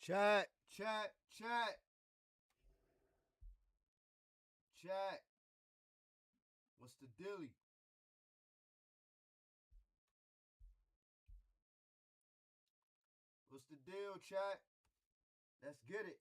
Chat, chat, chat, chat. What's the dilly? What's the deal, chat? Let's get it.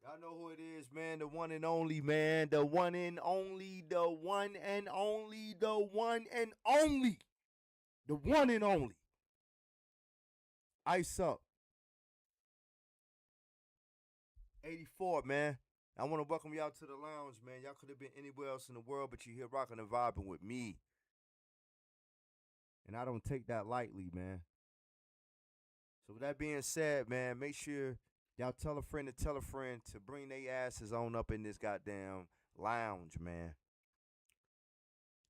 Y'all know who it is, man. The one and only, man. The one and only. The one and only. The one and only. The one and only. Ice up. 84, man. I want to welcome y'all to the lounge, man. Y'all could have been anywhere else in the world, but you're here rocking and vibing with me. And I don't take that lightly, man. So with that being said, man, make sure y'all tell a friend to bring their asses on up in this goddamn lounge, man.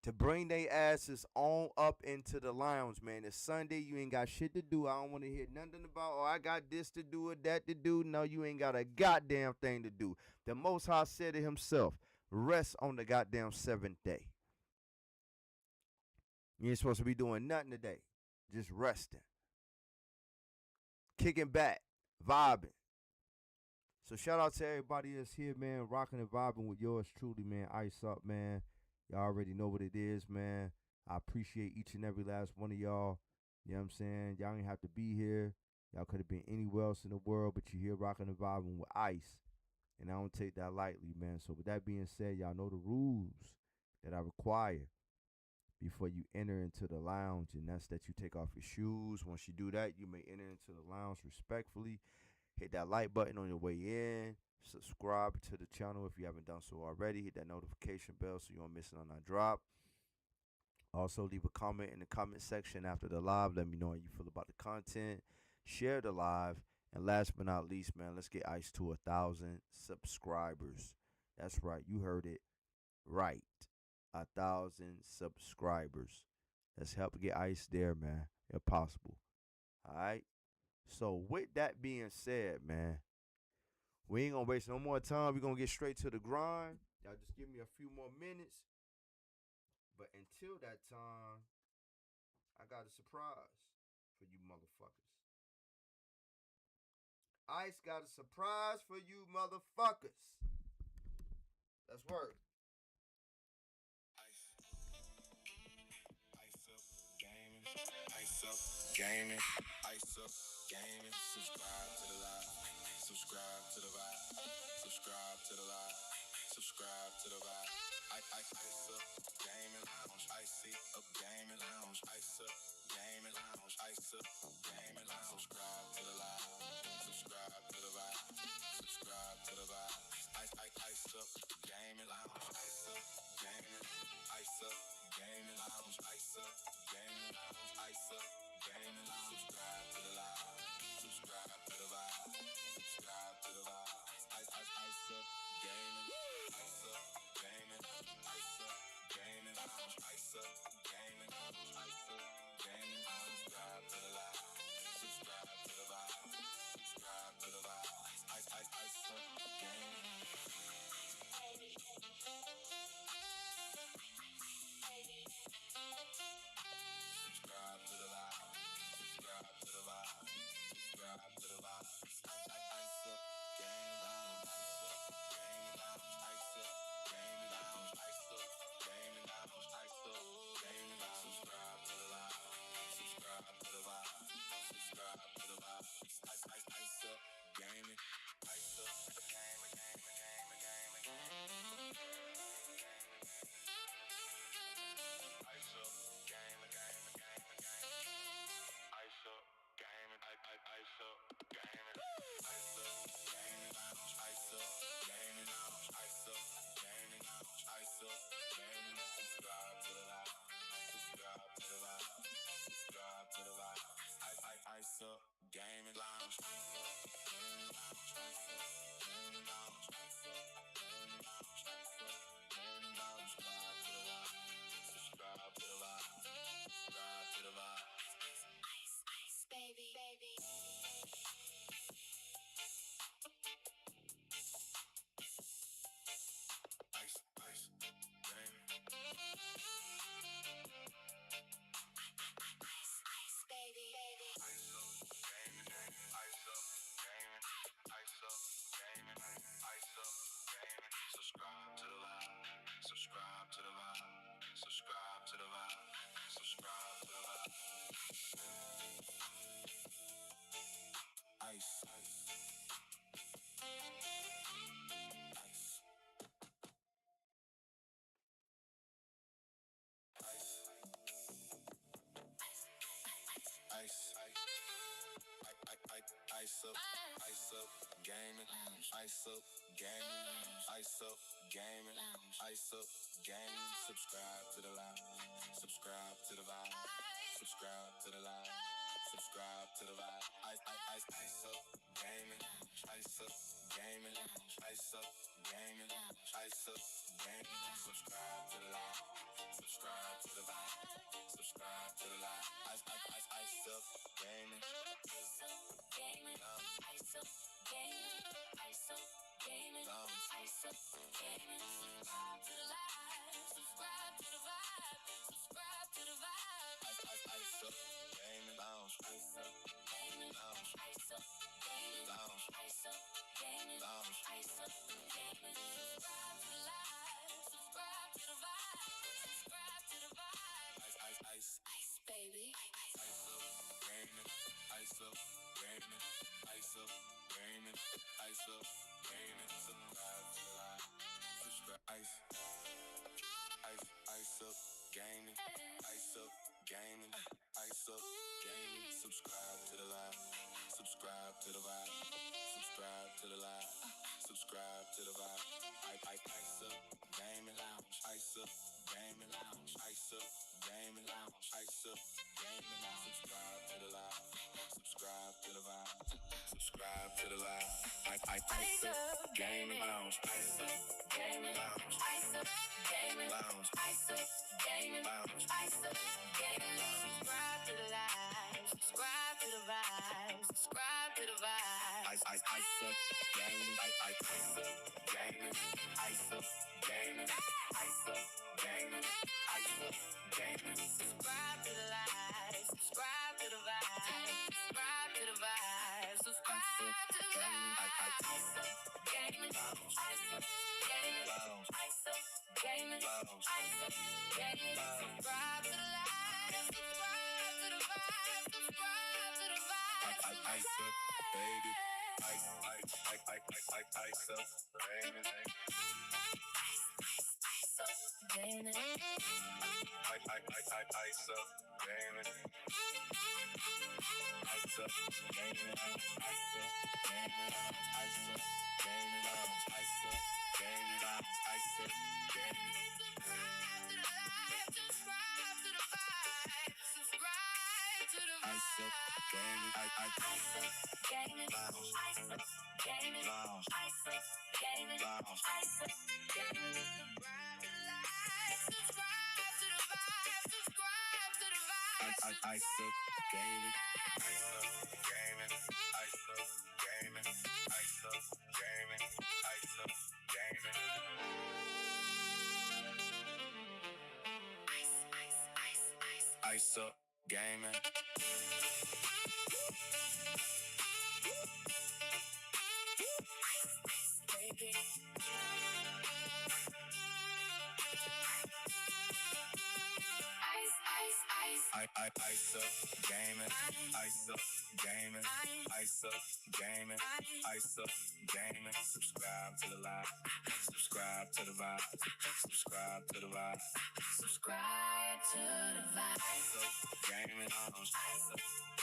To bring their asses on up into the lounge, man. It's Sunday. You ain't got shit to do. I don't want to hear nothing about, oh, I got this to do or that to do. No, you ain't got a goddamn thing to do. The Most High said it himself. Rest on the goddamn seventh day. You ain't supposed to be doing nothing today. Just resting. Kicking back. Vibing. So shout out to everybody that's here, man. Rocking and vibing with yours truly, man. Ice up, man. Y'all already know what it is, man. I appreciate each and every last one of y'all. You know what I'm saying? Y'all ain't have to be here. Y'all could have been anywhere else in the world, but you're here rocking and vibing with Ice. And I don't take that lightly, man. So with that being said, y'all know the rules that I require before you enter into the lounge. And that's that you take off your shoes. Once you do that, you may enter into the lounge respectfully. Hit that like button on your way in. Subscribe to the channel if you haven't done so already. Hit that notification bell so you don't miss it on that drop. Also, leave a comment in the comment section after the live. Let me know how you feel about the content. Share the live. And last but not least, man, let's get Ice to 1,000 subscribers. That's right. You heard it right. 1,000 subscribers. Let's help get Ice there, man, if possible. All right? So, with that being said, man, we ain't going to waste no more time. We're going to get straight to the grind. Y'all just give me a few more minutes. But until that time, I got a surprise for you motherfuckers. Ice got a surprise for you motherfuckers. That's word. Ice up gaming, ice up gaming. Subscribe to the live, subscribe to the vibe, subscribe to the live, subscribe to the vibe. Ice up gaming lounge, icy up gaming lounge, ice up gaming lounge, ice up gaming lounge. Subscribe to the live, subscribe to the vibe, subscribe to the vibe. Ice up gaming lounge, ice up gaming, ice up gaming lounge, ice up gaming lounge, ice up gaming lounge. Subscribe to the live, subscribe to the vibe, subscribe to the vibe. Ice up gaming, ice up gaming, ice up gaming lounge, ice up gaming lounge, ice up gaming lounge. Subscribe to the vibe. Subscribe to the vibe. Subscribe to the vibe. Subscribe to the vibe. Ice. Ice up, gaming, ice up, gaming, ice up, gaming, ice up, gaming. Subscribe to the live, subscribe to the vibe, subscribe to the live, subscribe to the vibe. Ice up, gaming, ice up, gaming, ice up, gaming, ice up, gaming. Subscribe to the live, subscribe to the vibe, subscribe to the live. Ice up, gaming. Subscribe to the live, subscribe to the vibe, subscribe to the live, subscribe to the vibe. Ice up, gaming lounge, ice up, gaming lounge, ice up, gaming lounge, ice up, gaming lounge. Subscribe to the live, subscribe to the vibe, subscribe to the live. Ice up, gaming lounge, ice up, gaming lounge, ice up, gaming lounge, ice up, gaming lounge, ice up, gaming lounge. Subscribe to the live, subscribe to the vibe, subscribe to the vibe. Ice up, gaming, ice up, gaming, ice up, gaming, ice up, gaming, ice up, gaming. Subscribe to the live, subscribe to the vibe, subscribe to the vibe, subscribe to the vibe. Ice up, gaming, ice up, gaming, ice up, gaming, ice up, gaming. Subscribe to the live, subscribe to the vibe, subscribe to the vibe. Ice up, baby. Ice up, gaming. Ice up, gaming. Ice up, gaming. Ice up, gaming. Ice up, gaming. Ice up, gaming. Ice up, gaming. Ice up, gaming. Subscribe to the live, subscribe to the vibe, subscribe to the vibe. Ice up, gaming. Ice up, gaming. Ice up, gaming. Ice up, gaming. Ice up, gaming. Subscribe to the live, subscribe to the vibe, subscribe to the vibe. Ice up, gaming. Ice up, gaming. Ice up, gaming. Ice up, gaming. Ice up, gaming. Ice up, gaming. Ice up, gaming, ice up, gaming, ice up, gaming, ice up, gaming. Subscribe to the live, subscribe to the vibe, subscribe to the vibe, subscribe to the vibe. Ice up, gaming, ice up,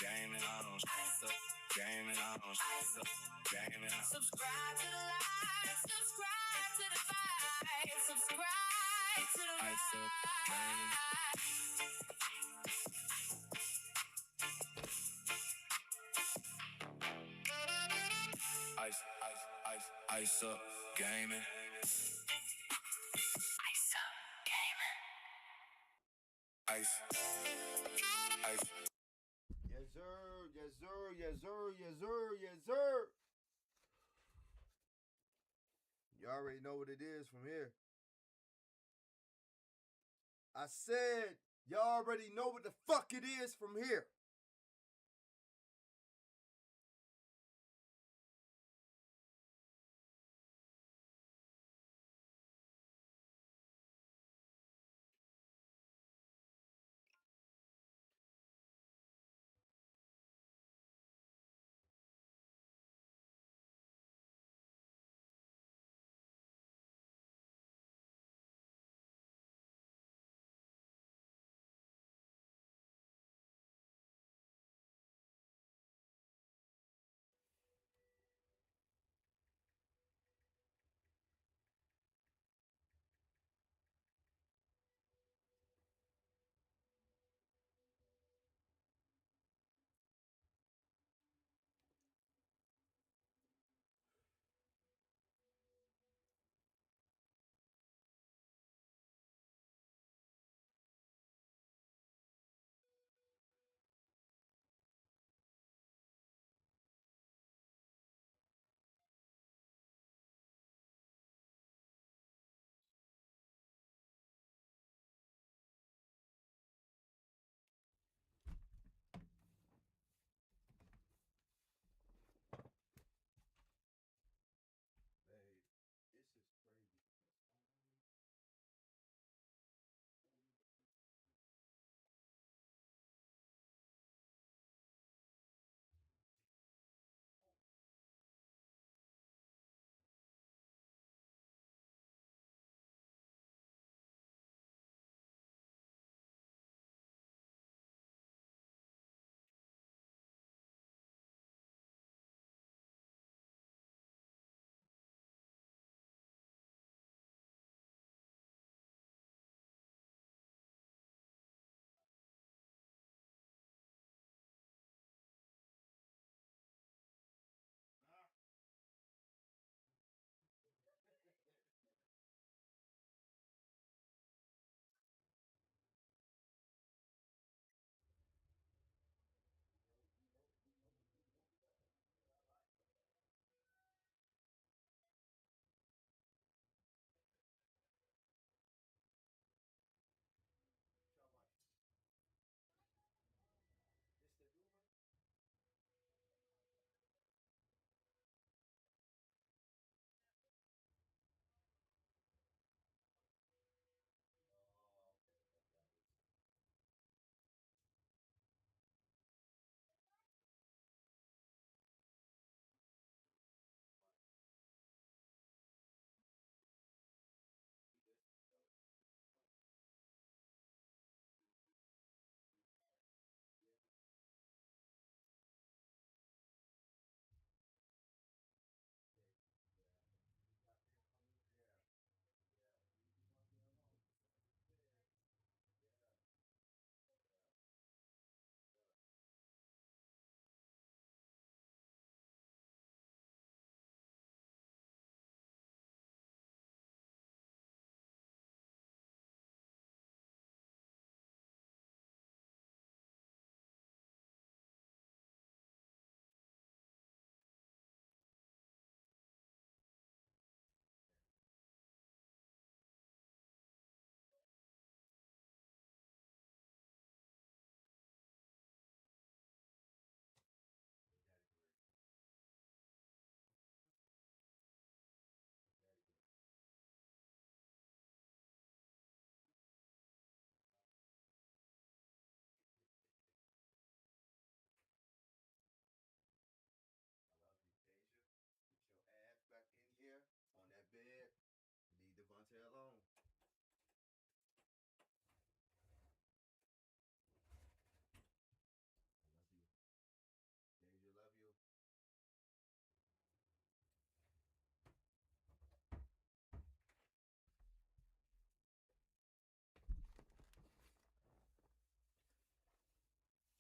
gaming, ice up, gaming, ice up, gaming. Subscribe to the live, subscribe to the vibe, subscribe to the vibe. Ice up, gaming. Ice up, gaming. Ice up, gaming. Ice. Yes, sir. Yes, sir. Yes, sir. Yes, sir. Yes, sir. You already know what it is from here. I said, you already know what the fuck it is from here.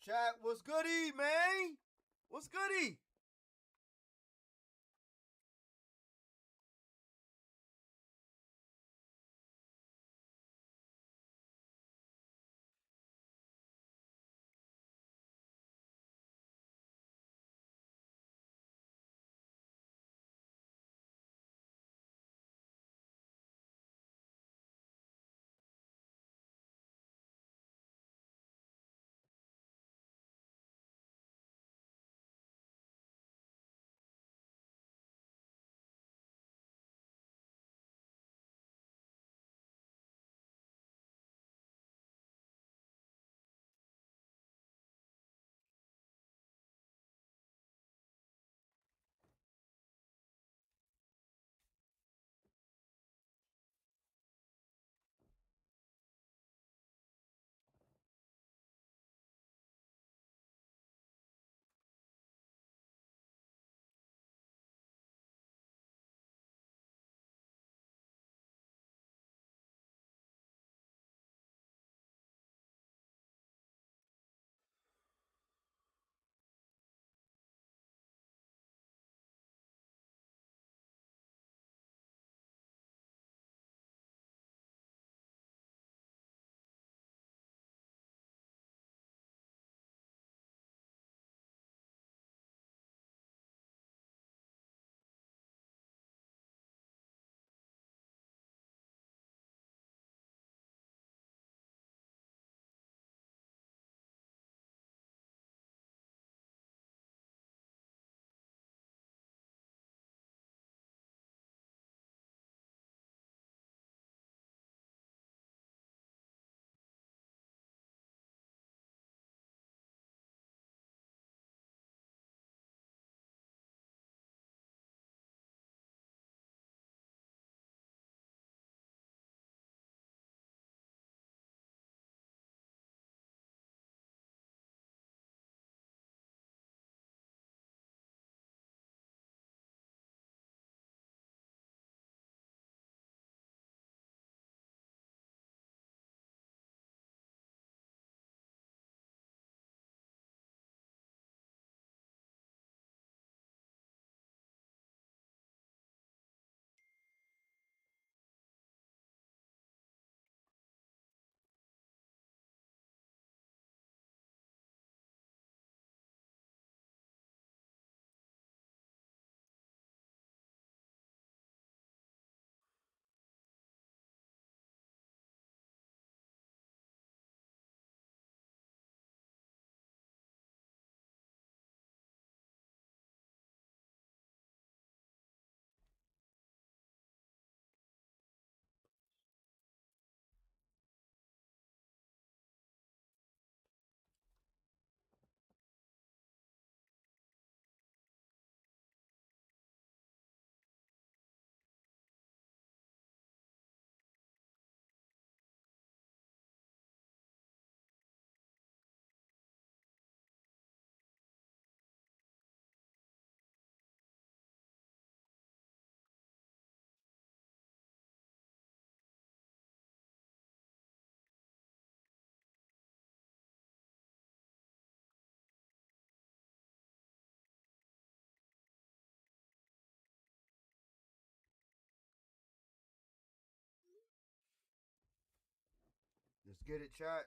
Chat, what's goody, man? What's goody? Let's get it, chat.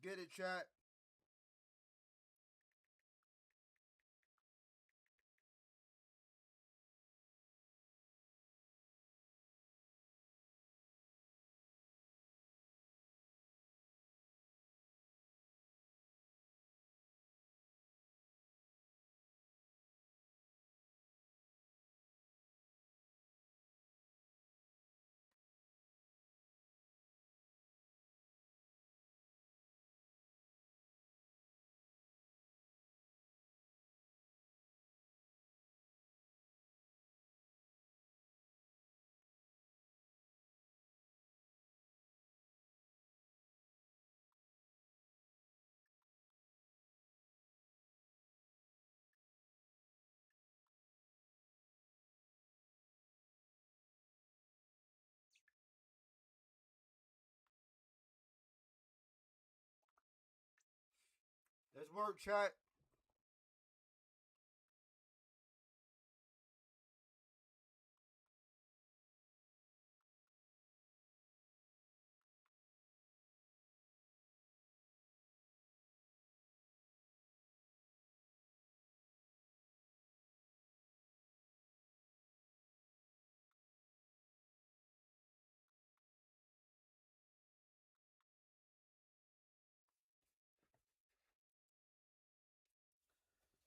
get it, chat. Let's work, chat.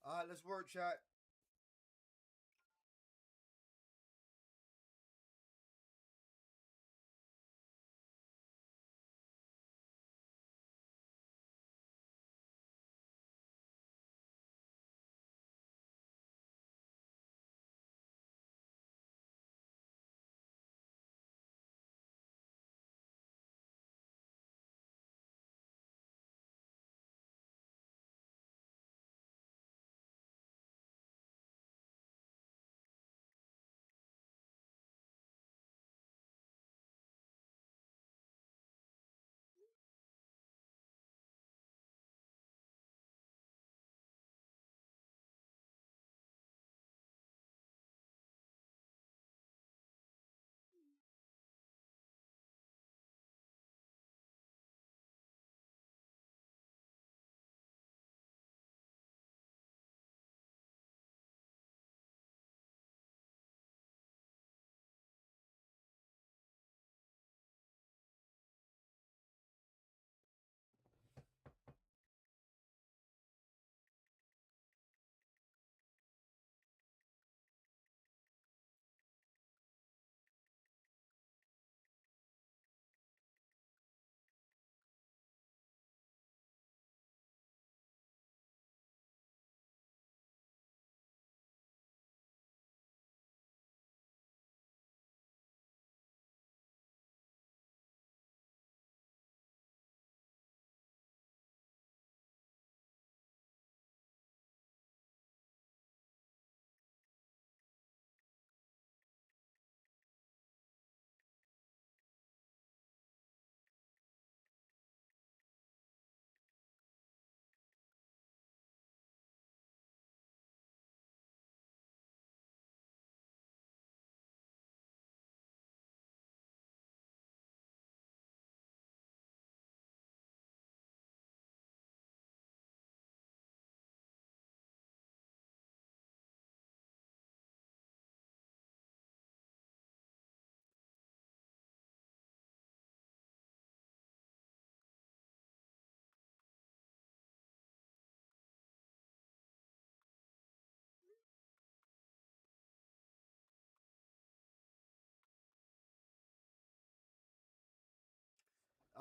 All right, let's work, chat.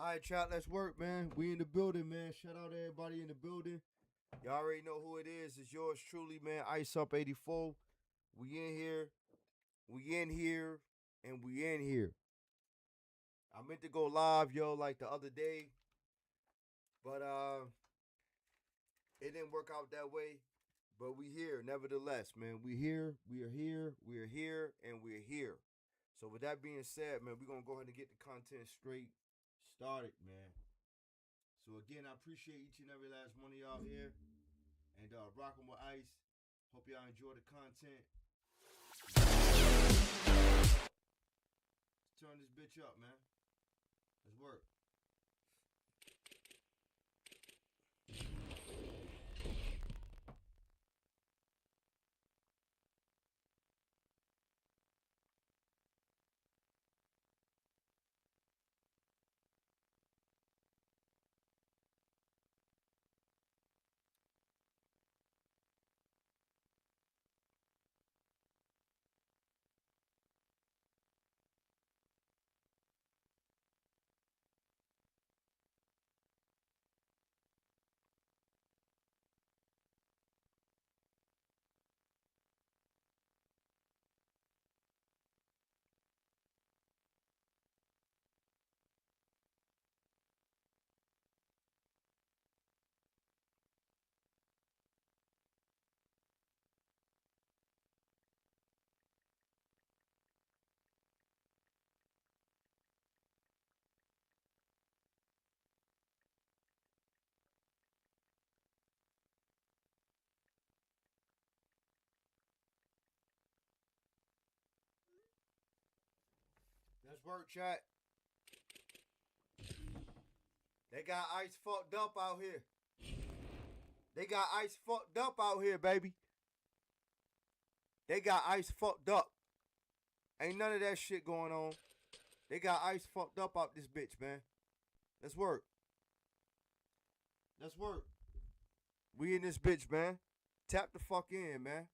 All right, chat, let's work, man. We in the building, man. Shout out to everybody in the building. Y'all already know who it is. It's yours truly, man. Ice Up 84. We in here. We in here. And we in here. I meant to go live, yo, like the other day. But it didn't work out that way. But we here, nevertheless, man. We here. We are here. We are here. And we're here. So with that being said, man, we're going to go ahead and get the content straight started, man. So again, I appreciate each and every last one of y'all here. And rocking with Ice. Hope y'all enjoy the content. Let's turn this bitch up, man. Let's work. Let's work, chat. They got ice fucked up out here. They got ice fucked up out here, baby. They got ice fucked up. Ain't none of that shit going on. They got ice fucked up out this bitch, man. Let's work. Let's work. We in this bitch, man. Tap the fuck in, man.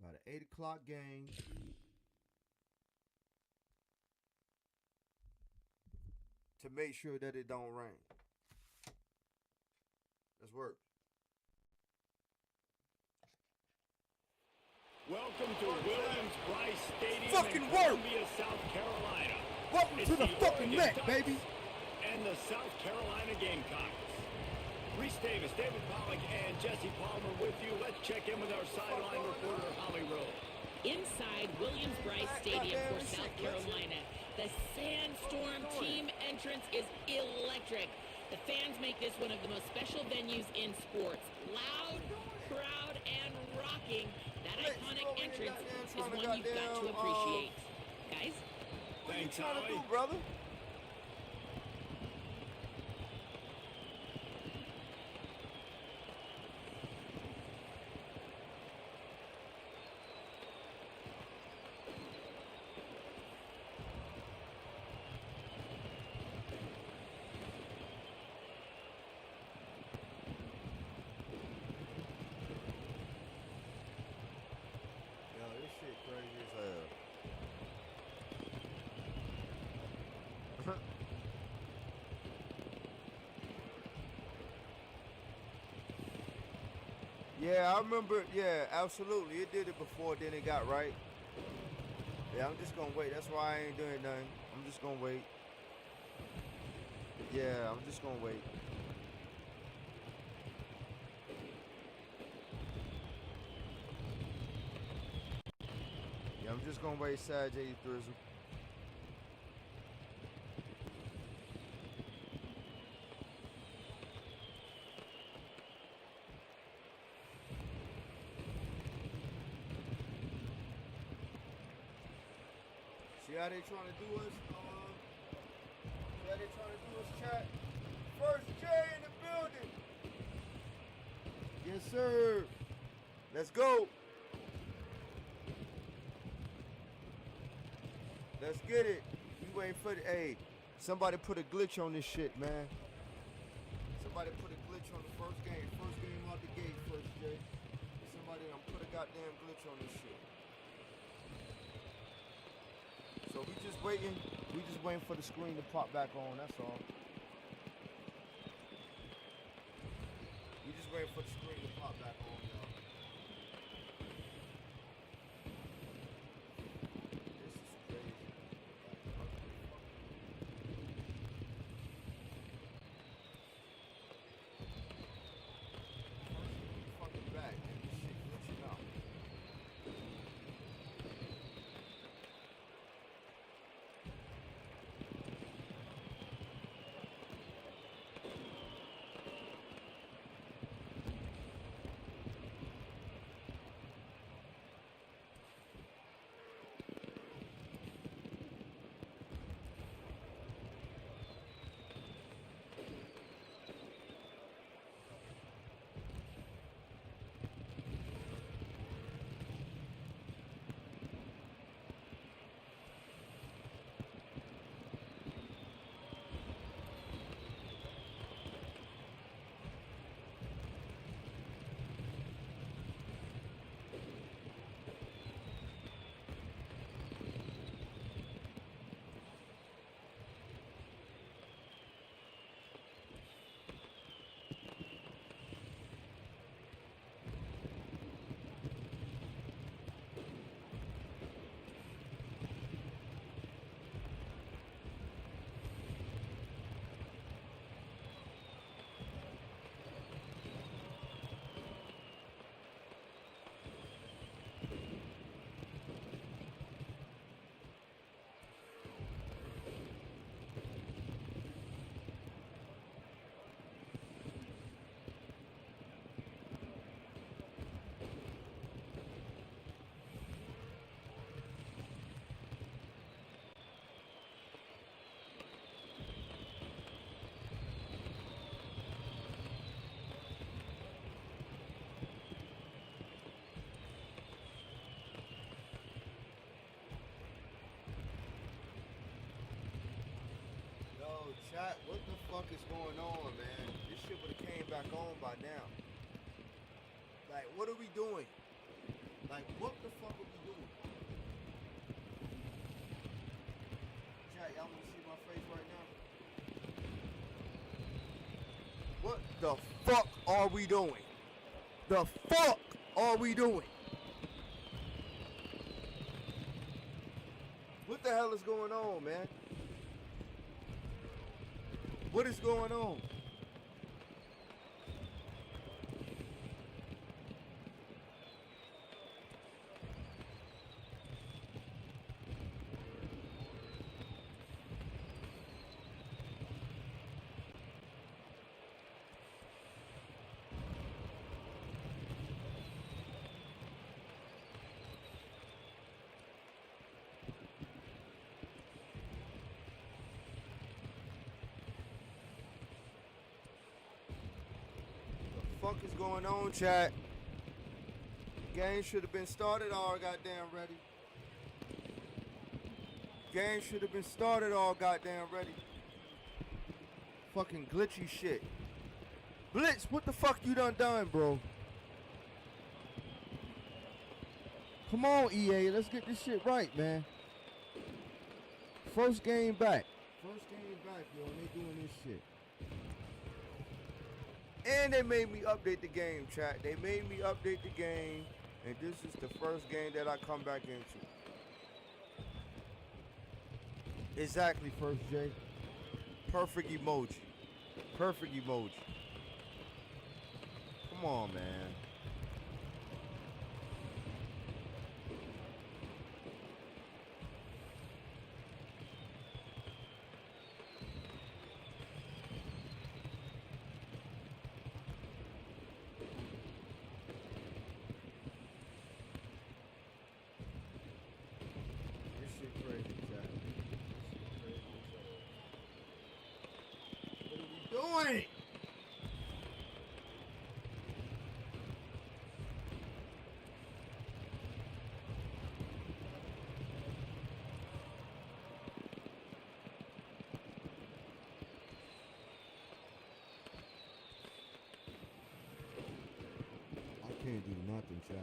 Got an 8 o'clock game. To make sure that it don't rain. Let's work. Welcome to Williams-Brice Stadium fucking in work. Columbia, South Carolina. Welcome It's to the fucking Oregon Met, Ducks baby. And the South Carolina Gamecocks. Reese Davis, David Pollack, and Jesse Palmer with you. Let's check in with our sideline reporter, Holly Rowe. Inside Williams-Brice Stadium for South Carolina, the Sandstorm team entrance is electric. The fans make this one of the most special venues in sports. Loud, proud, and rocking. That iconic entrance is one you've got to appreciate. Guys? What are you Thanks, trying to Holly. do, brother? Yo, this shit crazy as hell. Yeah, I remember. Yeah, absolutely. It did it before, then it got right. Yeah, I'm just gonna wait. That's why I ain't doing nothing. I'm just gonna wait. Yeah, I'm just gonna wait. Yeah, I'm just gonna wait. Sad J Thrizzle. See how they trying to do us? See how they trying to do us, chat? First J in the building. Yes, sir. Let's go. Let's get it. We waiting for the. Hey, somebody put a glitch on this shit, man. Somebody put a glitch on the first game. First game out the gate, First J. Somebody done put a goddamn glitch on this shit. So we just waiting for the screen to pop back on, that's all. We just waiting for the screen to pop back on, y'all. This is crazy. Like, what the fuck? Fucking back, man. This shit glitching out. fuck is going on, man? This shit would have came back on by now. Like, what are we doing? Like, what the fuck are we doing? Chat, y'all wanna see my face right now? What the fuck are we doing? The fuck are we doing? What the hell is going on, man? What is going on? Fuck is going on, chat? Game should have been started all goddamn ready. Game should have been started all goddamn ready. Fucking glitchy shit. Blitz, what the fuck you done, bro? Come on, EA, let's get this shit right, man. First game back. First game back, yo, and they doing this shit. And they made me update the game, chat. They made me update the game, and this is the first game that I come back into. Exactly, First J. Perfect emoji. Perfect emoji. Come on, man. Doing? I can't do nothing, chat.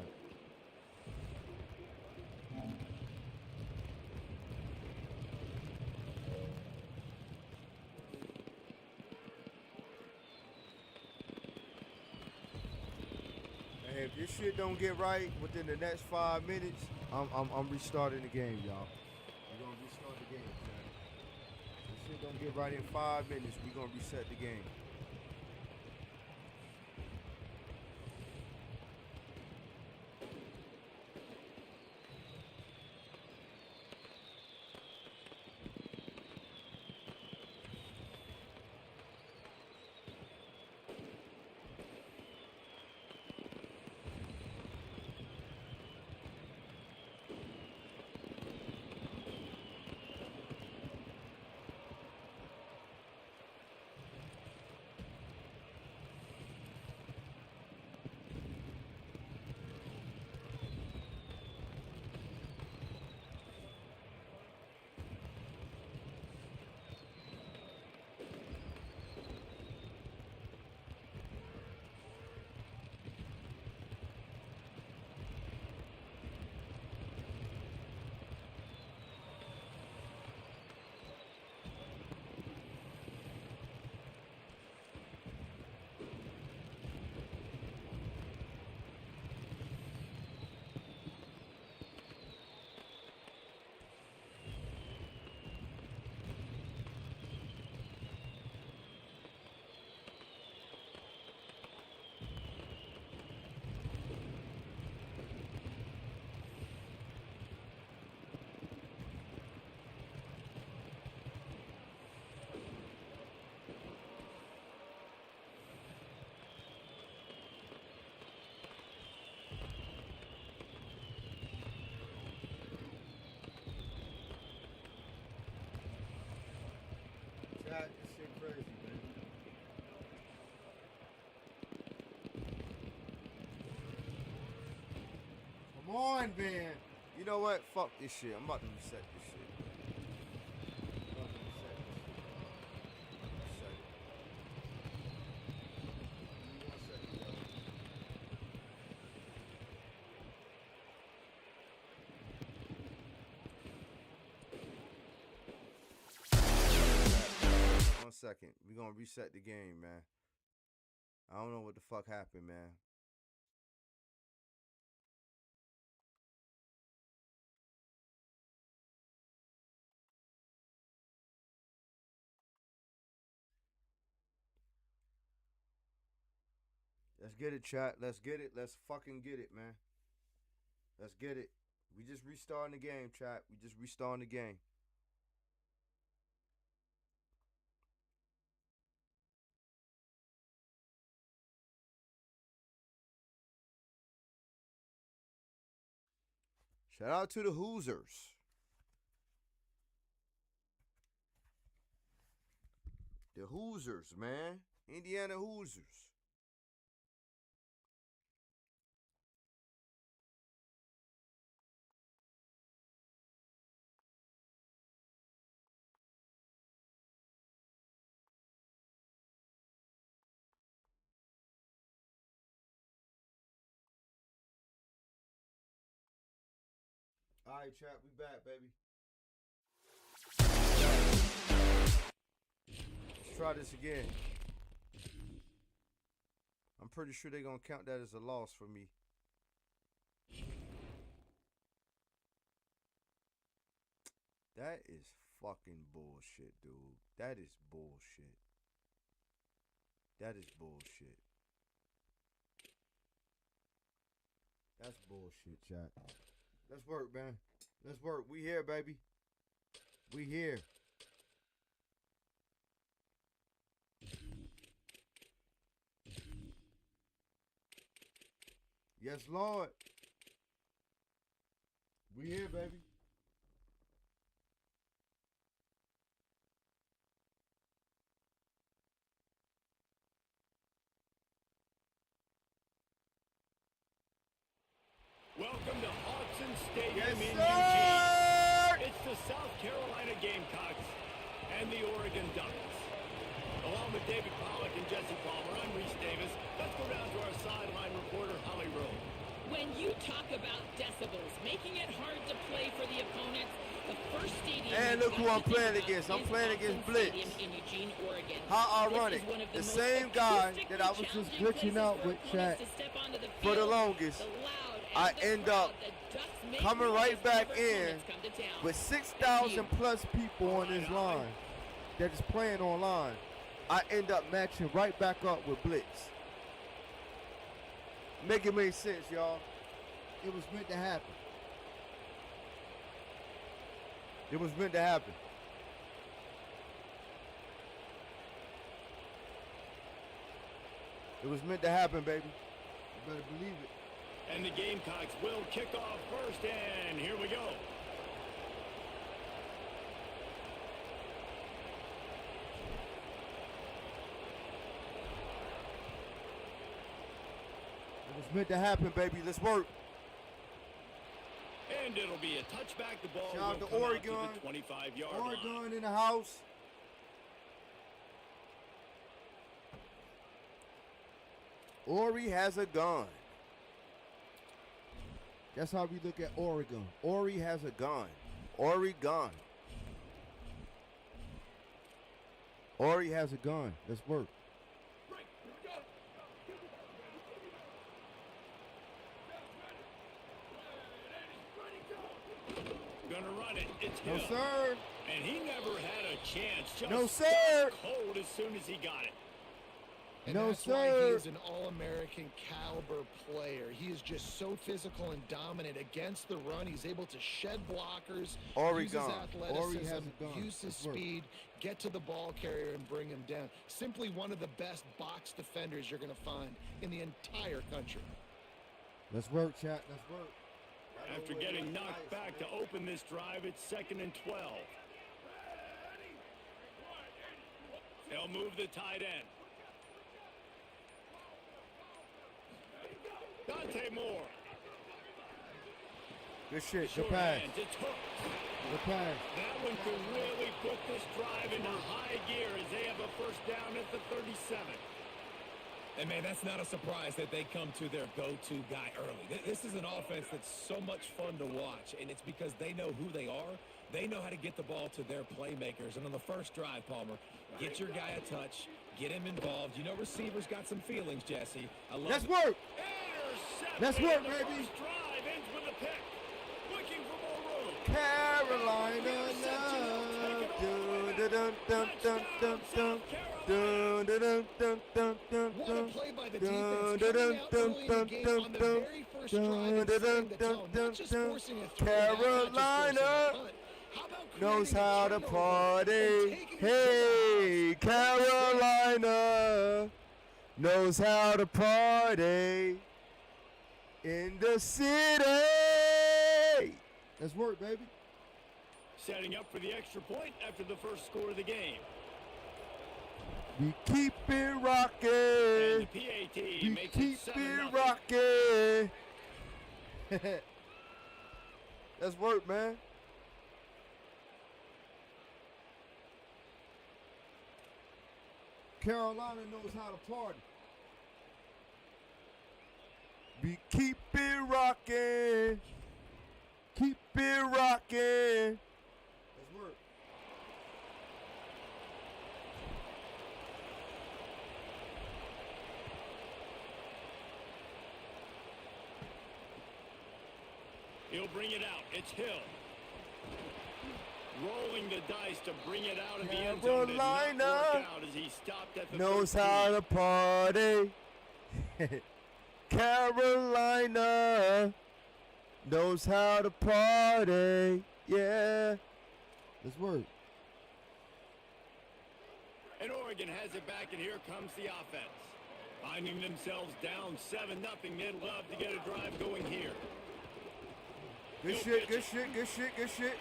If this shit don't get right within the next 5 minutes, I'm restarting the game, y'all. We're gonna restart the game, man. If this shit don't get right in 5 minutes, we're gonna reset the game. Chat, this shit crazy, man. Come on, man. You know what? Fuck this shit. I'm about to reset this shit. I'm about to reset this shit. Reset it. second. We're going to reset the game, man. I don't know what the fuck happened, man. Let's get it, chat. Let's get it. Let's fucking get it, man. Let's get it. We just restarting the game, chat. We just restarting the game. Shout out to the Hoosiers. The Hoosiers, man. Indiana Hoosiers. All right, chat, we back, baby. Let's try this again. I'm pretty sure they're going to count that as a loss for me. That is fucking bullshit, dude. That is bullshit. That is bullshit. That's bullshit, chat. Let's work, man. Let's work. We here, baby. We here. Yes, Lord. We here, baby. Welcome to Autzen Stadium Yes, in sir! Eugene. It's the South Carolina Gamecocks and the Oregon Ducks. Along with David Pollack and Jesse Palmer, I'm Reese Davis. Let's go down to our sideline reporter, Holly Rose. When you talk about decibels, making it hard to play for the opponents, the first stadium. And look who I'm playing against. I'm playing against Blitz. In Eugene, Oregon. How ironic. The same guy that I was just glitching out with, chat, for the longest, I end up coming right back in with 6,000 plus people on this line that is playing online. I end up matching right back up with Blitz. Make it make sense, y'all. It was meant to happen. It was meant to happen. It was meant to happen, baby. You better believe it. And the Gamecocks will kick off first, and here we go. It was meant to happen, baby. Let's work. And it'll be a touchback. The ball Shout out will to come Oregon. out to the 25-yard line. Oregon in the house. Ori has a gun. That's how we look at Oregon. Ori has a gun. Oregon. Ori has a gun. Let's work. Gonna run it. It's No, Hill. sir. And he never had a chance. Just No, sir. got cold as soon as he got it. And No, that's why sir. he is an all-American caliber player. He is just so physical and dominant against the run. He's able to shed blockers, Ori use his gone. athleticism, Ori has a gun. use his Let's work. speed, get to the ball carrier and bring him down. Simply one of the best box defenders you're going to find in the entire country. Let's work, chat. Let's work. After getting knocked back to open this drive, it's 2nd and 12. They'll move the tight end. Dante Moore. Good shit. Good Short pass. hands. It's hooked. Good pass. That one could really put this drive into high gear as they have a first down at the 37. And, man, that's not a surprise that they come to their go-to guy early. This is an offense that's so much fun to watch, and it's because they know who they are. They know how to get the ball to their playmakers. And on the first drive, Palmer, get your guy a touch, get him involved. You know receivers got some feelings, Jesse. I love Let's it. work. Intercepted. Let's work, The baby. first drive ends with a pick. Looking for more room. Carolina love. Dun, dun, dun, dun, dun, dun. Dun, dun, dun, dun, dun, dun, What a dun. play by the Dun, defense, dun, coming out dun, early in the dun, game dun, on the dun. very first drive and Dun, setting the dun, tone, dun, not just dun. forcing a throwback, not just forcing Carolina a punt. How about knows creating a how to turnover party. and taking it to the Hey, house? Carolina knows how to party in the city. Let's work, baby. Setting up for the extra point after the first score of the game. We keep it And rocking. the PAT We makes keep it 7-0. it rocking. Let's work, man. Carolina knows how to party. We keep it rocking. Keep it rocking. Let's work. He'll bring it out. It's Hill. Rolling the dice to bring it out of the end zone. Did not Carolina work out as he stopped at the knows 13. how to party. Carolina knows how to party. Yeah. Let's work. And Oregon has it back, and here comes the offense. Finding themselves down 7-0, they'd love to get a drive going here. Good shit, good shit, good shit, good shit.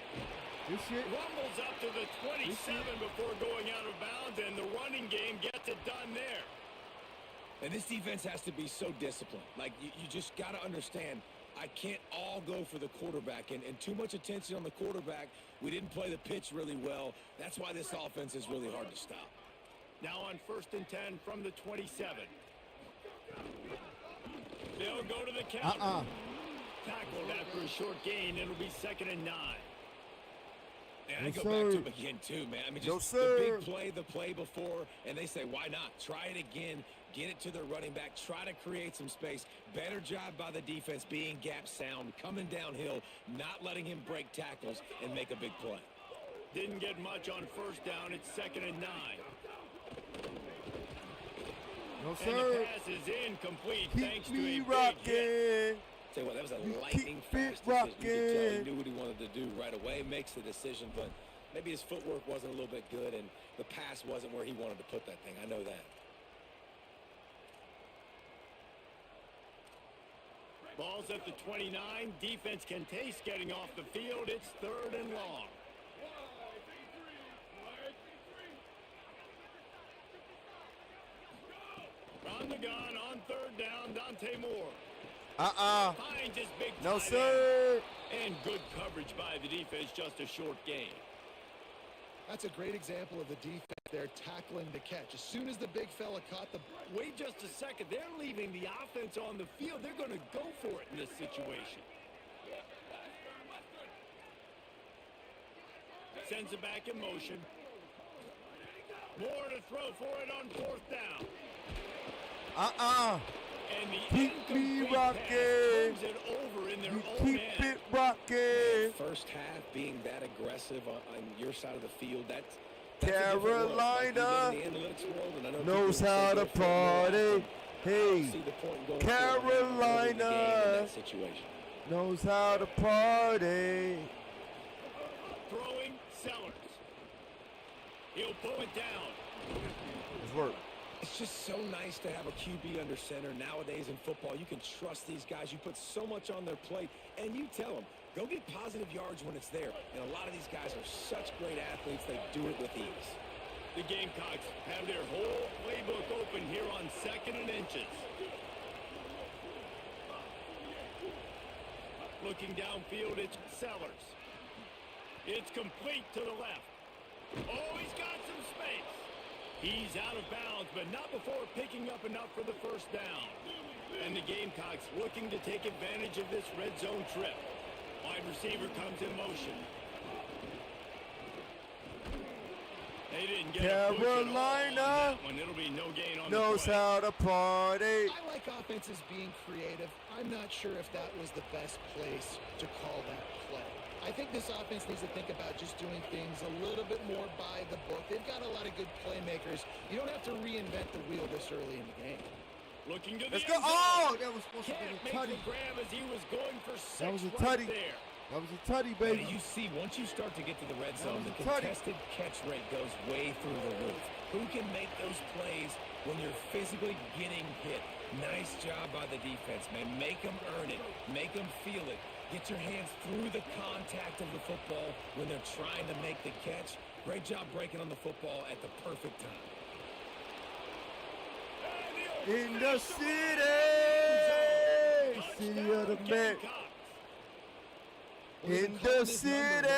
Good shit. Rumbles up to the 27 before going out of bounds, and the running game gets it done there. And this defense has to be so disciplined. Like, you just got to understand, I can't all go for the quarterback. And too much attention on the quarterback. We didn't play the pitch really well. That's why this offense is really hard to stop. Now on 1st and 10 from the 27. They'll go to the count. Tackled after a short gain. It'll be 2nd and 9. And I Yes, go sir. back to him again, too, man. I mean, Yes, just sir. the big play, the play before, and they say, why not? Try it again. Get it to the running back. Try to create some space. Better job by the defense being gap sound, coming downhill, not letting him break tackles and make a big play. Didn't get much on 1st down. It's 2nd and 9. No, And the sir. pass is incomplete Keep thanks to me a big hit. rocking. Tell you what, that was a You lightning keep it fast decision. You could tell he rocking. knew what he wanted to do right away, makes the decision, but maybe his footwork wasn't a little bit good and the pass wasn't where he wanted to put that thing. I know that. Ball's at the 29. Defense can taste getting off the field. It's 3rd and long. On the gun, on 3rd down, Dante Moore. Finds his big No, tight sir. end. And good coverage by the defense, just a short gain. That's a great example of the defense there tackling the catch. As soon as the big fella caught the Wait just a second. They're leaving the offense on the field. They're going to go for it in this situation. Sends it back in motion. More to throw for it on 4th down. And the Keep me incomplete rocking. pass turns it over in their You own keep end. it rocking. First half being that aggressive on your side of the field, that's a different world. Like, Carolina you get in the analytics world, and I know knows people say how go to for it more often. party. I don't Hey, see the point in going for it now early in the game in Carolina that situation. knows how to party. Throwing Sellers. He'll pull it down. Let's work. It's just so nice to have a QB under center. Nowadays in football, you can trust these guys. You put so much on their plate, and you tell them, go get positive yards when it's there. And a lot of these guys are such great athletes, they do it with ease. The Gamecocks have their whole playbook open here on 2nd and inches. Looking downfield, it's Sellers. It's complete to the left. Oh, he's got some space. He's out of bounds, but not before picking up enough for the first down. And the Gamecocks looking to take advantage of this red zone trip. Wide receiver comes in motion. They didn't get Carolina a push at all on that one. It'll be no gain on knows the play. how to party. I like offenses being creative. I'm not sure if that was the best place to call that play. I think this offense needs to think about just doing things a little bit more by the book. They've got a lot of good playmakers. You don't have to reinvent the wheel this early in the game. Looking to the Let's go. end zone. Oh, that was supposed to Can't be a make tutty. the grab as he was going for six. That was a right tutty. there. That was a tutty, And baby. you see, once you start to get to the red zone, the was a tutty. contested catch rate goes way through the roof. Who can make those plays when you're physically getting hit? Nice job by the defense, man. Make them earn it. Make them feel it. Get your hands through the contact of the football when they're trying to make the catch. Great job breaking on the football at the perfect time. In the city of the man. In the city.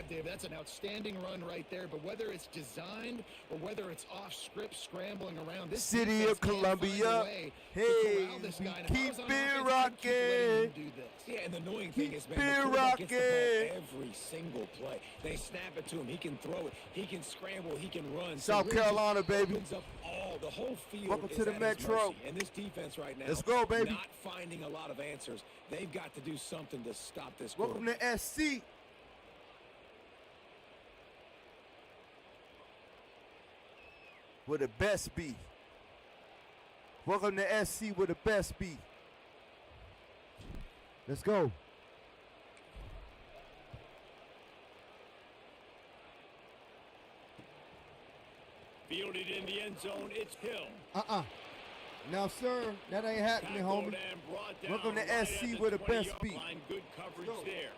Dave, that's an outstanding run right there, but whether it's designed or whether it's off script scrambling around this City of Columbia, hey, we keep it rocking. Yeah, and the annoying thing is, man, Keep it the quarterback gets the ball rocking. every single play. They snap it to him. He can throw it. He can scramble. He can run. South really Carolina, just baby. opens up the whole field. Welcome is to the at his Metro. mercy. And this defense right now, Let's go, baby. not finding a lot of answers. They've got to do something to stop this. Welcome to SC. Where the best be. Welcome to SC where the best be. Let's go. Fielded in the end zone, it's Hill. No, sir. That ain't happening, Tackled homie. and brought down Welcome to right SC at where the 20-yard best be. line. Good coverage Go. there.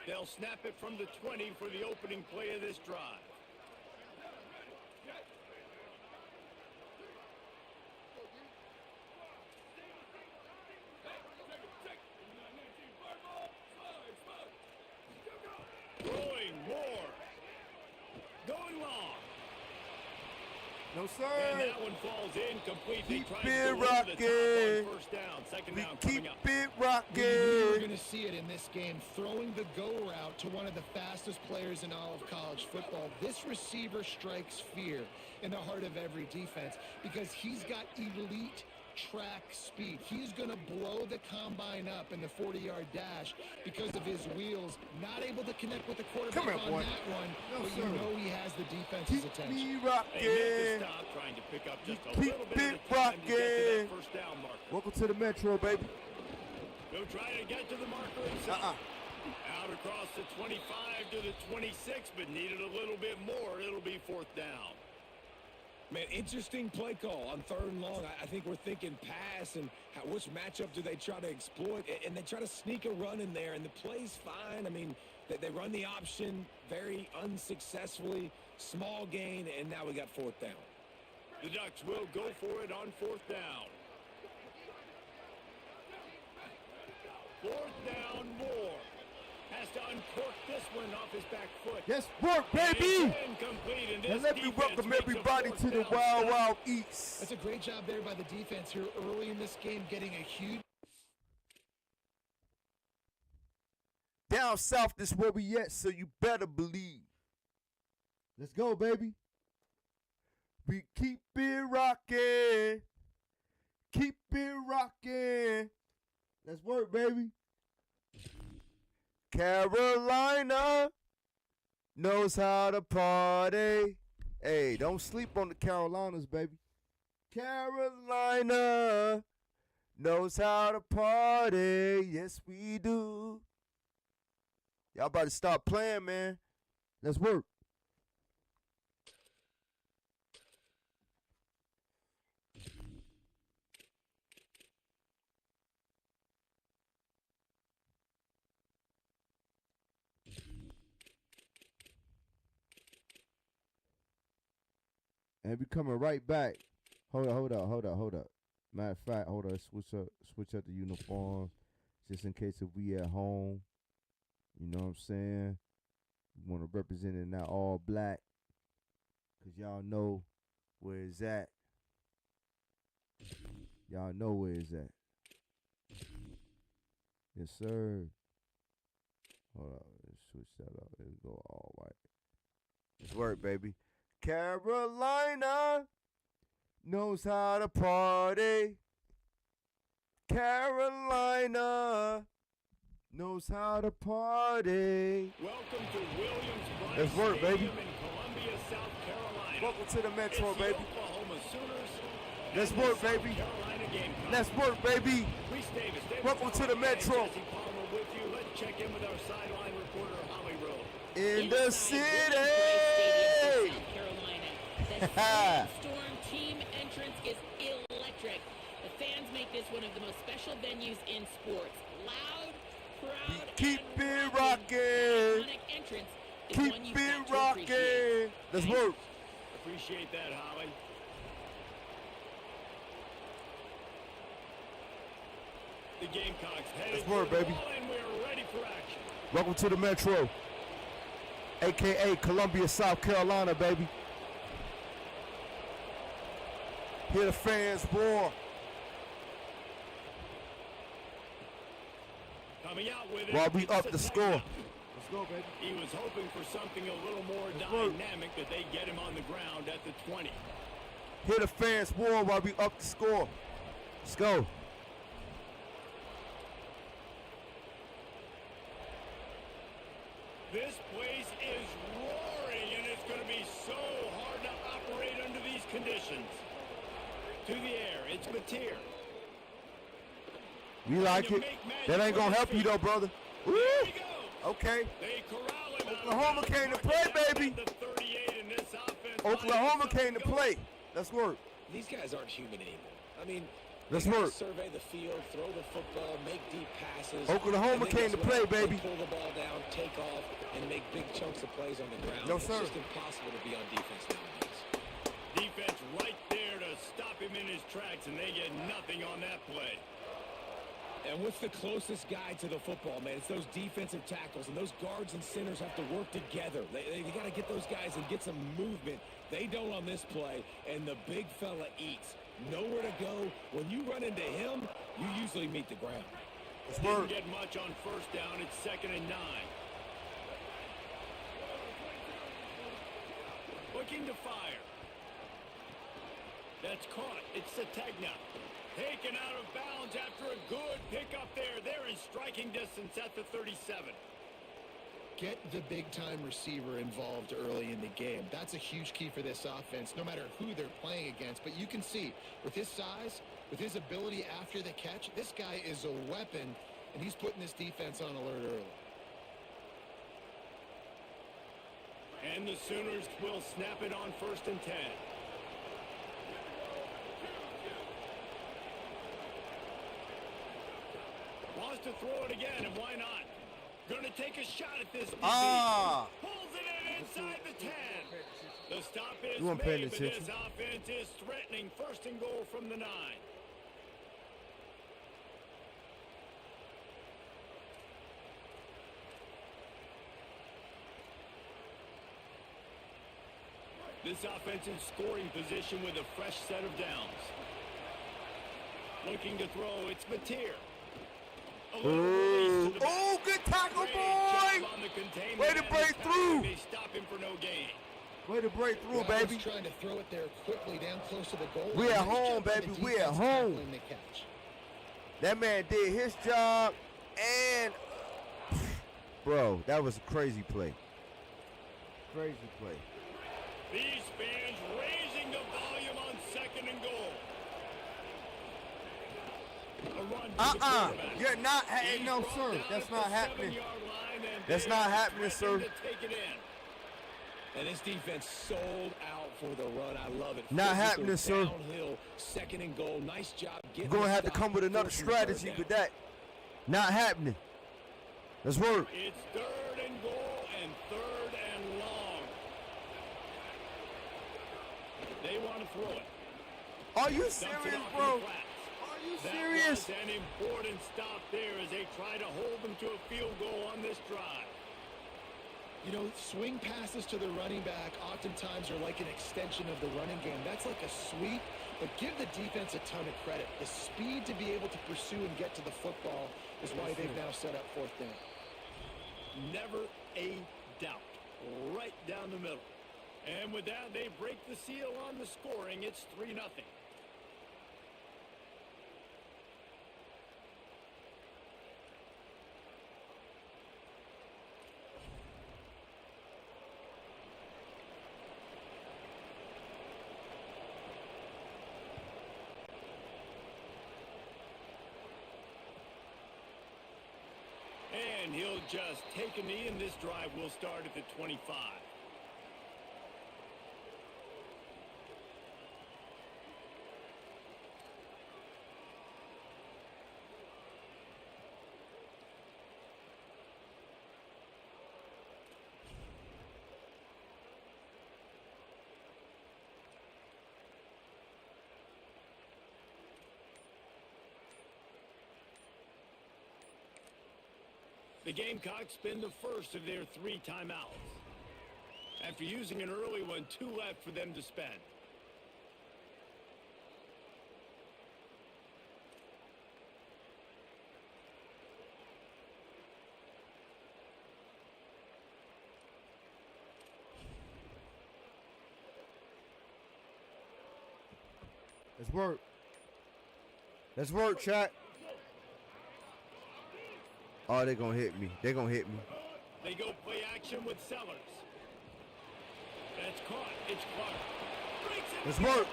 They'll snap it from the 20 for the opening play of this drive. Throwing more. Going long. No, And sir. that one falls incomplete. They Keep tried to it go over the top rocking. on first down. Second We down keep coming up. it We're rocking. going to see it in this game, throwing the go route to one of the fastest players in all of college football. This receiver strikes fear in the heart of every defense because he's got elite track speed. He's going to blow the combine up in the 40-yard dash because of his wheels. Not able to connect with the quarterback Come here, on boy. that one, No, but sir. you know he has the defense's Keep attention. me They make the rocking. stop, trying to pick up just a Keep little bit it of time to get to that rocking. first down marker. Welcome to the Metro, baby. They'll try to get to the marker himself. Uh-uh. Out across the 25 to the 26, but needed a little bit more. It'll be fourth down. Man, interesting play call on third and long. I think we're thinking pass and which matchup do they try to exploit? And they try to sneak a run in there, and the play's fine. I mean, they run the option very unsuccessfully. Small gain, and now we got fourth down. The Ducks will go for it on fourth down. Fourth down, Moore. Has to uncork this one off his back foot. Yes, work, And baby. it's incomplete, and And this let me defense welcome makes a everybody fourth to the down Wild stop. Wild East. That's a great job there by the defense here early in this game, getting a huge Down south is where we at, so you better believe. Let's go, baby. We keep it rocking. Keep it rocking. Let's work, baby. Carolina knows how to party. Hey, don't sleep on the Carolinas, baby. Carolina knows how to party. Yes, we do. Y'all about to stop playing, man. Let's work. And we coming right back. Hold up. Matter of fact, hold on, switch up the uniforms, just in case if we at home. You know what I'm saying? We want to represent it in that all black, cause y'all know where it's at. Y'all know where it's at. Yes, sir. Hold on, let's switch that up. Let's go all white. Let's work, baby. Carolina knows how to party. Carolina knows how to party. Welcome to Williams-Brice Let's work, Stadium baby. in Columbia, South Carolina. Welcome to the Metro, It's the baby. Oklahoma Sooners Let's and the work, South baby. Carolina Gamecocks. Let's work, baby. Reese Davis, David Welcome to the Palmer, and Metro. Jesse Palmer with you. Let's check in with our sideline reporter, Holly Rowe. In the Inside city. Williams-Brice Stadium for South Carolina. The Sandstorm team entrance is electric. The fans make this one of the most special venues in sports. Loud, proud, Keep and it rocking. rocking. Iconic entrance is Keep one you've it got to appreciate. rocking. Let's work. Appreciate that, Holly. The Gamecocks headed Let's work, to the baby. ball, and we're ready for action. Welcome to the Metro, a.k.a. Columbia, South Carolina, baby. Hear the fans roar. Coming out with it. While we it's up a the timeout. score. Let's go, baby. He was hoping for something a little more work. dynamic, that they get him on the ground at the 20. Hear the fans roar while we up the score. Let's go. This place is roaring, and it's going to be so hard to operate under these conditions. To the air, it's Mateer. We like it. That ain't gonna help you though, brother. Woo! There he goes. Okay. They corral him. Oklahoma came to play, baby. The 38 in this offense. Oklahoma came to play. Let's work. These guys aren't human anymore. I mean, Let's they gotta work. survey the field, throw the football, make deep passes. Oklahoma and then came guess to play, what? They baby. pull the ball down, take off, and make big chunks of plays on the ground. No, It's sir. just impossible to be on defense nowadays. Defense right there to stop him in his tracks, and they get nothing on that play. And what's the closest guy to the football, man? It's those defensive tackles, and those guards and centers have to work together. They got to get those guys and get some movement. They don't on this play, and the big fella eats. Nowhere to go. When you run into him, you usually meet the ground. Let's Didn't work. get much on first down. It's 2nd and 9. Looking to fire. That's caught. It's Sategna. Taken out of bounds after a good pickup there. They're in striking distance at the 37. Get the big-time receiver involved early in the game. That's a huge key for this offense, no matter who they're playing against. But you can see, with his size, with his ability after the catch, this guy is a weapon, and he's putting this defense on alert early. And the Sooners will snap it on 1st and 10. Wants to throw it again, and why not? Going to take a shot at this. Ah. Pulls it in inside the 10. The stop is You weren't paying made, but attention. this offense is threatening. 1st and goal from the 9. This offense in scoring position with a fresh set of downs. Looking to throw, it's Mateer. Ooh. Oh, good tackle, boy. Way to break through. They stop him for no gain. Way to break through, Well, baby. he's trying to throw it there quickly down close to the goal. We at Nice home, job by the baby. We at defense home. tackling the catch. That man did his job, and bro, that was a crazy play. Crazy play. These fans raising the volume on 2nd and goal. A run to the quarterback. You're not. Hey, He's no, brought sir. down That's at not the happening. 7-yard line, and That's they not are happening, sir. threatening to take it in. And this defense sold out for the run. I love it. Not Physical, happening, sir. Downhill, 2nd and goal. Nice job getting We're gonna the have to stop, come with another forcing the third strategy down. with that. Not happening. Let's work. It's 3rd and goal and 3rd and long. They want to throw it. Are you Dumps it serious, off in bro? the flats. you That serious? was an important stop there as they try to hold them to a field goal on this drive. You know, swing passes to the running back oftentimes are like an extension of the running game. That's like a sweep, but give the defense a ton of credit. The speed to be able to pursue and get to the football is why they've now set up fourth down. Never a doubt. Right down the middle. And with that, they break the seal on the scoring. It's 3-0. And he'll just take a knee, and this drive will start at the 25. The Gamecocks spend the first of their 3 timeouts. After using an early one, 2 left for them to spend. Let's work. Let's work, chat. Oh, they're going to hit me. They're going to hit me. They go play action with Sellers. That's caught. It's Clark. Breaks it. Let's work.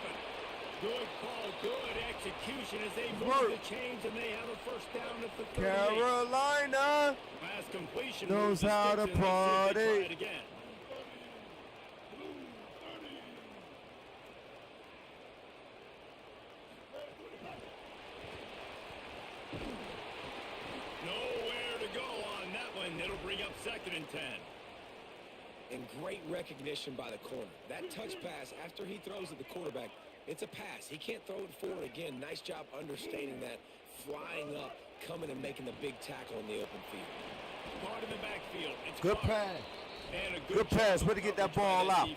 Good call. Good execution as they move Work. the chains, and they have a first down at the 38. Carolina Pass completion. knows moves the how to sticks, and let's see if they try party. it again. Nowhere to go on that one. It'll bring up 2nd and 10. And great recognition by the corner. That touch pass after he throws at the quarterback, it's a pass. He can't throw it forward again. Nice job understanding that, flying up, coming and making the big tackle in the open field. Part in the backfield. It's Good Clark. pass. And a Good pass. Way to get that ball out.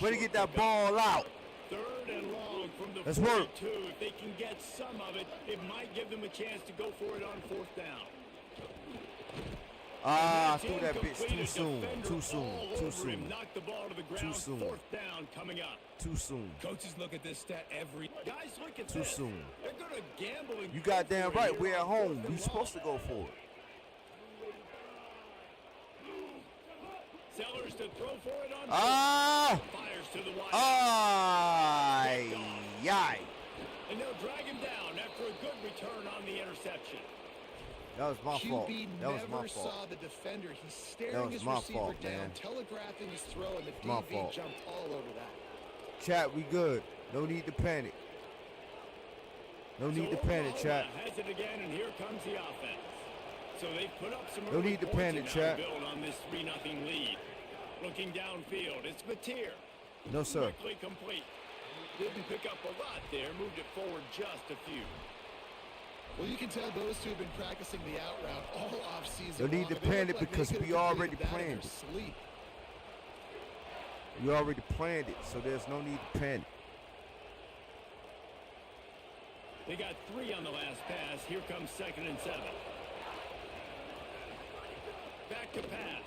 Way to get that ball out. 3rd and long from the Let's 42. work. If they can get some of it, it might give them a chance to go for it on 4th down. Ah, I And threw that's that bitch incomplete. too A soon. defender Too all soon. Too over soon. him. Knocked the ball to the ground. Too soon. 4th down coming up. Too soon. Coaches look at this stat every... Guys, look at Too this. soon. They're going to gamble and You go goddamn for it right. here We're at on home. 4th We and supposed to long. go for it. Sellers to throw for it on Ah! fires to the wide. Ay, ay. And they'll drag him down after a good return on the interception. That was my fault. QB That was never my saw fault. the defender. He's That staring was his my receiver fault, down, man. telegraphing his throw, and the My DB fault. jumped all over that. Chat, we good. No need to panic. No need to panic, chat. Has it again, and here comes the offense. So they put up some No early need to points panic, and now chat. build on this 3-0 lead. Looking downfield, it's Mateer. No, sir. Quickly complete. Didn't pick up a lot there, moved it forward just a few. Well, you can tell those two have been practicing the out route all offseason. No need to long, and they look panic like they because could have we already completed that in planned their it. sleep. We already planned it, so there's no need to panic. They got 3 on the last pass. Here comes 2nd and 7. Back to pass.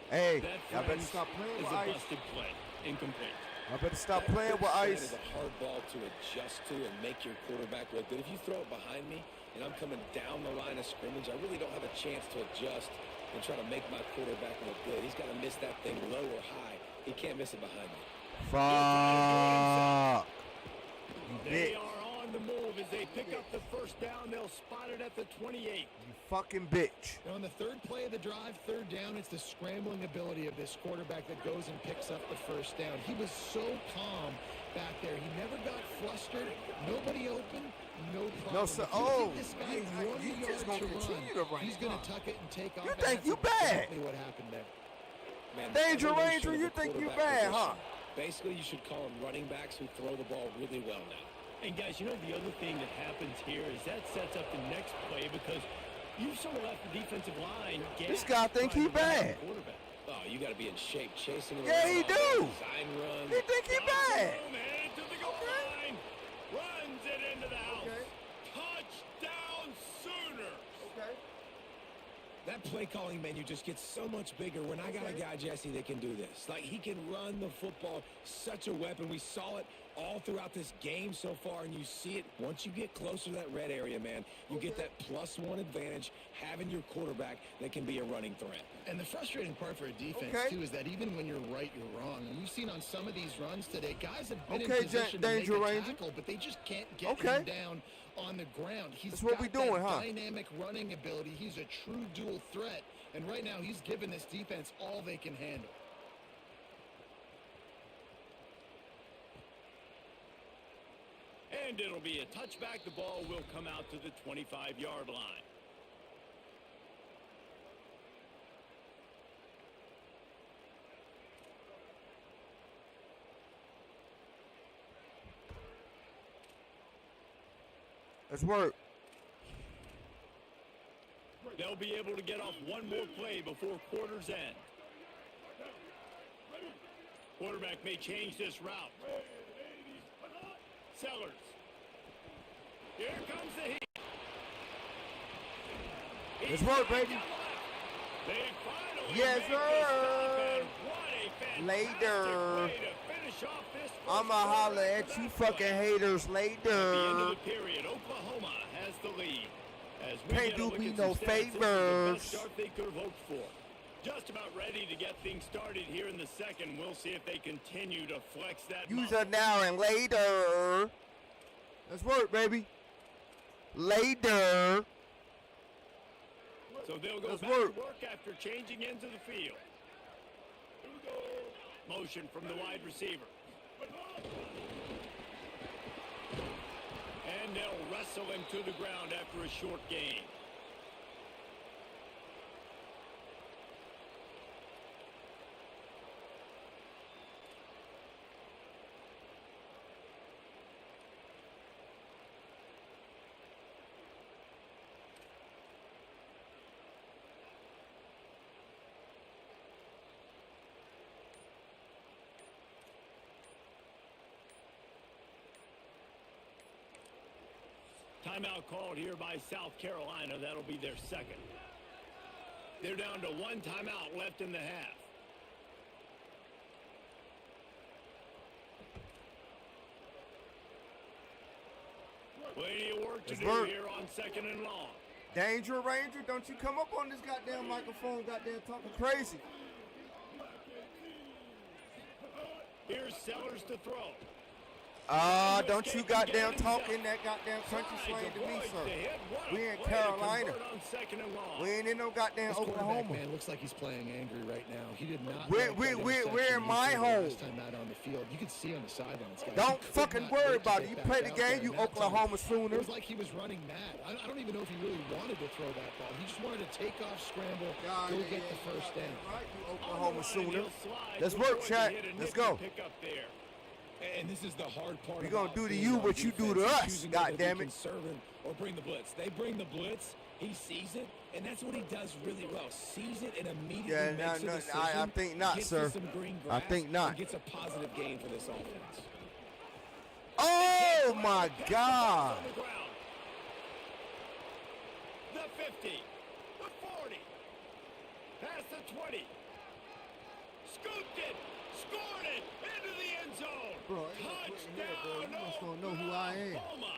Hey, That, y'all better friends, stop playing is with a ice. busted play. Incomplete. Y'all better stop That playing quick with slant ice. is a hard ball to adjust to and make your quarterback look good. If you throw it behind me and I'm coming down the line of scrimmage, I really don't have a chance to adjust and try to make my quarterback look good. He's got to miss that thing low or high. He can't miss it behind me. Fuck. You They bitch. are on the move as they pick up the first down. They'll spot it at the 28. You fucking bitch. And on the 3rd play of the drive, 3rd down, it's the scrambling ability of this quarterback that goes and picks up the first down. He was so calm back there. He never got flustered. Nobody open. No problem. No, sir. If you Oh, give this guy you 1 just yard gonna to continue run, to run. he's going to tuck it and take off. You and think that's you bad. exactly what happened there. Man, Danger evolution Ranger, of you the think you quarterback bad, huh? position. Basically, you should call them running backs who throw the ball really well now. And guys, you know the other thing that happens here is that sets up the next play because you've sort of left the defensive line. This guy think he bad. Oh, you got to be in shape chasing him. Yeah, he do. Sign run. He think he bad. Headed to the goal line. Runs it into the house. Touchdown Sooners. Okay. That play calling menu just gets so much bigger when I got a guy, Jesse, that can do this. Like, he can run the football, such a weapon. We saw it all throughout this game so far, and you see it once you get closer to that red area, man. You get that +1 advantage having your quarterback that can be a running threat. And the frustrating part for a defense, too, is that even when you're right, you're wrong. And we've seen on some of these runs today, guys have been in position to make a tackle, but they just can't get him down on the ground. He's got that dynamic running ability. He's a true dual threat. And right now, he's given this defense all they can handle. And it'll be a touchback. The ball will come out to the 25-yard line. Let's work. They'll be able to get off one more play before quarter's end. Quarterback may change this route. Sellers. Here comes the heat. Let's work, baby. Yes, sir. Later. I'ma holler at you fucking haters later. At the end of the period, Oklahoma has the lead. As we Can't do me no the favors. best start they could have hoped for. Just about ready to get things started here in the second. We'll see if they continue to flex that Use muscle. it now and later. Let's work, baby. Later. So they'll go Let's back work. to work after changing into the field. Motion from the wide receiver. And they'll wrestle him to the ground after a short gain. Timeout called here by South Carolina. That'll be their second. They're down to one timeout left in the half. Plenty of work to do here on second and long. Danger Ranger, don't you come up on this goddamn microphone, goddamn talking crazy. Here's Sellers to throw. Don't you goddamn talking that goddamn country slang to me, sir. We in Carolina. We ain't in no goddamn Oklahoma. Man looks like he's playing angry right now. He did not. We're in my home. Time out on the field. You can see on the sidelines, guys. Don't fucking worry about it. You play the game, you Oklahoma It Sooners. was like he was running mad. I don't even know if he really wanted to throw that ball. He just wanted to take off, scramble, go get the first down. Right, you Oklahoma Sooners. Let's work, chat. Let's go. And this is the hard part. We gonna do to you what you do to us, goddammit. Or bring the blitz. They bring the blitz. He sees it, and that's what he does really well. Sees it and immediately makes a decision. I think not, gets sir. to some green I grass, think not. and gets a positive gain for this offense. Oh my God! The 50, the 40, past the 20, scooped it, scored it into the end zone. Bro, ain't no quitting here, bro. You just don't know who I am. Oklahoma.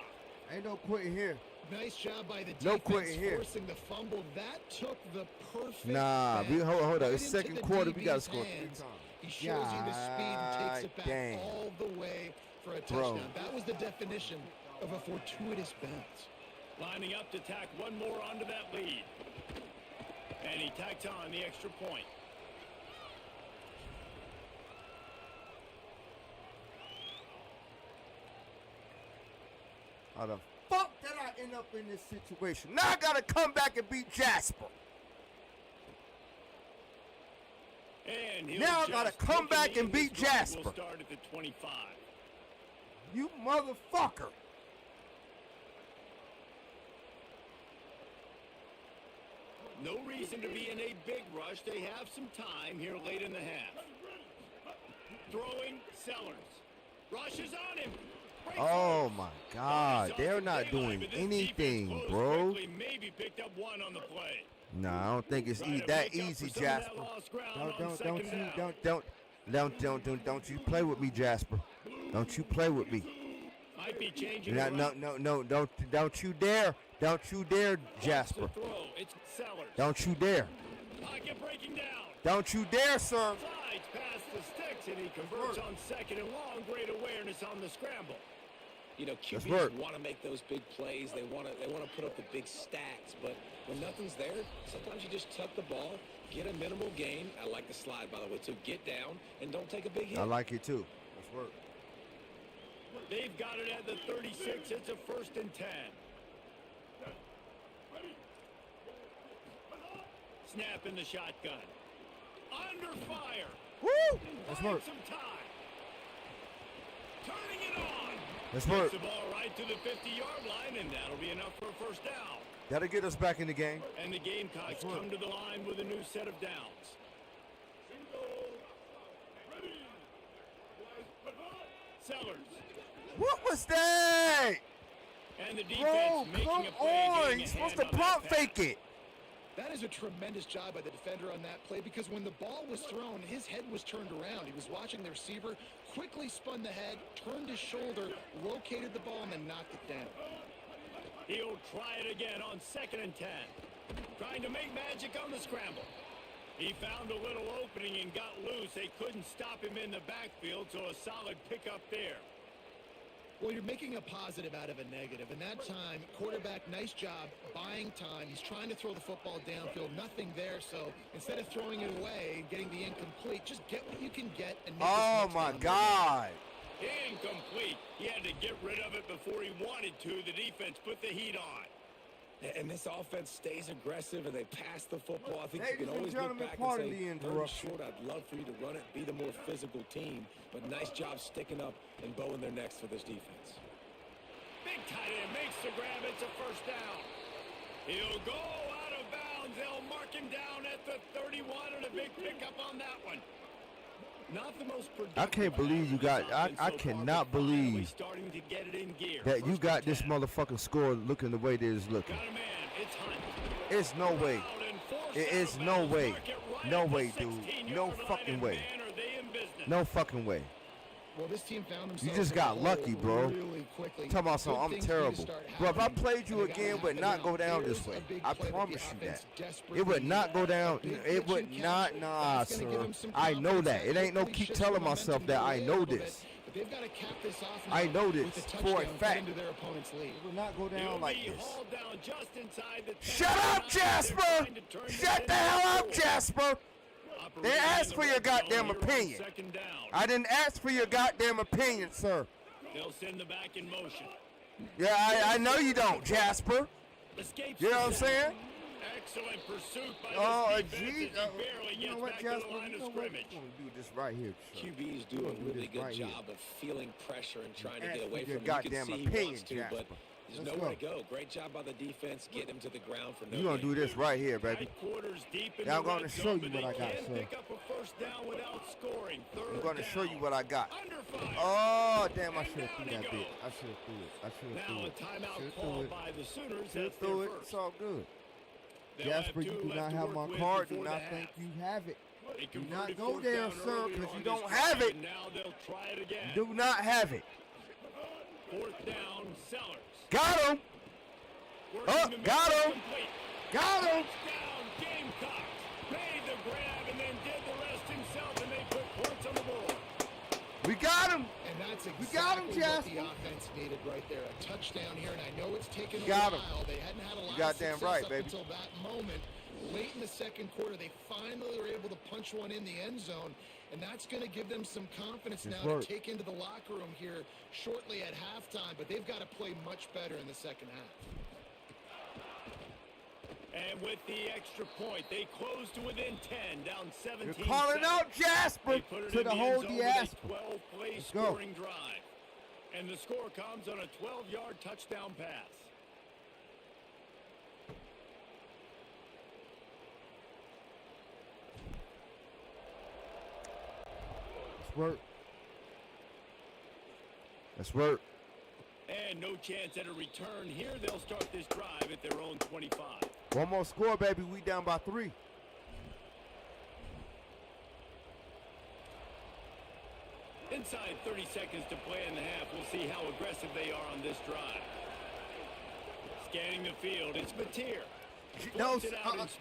Ain't no quitting here. Nice job by the defense No quitting here. forcing the fumble. That took the perfect Nah, pass hold right up. It's into second the quarter. We gotta DB's score 3 hands. times. He shows you the speed and takes it back Damn. all the way for a Bro. touchdown. That was the definition of a fortuitous bounce. Lining up to tack one more onto that lead. And he tacks on the extra point. How the fuck did I end up in this situation? Now I gotta come back and beat Jasper. And Now I gotta come back and beat Jasper. We'll start at the 25. You motherfucker. No reason to be in a big rush. They have some time here late in the half. Throwing, Sellers. Rushes on him. Oh my God, they're not doing anything, bro. Maybe picked up one on the play. Nah, I don't think it's that easy, Jasper. Don't you play with me, Jasper. Don't you play with me. Might be changing. No, don't you dare. Don't you dare, Jasper. It's Sellers. Don't you dare. Pocket breaking down. Don't you dare, sir. Slides past the sticks, and he converts on second and long. Great awareness on the scramble. You know, QBs want to make those big plays. They want to put up the big stats. But when nothing's there, sometimes you just tuck the ball, get a minimal gain. I like the slide, by the way, too. Get down and don't take a big hit. I like it too. Let's work. They've got it at the 36. It's a 1st and 10. Snap in the shotgun. Under fire. Woo! Let's work. Some time. Turning it on. Let's work. The ball right to the 50-yard line, and that'll be enough for a 1st down. That'll get us back in the game. And the Gamecocks come to the line with a new set of downs. Sellers. What was that? And the defense Bro, making come a play, on. getting You're a supposed hand to on that pump pass. fake it. That is a tremendous job by the defender on that play because when the ball was thrown, his head was turned around. He was watching the receiver, quickly spun the head, turned his shoulder, located the ball, and then knocked it down. He'll try it again on 2nd and 10. Trying to make magic on the scramble. He found a little opening and got loose. They couldn't stop him in the backfield, so a solid pickup there. Well, you're making a positive out of a negative. And that time, quarterback, nice job, buying time. He's trying to throw the football downfield. Nothing there. So instead of throwing it away and getting the incomplete, just get what you can get and make Oh, my God. Incomplete. He had to get rid of it before he wanted to. The defense put the heat on. And this offense stays aggressive, and they pass the football. I think Ladies you can and always look gentlemen, back pardon and say, the "Third interruption." short, I'd love for you to run it, be the more physical team." But nice job sticking up and bowing their necks for this defense. Big tight end makes the grab. It's a 1st down. He'll go out of bounds. They'll mark him down at the 31, and a big pickup on that one. Not the most productive. I can't believe you got. I cannot believe starting to get it in gear. that you 1st got and this 10. motherfucking score looking the way that it's looking. Got a man. It's Hunt. It's no way. It is no way. No way, dude. No fucking way. No fucking way. Well, this team found themselves You just in a got hole lucky, bro. Really quickly. Talking about something, Good I'm things need to terrible. start Bro, if I happening, played you and they again, it gotta would happen not now. go down Here's this a way. big I play that promise the you that. offense desperately It would not go needs. down. A big It would pitching not. catch. Nah, That's gonna give sir. them some I know confidence that. It ain't no hopefully keep shift telling some myself momentum that their I way a know little this. bit, but they've got to cap this off I now know with this the for a touchdown, get fact. into their opponent's lead. It will not go He'll down like be this. hauled down just inside the 10. Shut up, Jasper! Shut the hell up, Jasper! They asked for your goddamn opinion. 2nd down. I didn't ask for your goddamn opinion, sir. They'll send the back in motion. Yeah, I know you don't, Jasper. Escapes You know what I'm the saying? sack. Excellent pursuit by Oh, this defense geez. as he barely You know gets what, back to Jasper? the line You of know what? scrimmage. We're going to do this right here, sir. QB's We're doing gonna a do really this good right job of feeling pressure and trying to Ask get away for your from him. You goddamn can see opinion, he wants to, but Jasper. there's Let's nowhere go. to go. Great job by the defense. Get him to the ground for no You're going to gain. do this right here, baby. Tight quarters deep in Now I'm the gonna red show zone, you but what I they got, can sir. pick up a 1st down without scoring. I'm 3rd going to show you down. what I got. Under fire. Oh, damn, I And should have threw down that he bit. goes. I should have threw it. I should have Now threw a it. timeout Should've called threw it. by the Sooners. Should have That's their threw it. first. It's all good. They'll have Jasper, two you do left not to have work my with card. Do before not the think half. you have it. They Do converted not go 4th there, down sir, earlier because on you this don't have drive, it. and now they'll try it again. Do not have it. 4th down, Sellers. Got him. Working the got middle, him. complete. Got him. Touchdown, Gamecocks. Made the grab and then did the rest himself, and they put points on the board. We got him. And that's We got him, exactly what Jasper. the offense needed right there. A touchdown here, and I know it's taken a Got him. while. They hadn't had a lot goddamn of success right, up baby. until that moment. Late in the 2nd quarter, they finally were able to punch one in the end zone, and that's going to give them some confidence Good now work. to take into the locker room here shortly at halftime, but they've got to play much better in the 2nd half. And with the extra point, they close to within 10, down 17. You're calling out Jasper to the whole diaspora. 12-play Let's go. scoring drive. And the score comes on a 12-yard touchdown pass. That's work. That's work. And no chance at a return here. They'll start this drive at their own 25. One more score, baby. We down by 3. Inside 30 seconds to play in the half. We'll see how aggressive they are on this drive. Scanning the field, it's Mateer. No,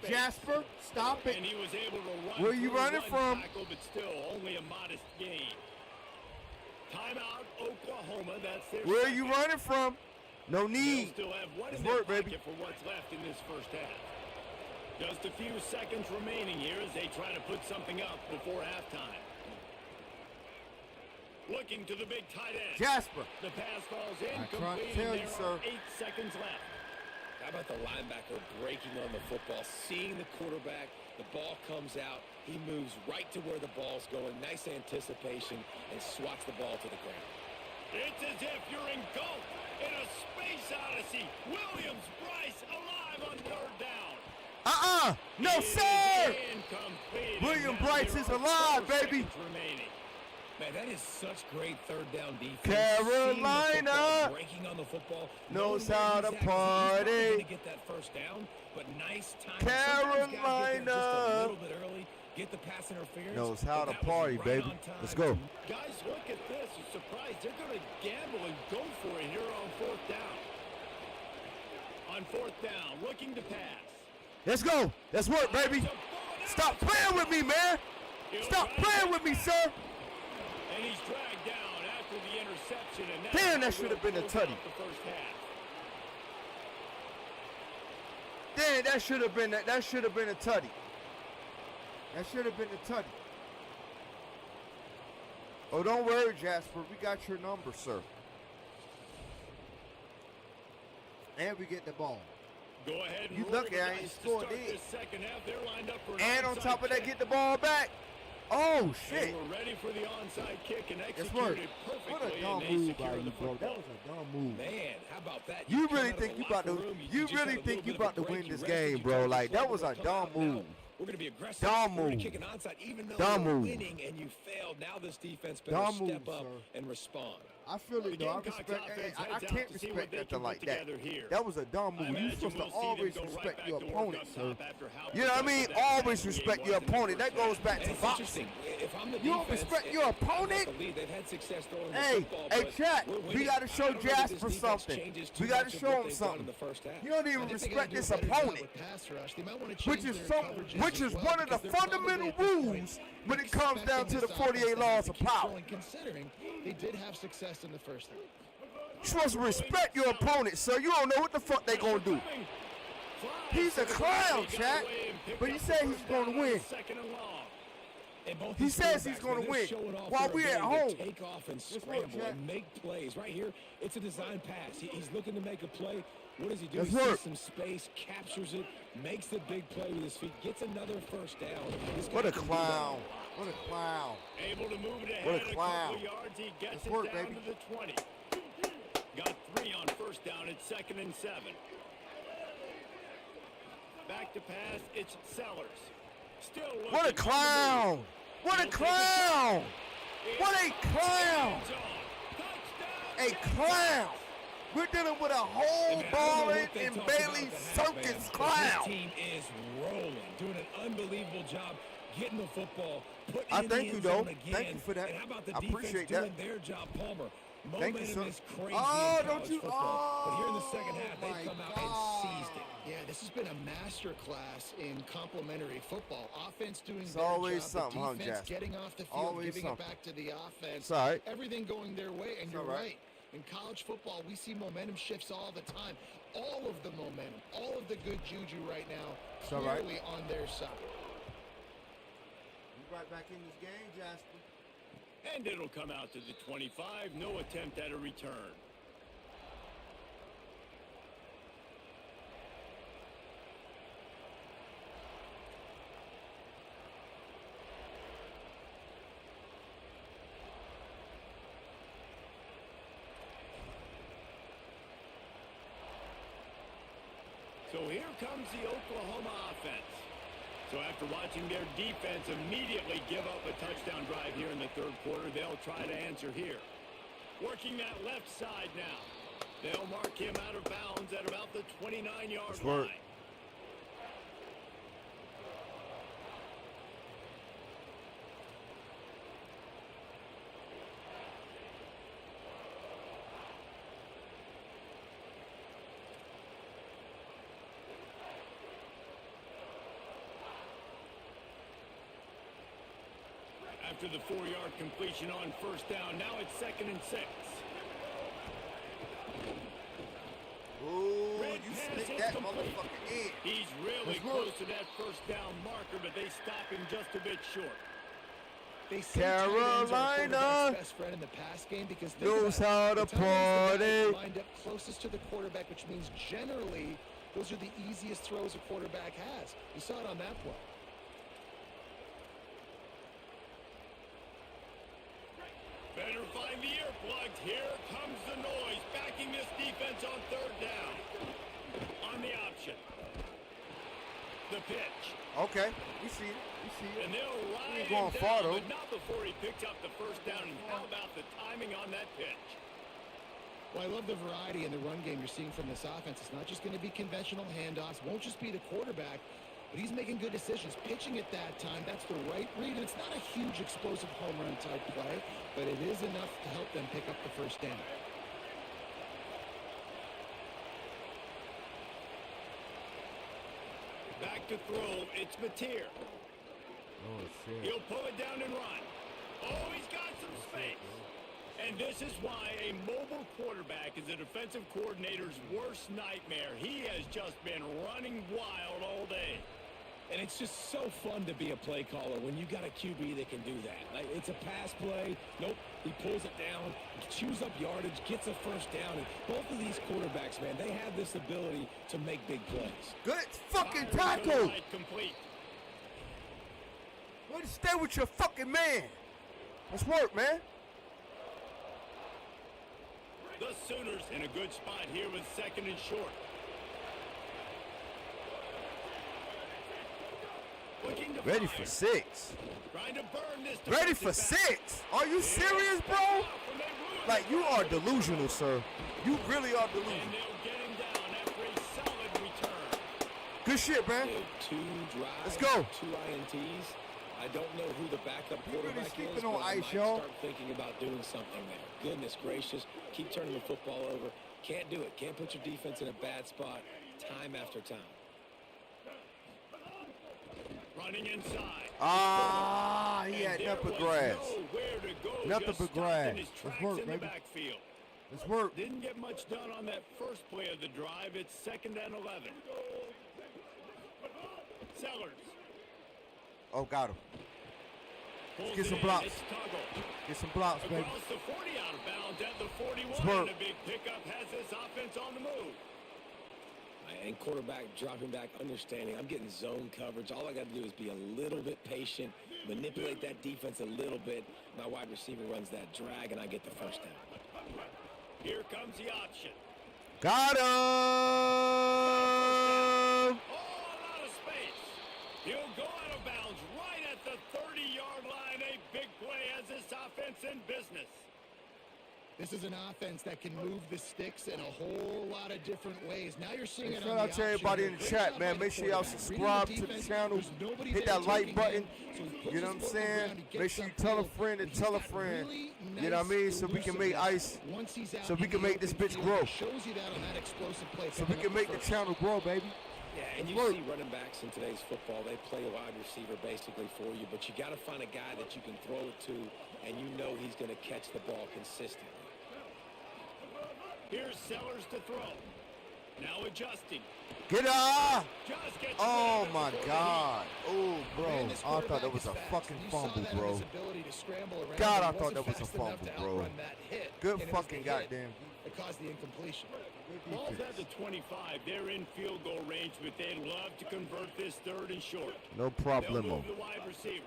Jasper, stop it. And he was able to run. Where are you running from? Tackle, but still only a modest gain. Timeout, Oklahoma. That's their Where are second. you running from? No need. They'll still have one in It's their work, baby. pocket for what's left in this first half. Just a few seconds remaining here as they try to put something up before halftime. Looking to the big tight end. Jasper. The pass falls in. I tried to tell you, sir. 8 seconds left. How about the linebacker breaking on the football, seeing the quarterback, the ball comes out, he moves right to where the ball's going, nice anticipation, and swats the ball to the ground. It's as if you're engulfed in a space odyssey. Williams Bryce alive on third down. No, It sir. is incomplete. William And now Bryce there is are alive, 4 baby. seconds remaining. Man, that is such great third down defense. Carolina Seeing the football, breaking on the football, knows knowing how where to he's at, 'cause he's party. not gonna get that first down, but nice time. Sometimes guys get there Carolina just a little bit early, get the pass interference. knows how but to that was party, right baby. on time. Let's go. Guys, look at this. I'm surprised. They're going to gamble and go for it here on fourth down. On fourth down, looking to pass. Let's go. Let's work, baby. Stop playing with me, man. Stop playing with me, sir. And he's dragged down after the interception. And Damn, that should have been a tutty. The first half. Damn, that should have been a tutty. That should have been a tutty. Oh, don't worry, Jasper. We got your number, sir. And we get the ball. Go ahead and You roll lucky the I ain't dice to scored start this. this second half. They're lined up for an And on onside top of that, kick. get the ball back. Oh, And shit. we're ready for the onside kick and It's work. executed perfectly. What a and dumb they move secure by the you, bro. That football. was a dumb move. Man, how about that? You come really out of think the you about to locker room, you just really had a think little you bit of a about to break, win you this rested, game, you bro. tried to Like slow that the was a ball, come dumb out now. move. We're going to be aggressive. Dumb We're going move. to kick an onside, even though Dumb you're move. winning and you failed. Now this defense better Dumb step move, up sir. and respond. I feel The it though. I Gamecocks respect. offense I heads out can't to see what respect they nothing can like put that. together here. That was a dumb I move. You're imagine supposed to we'll see them always go right respect back your to work opponent, on sir. top after how You know what I mean? productive that Always passing respect game your was in the opponent. That first goes half. back And to it's boxing. interesting. If I'm the You don't defense, respect and your I'm not opponent? the lead, they've had success throwing the Hey, football, hey, but Chat, we're we winning. got to I show don't know that this Jasper defense something. changes We too got to much of show what him they've done in something. the first half. You don't even I think they respect gotta do this a better job opponent, with pass rush. They might wanna which change is their some, coverages which as is well, one of the because they're probably fundamental at this point rules when it comes down to expecting the this 48 offense to laws have to of keep power. going, considering they did have success in the first half. You're supposed to respect your opponent, sir. You don't know what the fuck they gonna do. He's a clown, Chat. But he said he's gonna win. And both He these says he's quarterbacks, gonna man, they're win showing off while their we're at ability to home. Take off and Let's go, scramble Jack. and make plays. Right here, it's a design pass. He's looking to make a play. What does he do? Let's He work. sees some space, captures it, makes the big play with his feet, gets another first down. This What guy a can do that. clown. What a clown. Able to move it ahead What a a couple clown. yards. He gets Let's it work, down baby. to the 20. Got 3 on first down. It's 2nd and 7. Back to pass. It's Sellers. Still looking What a on the clown. move. What a He'll take clown. It's What a clown. end zone. Touchdown, A clown. We're dealing with a whole And I don't know balling what they and talk about Bailey at the half, circus man, but clown. This team is rolling, doing an unbelievable job getting the football, putting I it in thank the you, end though. zone again. Thank you for that. And how about the I defense appreciate doing that. their job, Palmer? Thank you, Momentum sir. is crazy Oh, in don't college you- football. But here in the second half, Oh, they've come my out God. and seized it. Yeah, this has been a master class in complementary football. Offense doing It's their always job, something, the huh, defense Jasper? getting off the field, Always giving something. it back to the offense. It's all right. Everything going their way, and It's you're all right. right. In college football, we see momentum shifts all the time. All of the momentum, all of the good juju right now, It's all right. clearly on their side. We right back in this game, Jasper. And it'll come out to the 25. No attempt at a return. So here comes the Oklahoma offense. So after watching their defense immediately give up a touchdown drive here in the third quarter. They'll try to answer here. Working that left side now. They'll mark him out of bounds at about the 29-yard line. After the 4-yard completion on first down, now it's 2nd and 6. Ooh, you stick that motherfucker in. He's really close to that first down marker, but they stop him just a bit short. They say Carolina best friend in the pass game because knows how to party. Lined up closest to the quarterback, which means generally those are the easiest throws a quarterback has. You saw it on that play. Better find the earplugs. Here comes the noise. Backing this defense on third down. On the option. The pitch. Okay, we see it. We see it. And they'll ride He ain't going him far, down, though. but not before he picks up the first down. And how about the timing on that pitch? Well, I love the variety in the run game you're seeing from this offense. It's not just going to be conventional handoffs. Won't just be the quarterback. But he's making good decisions. Pitching at that time, that's the right read. And it's not a huge explosive home run type play, but it is enough to help them pick up the first down. Back to throw. It's Mateer. Oh, shit. He'll pull it down and run. Oh, he's got some space. And this is why a mobile quarterback is a defensive coordinator's worst nightmare. He has just been running wild all day. And it's just so fun to be a play caller when you got a QB that can do that. Like, it's a pass play. Nope, he pulls it down, chews up yardage, gets a first down. And both of these quarterbacks, man, they have this ability to make big plays. Good fucking Fires to the tackle. right, complete. Way to stay with your fucking man. Let's work, man. The Sooners in a good spot here with 2nd and short. Looking to Ready fire. for 6. Trying to burn this Ready for defensive back. 6. Are you serious, bro? Like, you are delusional, sir. You really are And delusional. they'll get him down after a solid return. Good shit, man. Two drives, Let's go. 2 INTs. I don't know who the backup You really quarterback sleeping is, on but I ice, might y'all. start thinking about doing something there. Goodness gracious. Keep turning the football over. Can't do it. Can't put your defense in a bad spot time after time. Running inside. Ah, he And had there nothing was but grass. nowhere to go. Nothing Just but stopped grass. in his Let's tracks work, in the baby. backfield. Let's work. Didn't get much done on that first play of the drive. It's 2nd and 11. Sellers. Oh, got him. Pulls get it some in. blocks. It's Tuggle. Get some blocks, baby. Across the 40 out of bounds at the 41. work. And a big pickup has this offense on the move. And quarterback dropping back, understanding I'm getting zone coverage. All I got to do is be a little bit patient, manipulate that defense a little bit. My wide receiver runs that drag, and I get the first down. Here comes the option. Got him. Oh, a lot of space. He'll go out of bounds right at the 30-yard line. A big play has this offense in business. This is an offense that can move the sticks in a whole lot of different ways. Now you're seeing it on Shout the out to everybody in the option. chat, Great man. job Make by sure the y'all quarterback. subscribe Reading to the defense, channel. there's nobody Hit there that like taking button. him, so he puts You know what his I'm foot on the saying? ground, he Make gets sure you upfield, tell a friend and and he's tell a got friend. really You know what I mean? nice So we can make elusiveness. ice. Once he's out So we in can the make this open bitch field, grow. he shows you that on that explosive play. So we picking can up make the first. channel grow, baby. Yeah, and you work. see running backs in today's football, they play a wide receiver basically for you, but you got to find a guy that you can throw it to, and you know he's going to catch the ball consistently. Here's Sellers to throw. Now adjusting. Get up. Just gets Oh, it my before God. Oh, bro. Man, this I thought that quarterback was is a fast. fucking You saw fumble, that in bro. his ability to scramble around, God, but I he thought that wasn't was a fast enough fumble, to bro. outrun that hit, Good and it was fucking the hit goddamn. that caused the incompletion. Ball's at the 25. They're in field goal range, but they'd love to convert this 3rd and short. No They'll problemo. move the wide receiver.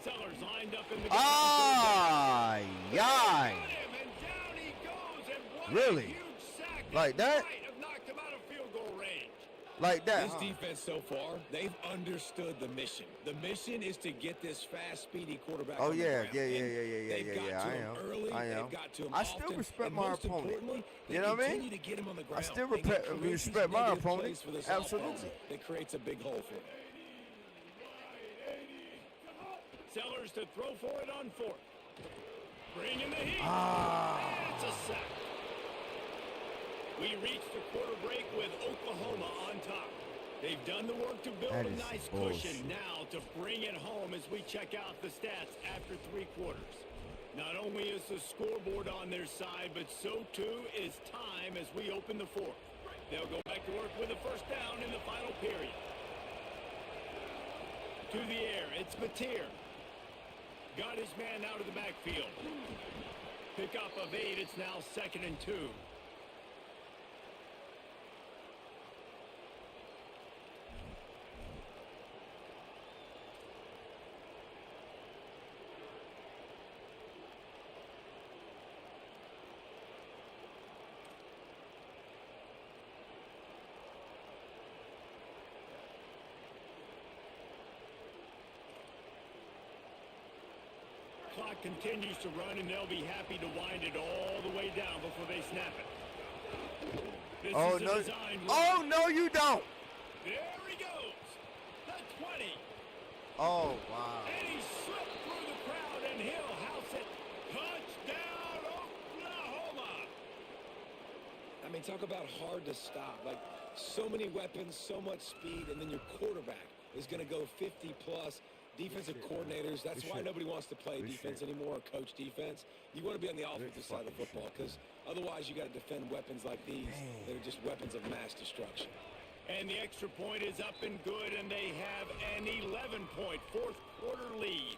Sellers lined up in the Ay, Got ay. him, and down he goes, and what Really? a huge sack. Like that? Might have knocked him out of field goal range. like that. This defense so far, they've understood the mission. The mission is to get this fast, speedy quarterback. Oh on the yeah, ground. yeah. They've got to him early. I am. They've got to him I often, still respect and my most opponent. importantly, they You know what I mean? continue to get him on the ground. I still They get create respect these my negative opponent. plays for this Absolutely. offense that creates a big hole for him. Sellers to throw for it on fourth. Bringing the heat. Ah. It's a sack. We reach the quarter break with Oklahoma on top. They've done the work to build That a is nice bullshit. cushion now to bring it home as we check out the stats after 3 quarters. Not only is the scoreboard on their side, but so too is time as we open the fourth. They'll go back to work with a first down in the final period. To the air, it's Batir. Got his man out of the backfield. Pickup of 8, it's now 2nd and 2. Clock continues to run, and they'll be happy to wind it all the way down before they snap it. This Oh is a no! design run. Oh no, you don't! There he goes. The 20. Oh wow! And he slipped through the crowd, and he'll house it. Touchdown, Oklahoma. I mean, talk about hard to stop. Like, so many weapons, so much speed, and then your quarterback is going to go 50-plus. Defensive coordinators, that's why nobody wants to play defense anymore or coach defense. You want to be on the offensive side of the football because otherwise you got to defend weapons like these that are just weapons of mass destruction. And the extra point is up and good, and they have an 11-point fourth quarter lead.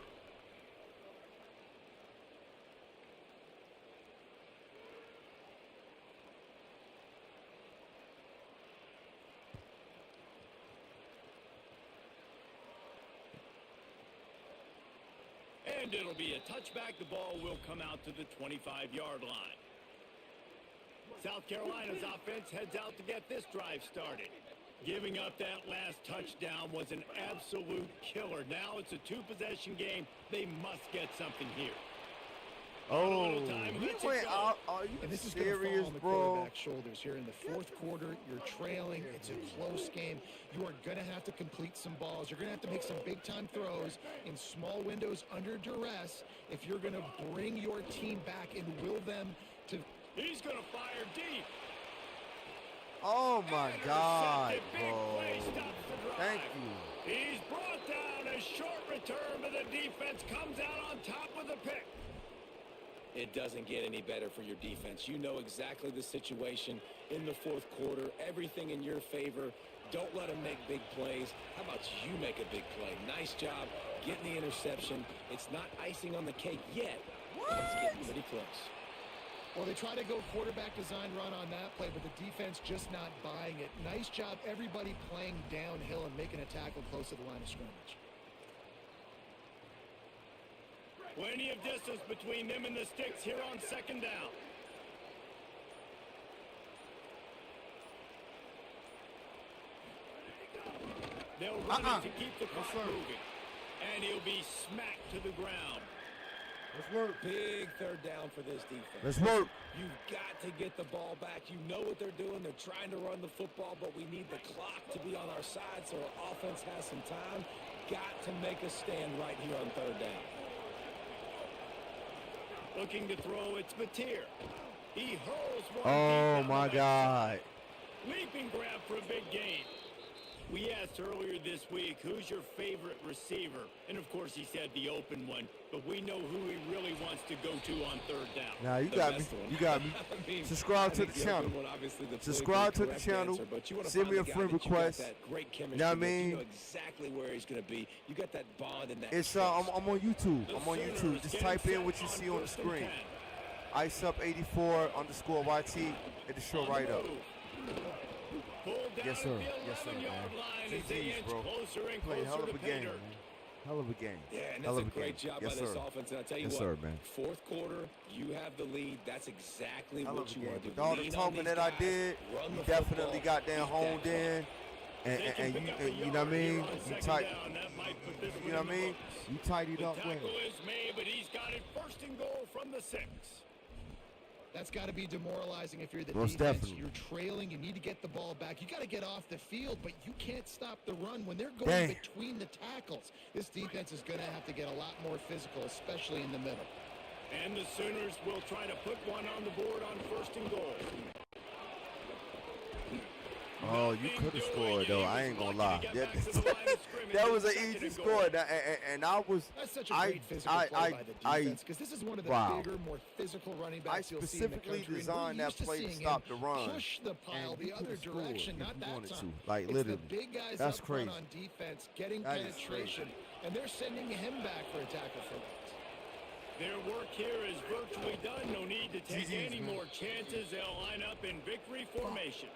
And it'll be a touchback. The ball will come out to the 25-yard line. South Carolina's offense heads out to get this drive started. Giving up that last touchdown was an absolute killer. Now it's a 2-possession game. They must get something here. Oh, he went out. Are you And this is going to fall serious, on the bro? quarterback's shoulders here in the fourth quarter. You're trailing. It's a close game. You are going to have to complete some balls. You're going to have to make some big-time throws in small windows under duress if you're going to bring your team back and will them to. He's going to fire deep. Oh my God, Big bro! play stops the drive. Thank you. He's brought down. A short return, but the defense comes out on top with a pick. It doesn't get any better for your defense. You know exactly the situation in the fourth quarter. Everything in your favor. Don't let them make big plays. How about you make a big play? Nice job getting the interception. It's not icing on the cake yet, but it's getting pretty close. Well, they try to go quarterback design run on that play, but the defense just not buying it. Nice job, everybody playing downhill and making a tackle close to the line of scrimmage. Plenty of distance between them and the sticks here on 2nd down. They'll run it to keep the clock moving. And he'll be smacked to the ground. Let's work. Big third down for this defense. Let's work. You've got to get the ball back. You know what they're doing. They're trying to run the football, but we need the clock to be on our side so our offense has some time. Got to make a stand right here on 3rd down. Looking to throw, it's Batir. He hurls one. Oh deep down my the God. leaping grab for a big gain. We asked earlier this week, who's your favorite receiver? And of course he said the open one, but we know who he really wants to go to on 3rd down. Now you The got me. best one. You got me. I mean, Subscribe I to think the the channel. open one, obviously, the Subscribe to the correct channel. answer, but you wanna Send find me a the guy friend that you got request. that great chemistry Know what I with. mean? You know exactly where he's going to be. You got that bond and that It's trust. I'm on YouTube. The I'm on Sooners YouTube. Just getting type in set what you on see on the 1st and screen. 10. ISUP84_YT. It'll show On the right up. move. Pulled down Yes, sir. at the Yes, sir, 11-yard man. line as they GG's, inch bro. closer and Play hell closer of to a pay game, dirt. man. Hell of a game. Yeah, and Hell that's a of great game. job Yes, by this sir. offense. And I tell you Yes, what, sir, man. fourth quarter, you have the lead. That's exactly Hell of what a you game. want to do. With all the Lean on talking these that I guys, did, run you the definitely football, got down beat honed that in. and you know what I mean? You tight. You know what I mean? You tidied up well. Tackle is made, but he's got it first and goal from the 6. That's got to be demoralizing if you're the Most defense. definitely. You're trailing. You need to get the ball back. You got to get off the field, but you can't stop the run when they're going between the tackles. This defense is going to have to get a lot more physical, especially in the middle. And the Sooners will try to put one on the board on first and goal. Oh, you could have scored, though. I ain't going to lie. That was an easy score. And I was... That's such a great physical play by the defense, because this is one of the bigger, more physical running backs you'll see in the country. I specifically designed that play to stop the run. Push the pile the other direction, not that time. Like, literally. It's the big guys That's up crazy. front on defense, getting penetration, and they're sending him back for a tackle for loss. Their work here is virtually done. No need to take any more chances. They'll line up in victory formation.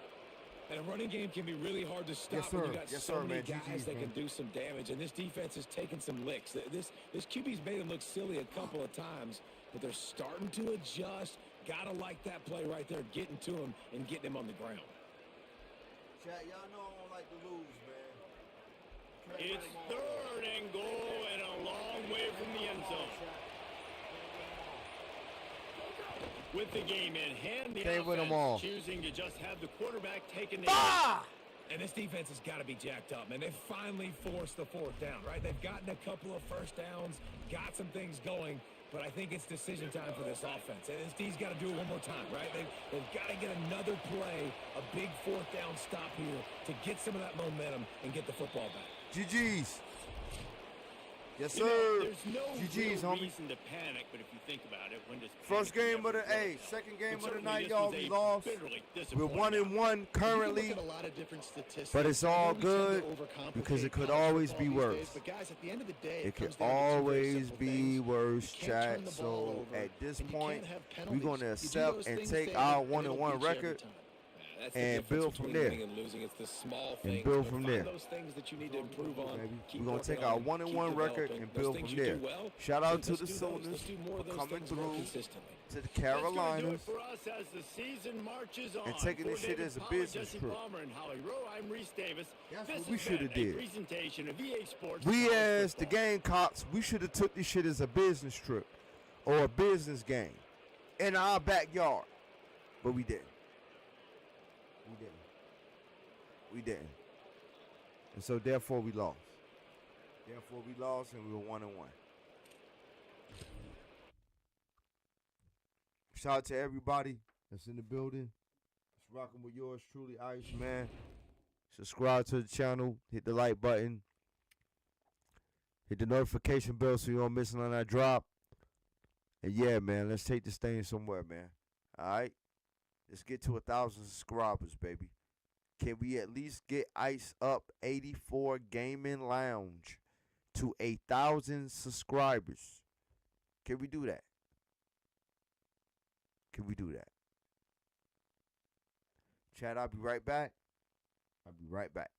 And a running game can be really hard to stop when you got so many guys that can do some damage. And this defense is taking some licks. This QB's made them look silly a couple of times, but they're starting to adjust. Gotta like that play right there, getting to him and getting him on the ground. Chat, y'all know I don't like to lose, man. It's third and goal and a long way from the end zone. With the game in hand, the offense choosing to just have the quarterback taking the And this defense has got to be jacked up, man. They've finally forced the 4th down, right? They've gotten a couple of first downs, got some things going, but I think it's decision time for this offense. And this D's got to do it one more time, right? They've got to get another play, a big 4th down stop here to get some of that momentum and get the football back. GG's. Yes, sir. There's no GG's, real homie. reason to panic, but if you think about it, when does First game of the second game of the night, y'all. We lost. We're 1-1 currently, Look at a lot of different statistics. but it's all I know we tend to good overcomplicate because it could college always football be these worse. days, but guys, at the end of the day, It could comes down to two very always simple be things. worse, You can't turn chat. the ball So over, at this and you point, can't have we're going to penalties. You do accept those and things take daily, our and it'll 1-1 beat you every record time. That's the and difference build from between there. winning and losing. It's the small And things. build but from find there. those things that you need to improve on. Keep We're going to working take our on them, keep 1-1 record developing. and Those build things from you there. do well, Shout out to let's the do those. Sooners Let's do more of for those coming things more through consistently. to the That's gonna do Carolinas. it for us as the season marches on. and taking this For shit David as a Pollard, business Jesse trip. Palmer and Holly Rowe, I'm Reese Davis. That's This what we has shoulda been a did. presentation of EA Sports. We College as the Football. Gamecocks, we should have took this shit as a business trip or a business game in our backyard, but we didn't. We didn't. And so therefore we lost. And we were 1-1. Shout out to everybody that's in the building. It's rocking with yours truly, Ice Man. Subscribe to the channel. Hit the like button. Hit the notification bell so you don't miss none of that drop. And yeah, man, let's take this thing somewhere, man. All right? Let's get to 1,000 subscribers, baby. Can we at least get Ice Up 84 Gaming Lounge to 1,000 subscribers? Can we do that? Can we do that? Chat, I'll be right back. I'll be right back.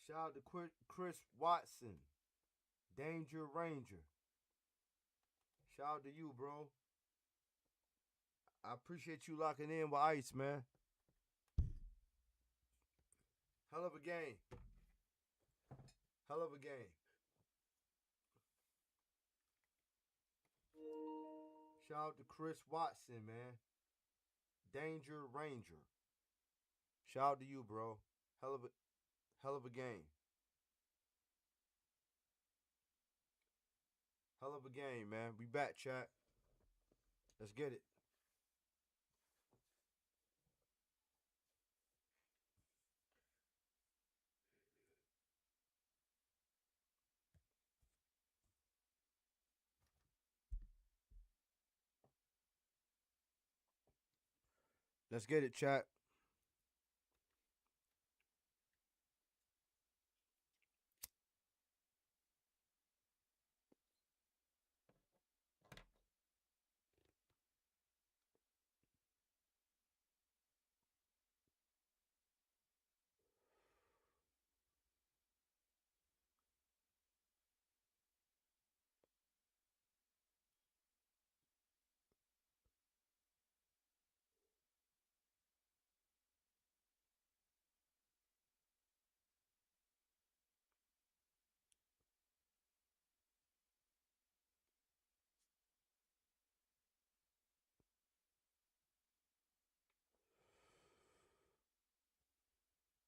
Shout out to Chris Watson, Danger Ranger. Shout out to you, bro. I appreciate you locking in with Ice, man. Hell of a game. Hell of a game. Shout out to Chris Watson, man. Danger Ranger. Shout out to you, bro. Hell of a game. Hell of a game, man. We back, chat. Let's get it. Let's get it, chat.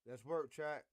Let's work, chat.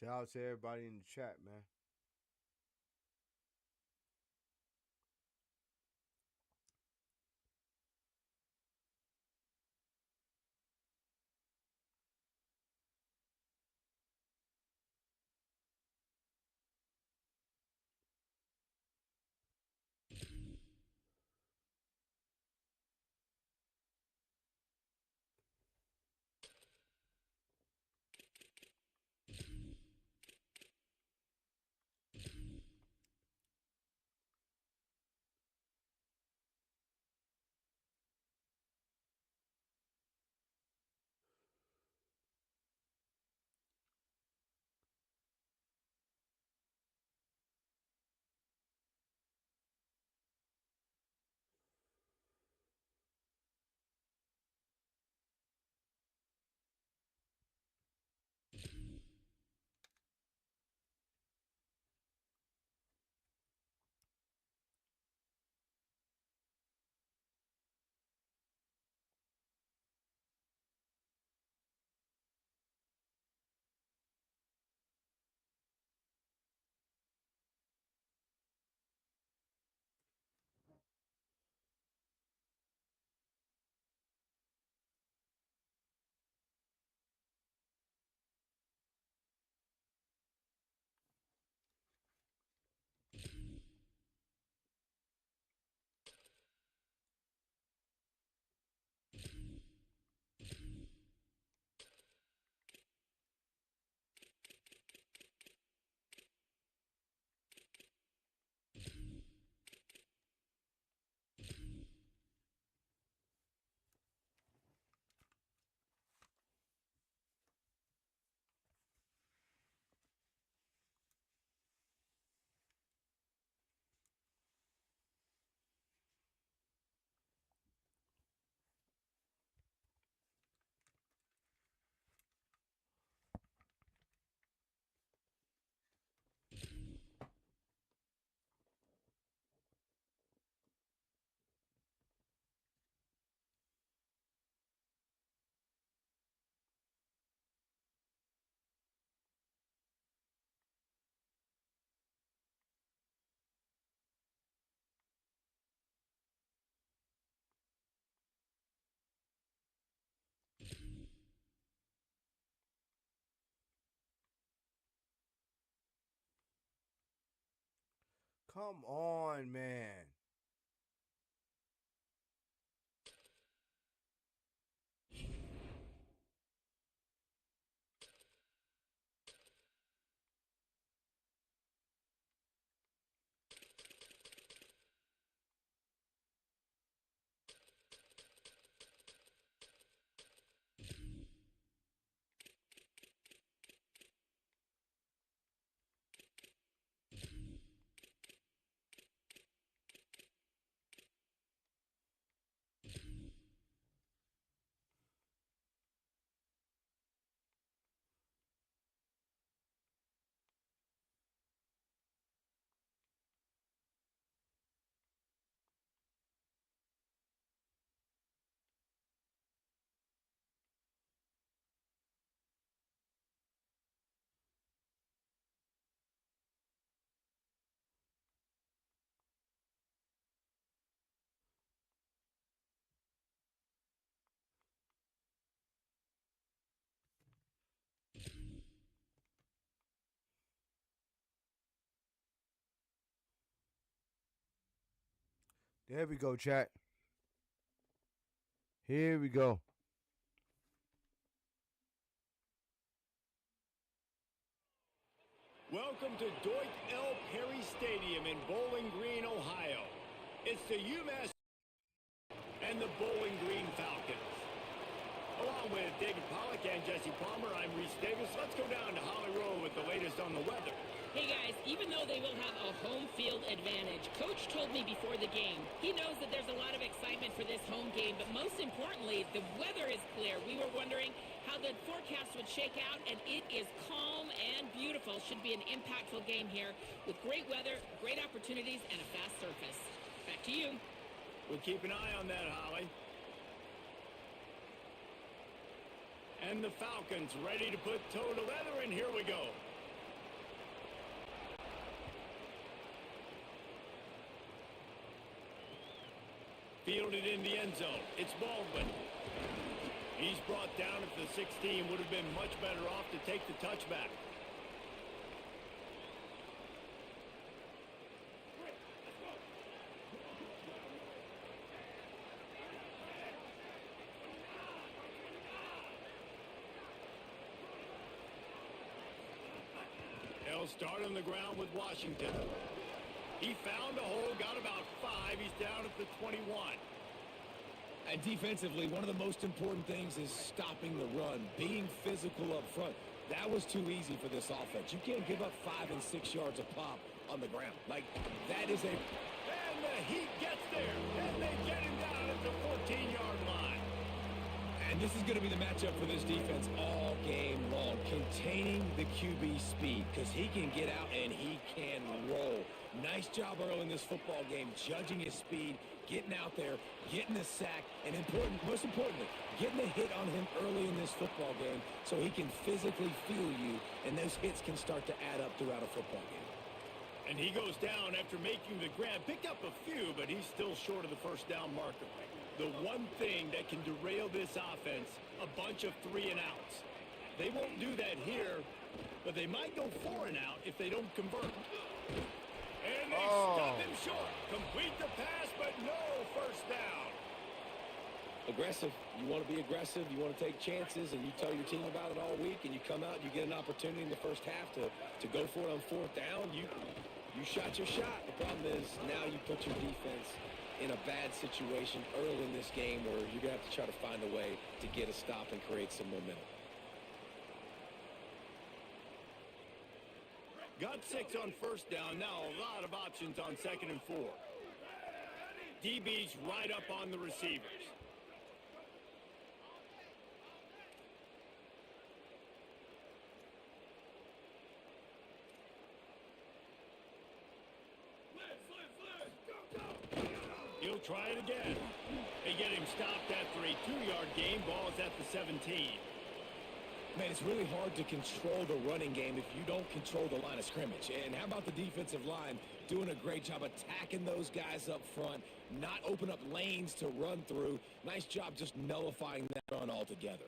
Shout out to everybody in the chat, man. Come on, man. There we go, chat. Here we go. Welcome to Dwight L. Perry Stadium in Bowling Green, Ohio. It's the UMass and the Bowling Green Falcons. Along with David Pollack and Jesse Palmer, I'm Reese Davis. Let's go down to Holly Road with the latest on the weather. Hey guys, even though they will have a home field advantage, Coach told me before the game, he knows that there's a lot of excitement for this home game, but most importantly, the weather is clear. We were wondering how the forecast would shake out, and it is calm and beautiful. Should be an impactful game here with great weather, great opportunities, and a fast surface. Back to you. We'll keep an eye on that, Holly. And the Falcons ready to put toe to leather, and here we go. Fielded in the end zone. It's Baldwin. He's brought down at the 16. Would have been much better off to take the touchback. They'll start on the ground with Washington. He found a hole, got about 5. He's down at the 21. And defensively, one of the most important things is stopping the run, being physical up front. That was too easy for this offense. You can't give up 5 and 6 yards a pop on the ground. Like, that is a... And the Heat gets there, and they get him down at the 14-yard line. And this is going to be the matchup for this defense all game long, containing the QB speed, because he can get out and he can roll. Nice job early in this football game, judging his speed, getting out there, getting the sack, and most importantly, getting a hit on him early in this football game so he can physically feel you, and those hits can start to add up throughout a football game. And he goes down after making the grab. Picked up a few, but he's still short of the first down marker. The one thing that can derail this offense, a bunch of 3 and outs. They won't do that here, but they might go 4 and out if they don't convert. And they stop him short. Complete the pass, but no first down. Aggressive. You want to be aggressive. You want to take chances, and you tell your team about it all week, and you come out and you get an opportunity in the first half to go for it on 4th down. You shot your shot. The problem is now you put your defense in a bad situation early in this game where you're going to have to try to find a way to get a stop and create some momentum. Got 6 on first down. Now a lot of options on 2nd and 4. DB's right up on the receivers. He'll try it again. They get him stopped after a 2-yard gain. Ball is at the 17. Man, it's really hard to control the running game if you don't control the line of scrimmage. And how about the defensive line doing a great job attacking those guys up front, not open up lanes to run through. Nice job just nullifying that run altogether.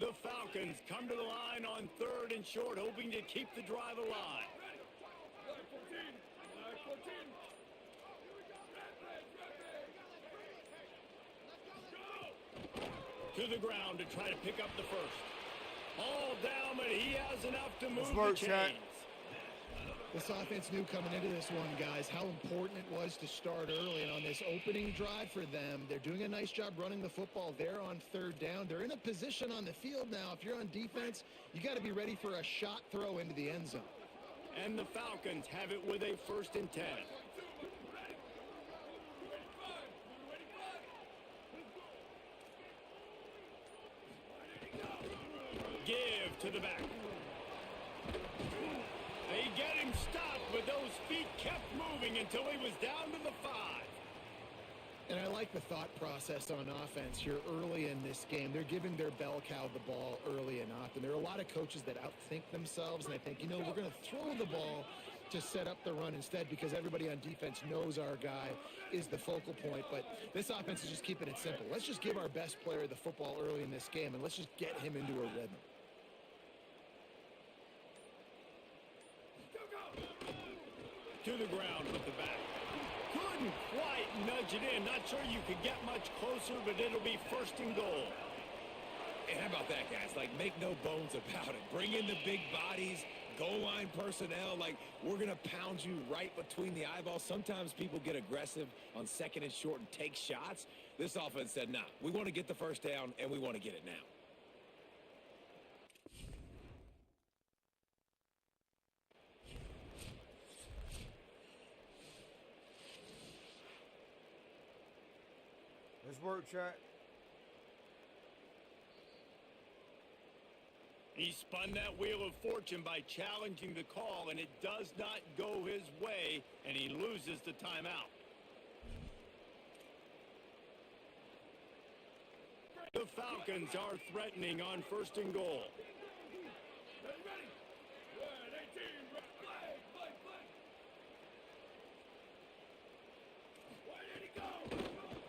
The Falcons come to the line on 3rd and short, hoping to keep the drive alive. To the ground to try to pick up the first. All down, but he has enough to move the chains. This offense knew coming into this one, guys, how important it was to start early. And on this opening drive for them, they're doing a nice job running the football. They're on 3rd down. They're in a position on the field now. If you're on defense, you got to be ready for a shot throw into the end zone. And the Falcons have it with a 1st and 10. Give to the back. They get him stopped, but those feet kept moving until he was down to the 5. And I like the thought process on offense here early in this game. They're giving their bell cow the ball early and often. There are a lot of coaches that outthink themselves, and I think, we're going to throw the ball to set up the run instead because everybody on defense knows our guy is the focal point. But this offense is just keeping it simple. Let's just give our best player the football early in this game, and let's just get him into a rhythm. To the ground with the back. Couldn't quite nudge it in. Not sure you could get much closer, but it'll be 1st and goal. Hey, how about that, guys? Make no bones about it. Bring in the big bodies, goal line personnel. We're going to pound you right between the eyeballs. Sometimes people get aggressive on 2nd and short and take shots. This offense said, nah, we want to get the first down, and we want to get it now. Let's work, chat. He spun that wheel of fortune by challenging the call, and it does not go his way, and he loses the timeout. The Falcons are threatening on 1st and goal.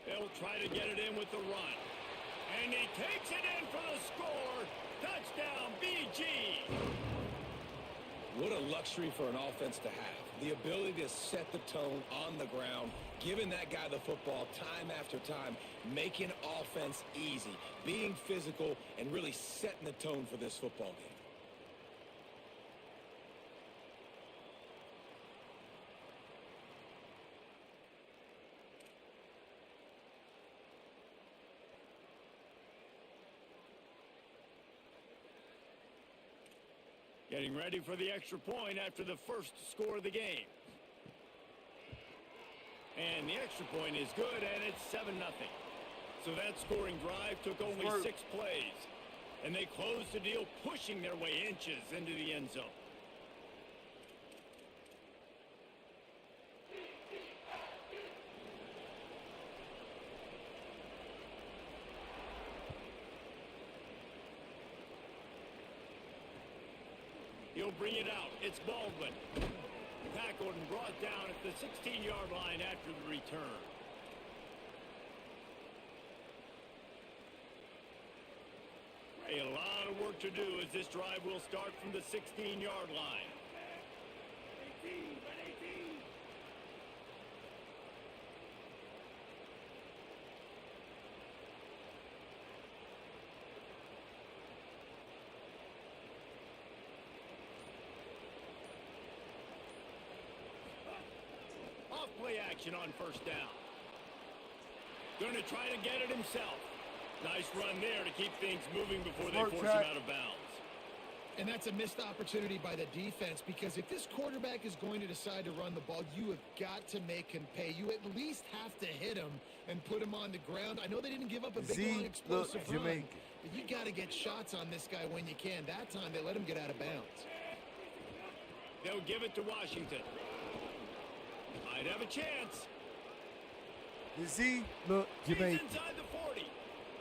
They'll try to get it in with the run. And he takes it in for the score. Touchdown, BG. What a luxury for an offense to have. The ability to set the tone on the ground, giving that guy the football time after time, making offense easy, being physical, and really setting the tone for this football game. Getting ready for the extra point after the first score of the game. And the extra point is good, and it's 7-0. So that scoring drive took only 6 plays. And they closed the deal, pushing their way inches into the end zone. He'll bring it out. It's Baldwin. Tackled and brought down at the 16-yard line after the return. A lot of work to do as this drive will start from the 16-yard line. Play action on 1st down. Going to try to get it himself. Nice run there to keep things moving before they force him out of bounds. And that's a missed opportunity by the defense because if this quarterback is going to decide to run the ball, you have got to make him pay. You at least have to hit him and put him on the ground. I know they didn't give up a big, long, explosive run, but you got to get shots on this guy when you can. That time, they let him get out of bounds. They'll give it to Washington. Might have a chance. Z, look, Jamaica. He's inside the 40.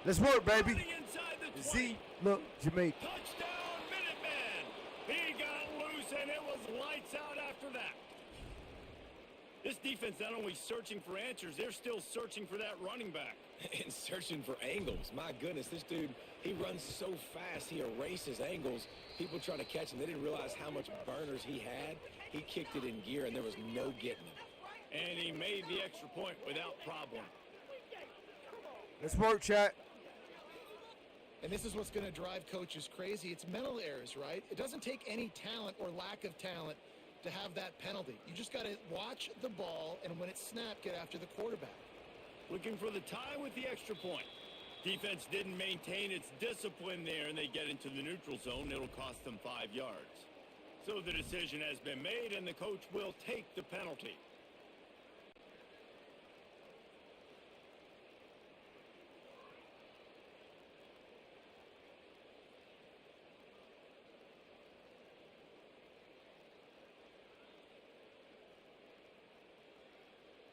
Let's work, baby. Running inside the 20. Z, look, Jamaica. Touchdown, Minuteman. He got loose, and it was lights out after that. This defense not only searching for answers, they're still searching for that running back. And searching for angles. My goodness, this dude, he runs so fast, he erases angles. People trying to catch him, they didn't realize how much burners he had. He kicked it in gear, and there was no getting him. And he made the extra point without problem. Let's work, chat. And this is what's going to drive coaches crazy. It's mental errors, right? It doesn't take any talent or lack of talent to have that penalty. You just got to watch the ball, and when it's snapped, get after the quarterback. Looking for the tie with the extra point. Defense didn't maintain its discipline there, and they get into the neutral zone. It'll cost them 5 yards. So the decision has been made, and the coach will take the penalty.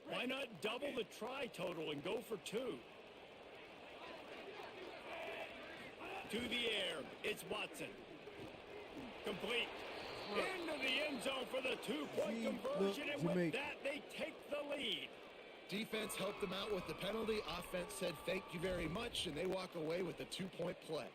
Why not double the try total and go for 2? To the air, it's Watson. Complete. Into the end zone for the 2-point conversion, and with that, they take the lead. Defense helped them out with the penalty. Offense said thank you very much, and they walk away with a 2-point play.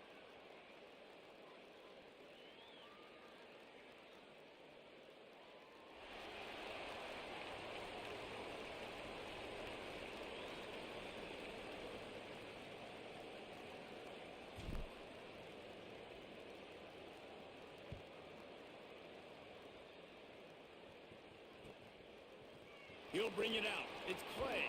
He'll bring it out. It's Clay.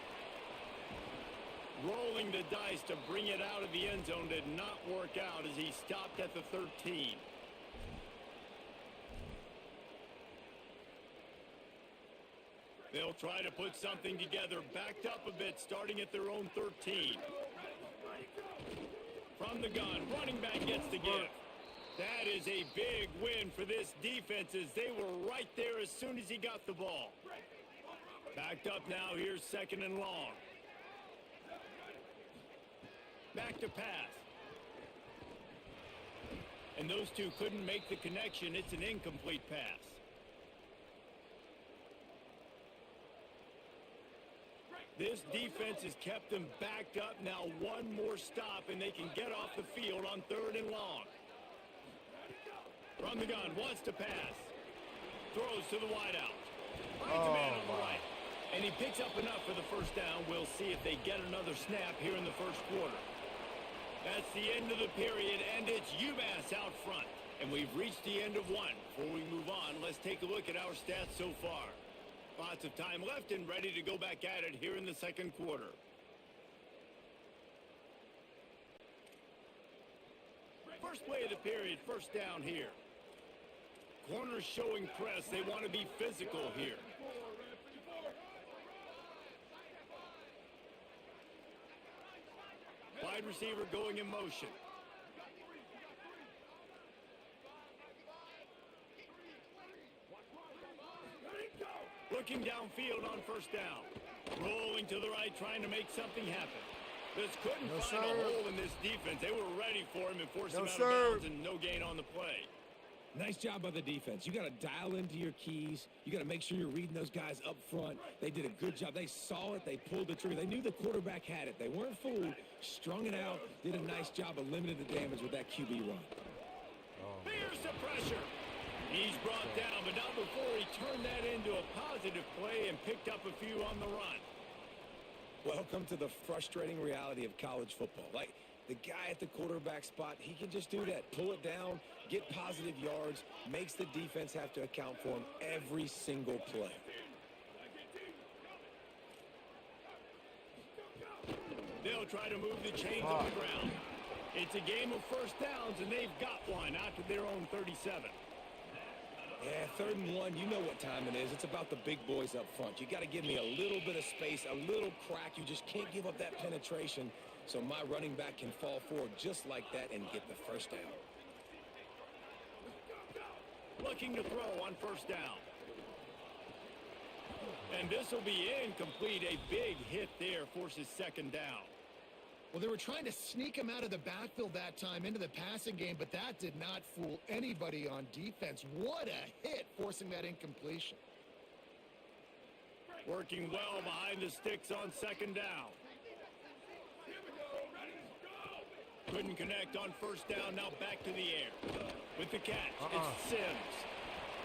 Rolling the dice to bring it out of the end zone did not work out as he stopped at the 13. They'll try to put something together, backed up a bit, starting at their own 13. From the gun, running back gets the give. That is a big win for this defense as they were right there as soon as he got the ball. Backed up now, here's 2nd and long. Back to pass. And those two couldn't make the connection. It's an incomplete pass. This defense has kept them backed up. Now one more stop, and they can get off the field on 3rd and long. From the gun, wants to pass. Throws to the wideout. Finds a man on the right. And he picks up enough for the first down. We'll see if they get another snap here in the first quarter. That's the end of the period, and it's UMass out front. And we've reached the end of one. Before we move on, let's take a look at our stats so far. Lots of time left and ready to go back at it here in the second quarter. First play of the period, first down here. Corners showing press. They want to be physical here. Wide receiver going in motion. Looking downfield on first down. Rolling to the right, trying to make something happen. This couldn't find a hole in this defense. They were ready for him and forced him out of bounds, and no gain on the play. Nice job by the defense. You got to dial into your keys. You got to make sure you're reading those guys up front. They did a good job. They saw it. They pulled the trigger. They knew the quarterback had it. They weren't fooled. Strung it out. Did a nice job of limiting the damage with that QB run. Here's the pressure. He's brought down, but not before he turned that into a positive play and picked up a few on the run. Welcome to the frustrating reality of college football. Like, the guy at the quarterback spot, he can just do that. Pull it down, get positive yards, makes the defense have to account for him every single play. They'll try to move the chains on the ground. It's a game of first downs, and they've got one out to their own 37. Yeah, 3rd and 1, you know what time it is. It's about the big boys up front. You got to give me a little bit of space, a little crack. You just can't give up that penetration so my running back can fall forward just like that and get the first down. Looking to throw on first down. And this will be incomplete. A big hit there forces 2nd down. Well, they were trying to sneak him out of the backfield that time into the passing game, but that did not fool anybody on defense. What a hit, forcing that incompletion. Working well behind the sticks on second down. Couldn't connect on first down. Now back to the air. With the catch, it's Sims.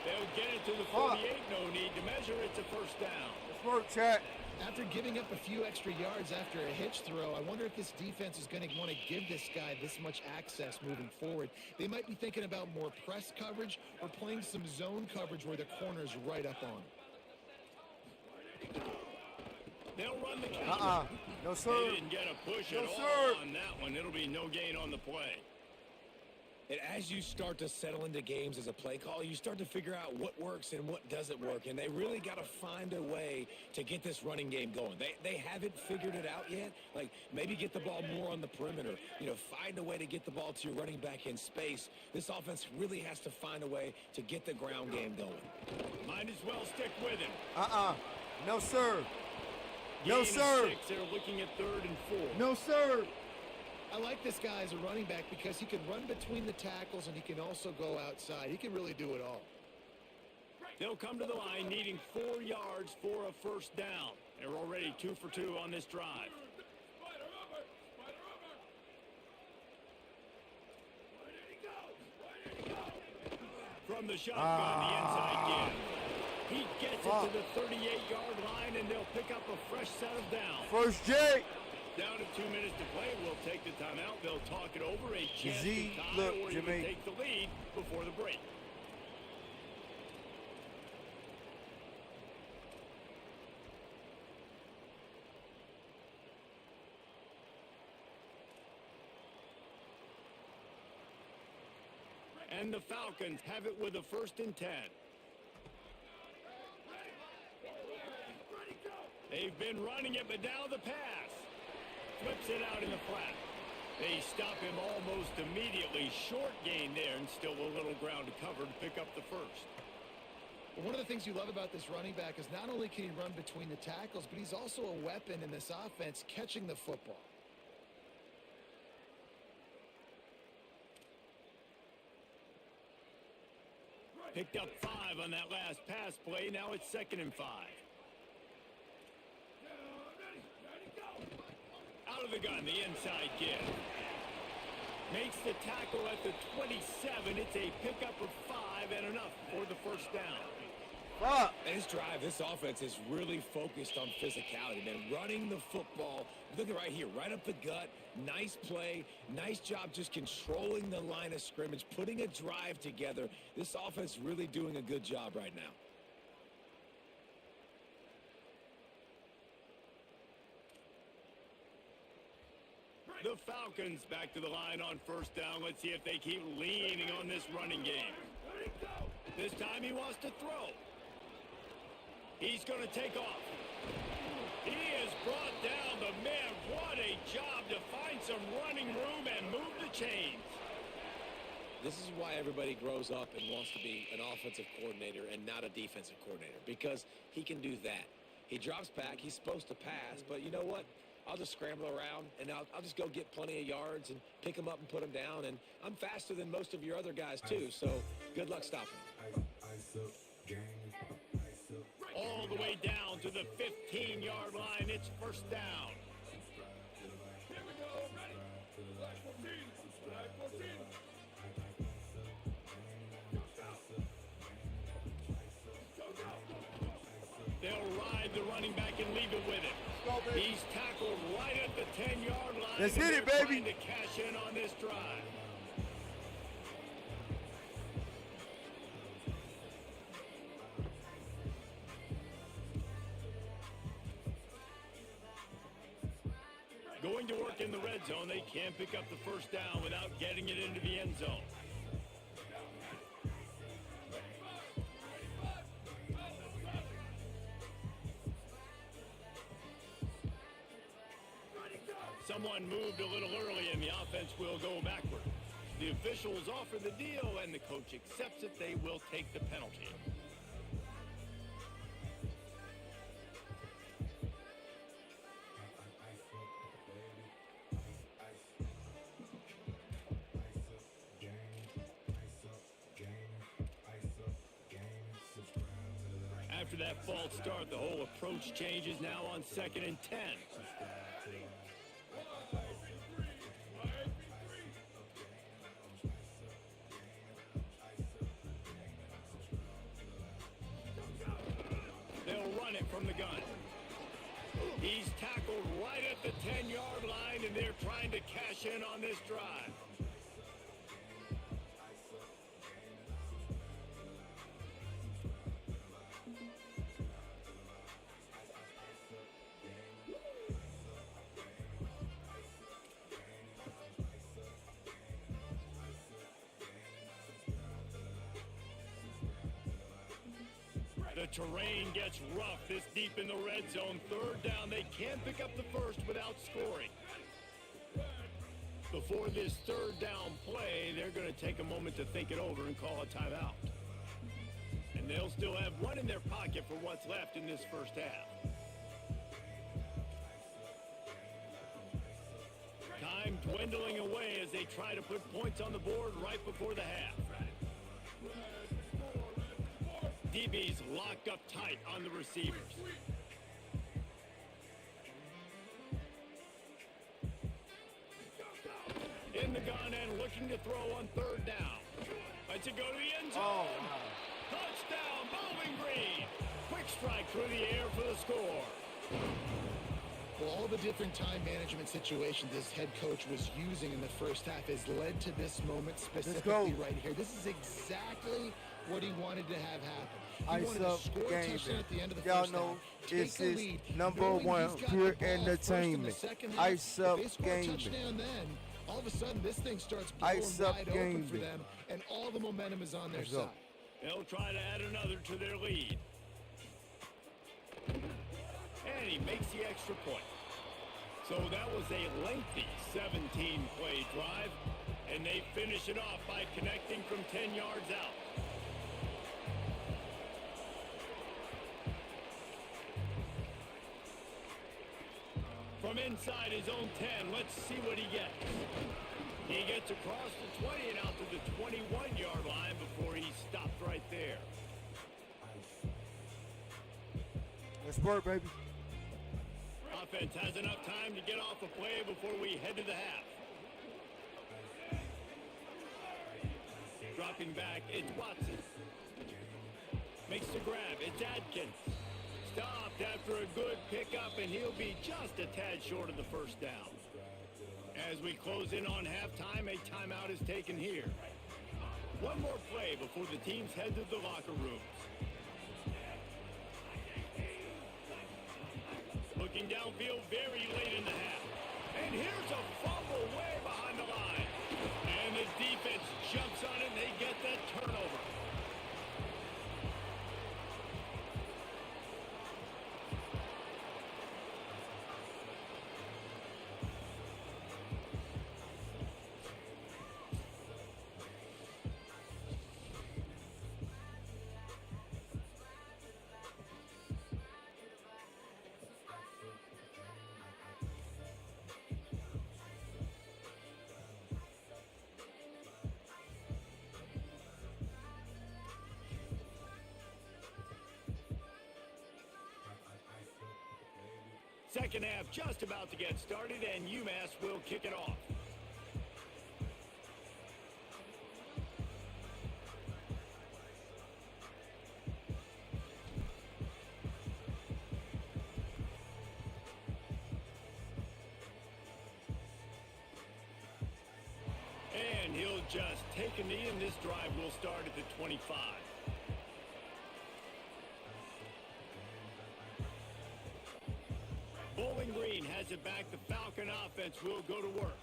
They'll get it to the 48. No need to measure. It's a first down. Let's work, chat. After giving up a few extra yards after a hitch throw, I wonder if this defense is going to want to give this guy this much access moving forward. They might be thinking about more press coverage or playing some zone coverage where the corner's right up on him. They'll run the counter. No, sir. They didn't get a push at all on that one. It'll be no gain on the play. And as you start to settle into games as a play call, you start to figure out what works and what doesn't work. And they really got to find a way to get this running game going. They haven't figured it out yet. Like, maybe get the ball more on the perimeter. You know, find a way to get the ball to your running back in space. This offense really has to find a way to get the ground game going. Might as well stick with him. No, sir. Gain No, sir. 6. They're looking at 3rd and 4. No, sir. I like this guy as a running back because he can run between the tackles and he can also go outside. He can really do it all. They'll come to the line needing 4 yards for a first down. They're already 2 for 2 on this drive. From the shotgun, the inside give. He gets it to the 38-yard line, and they'll pick up a fresh set of downs. First J. Down to 2 minutes to play. We'll take the timeout. They'll talk it over. A chance Z, to tie look, or even Jermaine. take the lead before the break. And the Falcons have it with a 1st and 10. They've been running it, but now the pass. Flips it out in the flat. They stop him almost immediately. Short gain there, and still a little ground to cover to pick up the first. Well, one of the things you love about this running back is not only can he run between the tackles, but he's also a weapon in this offense catching the football. Picked up 5 on that last pass play. Now it's 2nd and 5. Out of the gun, the inside give. Makes the tackle at the 27. It's a pickup of 5 and enough for the first down. This drive, this offense is really focused on physicality, man. Running the football. Look at right here, right up the gut. Nice play. Nice job just controlling the line of scrimmage, putting a drive together. This offense really doing a good job right now. The Falcons back to the line on first down. Let's see if they keep leaning on this running game. This time he wants to throw. He's going to take off. He has brought down the man. What a job to find some running room and move the chains. This is why everybody grows up and wants to be an offensive coordinator and not a defensive coordinator, because he can do that. He drops back. He's supposed to pass, but you know what? I'll just scramble around, and I'll just go get plenty of yards and pick them up and put them down. And I'm faster than most of your other guys, too, so good luck stopping. All the way down to the 15-yard line. It's first down. They'll ride the running back and leave it with him. He's tackled right at the 10-yard line. Let's hit it, baby. Trying to cash in on this drive. Going to work in the red zone. They can't pick up the first down without getting it into the end zone. Someone moved a little early and the offense will go backward. The officials offer the deal and the coach accepts it. They will take the penalty. After that false start, the whole approach changes now on 2nd and 10. They'll run it from the gun. He's tackled right at the 10-yard line, and they're trying to cash in on this drive. The terrain gets rough this deep in the red zone. 3rd down, they can't pick up the first without scoring. Before this 3rd down play, they're going to take a moment to think it over and call a timeout. And they'll still have one in their pocket for what's left in this first half. Time dwindling away as they try to put points on the board right before the half. DB's locked up tight on the receivers. In the gun and looking to throw on 3rd down. Lets it go to the end zone. Oh, Touchdown, Bowling Green. Quick strike through the air for the score. Well, all the different time management situations this head coach was using in the first half has led to this moment specifically right here. This is exactly what he wanted to have happen. He wanted to score a touchdown at the end of the first half. This is number one pure entertainment. Ice Up Gaming. Then all of a sudden this thing starts blowing wide open for them, and all the momentum is on their side. They'll try to add another to their lead. And he makes the extra point. So that was a lengthy 17-play drive, and they finish it off by connecting from 10 yards out. From inside his own 10, let's see what he gets. He gets across the 20 and out to the 21-yard line before he stopped right there. Let's work, baby. Offense has enough time to get off a play before we head to the half. Dropping back, it's Watson. Makes the grab, it's Adkins. Stopped after a good pickup, and he'll be just a tad short of the first down. As we close in on halftime, a timeout is taken here. One more play before the teams head to the locker rooms. Looking downfield very late in the half. And here's a fumble way behind the line. And the defense jumps on it, and they get that turnover. Second half just about to get started, and UMass will kick it off. And he'll just take a knee, and this drive will start at the 25. Bowling Green has it back. The Falcon offense will go to work.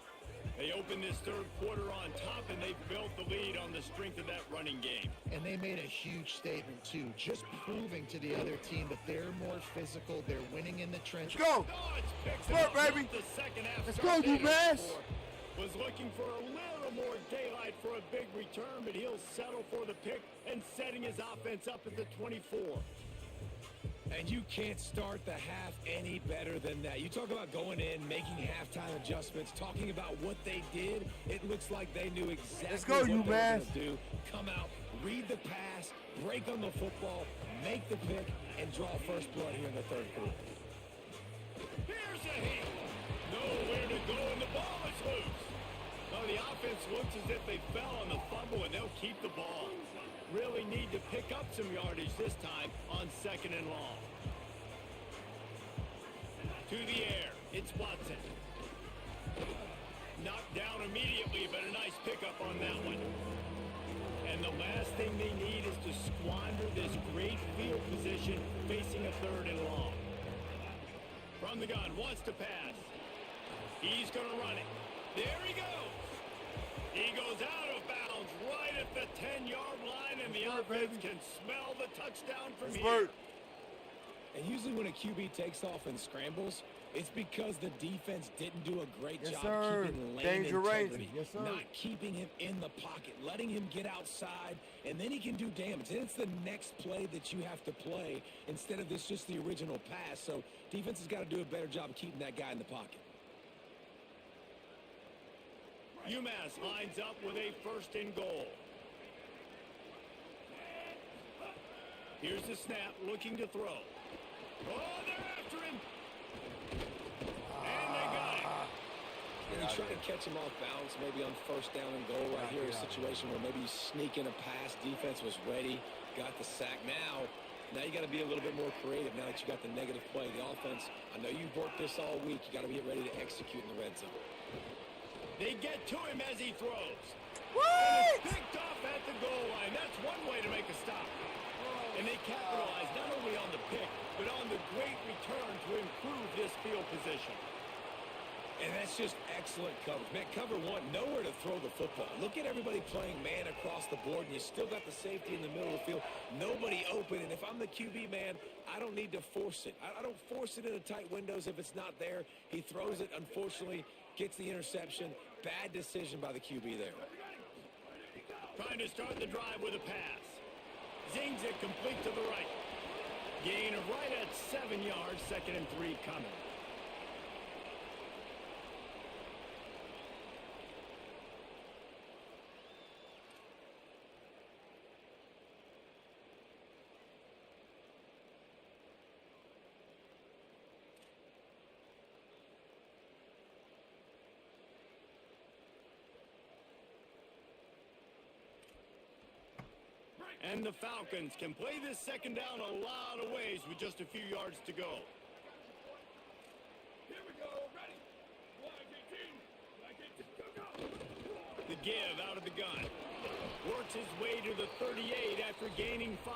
They open this third quarter on top, and they've built the lead on the strength of that running game. And they made a huge statement, too, just proving to the other team that they're more physical, they're winning in the trenches. Let's go! Oh, it's picked Let's go, up. baby! The second half Let's go, UMass! Was looking for a little more daylight for a big return, but he'll settle for the pick and setting his offense up at the 24. And you can't start the half any better than that. You talk about going in, making halftime adjustments, talking about what they did. It looks like they knew exactly Let's go, what they were UMass. going to do. Come out, read the pass, break on the football, make the pick, and draw first blood here in the third quarter. Here's a hit. Nowhere to go, and the ball is loose. Well, the offense looks as if they fell on the fumble, and they'll keep the ball. Really need to pick up some yardage this time on 2nd and long. To the air, it's Watson. Knocked down immediately, but a nice pickup on that one. And the last thing they need is to squander this great field position facing a 3rd and long. From the gun, wants to pass. He's going to run it. There he goes. He goes out of bounds right at the 10-yard line, and the offense can smell the touchdown from here. And usually when a QB takes off and scrambles, it's because the defense didn't do a great job keeping lane integrity, not keeping him in the pocket, letting him get outside, and then he can do damage. And it's the next play that you have to play instead of just the original pass. So defense has got to do a better job of keeping that guy in the pocket. UMass lines up with a 1st and goal. Here's the snap, looking to throw. Oh, they're after him. And they got him. And you try to catch him off balance, maybe on 1st down and goal right here, a situation where maybe you sneak in a pass, defense was ready, got the sack. Now you got to be a little bit more creative now that you got the negative play. The offense, I know you've worked this all week. You got to get ready to execute in the red zone. They get to him as he throws. And it's picked off at the goal line. That's one way to make a stop. And they capitalize not only on the pick, but on the great return to improve this field position. And that's just excellent coverage. Man, cover one, nowhere to throw the football. Look at everybody playing man across the board, and you still got the safety in the middle of the field. Nobody open, and if I'm the QB, man, I don't need to force it. I don't force it into tight windows if it's not there. He throws it, unfortunately, gets the interception. Bad decision by the QB there. Trying to start the drive with a pass. Zings it complete to the right. Gain of right at 7 yards, 2nd and 3 coming. And the Falcons can play this 2nd down a lot of ways with just a few yards to go. Here we go, ready. 1, 18, go. The give out of the gun. Works his way to the 38 after gaining 5.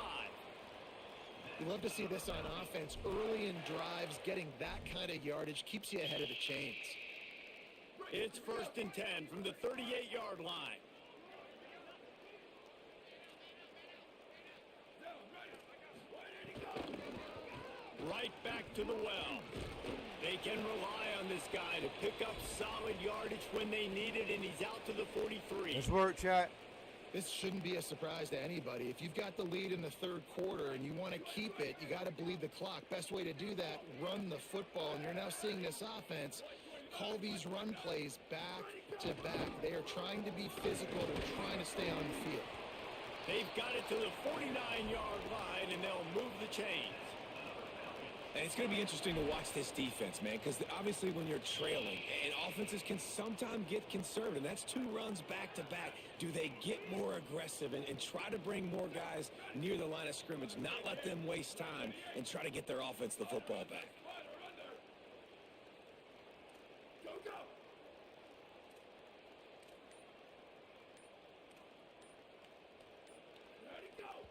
You love to see this on offense. Early in drives, getting that kind of yardage keeps you ahead of the chains. It's 1st and 10 from the 38-yard line. Right back to the well. They can rely on this guy to pick up solid yardage when they need it, and he's out to the 43. Let's work, chat. This shouldn't be a surprise to anybody. If you've got the lead in the 3rd quarter and you want to keep it, you got to bleed the clock. Best way to do that, run the football. And you're now seeing this offense call these run plays back to back. They are trying to be physical. They're trying to stay on the field. They've got it to the 49-yard line, and they'll move the chains. And it's going to be interesting to watch this defense, man, because obviously when you're trailing, and offenses can sometimes get conservative, and that's 2 runs back-to-back. Do they get more aggressive and try to bring more guys near the line of scrimmage, not let them waste time, and try to get their offense the football back?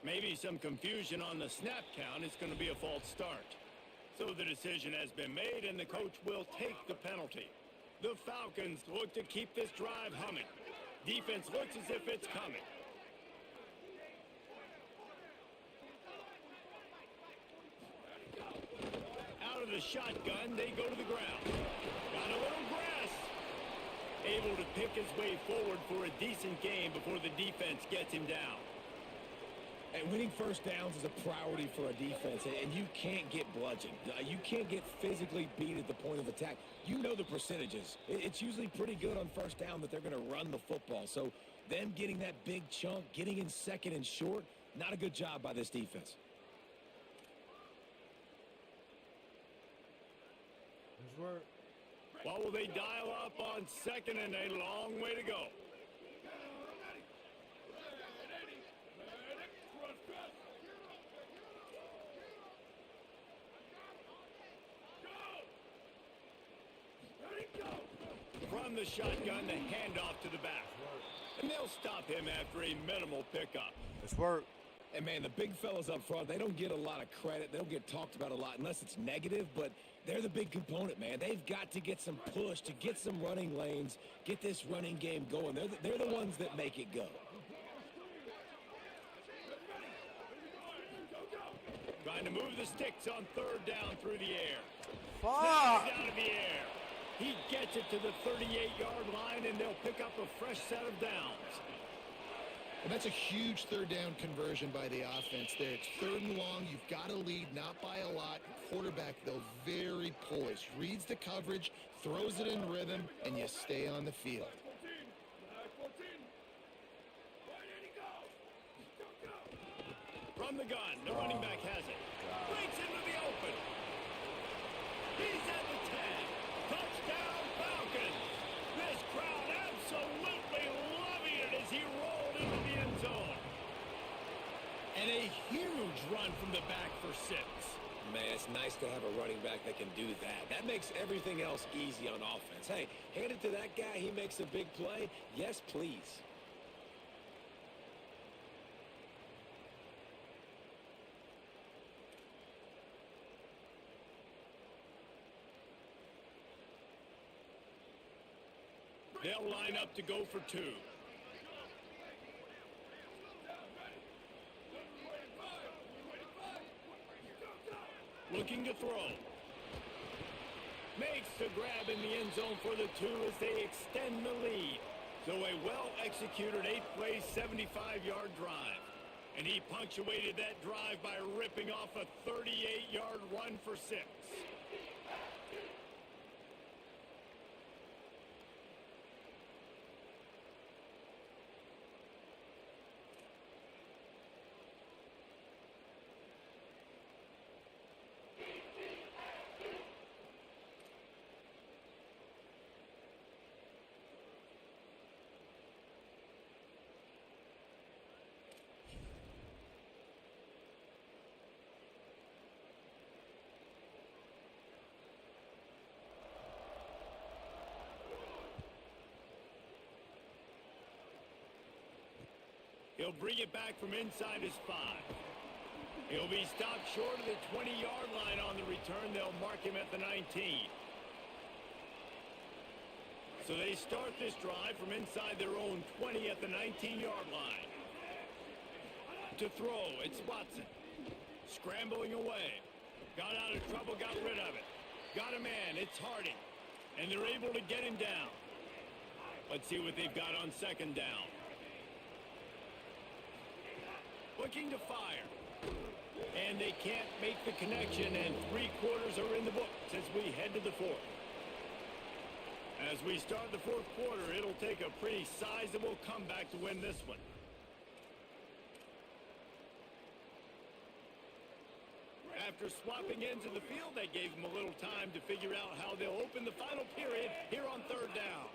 Maybe some confusion on the snap count. It's going to be a false start. So the decision has been made, and the coach will take the penalty. The Falcons look to keep this drive humming. Defense looks as if it's coming. Out of the shotgun, they go to the ground. Got a little grass. Able to pick his way forward for a decent game before the defense gets him down. And winning 1st downs is a priority for a defense, and you can't get bludgeoned. You can't get physically beat at the point of attack. You know the percentages. It's usually pretty good on 1st down that they're going to run the football. So Them getting that big chunk, getting in second and short, not a good job by this defense. What will they dial up on second and a long way to go? From the shotgun, the handoff to the back. And they'll stop him after a minimal pickup. Let's work. And, man, the big fellas up front, they don't get a lot of credit. They don't get talked about a lot unless it's negative, but they're the big component, man. They've got to get some push, to get some running lanes, get this running game going. They're the ones that make it go. Trying to move the sticks on third down through the air. Fuck! Out of the air. He gets it to the 38-yard line, and they'll pick up a fresh set of downs. And that's a huge third down conversion by the offense there. It's third and long. You've got to lead, not by a lot. Quarterback, though, very poised. Reads the coverage, throws it in rhythm, and you stay on the field. From the gun, the running back has it. Breaks into the open. He's at the 10. Touchdown, Falcons. This crowd absolutely loving it as he rolled into the end zone. And a huge run from the back for 6. Man, it's nice to have a running back that can do that. That makes everything else easy on offense. Hey, hand it to that guy. He makes a big play. Yes, please. They'll line up to go for 2. Looking to throw. Makes the grab in the end zone for the 2 as they extend the lead. So a well-executed 8-play, 75-yard drive. And he punctuated that drive by ripping off a 38-yard run for 6. He'll bring it back from inside his 5. He'll be stopped short of the 20-yard line on the return. They'll mark him at the 19. So they start this drive from inside their own 20 at the 19-yard line. To throw, it's Watson. Scrambling away. Got out of trouble, got rid of it. Got a man, it's Harding. And they're able to get him down. Let's see what they've got on second down. Looking to fire. And they can't make the connection, and 3 quarters are in the books as we head to the 4th. As we start the 4th quarter, it'll take a pretty sizable comeback to win this one. After swapping ends of the field, that gave them a little time to figure out how they'll open the final period here on third down.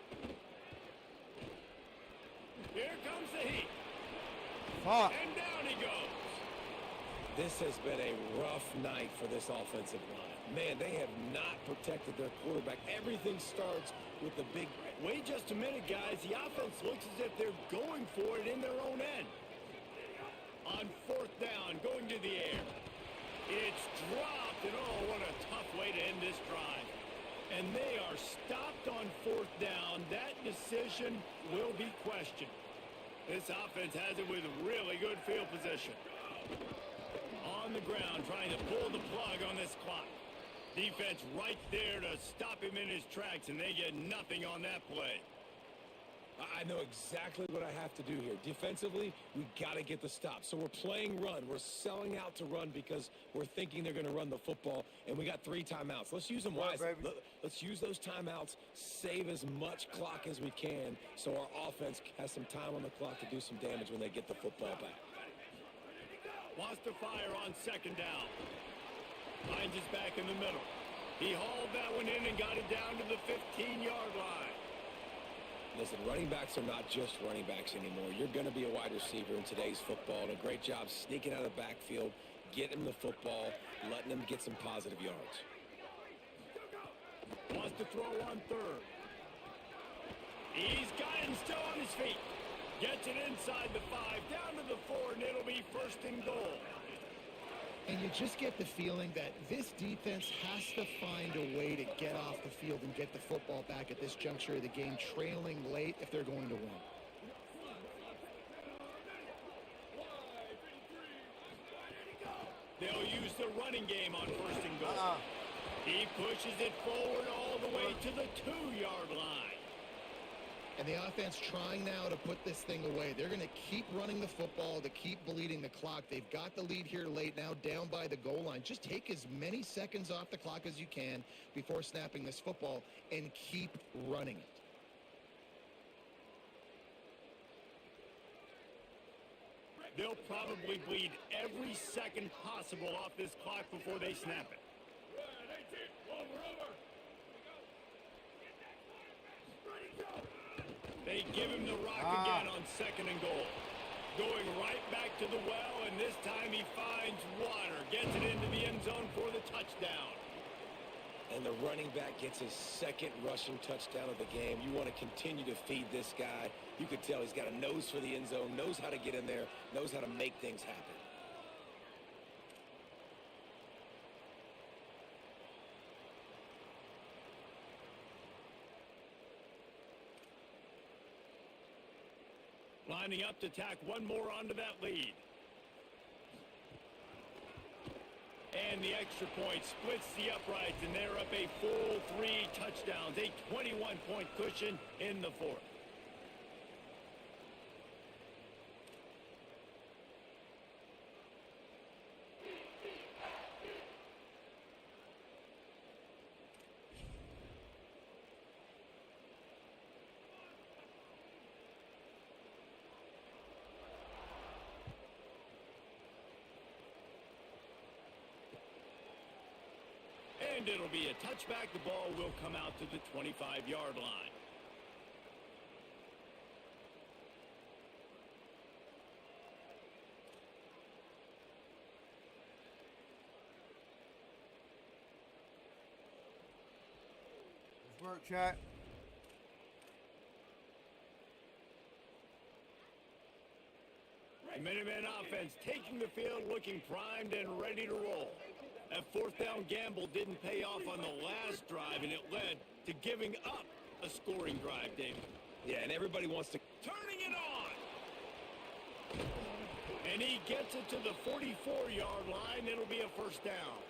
Here comes the heat. And down he goes. This has been a rough night for this offensive line. Man, they have not protected their quarterback. Everything starts with the big... Wait just a minute, guys. The offense looks as if they're going for it in their own end. On 4th down, going to the air. It's dropped, and oh, what a tough way to end this drive. And they are stopped on 4th down. That decision will be questioned. This offense has it with really good field position. On the ground, trying to pull the plug on this clock. Defense right there to stop him in his tracks, and they get nothing on that play. I know exactly what I have to do here. Defensively, we got to get the stop. So we're playing run. We're selling out to run because we're thinking they're going to run the football, and we got 3 timeouts. Let's use them wisely. Let's use those timeouts, save as much clock as we can so our offense has some time on the clock to do some damage when they get the football back. Wants to fire on second down. Finds his back in the middle. He hauled that one in and got it down to the 15-yard line. Listen, running backs are not just running backs anymore. You're going to be a wide receiver in today's football, and a great job sneaking out of the backfield, getting him the football, letting him get some positive yards. Wants to throw on third. He's got him still on his feet. Gets it inside the 5, down to the 4, and it'll be first and goal. And you just get the feeling that this defense has to find a way to get off the field and get the football back at this juncture of the game, trailing late if they're going to win. They'll use the running game on first and goal. He pushes it forward all the way to the 2-yard line. And the offense trying now to put this thing away. They're going to keep running the football, to keep bleeding the clock. They've got the lead here late, now down by the goal line. Just take as many seconds off the clock as you can before snapping this football and keep running it. They'll probably bleed every second possible off this clock before they snap it. They give him the rock again on second and goal. Going right back to the well, and this time he finds water. Gets it into the end zone for the touchdown. And the running back gets his second rushing touchdown of the game. You want to continue to feed this guy. You could tell he's got a nose for the end zone, knows how to get in there, knows how to make things happen. Lining up to tack one more onto that lead. And the extra point splits the uprights, and they're up a full 3 touchdowns, a 21-point cushion in the 4th. And it'll be a touchback. The ball will come out to the 25-yard line. Let's work, chat. The Minutemen offense taking the field, looking primed and ready to roll. That 4th down gamble didn't pay off on the last drive, and it led to giving up a scoring drive, David. Yeah, and everybody wants to... Turning it on! And he gets it to the 44-yard line. It'll be a first down.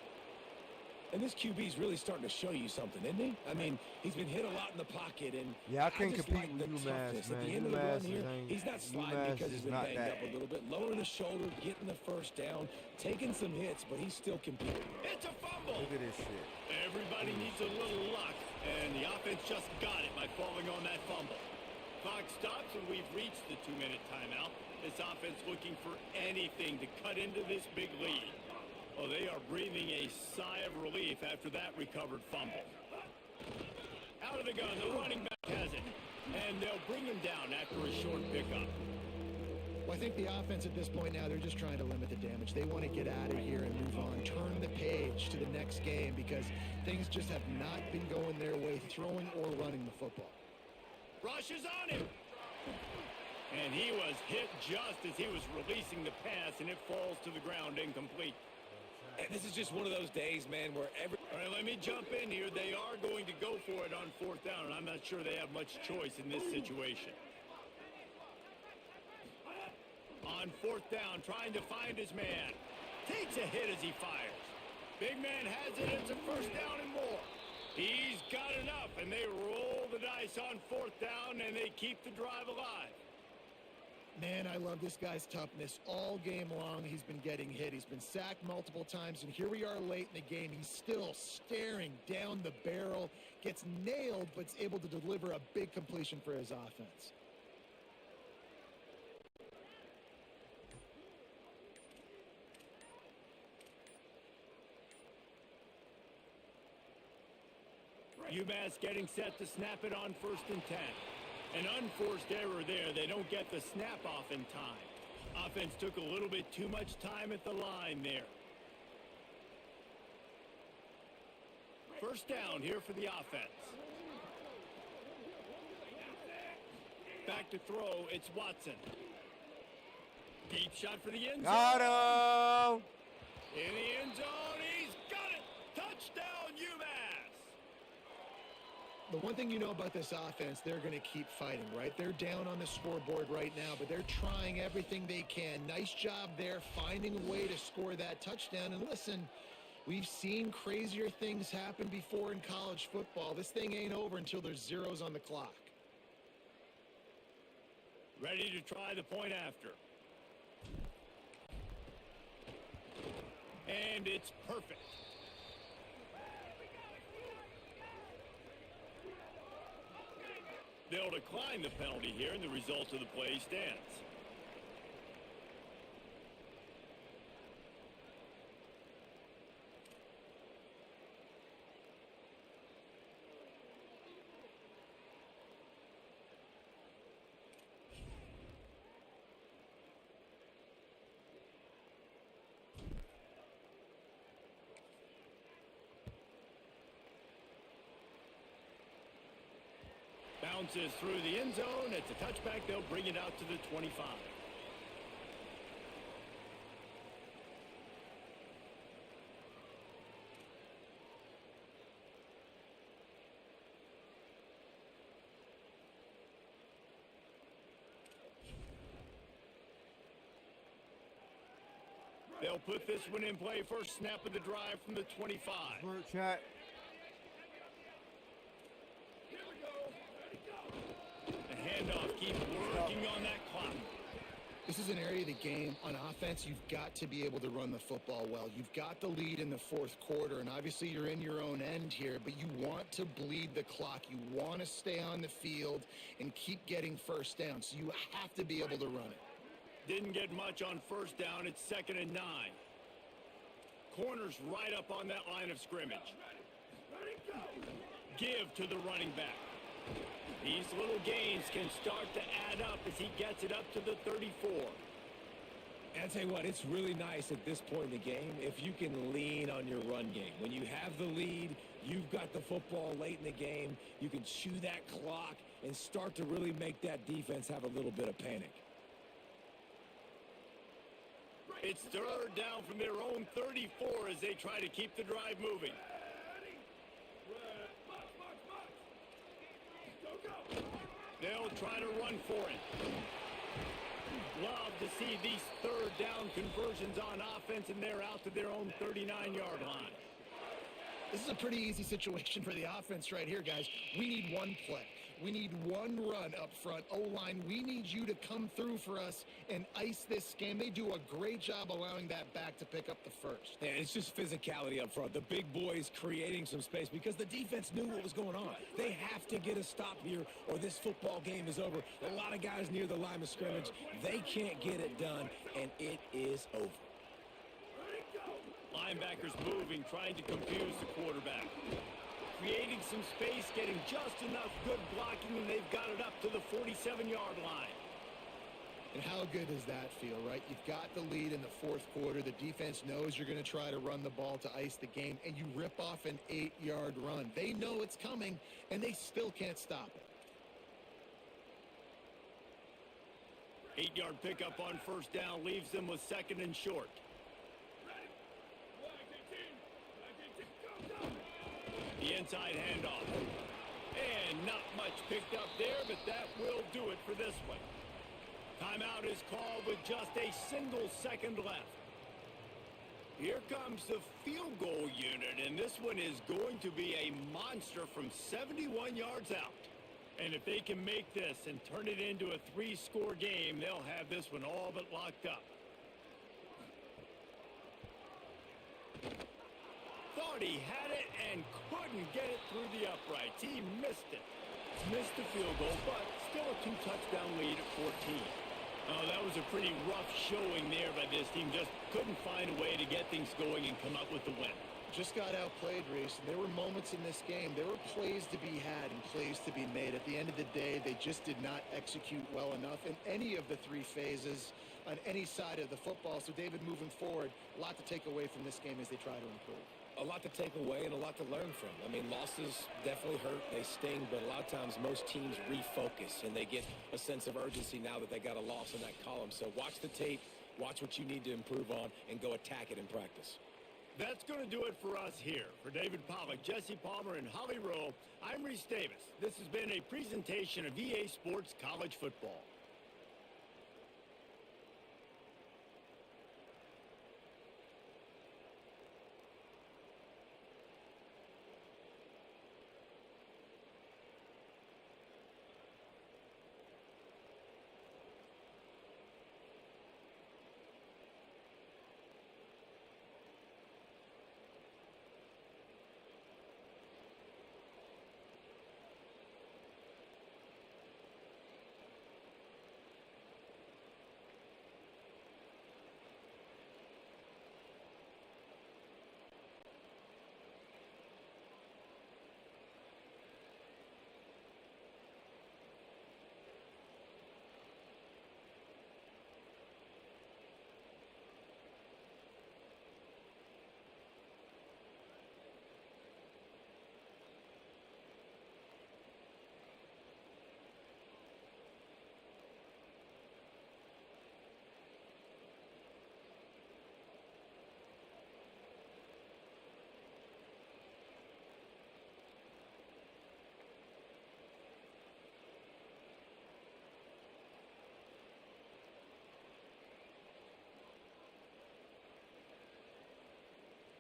And this QB's really starting to show you something, isn't he? I mean, he's been hit a lot in the pocket, and yeah, I can't just compete like with the UMass, toughness. man. At the end of the run here, he's not sliding UMass because he's been banged up a little bit. Lowering the shoulder, getting the first down, taking some hits, but he's still competing. It's a fumble. Look at this shit. Everybody needs a little luck, and the offense just got it by falling on that fumble. Clock stops, and we've reached the 2-minute timeout. This offense looking for anything to cut into this big lead. Well, they are breathing a sigh of relief after that recovered fumble. Out of the gun, the running back has it. And they'll bring him down after a short pickup. Well, I think the offense at this point now, they're just trying to limit the damage. They want to get out of here and move on. Turn the page to the next game because things just have not been going their way, throwing or running the football. Rushes on him. And he was hit just as he was releasing the pass, and it falls to the ground incomplete. And this is just one of those days, man, where All right, let me jump in here. They are going to go for it on 4th down, and I'm not sure they have much choice in this situation. On 4th down, trying to find his man. Takes a hit as he fires. Big man has it. It's a first down and more. He's got enough, and they roll the dice on 4th down, and they keep the drive alive. Man, I love this guy's toughness. All game long, he's been getting hit. He's been sacked multiple times, and here we are late in the game. He's still staring down the barrel, gets nailed, but is able to deliver a big completion for his offense. UMass getting set to snap it on 1st and 10. An unforced error there. They don't get the snap off in time. Offense took a little bit too much time at the line there. 1st down here for the offense. Back to throw, it's Watson. Deep shot for the end zone. Got him! In the end zone, he's got it! Touchdown, UMass! The one thing you know about this offense, they're going to keep fighting, right? They're down on the scoreboard right now, but they're trying everything they can. Nice job there, finding a way to score that touchdown. And listen, we've seen crazier things happen before in college football. This thing ain't over until there's zeros on the clock. Ready to try the point after. And it's perfect. They'll decline the penalty here, and the result of the play stands. Bounces through the end zone. It's a touchback. They'll bring it out to the 25. They'll put this one in play. First snap of the drive from the 25. Work chat. Handoff, keep working on that clock. This is an area of the game. On offense, you've got to be able to run the football well. You've got the lead in the 4th quarter, and obviously you're in your own end here, but you want to bleed the clock. You want to stay on the field and keep getting 1st down, so you have to be able to run it. Didn't get much on 1st down. It's 2nd and 9. Corners right up on that line of scrimmage. Give to the running back. These little gains can start to add up as he gets it up to the 34. And I'll tell you what, it's really nice at this point in the game if you can lean on your run game. When you have the lead, you've got the football late in the game, you can chew that clock and start to really make that defense have a little bit of panic. It's 3rd down from their own 34 as they try to keep the drive moving. They'll try to run for it. Love to see these 3rd down conversions on offense, and they're out to their own 39-yard line. This is a pretty easy situation for the offense right here, guys. We need one play. We need one run up front. O-line, we need you to come through for us and ice this game. They do a great job allowing that back to pick up the 1st. Yeah, it's just physicality up front. The big boys creating some space because the defense knew what was going on. They have to get a stop here or this football game is over. A lot of guys near the line of scrimmage. They can't get it done, and it is over. Linebackers moving, trying to confuse the quarterback. Creating some space, getting just enough good blocking, and they've got it up to the 47-yard line. And how good does that feel, right? You've got the lead in the 4th quarter. The defense knows you're going to try to run the ball to ice the game, and you rip off an 8-yard run. They know it's coming, and they still can't stop it. 8-yard pickup on 1st down leaves them with 2nd and short. The inside handoff. And not much picked up there, but that will do it for this one. Timeout is called with just a single second left. Here comes the field goal unit, and this one is going to be a monster from 71 yards out. And if they can make this and turn it into a 3-score game, they'll have this one all but locked up. Thought he had it and couldn't get it through the uprights. He missed it. Missed the field goal, but still a 2-touchdown lead at 14. Oh, that was a pretty rough showing there by this team. Just couldn't find a way to get things going and come up with the win. Just got outplayed, Reese. There were moments in this game. There were plays to be had and plays to be made. At the end of the day, they just did not execute well enough in any of the 3 phases on any side of the football. So, David, moving forward, a lot to take away from this game as they try to improve. A lot to take away and a lot to learn from. I mean, losses definitely hurt. They sting, but a lot of times most teams refocus and they get a sense of urgency now that they got a loss in that column. So watch the tape, watch what you need to improve on, and go attack it in practice. That's going to do it for us here. For David Pollock, Jesse Palmer, and Holly Rowe, I'm Reese Davis. This has been a presentation of EA Sports College Football.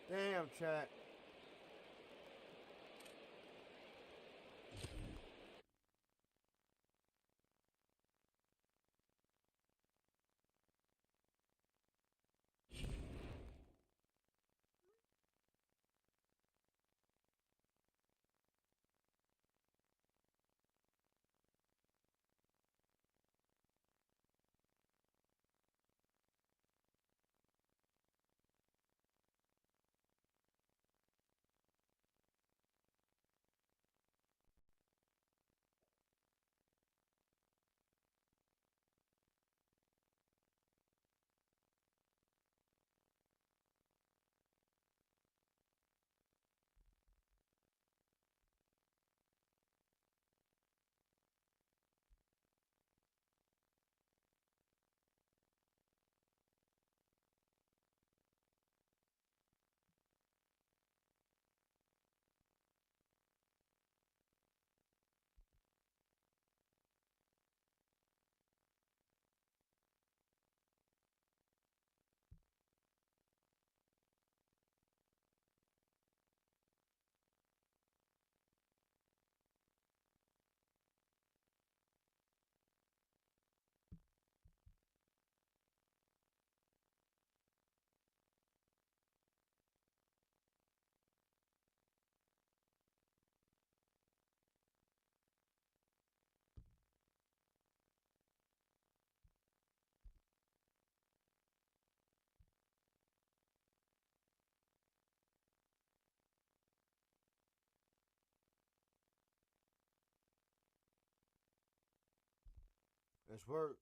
Damn, chat. Let's work.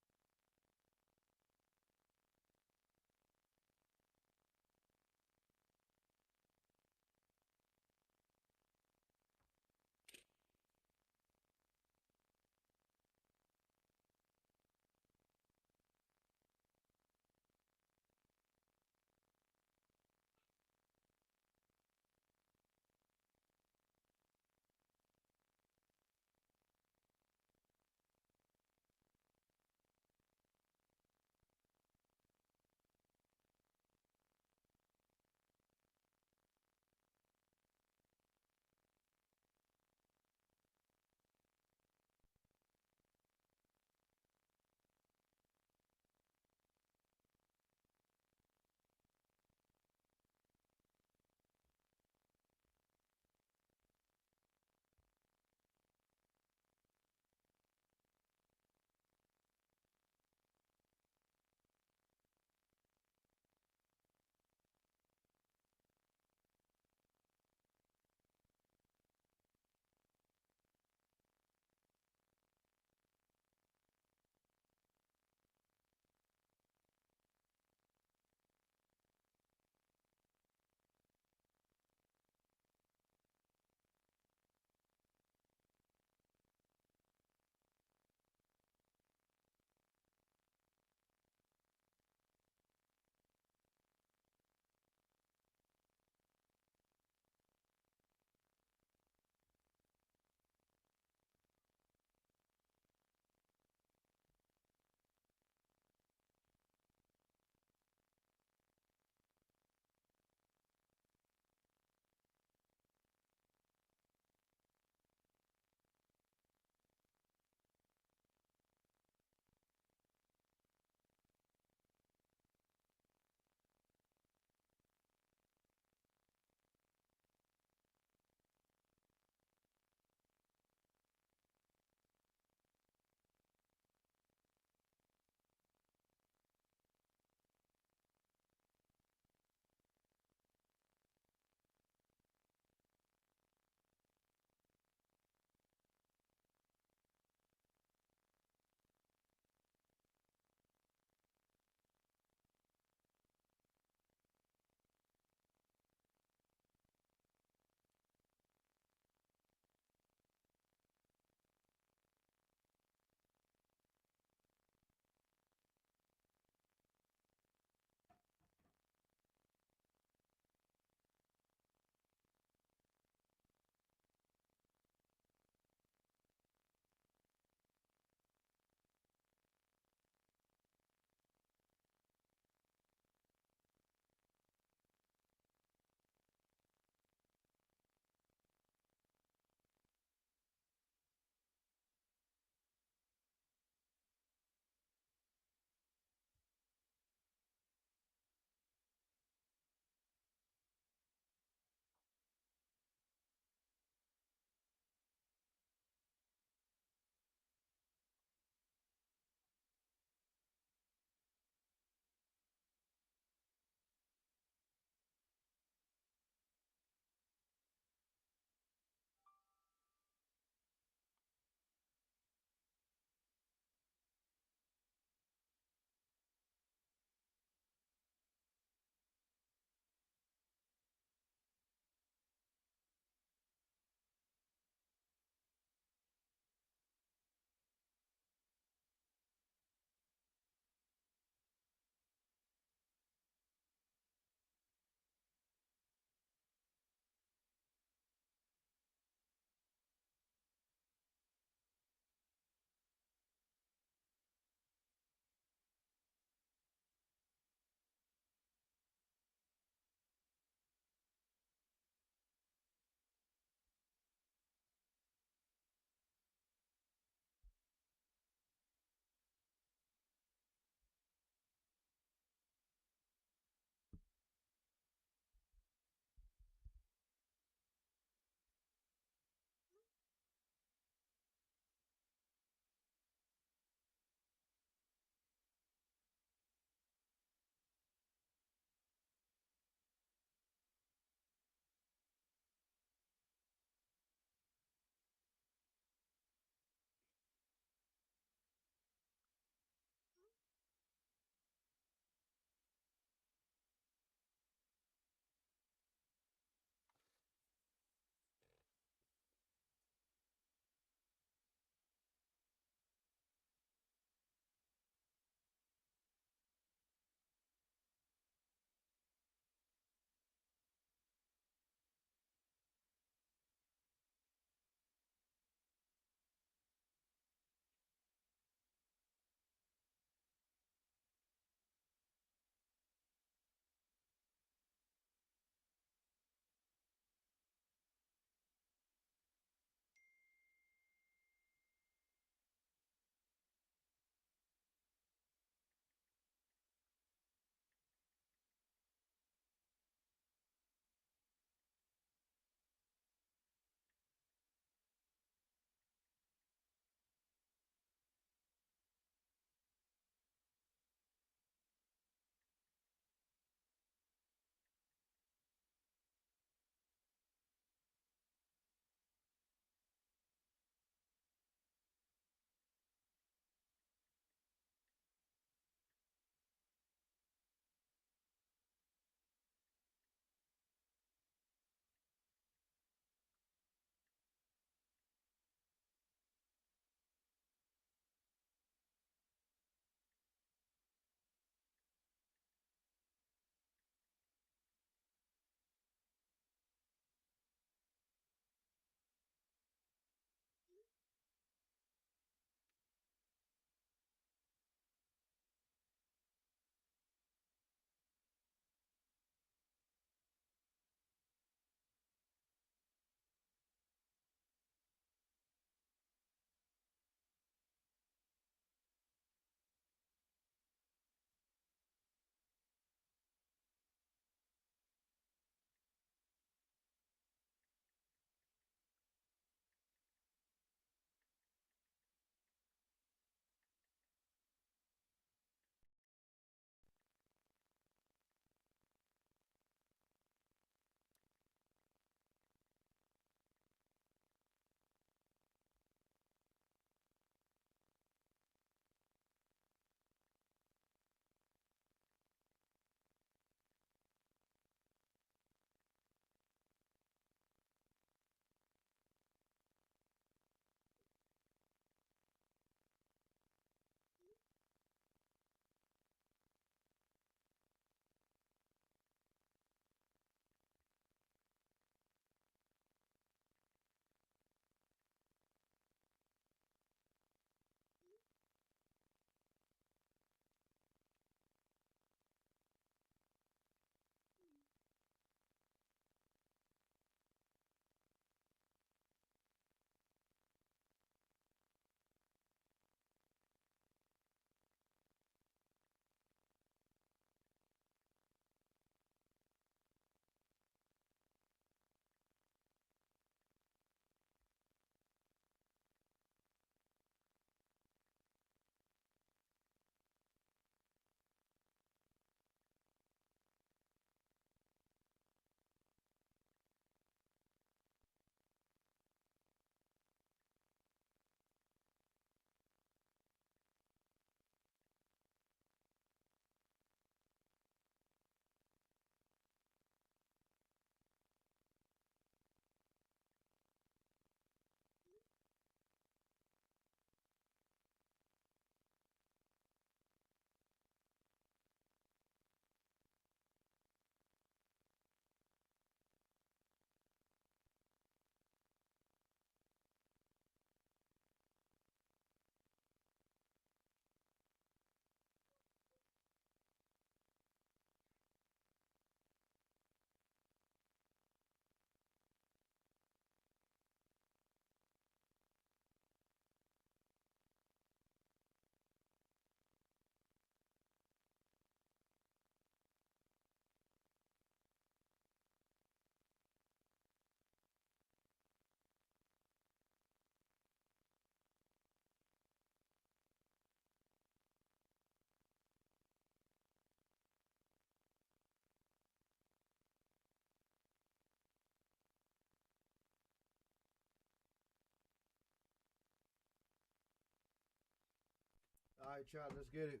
right, child, let's get it.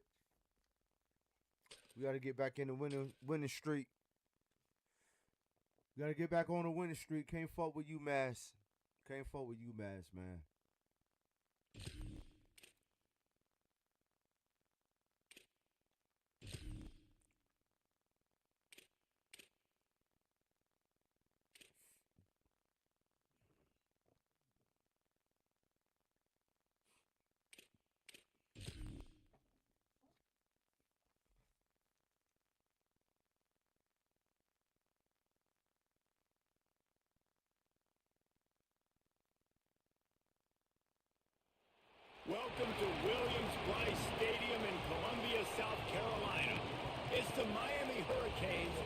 We got to get back in the winning streak. We got to get back on the winning streak. Can't fuck with UMass. Can't fuck with UMass, man. Welcome to Williams-Brice Stadium in Columbia, South Carolina. It's the Miami Hurricanes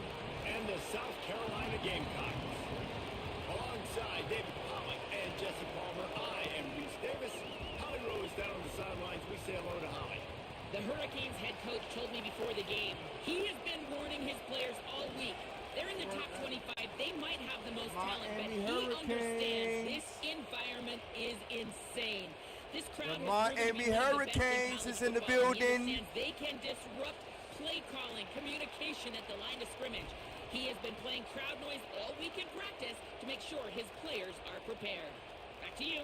and the South Carolina Gamecocks. Alongside David Pollock and Jesse Palmer, I am Reese Davis. Holly Rose down on the sidelines. We say hello to Holly. The Hurricanes head coach told me before the game, he has been warning his players all week. They're in the top 25. They might have the most talent, but he understands this environment is insane. This crowd The Miami Hurricanes is in the building. They can disrupt play calling, communication at the line of scrimmage. He has been playing crowd noise all week in practice to make sure his players are prepared. Back to you.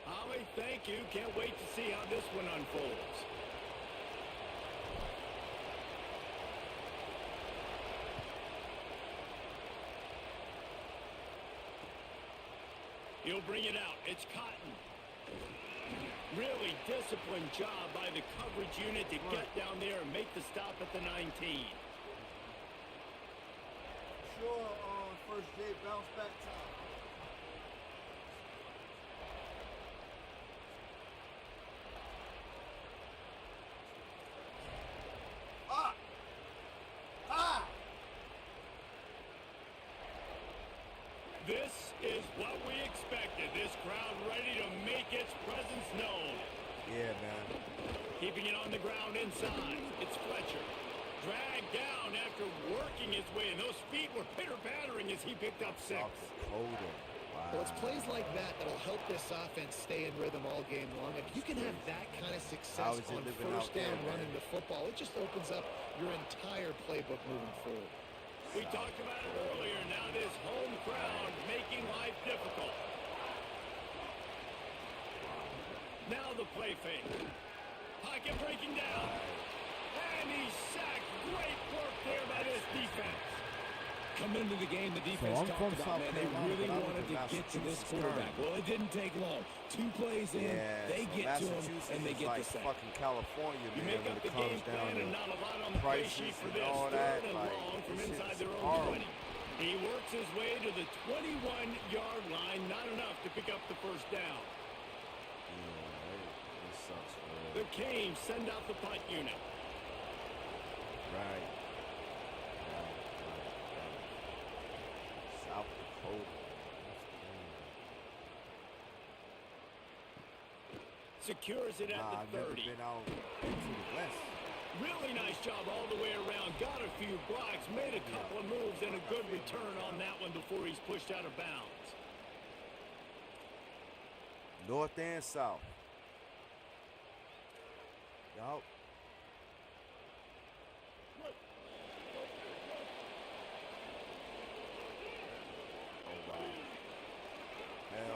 Holly, thank you. Can't wait to see how this one unfolds. He'll bring it out. It's Cotton. Really disciplined job by the coverage unit to get down there and make the stop at the 19. Sure, first day bounce back time. This is what we expected. This crowd ready to make its presence known. Yeah, man. Keeping it on the ground inside. It's Fletcher. Dragged down after working his way, and those feet were pitter-pattering as he picked up 6. Wow. Well, it's plays like that that'll help this offense stay in rhythm all game long. If you can have that kind of success on first down running the football, it just opens up your entire playbook moving forward. We talked about it earlier. Now this home crowd making life difficult. Now the play fake. Pocket breaking down. And he's sacked. Great work there by this defense. Coming into the game, the defense talked about, man, they really wanted to get to this quarterback. Well, it didn't take long. 2 plays in, they get to him, and they get the sack. Fucking California, You man, make when up it the comes game down plan and not a lot on the play sheet prices for and this. all Third that. and Like, long from this inside shit's their own horrible. 20. He works his way to the 21-yard line. Not enough to pick up the first down. Yeah, it sucks, man. The Canes send out the punt unit. Right. South Dakota. Secures it at I've the never 30. been out into the west. Really nice job all the way around. Got a few blocks, made a couple of moves, and a good return on that one before he's pushed out of bounds. North and south. Yup.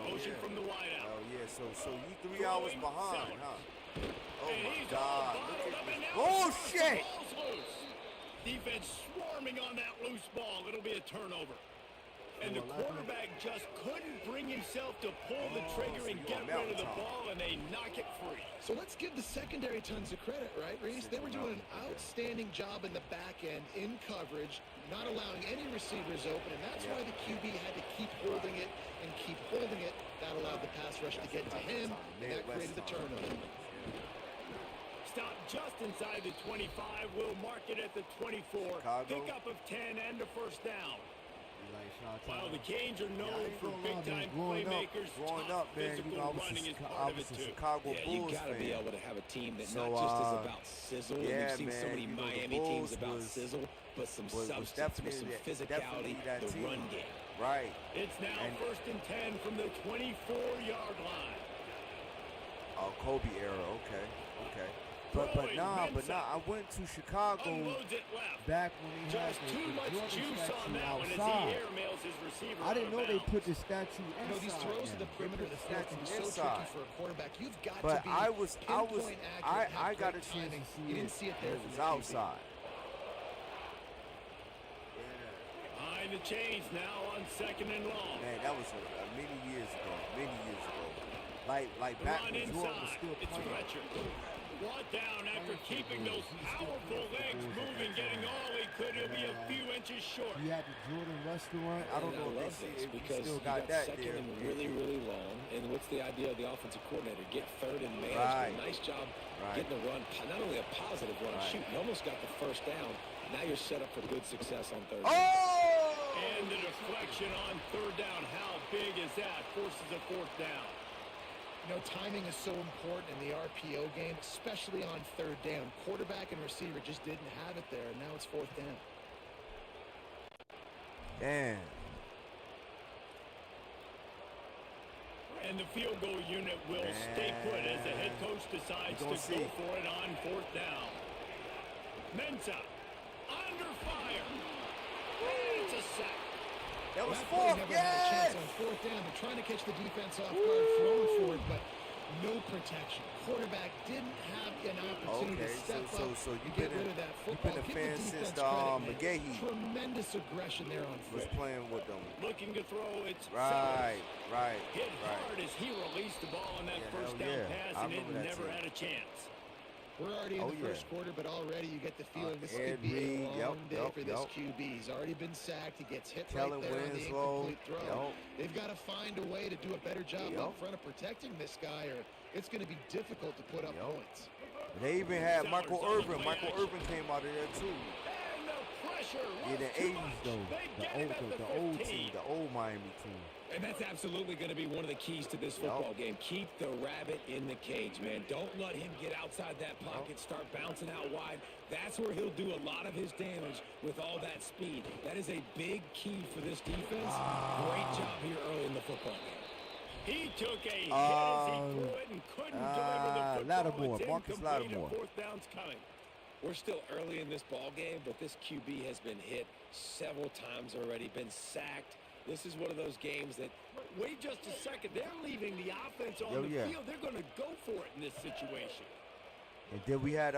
Motion from the wideout. Oh yeah, so you 3 hours behind, huh? Oh And my he's God! all Look bottled up, at and this now bullshit! the ball's loose. Defense swarming on that loose ball. It'll be a turnover. And the quarterback just couldn't bring himself to pull the trigger and get rid of the ball, and they knock it free. So let's give the secondary tons of credit, right, Reese? They were doing an outstanding job in the back end, in coverage, not allowing any receivers open, and that's why the QB had to keep holding it and keep holding it. That allowed the pass rush to get to him, and that created the turnover. Stop just inside the 25. We'll mark it at the 24. Pickup of 10 and a first down. While the Canes are known for big-time playmakers, growing up, man, physical I running is was part of a it, too. Chicago Yeah, Bulls you got to fan. be able to have a team that So, not just is about sizzle. yeah, We've seen so man, many you know, the Miami teams Bulls about was- sizzle, but some was substance, with definitely some that- physicality, definitely that the team. run game. Right. It's now And- 1st and 10 from the 24-yard line. Oh, Kobe era. Okay. But Throwing, I went to Chicago unloads it left. back when they had Just the too much Jordan juice on statue that one as he outside. airmails his receiver. I didn't out know of they bounds. put the statue inside. You know, these throws to the now. perimeter of They the put field can be so inside. tricky for a quarterback. You've got But to be I pinpoint accurate, I have got a great chance timing. to see You didn't see it there It from was the QB. outside. Behind the chains now on 2nd and long. Man, that was many years ago. Many years ago. Like The back run when Jordan was inside. still It's playing. Fletcher. Brought down after keeping those powerful legs moving, getting all he could. He'll be a few inches short. He had the Jordan restaurant. I don't know I if love they this still because still you got that second there. and really, really long. And what's the idea of the offensive coordinator? Get third and manage. Right. Nice job Right. getting the run. Not only a positive run, Right. shoot, you almost got the first down. Now you're set up for good success on third down. Oh! And the deflection on 3rd down. How big is that? Forces a 4th down. You know, timing is so important in the RPO game, especially on 3rd down. Quarterback and receiver just didn't have it there, and now it's 4th down. Damn. And the field goal unit will stay put as the head coach decides to We're go gonna see. for it on 4th down. Mensa under fire. And it's a sack. That was That play fourth. never had a Yes! chance on 4th down. They're trying to catch the defense off guard, throwing for it, but no protection. Quarterback didn't have an opportunity Okay, to step so up you've and get been rid of that you've football. been a Give fan the since defense credit, man. McGahee Tremendous aggression there on was foot. playing with them. Looking to throw. It's Right, Sellers. right, Hit right. hard as he released the ball on that Yeah, first hell down yeah. pass, I and it remember that never too. had a chance. We're already in Oh, the yeah. first quarter, but already you get the feeling this Ed could be Reed, a long yep, day yep, for this yep. QB. He's already been sacked. He gets hit Kellen right there on the Winslow, incomplete throw. yep. They've got to find a way to do a better job Yep. up front of protecting this guy, or it's going to be difficult to put up Yep. points. They even had Sellers Michael on the Irvin. play Michael action. Irvin came out of there too. And the pressure Yeah, was the too 80s much. though. They The get him old, at the old 15. team, the old Miami team. And that's absolutely going to be one of the keys to this football game. Keep the rabbit in the cage, man. Don't let him get outside that pocket, start bouncing out wide. That's where he'll do a lot of his damage with all that speed. That is a big key for this defense. Great job here early in the football game. He took a hit as he threw it and couldn't deliver the football. Lattimore, It's Marcus incomplete, and Lattimore. 4th down's coming. We're still early in this ball game, but this QB has been hit several times already, been sacked. This is one of those games that Wait just a second. They're leaving the offense on Yo, the yeah. field. They're going to go for it in this situation. And then we had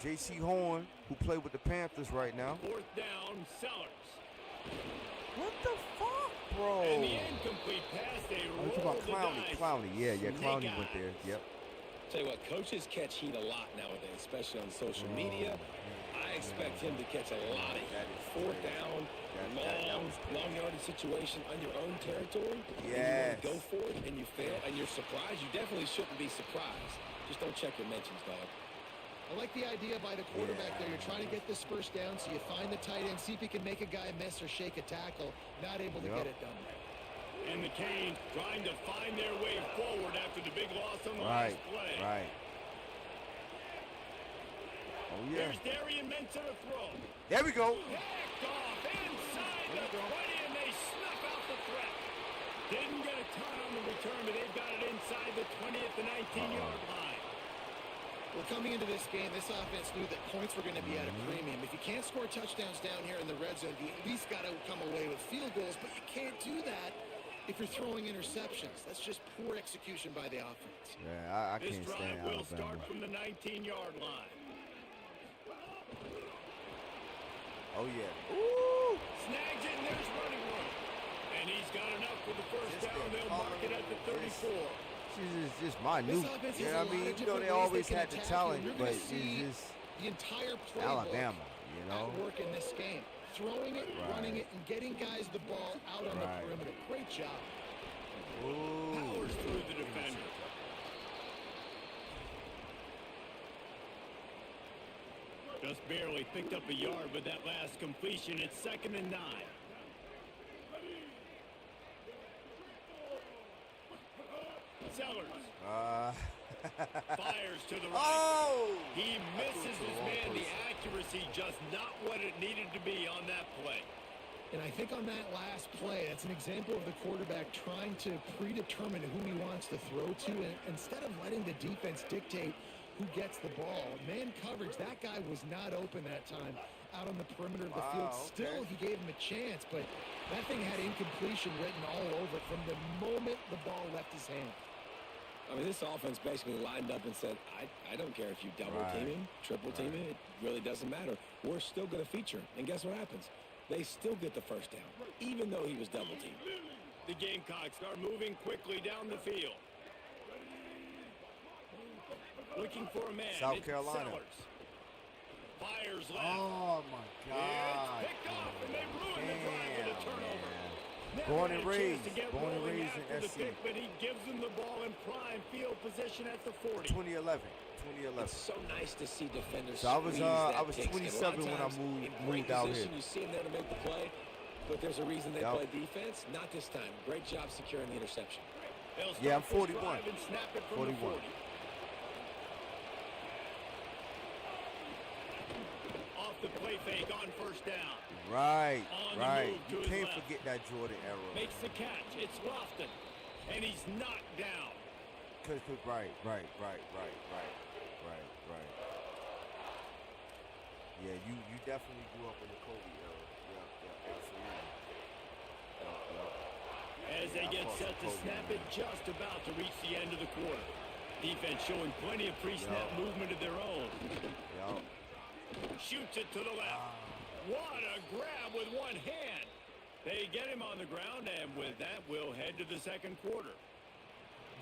J.C. Horn, who played with the Panthers right now. 4th down, Sellers. What the fuck, bro? And the incomplete pass, they Oh, you rolled talking about the Clowney? dice. Clowney, yeah, Snake Clowney went eyes. there. Yep. Tell you what, coaches catch heat a lot nowadays, especially on social media. I expect him to catch a lot of That heat. is 4th crazy. down, That was long yardage situation on your own territory. And you Yes. want to go for it, and you fail, and you're surprised. You definitely shouldn't be surprised. Just don't check your mentions, dog. I like the idea by the quarterback there. You're trying to get this first down, so you find the tight end, see if he can make a guy miss or shake a tackle. Not able to Yep. get it done. And the Canes trying to find their way forward after the big loss on the Right, last play. right. Oh, yeah. Here's Darian Mensah to throw. There we go. Hacked off inside the 20, and they snuff out the threat. Didn't get a ton on the return, but they've got it inside the 20 at the 19-yard line. Well, coming into this game, this offense knew that points were going to be at a premium. If you can't score touchdowns down here in the red zone, you at least got to come away with field goals, but you can't do that if you're throwing interceptions. That's just poor execution by the offense. Yeah, I This can't stand drive will start Alabama. from the 19-yard line. Oh, yeah. Ooh. Snags it, and there's running room. And he's got enough for the first Just down. that They'll mark it at the 34. This is just This minute. offense You has know a what I mean? lot of You know, different they ways always can had the attack, talent, and you're but gonna it's see just the entire playbook Alabama, you know? at work in this game. Throwing it, running it, and getting guys the ball out on the Right. perimeter. Great job. Ooh. Powers through the defender. Just barely picked up a yard with that last completion. It's 2nd and 9. Sellers fires to the right. Oh! He misses his wrong man. The person. accuracy just not what it needed to be on that play. And I think on that last play, that's an example of the quarterback trying to predetermine who he wants to throw to, and instead of letting the defense dictate who gets the ball. Man coverage, that guy was not open that time out on the perimeter of the field. Still, he gave him a chance, but that thing had incompletion written all over it from the moment the ball left his hand. I mean, this offense basically lined up and said, I don't care if you double team him, triple team him, it really doesn't matter. We're still going to feature him. And guess what happens? They still get the first down, even though he was double teamed. The Gamecocks are moving quickly down the field. Looking for a man. South Carolina. Sellers. Fires left. Oh, my God. It's picked off, and they ruined the drive with a turnover. Born and raised in SC. Pick, but he gives them the ball in prime field position at the 40. 2011. It's so nice to see defenders. So I was squeeze that 27 when I moved out here. You see him there to make the play, but there's a reason they play defense. Not this time. Great job securing the interception. Yeah, I'm 41. 41. Off the play fake on first down. Right. You can't forget that Jordan era. Makes the catch. It's Lofton. And he's knocked down. Right. Yeah, you definitely grew up in the Kobe era. Yeah, absolutely. As they get set to snap it, just about to reach the end of the quarter. Defense showing plenty of pre-snap movement of their own. Shoots it to the left. What a grab with one hand. They get him on the ground, and with that, we'll head to the second quarter.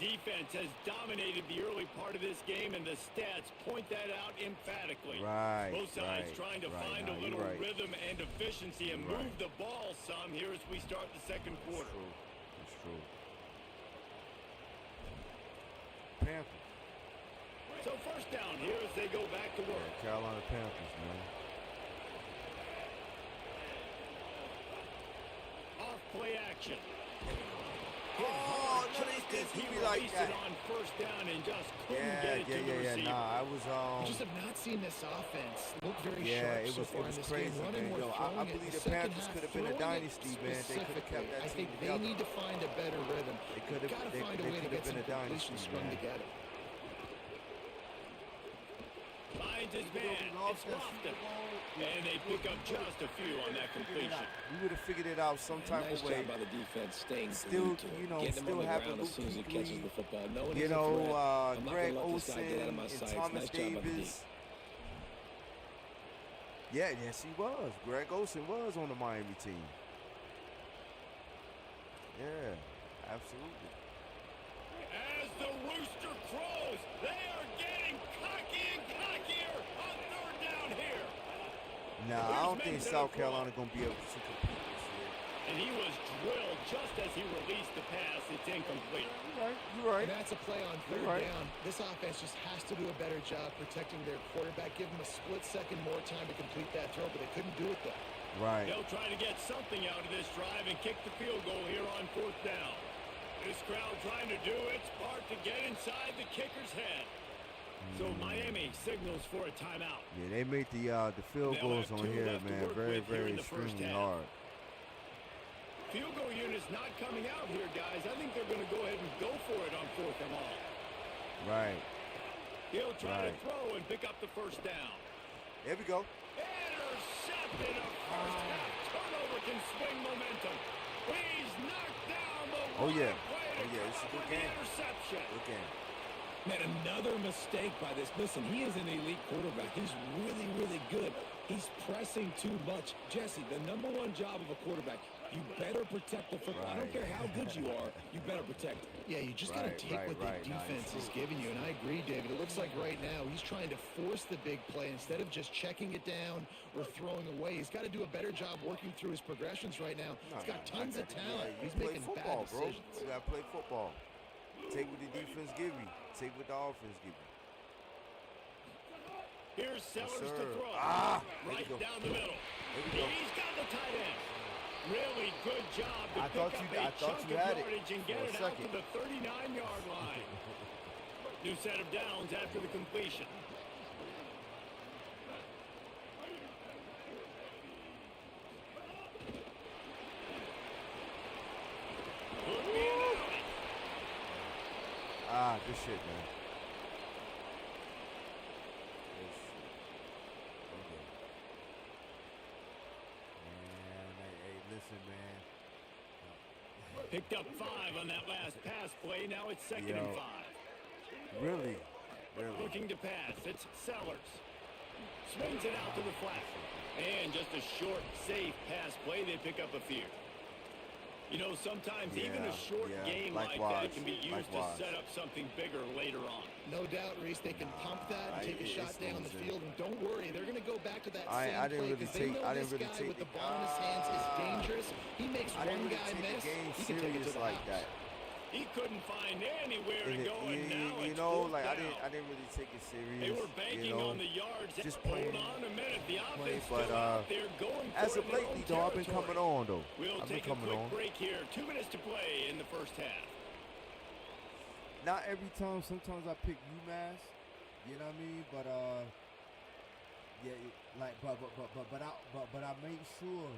Defense has dominated the early part of this game, and the stats point that out emphatically. Both sides trying to find a little rhythm and efficiency and move the ball some here as we start the second quarter. That's true. Panthers. So first down here as they go back to work. Yeah, Carolina Panthers, man. Off play action. Oh, no, they be like that. On first down and just couldn't get it to the receiver. Nah, I was You just have not seen this offense look very sharp it was, so far in this crazy, game. Running man. more, I believe the Panthers could have been a dynasty, man. They could have kept that I team think together. they need to find a better rhythm. They could have find a way to get some completions strung together. Finds his man. It's Lofton. And they pick up just a few on that completion. We would have figured it out some type of way. Nice job by the defense staying Still, still having Luke Kuechly, Greg Olsen, and Thomas Davis. Yeah, yes, he was. Greg Olsen was on the Miami team. Yeah, absolutely. As the rooster crows, they are getting cocky and cockier on third down here. Nah, I don't think South Carolina going to be able to compete this year. And he was drilled just as he released the pass. It's incomplete. You're right. And that's a play on third down. This offense just has to do a better job protecting their quarterback. Give him a split second more time to complete that throw, but they couldn't do it though. Right. They'll try to get something out of this drive and kick the field goal here on fourth down. This crowd trying to do its part to get inside the kicker's head. So Miami signals for a timeout. Yeah, they made the field goals on here, man, very, very extremely hard. Field goal unit's not coming out here, guys. I think they're going to go ahead and go for it on fourth and long. Right. He'll try to throw and pick up the first down. There we go. Intercepted. A first half turnover can swing momentum. He's knocked down the it's a good game. Interception. Good game. Man, another mistake by this. Listen, he is an elite quarterback. He's really, really good. He's pressing too much. Jesse, the number one job of a quarterback, you better protect the football. I don't care how good you are, you better protect it. Yeah, you just got to take what the defense is giving you. And I agree, David. It looks like right now he's trying to force the big play instead of just checking it down or throwing away. He's got to do a better job working through his progressions right now. He's got tons of talent. He's making bad decisions. You got to play football. Take what the defense give you. Take what the offense give you. Here's Sellers to throw. Right down the middle. He's got the tight end. Really good job to pick up a chunk of yardage and get it out to the 39-yard line. New set of downs after the completion. Good shit, man. listen, man. Picked up 5 on that last pass play. Now it's 2nd and 5. Really? Looking to pass. It's Sellers. Swings it out to the flat. And just a short, safe pass play. They pick up a few. You know, sometimes even a short game like that can be used to set up something bigger later on. No doubt, Reese, they can pump that and take a shot down the field. And don't worry, they're going to go back to that same play because they know this guy with the ball in his hands is dangerous. He makes one guy miss, he can take it to the like house. that. He couldn't find anywhere to go, and now You it's know, like down. I didn't really take it serious. They were banking on the yards. Just Hold playing, on a minute. The offense but still out there going for as of it in their lately, own though, I've been coming territory. on, though. We'll I've been take a coming quick on. break here. 2 minutes to play in the first half. Not every time. Sometimes I pick UMass. You know what I mean? But but I make sure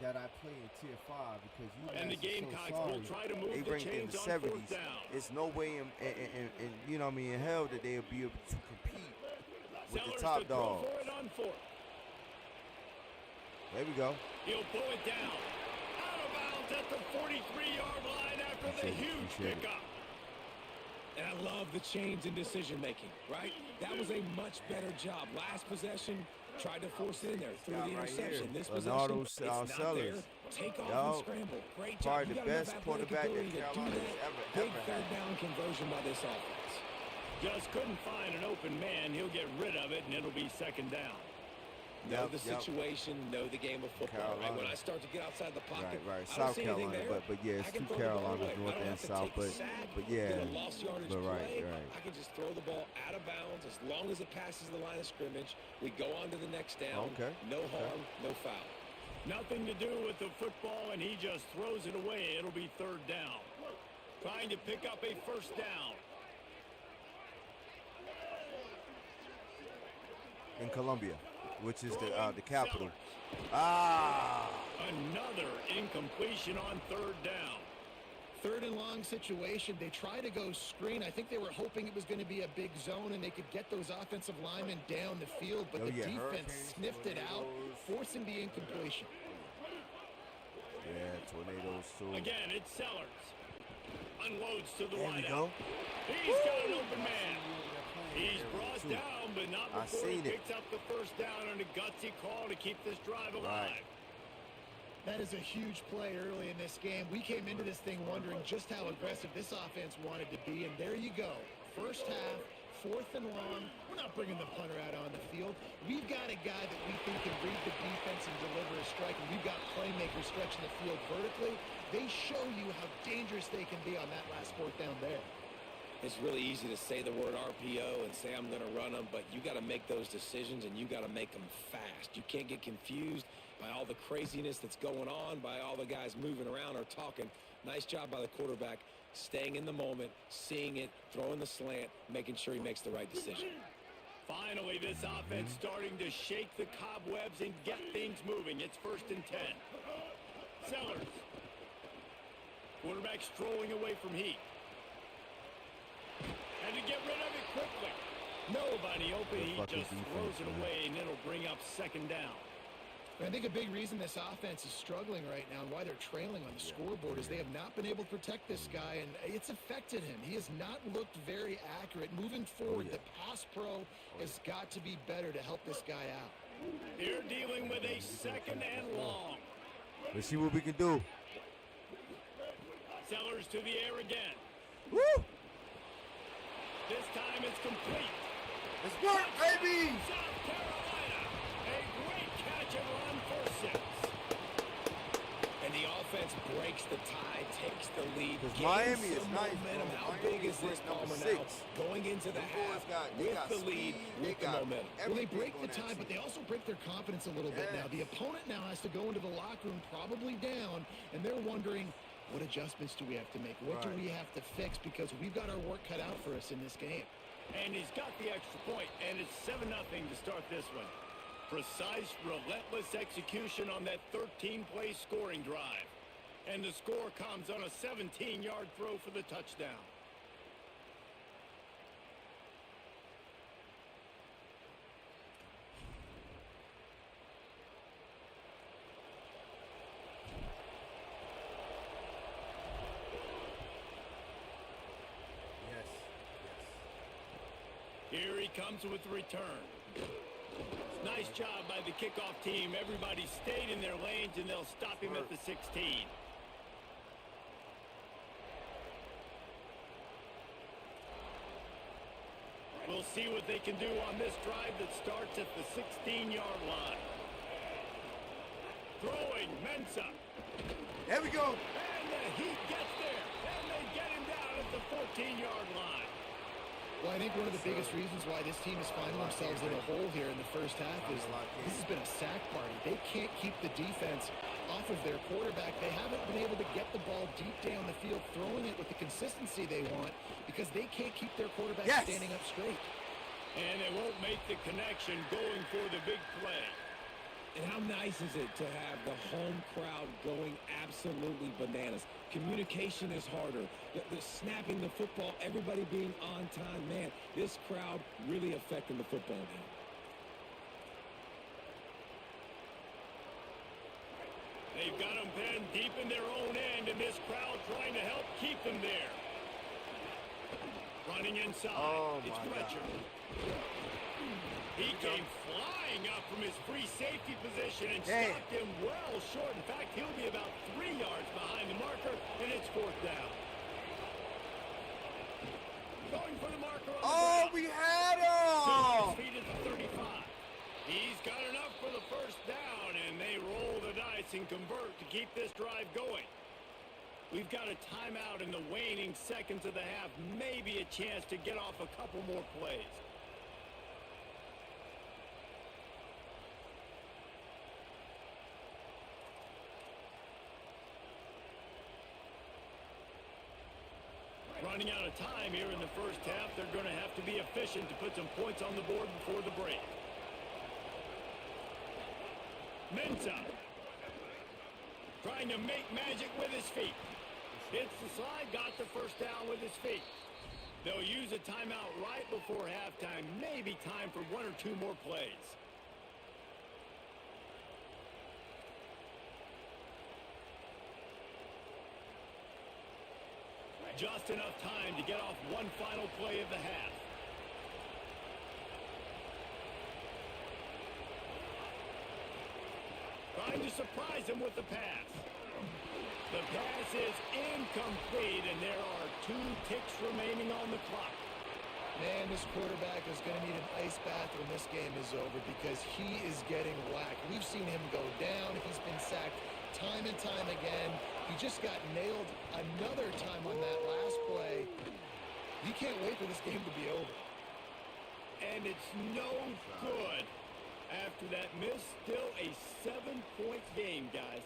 that I play in Tier 5 because UMass And the is Gamecocks so will sorry. try to move They the ranked in chains the on 4th 70s. down. It's no way in you know what I mean in hell that they'll be able to compete with Sellers the top to throw dogs. for it on 4th. There we go. He'll pull it down. Out of bounds at the 43-yard line after the huge pickup. And I love the change in decision-making, right? That was a much better job. Last possession, tried to force it in there, threw the interception. This possession, it's not there. Take off and scramble. Great job. Probably You the got enough best athletic quarterback that ability to do Carolina's that. ever Big had. third down conversion by this offense. Just couldn't find an open man. He'll get rid of it, and it'll be 2nd down. Know the situation, know the game of football. Right? When I start to get outside the pocket, Right. I don't South see anything Carolina, there. but yeah, it's I can two throw the ball Carolinas, away. north I don't and have to south, take a sack, but yeah, get a lost yardage but right, play. right. I can just throw the ball out of bounds as long as it passes the line of scrimmage. We go on to the next down. Okay. No harm, no foul. Nothing to do with the football, and he just throws it away. It'll be 3rd down. Trying to pick up a 1st down. In Columbia, which is the capital. Another incompletion on 3rd down. 3rd and long situation. They try to go screen. I think they were hoping it was going to be a big zone and they could get those offensive linemen down the field, but the defense hurricanes, sniffed it out, tornadoes. forcing the incompletion. Yeah, tornadoes too. Again, it's Sellers. Unloads to the There we wideout. go. He's got an open man. He's brought down, but not I before he seen it. picks up the 1st down on a gutsy call to keep this drive alive. Right. That is a huge play early in this game. We came into this thing wondering just how aggressive this offense wanted to be, and there you go. First half, 4th and long. We're not bringing the punter out on the field. We've got a guy that we think can read the defense and deliver a strike, and we've got playmakers stretching the field vertically. They show you how dangerous they can be on that last 4th down there. It's really easy to say the word RPO and say I'm going to run them, but you got to make those decisions and you got to make them fast. You can't get confused by all the craziness that's going on, by all the guys moving around or talking. Nice job by the quarterback, staying in the moment, seeing it, throwing the slant, making sure he makes the right decision. Finally, this offense starting to shake the cobwebs and get things moving. It's 1st and 10. Sellers. Quarterback strolling away from Heat. And to get rid of it quickly. Nobody open. He just throws it away, and it'll bring up 2nd down. I think a big reason this offense is struggling right now and why they're trailing on the scoreboard is they have not been able to protect this guy, and it's affected him. He has not looked very accurate. Moving forward, the pass pro has got to be better to help this guy out. They're dealing with a 2nd and long. Let's see what we can do. Sellers to the air again. Woo! This time it's complete. Let's work, baby! South Carolina, a great catch and run for 6. And the offense breaks the tie, takes the lead. Because gains Miami is some nice, momentum. bro. How Miami big is is this ranked number Palmer now? 6. Going into the Them boys half they with got the lead, speed, they with the got momentum. Well, they everything break on the that tie, but team. they also break their confidence a little bit now. The opponent now has to go into the locker room probably down, and they're wondering, what adjustments do we have to make? What do we have to fix? Because we've got our work cut out for us in this game. And he's got the extra point, and it's 7-0 to start this one. Precise, relentless execution on that 13-play scoring drive. And the score comes on a 17-yard throw for the touchdown. Here he comes with the return. Nice job by the kickoff team. Everybody stayed in their lanes, and they'll stop him at the 16. We'll see what they can do on this drive that starts at the 16-yard line. Throwing Mensa. There we go. And the Heat gets there. And they get him down at the 14-yard line. Well, I think one of the biggest reasons why this team is finding themselves in a hole here in the first half is this has been a sack party. They can't keep the defense off of their quarterback. They haven't been able to get the ball deep down the field, throwing it with the consistency they want because they can't keep their quarterback standing up straight. And they won't make the connection going for the big play. And how nice is it to have the home crowd going absolutely bananas? Communication is harder. The snapping the football, everybody being on time. Man, this crowd really affecting the football game. They've got them pinned deep in their own end, and this crowd trying to help keep them there. Running inside. It's Fletcher. He came flying up from his free safety position and stopped him well short. In fact, he'll be about 3 yards behind the marker, and it's 4th down. Going for the marker on the ground. We had To him! his feet at the 35. He's got enough for the first down, and they roll the dice and convert to keep this drive going. We've got a timeout in the waning seconds of the half. Maybe a chance to get off a couple more plays. Running out of time here in the first half. They're going to have to be efficient to put some points on the board before the break. Mensa trying to make magic with his feet. Hits the slide, got the first down with his feet. They'll use a timeout right before halftime. Maybe time for 1 or 2 more plays. Just enough time to get off one final play of the half. Trying to surprise him with the pass. The pass is incomplete, and there are 2 ticks remaining on the clock. Man, this quarterback is going to need an ice bath when this game is over because he is getting whacked. We've seen him go down. He's been sacked time and time again. He just got nailed another time on that last play. You can't wait for this game to be over. And it's no good. After that miss, still a 7-point game, guys.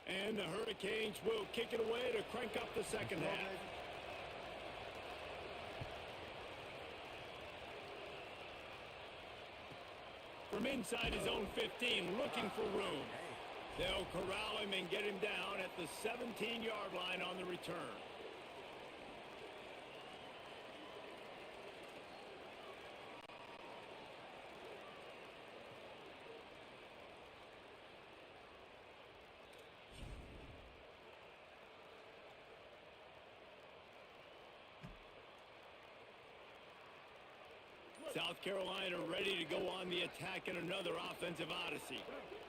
And the Hurricanes will kick it away to crank up the second half. From inside his own 15, looking for room. They'll corral him and get him down at the 17-yard line on the return. South Carolina ready to go on the attack in another offensive odyssey.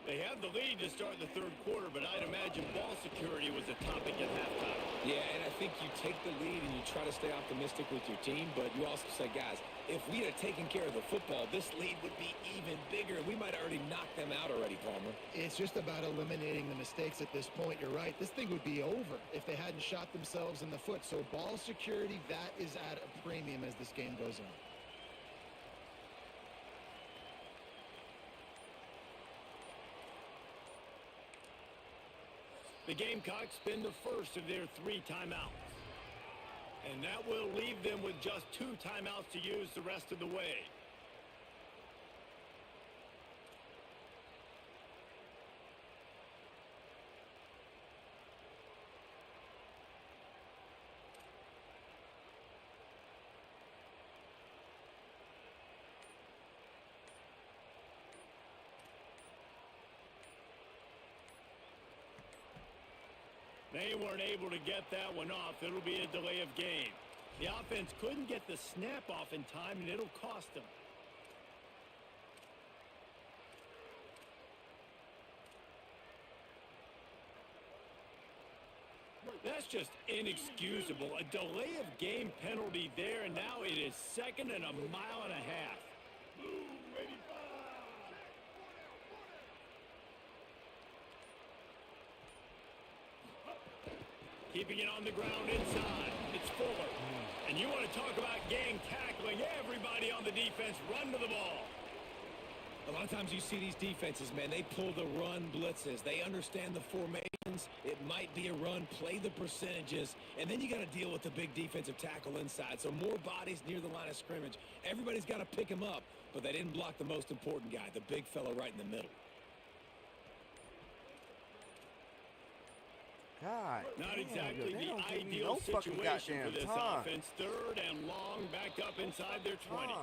They have the lead to start the third quarter, but I'd imagine ball security was a topic at halftime. Yeah, and I think you take the lead and you try to stay optimistic with your team, but you also say, guys, if we had taken care of the football, this lead would be even bigger, and we might have already knocked them out already, Palmer. It's just about eliminating the mistakes at this point. You're right. This thing would be over if they hadn't shot themselves in the foot. So ball security, that is at a premium as this game goes on. The Gamecocks spend the first of their 3 timeouts. And that will leave them with just 2 timeouts to use the rest of the way. They weren't able to get that one off. It'll be a delay of game. The offense couldn't get the snap off in time, and it'll cost them. That's just inexcusable. A delay of game penalty there, and now it is 2nd and a mile and a half. Keeping it on the ground inside. It's Fuller. And you want to talk about gang tackling. Everybody on the defense run to the ball. A lot of times you see these defenses, man, they pull the run blitzes. They understand the formations. It might be a run, play the percentages, and then you got to deal with the big defensive tackle inside. So more bodies near the line of scrimmage. Everybody's got to pick him up, but they didn't block the most important guy, the big fella right in the middle. God, Not damn, exactly yo, they the don't give me ideal no fucking situation for goddamn this time. offense. 3rd and long, back up inside their 20.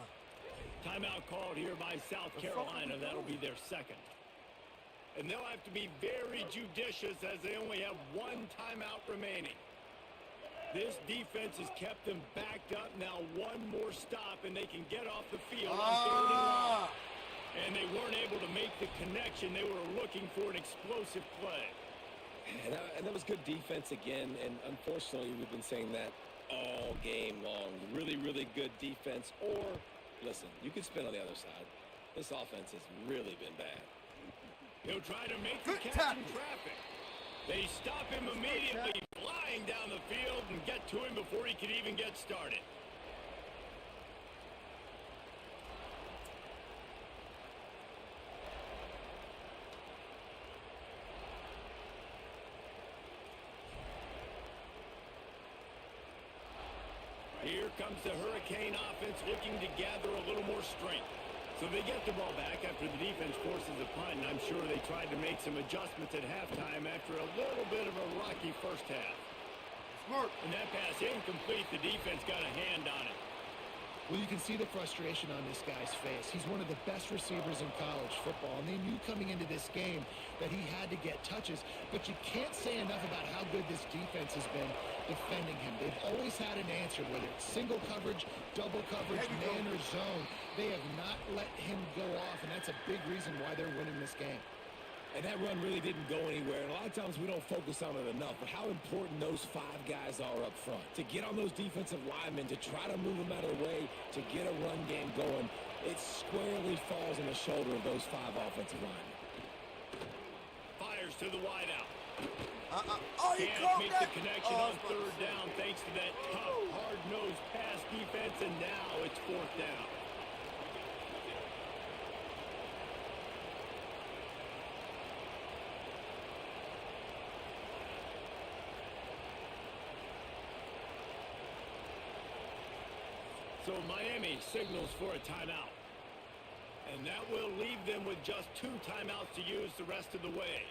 Timeout called here by South Carolina. That'll be their 2nd. And they'll have to be very judicious as they only have 1 timeout remaining. This defense has kept them backed up. Now 1 more stop, and they can get off the field on 3rd and long. And they weren't able to make the connection. They were looking for an explosive play. And that was good defense again, and unfortunately we've been saying that all game long. Really, really good defense. Or, listen, you could spin on the other side. This offense has really been bad. He'll try to make the catch in traffic. They stop him immediately, flying down the field, and get to him before he could even get started. Here comes the Hurricane offense looking to gather a little more strength. So they get the ball back after the defense forces a punt, and I'm sure they tried to make some adjustments at halftime after a little bit of a rocky first half. And that pass incomplete. The defense got a hand on it. Well, you can see the frustration on this guy's face. He's one of the best receivers in college football, and they knew coming into this game that he had to get touches. But you can't say enough about how good this defense has been defending him. They've always had an answer, whether it's single coverage, double coverage, man or zone. They have not let him go off, and that's a big reason why they're winning this game. And that run really didn't go anywhere. And a lot of times we don't focus on it enough. But how important those 5 guys are up front. To get on those defensive linemen, to try to move them out of the way, to get a run game going, it squarely falls on the shoulder of those 5 offensive linemen. Fires to the wideout. Oh, he Can't caught make that. the connection on 3rd down thanks to that tough, hard-nosed pass defense, and now it's 4th down. So Miami signals for a timeout. And that will leave them with just 2 timeouts to use the rest of the way.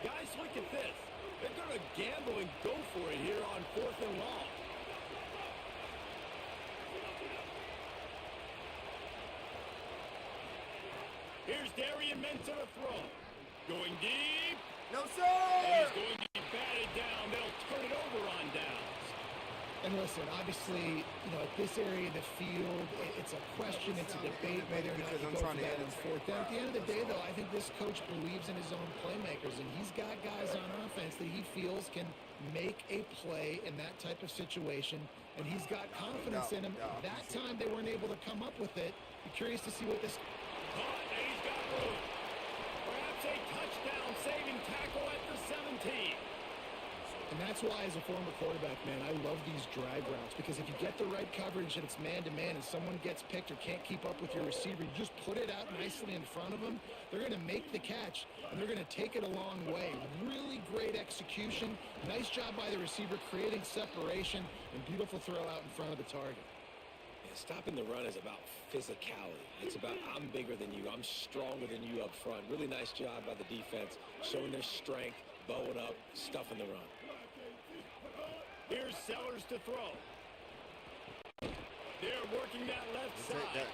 Guys, look at this. They're going to gamble and go for it here on 4th and long. Here's Darian Mentor to throw. Going deep. No, And sir. he's going to be batted down. They'll turn it over on downs. And listen, obviously, you know, at this area of the field, it's a question, it's a debate whether or not you go for that on 4th down. At the end of the day, though, I think this coach believes in his own playmakers, and he's got guys on offense that he feels can make a play in that type of situation, and he's got confidence in him. That time they weren't able to come up with it. Be curious to see what this... Caught, and he's got room. Perhaps a touchdown-saving tackle at the 17. And that's why, as a former quarterback, man, I love these drag routes, because if you get the right coverage and it's man-to-man and someone gets picked or can't keep up with your receiver, you just put it out nicely in front of them. They're going to make the catch, and they're going to take it a long way. Really great execution. Nice job by the receiver creating separation, and beautiful throw out in front of the target. Yeah, stopping the run is about physicality. It's about I'm bigger than you. I'm stronger than you up front. Really nice job by the defense, showing their strength, bowing up, stuffing the run. Here's Sellers to throw. They're working that left side.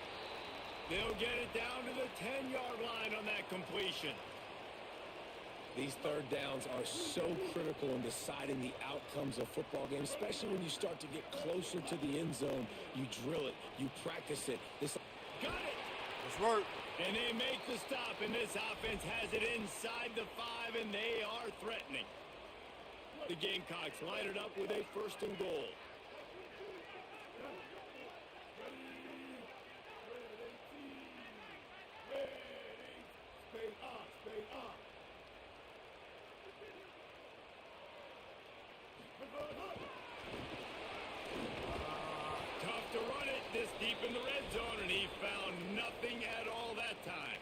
They'll get it down to the 10-yard line on that completion. These third downs are so critical in deciding the outcomes of football games, especially when you start to get closer to the end zone. You drill it. You practice it. Got it. Let's work. And they make the stop, and this offense has it inside the 5, and they are threatening. The Gamecocks line it up with a 1st and goal. Tough to run it this deep in the red zone, and he found nothing at all that time.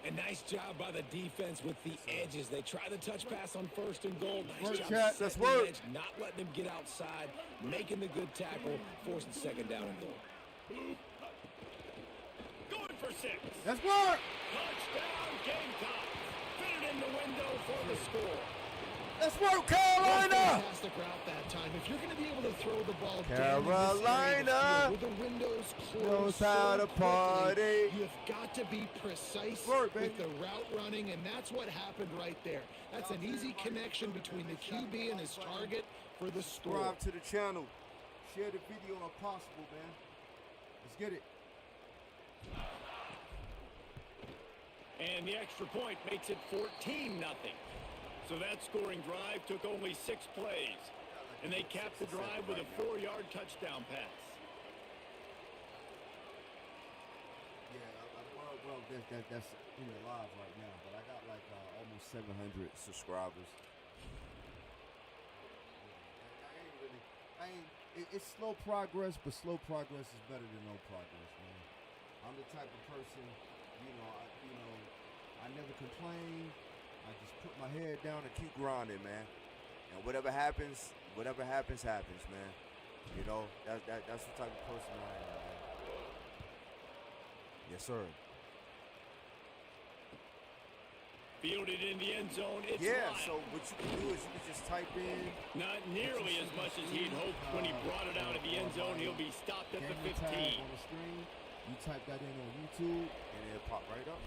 A nice job by the defense with the edges. They try the touch pass on 1st and goal. Nice Work, job Chat. setting Let's the work. edge, not letting them get outside, making the good tackle, forcing 2nd down and goal. Going for 6. Let's work. Touchdown, Gamecocks. Fit it in the window for the score. Let's work, A Carolina. fantastic route that time. If you're going to be able to throw the ball Carolina down in this area of the field with the windows knows closed how so to quickly, party. you've got to be precise Work, with baby. the route running, and that's what happened right there. That's an easy connection between the QB and his target for the score. Subscribe to the channel. Share the video if possible, man. Let's get it. And the extra point makes it 14-0. So that scoring drive took only 6 plays. And they capped the drive with a 4-yard touchdown pass. Yeah, well, that's live right now, but I got like almost 700 subscribers. It's slow progress, but slow progress is better than no progress, man. I'm the type of person, I never complain. I just put my head down and keep grinding, man. And whatever happens, happens, man. You know, that's the type of person I am, man. Yes, sir. Fielded in the end zone, it's Yeah, live. so what you can do is you can just type in Not nearly as much as he'd hoped when he brought it out of the end zone. He'll be stopped at the gamertag 15. on the screen. You type that in on YouTube, and it'll pop right up.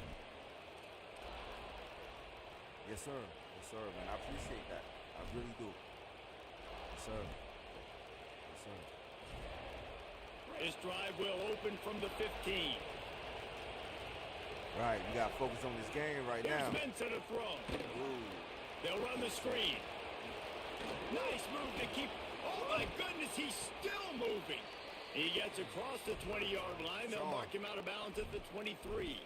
Yes, sir. Yes, sir, man. I appreciate that. I really do. Yes, sir. Yes, sir. This drive will open from the 15. Right, you got to focus on this game right Here's now. Mensa to throw. Ooh. They'll run the screen. Nice move to keep. Oh, my goodness, he's still moving. He gets across the 20-yard line. They'll mark him out of bounds at the 23.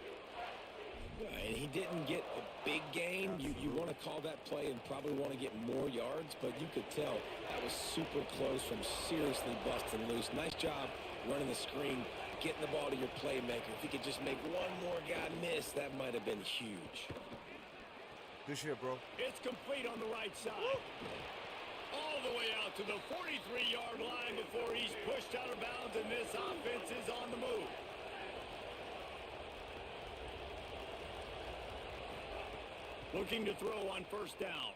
And he didn't get a big gain. You want to call that play and probably want to get more yards, but you could tell that was super close from seriously busting loose. Nice job running the screen, getting the ball to your playmaker. If he could just make one more guy miss, that might have been huge. Good shit, bro. It's complete on the right side. All the way out to the 43-yard line before he's pushed out of bounds, and this offense is on the move. Looking to throw on 1st down.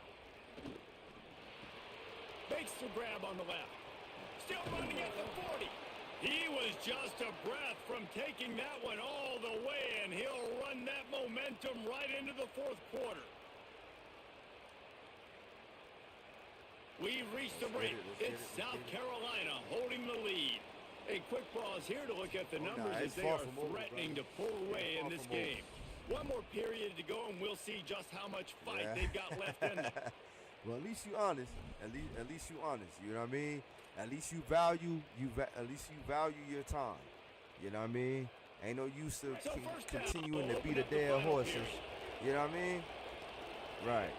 Makes the grab on the left. Still running at the 40. He was just a breath from taking that one all the way, and he'll run that momentum right into the 4th quarter. We've reached the break. It's South Carolina holding the lead. A quick pause here to look at the numbers as they are threatening to pull away in this game. One more period to go, and we'll see just how much fight they've got left in them. Well, at least you honest. At least you honest. You know what I mean? At least you value your time. You know what I mean? Ain't no use to continuing to beat a dead horses. You know what I mean? Right.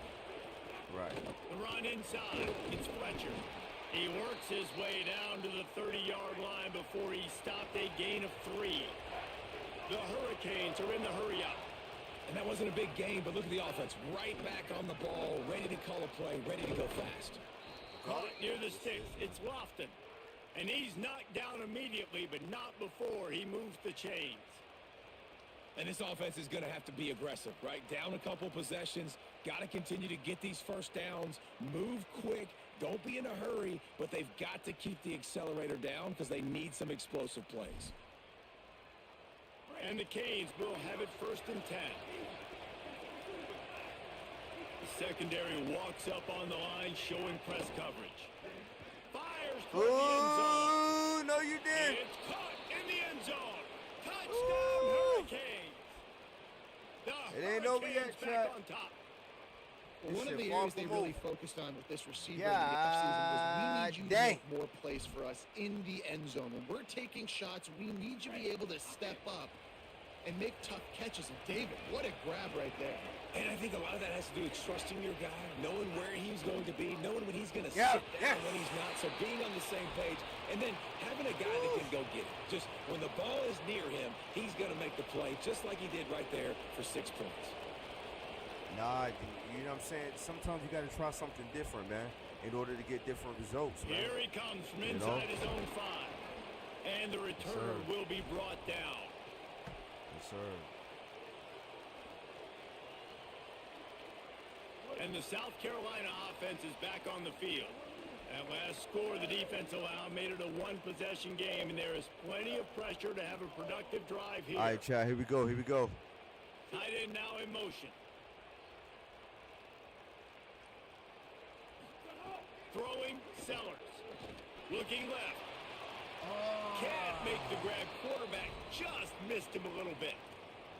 The run inside. It's Fletcher. He works his way down to the 30-yard line before he stopped a gain of 3. The Hurricanes are in the hurry up. And that wasn't a big game, but look at the offense. Right back on the ball, ready to call a play, ready to go fast. Caught near the sticks. It's Lofton. And he's knocked down immediately, but not before he moves the chains. And this offense is going to have to be aggressive, right? Down a couple possessions, got to continue to get these 1st downs, move quick, Don't be in a hurry, but they've got to keep the accelerator down because they need some explosive plays. And the Canes will have it 1st and 10. The secondary walks up on the line, showing press coverage. Fires toward the end zone. Oh, no, you did. It's caught in the end zone. Touchdown, Hurricanes. The It ain't over yet, Hurricanes back Chuck. on top. Well, one This of the shit areas far they from really over. focused on with this receiver Yeah, in the offseason was we need you to dang. make more plays for us in the end zone. When we're taking shots, we need you to be able to step up and make tough catches. And David, what a grab right there. And I think a lot of that has to do with trusting your guy, knowing where he's going to be, knowing when he's going to Yeah, sit down, when he's not. So being on the same page, and then having a guy that can go get it. Just when the ball is near him, he's going to make the play, just like he did right there for 6 points. Nah, you know what I'm saying? Sometimes you got to try something different, man, in order to get different results, man. Here he comes from inside his own 5. And the returner will be brought down. Yes, sir. And the South Carolina offense is back on the field. That last score the defense allowed made it a 1-possession game, and there is plenty of pressure to have a productive drive here. All right, Chad, here we go, here we go. Tight end now in motion. Throwing, Sellers. Looking left. Can't make the grab. Quarterback just missed him a little bit.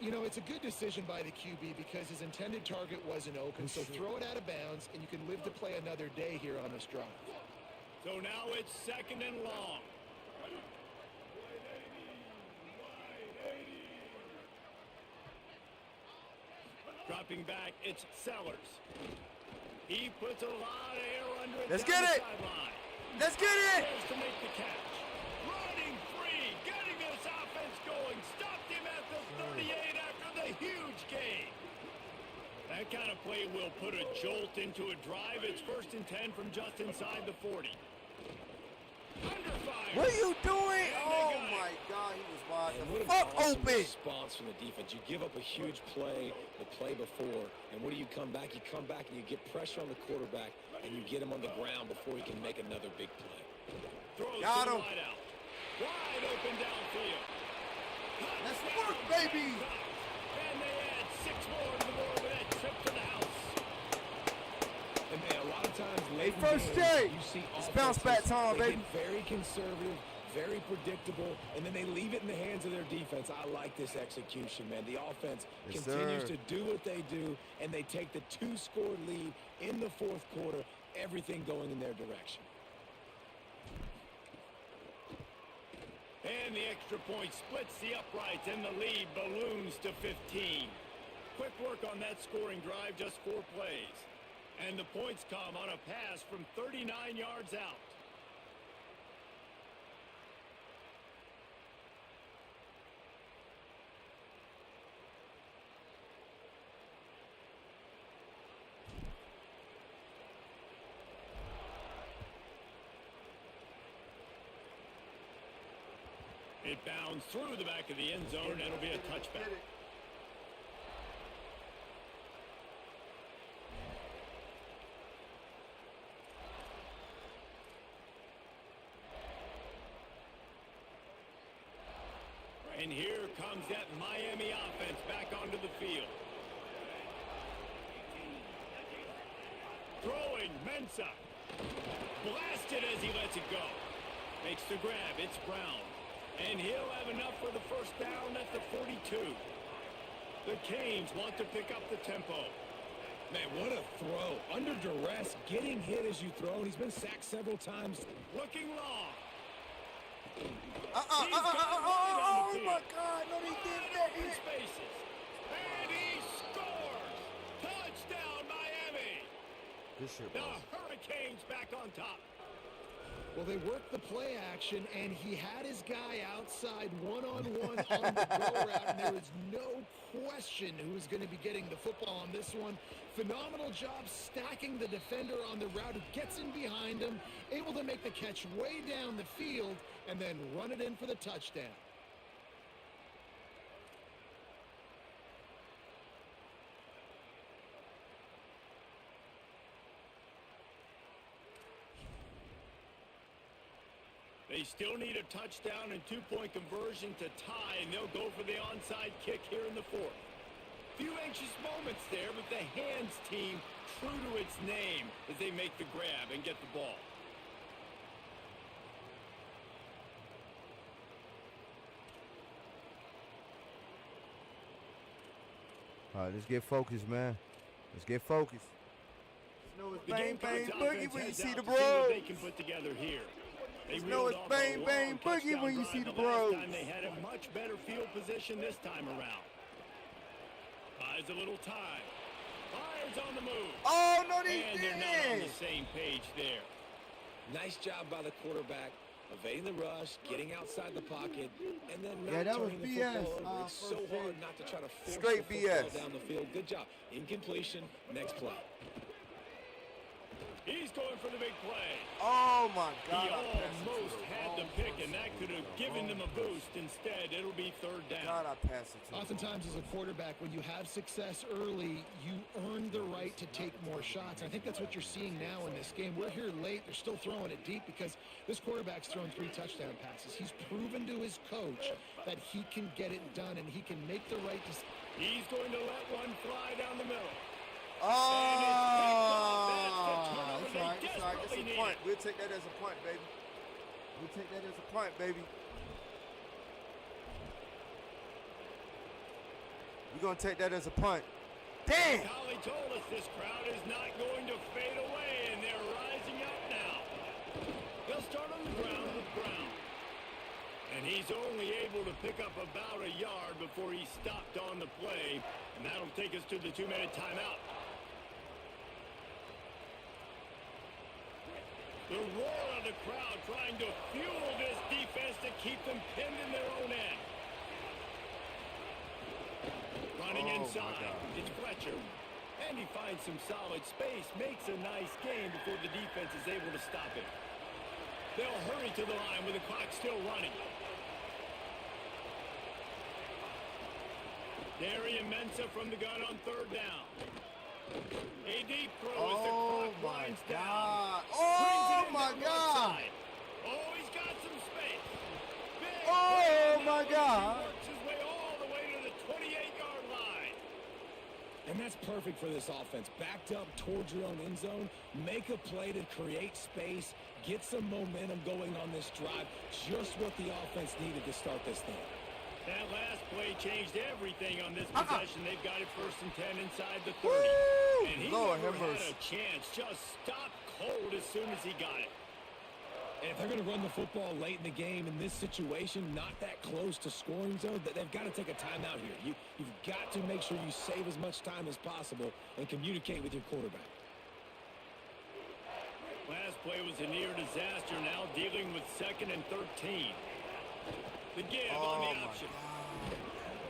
You know, it's a good decision by the QB because his intended target wasn't open, so throw it out of bounds, and you can live to play another day here on this drive. So now it's 2nd and long. Dropping back, it's Sellers. He puts a lot of air under it. Let's down get the it. sideline. Let's get it. There's to make the catch. Running free, getting this offense going. Stopped him at the 38 after the huge gain. That kind of play will put a jolt into a drive. It's 1st and 10 from just inside the 40. Under fire. What are you doing? And they Oh, got it. my God, he was wide And the what an fuck awesome open. response from the defense. You give up a huge play the play before, and what do you come back? You come back and you get pressure on the quarterback, and you get him on the ground before he can make another big play. Throws Got to the him. wide out. Wide open downfield. Let's Touchdown, work, baby. And they add 6 more to the board with that trip to the house. And man, a lot of times late in first games, day. you see It's bounce back offenses, time, they baby. get very conservative, very predictable, and then they leave it in the hands of their defense. I like this execution, man. The offense Yes, continues sir. to do what they do, and they take the 2-score lead in the 4th quarter, everything going in their direction. And the extra point splits the uprights, and the lead balloons to 15. Quick work on that scoring drive, just 4 plays. And the points come on a pass from 39 yards out. It bounds through the back of the end zone, and it'll be a touchback. And here comes that Miami offense back onto the field. Throwing, Mensah. Blasted as he lets it go. Makes the grab, it's Brown. And he'll have enough for the first down at the 42. The Canes want to pick up the tempo. Man, what a throw. Under duress, getting hit as you throw. He's been sacked several times. Looking long. Oh, my God. No, they did that. Open spaces. And he scores. Touchdown, Miami. Good shit, The boss. Hurricanes back on top. Well, they worked the play action, and he had his guy outside one-on-one on the go route, and there was no question who was going to be getting the football on this one. Phenomenal job stacking the defender on the route, who gets in behind him, able to make the catch way down the field, and then run it in for the touchdown. They still need a touchdown and two-point conversion to tie, and they'll go for the onside kick here in the fourth. Few anxious moments there, but the hands team true to its name as they make the grab and get the ball. All right, let's get focused, man. Let's get focused. Know it's bang, bang, boogie when you see the bros. They can put together here. They know it's bang, bang, boogie when you see the bros. They had a much better field position this time around. Buys a little time. Fires on the move. Oh, no, they and didn't. They're not on the same page there. Nice job by the quarterback, evading the rush, getting outside the pocket, and then not that was turning the BS. football over. It's so hard not to try to force Straight the football BS. down the field. Good job. Incompletion. Next play. He's going for the big play. Oh, my God. He almost had the pick, and that could have given them a boost. Instead, it'll be third down. God, I passed it to him. Oftentimes as a quarterback, when you have success early, you earn the right to take more shots. I think that's what you're seeing now in this game. We're here late. They're still throwing it deep because this quarterback's thrown 3 touchdown passes. He's proven to his coach that he can get it done and he can make the right decision. He's going to let one fly down the middle. Oh, that's all right. That's all right. That's a punt. We'll take that as a punt, baby. We'll take that as a punt, baby. We're going to take that as a punt. Damn! Collie told us this crowd is not going to fade away, and they're rising up now. They'll start on the ground with Brown. And he's only able to pick up about a yard before he stopped on the play. And that'll take us to the 2-minute timeout. The roar of the crowd trying to fuel this defense to keep them pinned in their own end. Running inside, it's Fletcher. And he finds some solid space, makes a nice gain before the defense is able to stop him. They'll hurry to the line with the clock still running. Darian Mensah from the gun on third down. A deep throw as the clock winds down. Oh, my God. Oh, he's got some space. Big Oh, my God. He works his way all the way to the 28-yard line. And that's perfect for this offense. Backed up towards your own end zone, make a play to create space, get some momentum going on this drive. Just what the offense needed to start this thing. That last play changed everything on this possession. They've got it 1st and 10 inside the 30. Woo! And he Lord never have had mercy. a chance. Just stopped cold as soon as he got it. And if they're going to run the football late in the game in this situation, not that close to scoring zone, they've got to take a timeout here. You've got to make sure you save as much time as possible and communicate with your quarterback. Last play was a near disaster. Now dealing with 2nd and 13. The give on the option.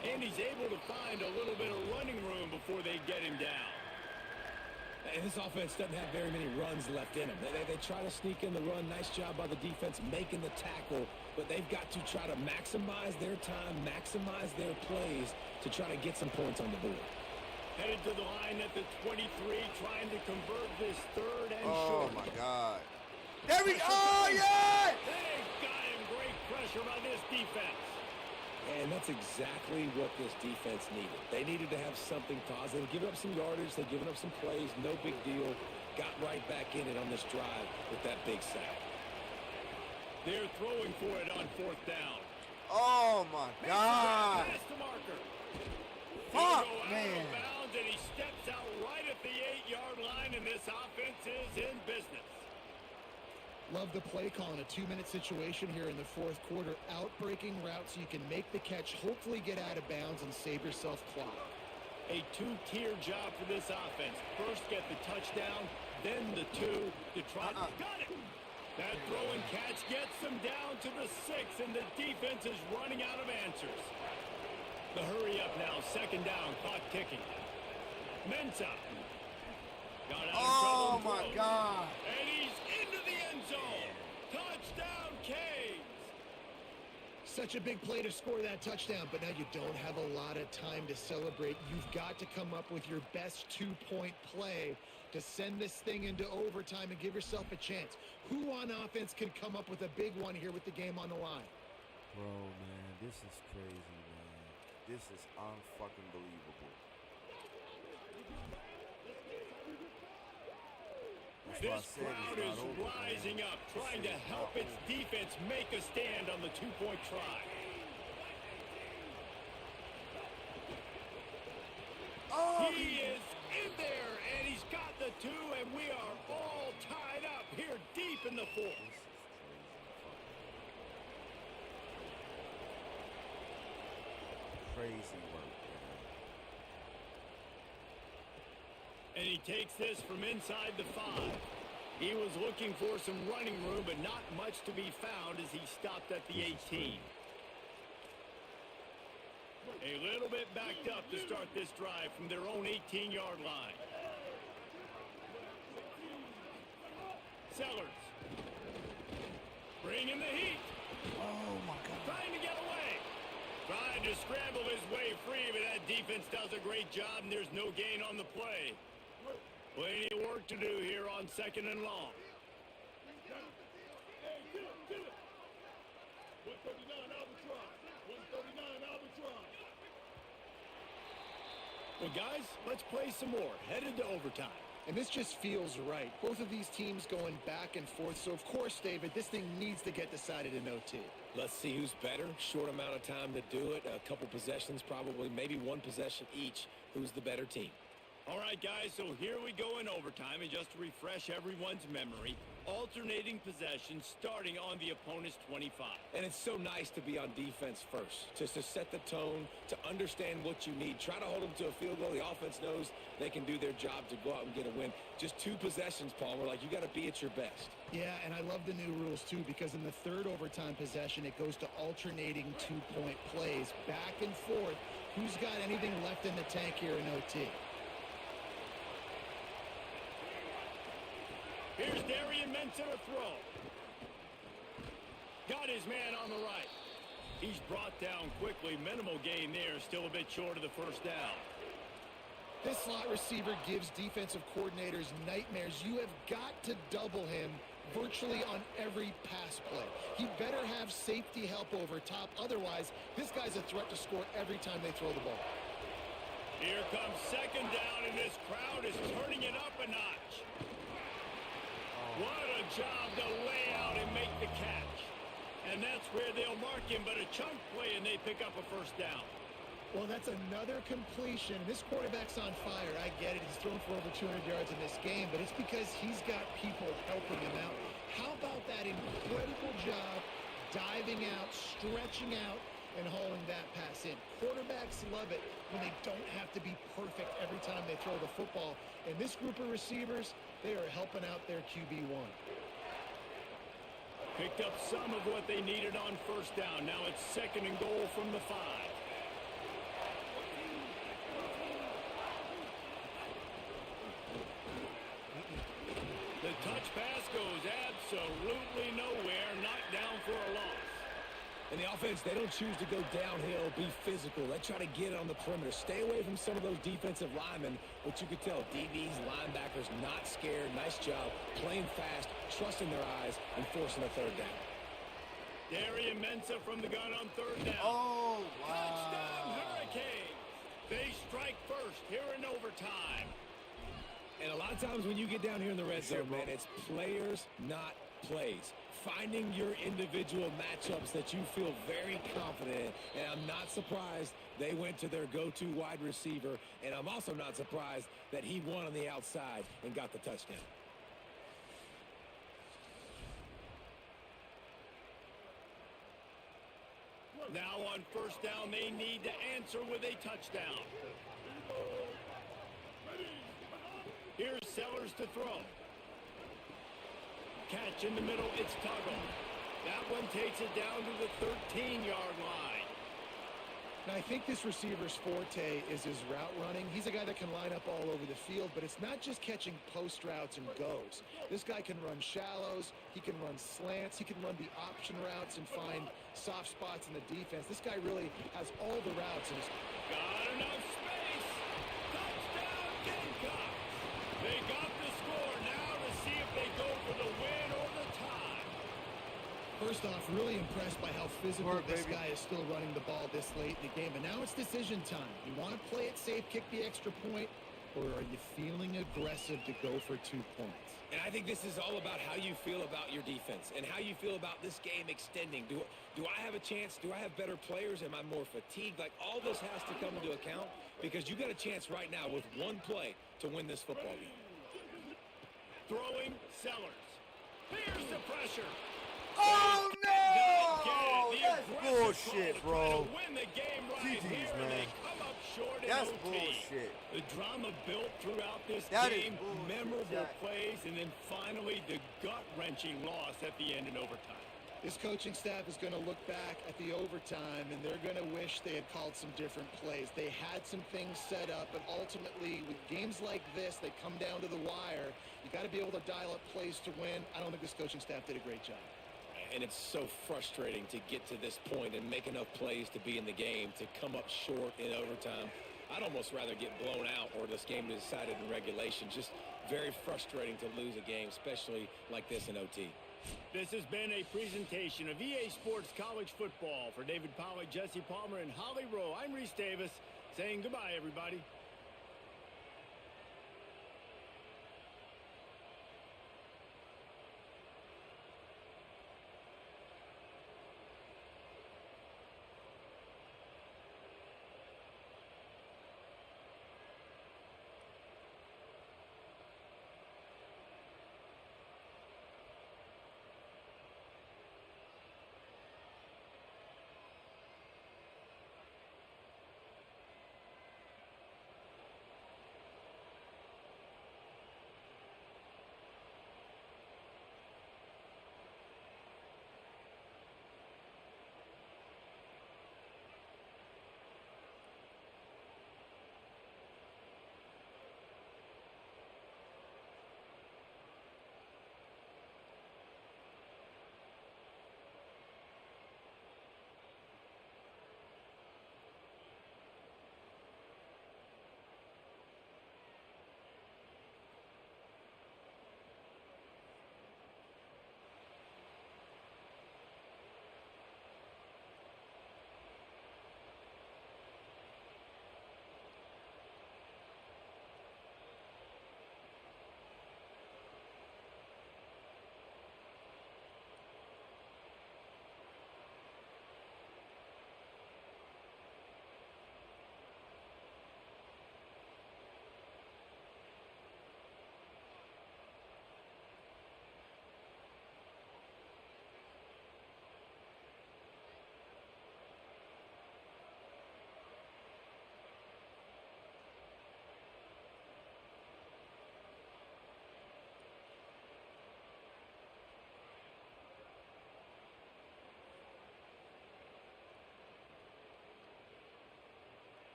And he's able to find a little bit of running room before they get him down. And this offense doesn't have very many runs left in them. They try to sneak in the run. Nice job by the defense making the tackle. But they've got to try to maximize their time, maximize their plays to try to get some points on the board. Headed to the line at the 23, trying to convert this 3rd and short. Oh, my God. There we go. Oh, yeah! They've got him. Great pressure by this defense. And that's exactly what this defense needed. They needed to have something positive. Give up some yardage. They've given up some plays. No big deal. Got right back in it on this drive with that big sack. They're throwing for it on 4th down. Oh, my God. Past the marker. Fuck, He'll go man. out of bounds, and he steps out right at the 8-yard line, and this offense is in business. Love the play call in a 2-minute situation here in the 4th quarter. Outbreaking route so you can make the catch, hopefully get out of bounds and save yourself clock. A 2-tier job for this offense. First get the touchdown, then the 2 to try. Got it! That throw and catch gets them down to the 6, and the defense is running out of answers. The hurry up now, 2nd down, clock ticking. Mensah. Got out of trouble. Oh, my God. And he's into the end zone. Touchdown, Canes. Such a big play to score that touchdown, but now you don't have a lot of time to celebrate. You've got to come up with your best two-point play to send this thing into overtime and give yourself a chance. Who on offense can come up with a big one here with the game on the line? Bro, man, this is crazy, man. This is unfucking believable. This crowd is rising up, trying to help its defense make a stand on the two-point try. Oh, He is in there, and he's got the two, and we are all tied up here deep in the fourth. Crazy work, man. And he takes this from inside the 5. He was looking for some running room, but not much to be found as he stopped at the 18. A little bit backed up to start this drive from their own 18-yard line. Sellers. Bringing the heat. Oh, my God. Trying to get away. Trying to scramble his way free, but that defense does a great job, and there's no gain on the play. Plenty of work to do here on 2nd and long. Well, guys, let's play some more. Headed to overtime. And this just feels right. Both of these teams going back and forth. So, of course, David, this thing needs to get decided in OT. Let's see who's better. Short amount of time to do it. A couple possessions, probably maybe one possession each. Who's the better team? All right, guys, so here we go in overtime, and just to refresh everyone's memory, alternating possessions starting on the opponent's 25. And it's so nice to be on defense first, just to set the tone, to understand what you need. Try to hold them to a field goal. The offense knows they can do their job to go out and get a win. Just 2 possessions, Palmer, like you got to be at your best. Yeah, and I love the new rules, too, because in the 3rd overtime possession, it goes to alternating 2-point plays, back and forth. Who's got anything left in the tank here in OT? Here's Darian Mensa to throw. Got his man on the right. He's brought down quickly. Minimal gain there. Still a bit short of the first down. This slot receiver gives defensive coordinators nightmares. You have got to double him virtually on every pass play. He better have safety help over top. Otherwise, this guy's a threat to score every time they throw the ball. Here comes 2nd down, and this crowd is turning it up a notch. What a job to lay out and make the catch. And that's where they'll mark him, but a chunk play, and they pick up a first down. Well, that's another completion. This quarterback's on fire. I get it. He's thrown for over 200 yards in this game, but it's because he's got people helping him out. How about that incredible job diving out, stretching out, and hauling that pass in? Quarterbacks love it when they don't have to be perfect every time they throw the football. And this group of receivers, they are helping out their QB1. Picked up some of what they needed on first down. Now it's 2nd and goal from the 5. The touch pass goes absolutely nowhere. Knocked down for a loss. And the offense, they don't choose to go downhill, be physical. They try to get it on the perimeter. Stay away from some of those defensive linemen, but you could tell DBs, linebackers, not scared. Nice job, playing fast, trusting their eyes, and forcing a 3rd down. Darian Mensa from the gun on 3rd down. Oh, wow. Touchdown, Hurricanes. They strike first here in overtime. And a lot of times when you get down here in the red zone, man, it's players, not plays. Finding your individual matchups that you feel very confident in. And I'm not surprised they went to their go-to wide receiver. And I'm also not surprised that he won on the outside and got the touchdown. Now on first down, they need to answer with a touchdown. Here's Sellers to throw. Catch in the middle, it's Tuggle. That one takes it down to the 13-yard line. And I think this receiver's forte is his route running. He's a guy that can line up all over the field, but it's not just catching post routes and goes. This guy can run shallows, he can run slants, he can run the option routes and find soft spots in the defense. This guy really has all the routes in his... Got enough space. Touchdown, Gamecocks. They got the score. Now to see if they go for the win or the tie. First off, really impressed by how physical this guy is still running the ball this late in the game. But now it's decision time. You want to play it safe, kick the extra point, or are you feeling aggressive to go for 2 points? And I think this is all about how you feel about your defense and how you feel about this game extending. Do I have a chance? Do I have better players? Am I more fatigued? Like, all this has to come into account because you got a chance right now with one play to win this football game. Throwing Sellers. Here's the pressure. Oh no! The That's aggressive bullshit, call to try bro. to win the game right GG's, here, and man. they come up short in That's OT. bullshit. The drama built throughout this That is game, bullshit, memorable Jack. plays, and then finally the gut-wrenching loss at the end in overtime. This coaching staff is going to look back at the overtime, and they're going to wish they had called some different plays. They had some things set up, but ultimately, with games like this, they come down to the wire. You got to be able to dial up plays to win. I don't think this coaching staff did a great job. And it's so frustrating to get to this point and make enough plays to be in the game, to come up short in overtime. I'd almost rather get blown out or this game is decided in regulation. Just very frustrating to lose a game, especially like this in OT. This has been a presentation of EA Sports College Football. For David Pollack, Jesse Palmer, and Holly Rowe, I'm Reese Davis saying goodbye, everybody.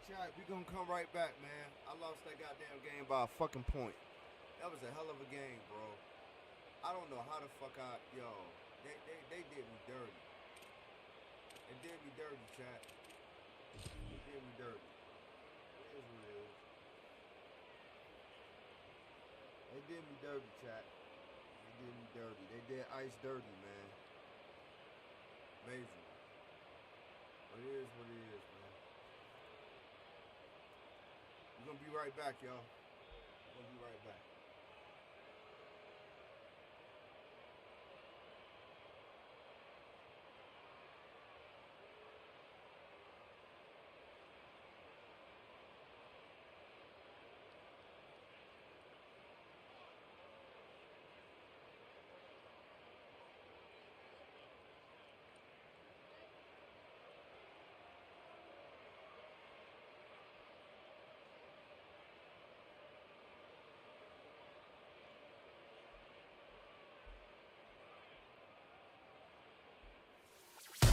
chat. We gonna come right back, man. I lost that goddamn game by a fucking point. That was a hell of a game, bro. I don't know how the fuck they did me dirty. They did me dirty, chat. They did me dirty. It is what it is. They did me dirty, chat. They did me dirty. They did Ice dirty, man. Amazing. But it is what it is, man. We're gonna be right back, y'all. We're gonna be right back. They supposed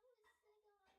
to eat shit in here.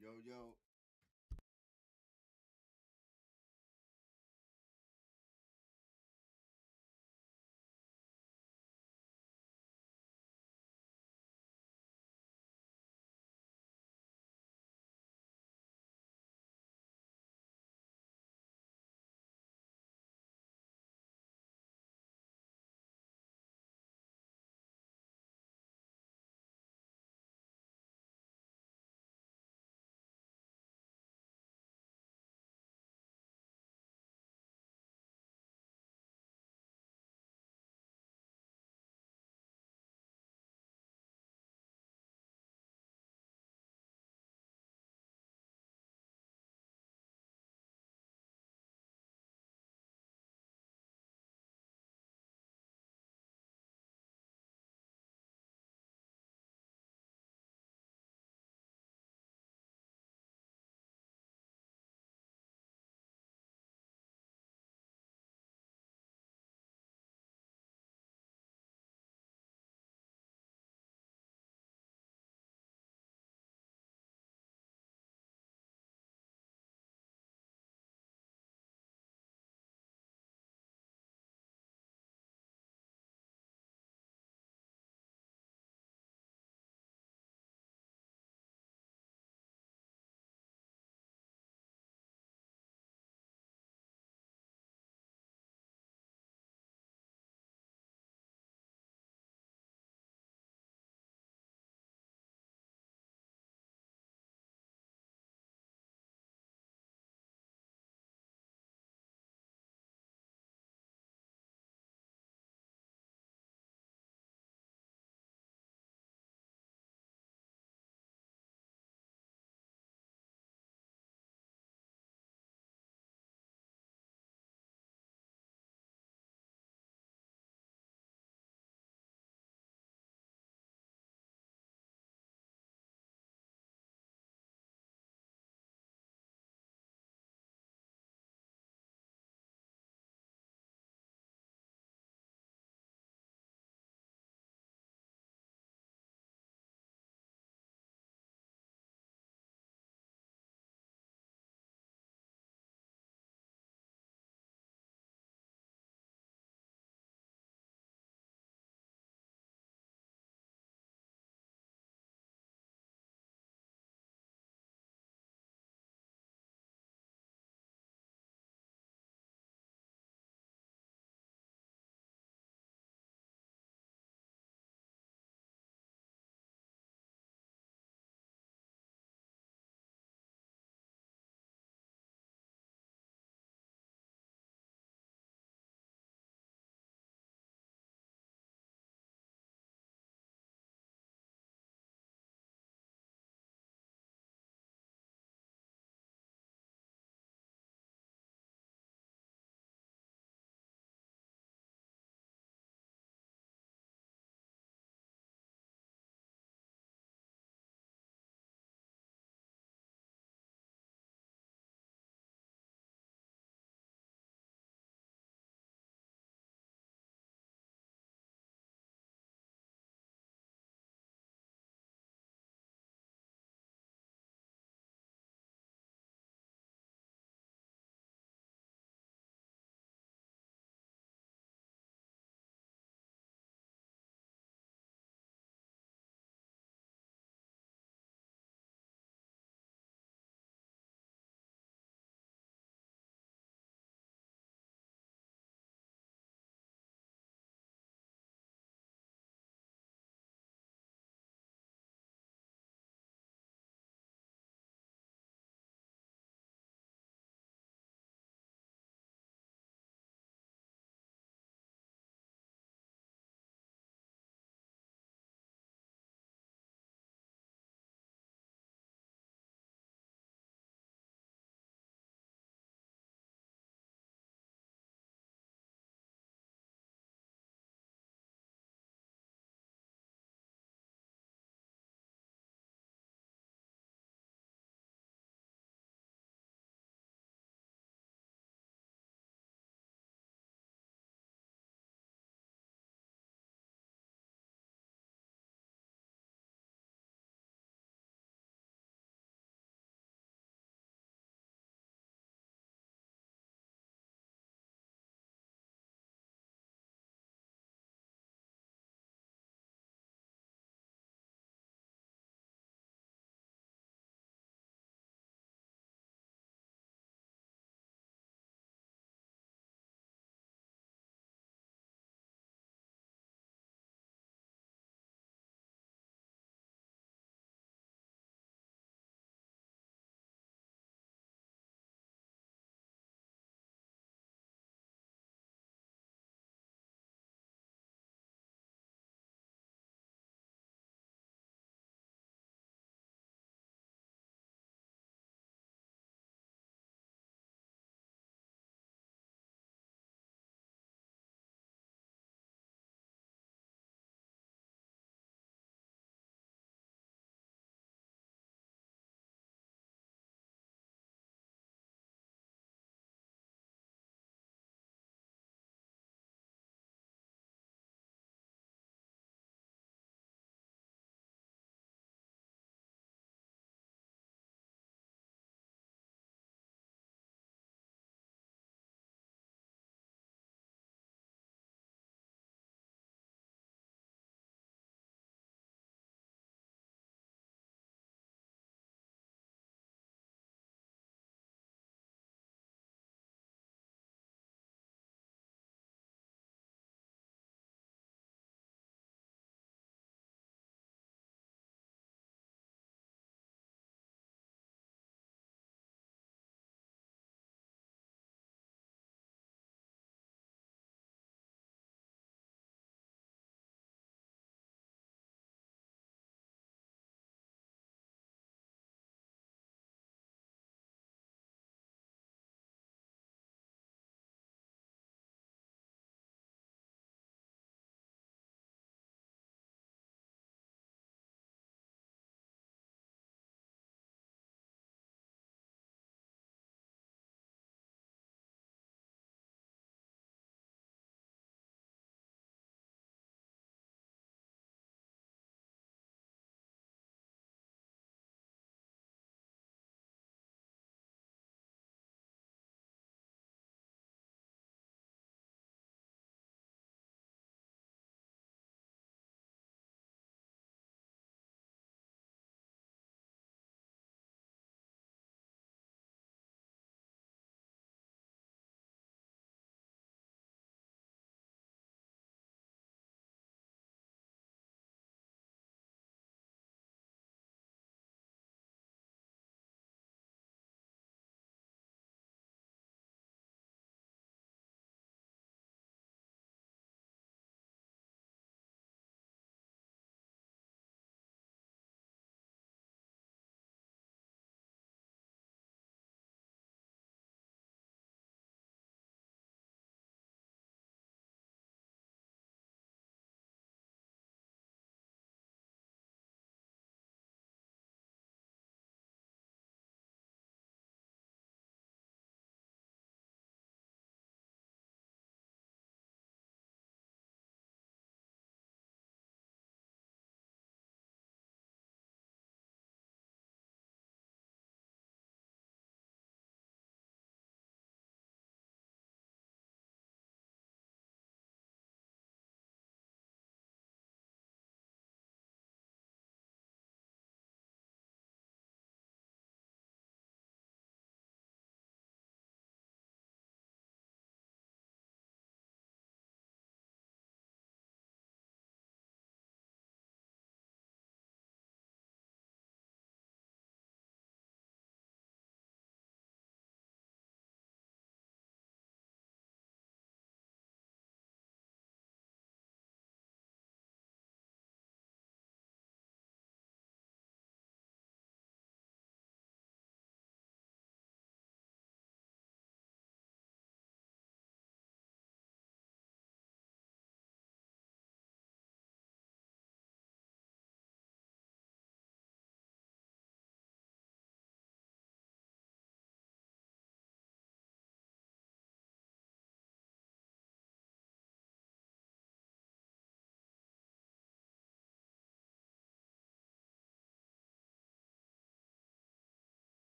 Yo, yo.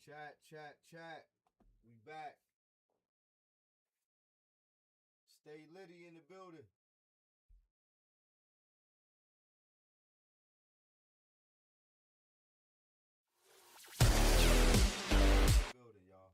Chat. We back. Stay litty in the building. Building, y'all.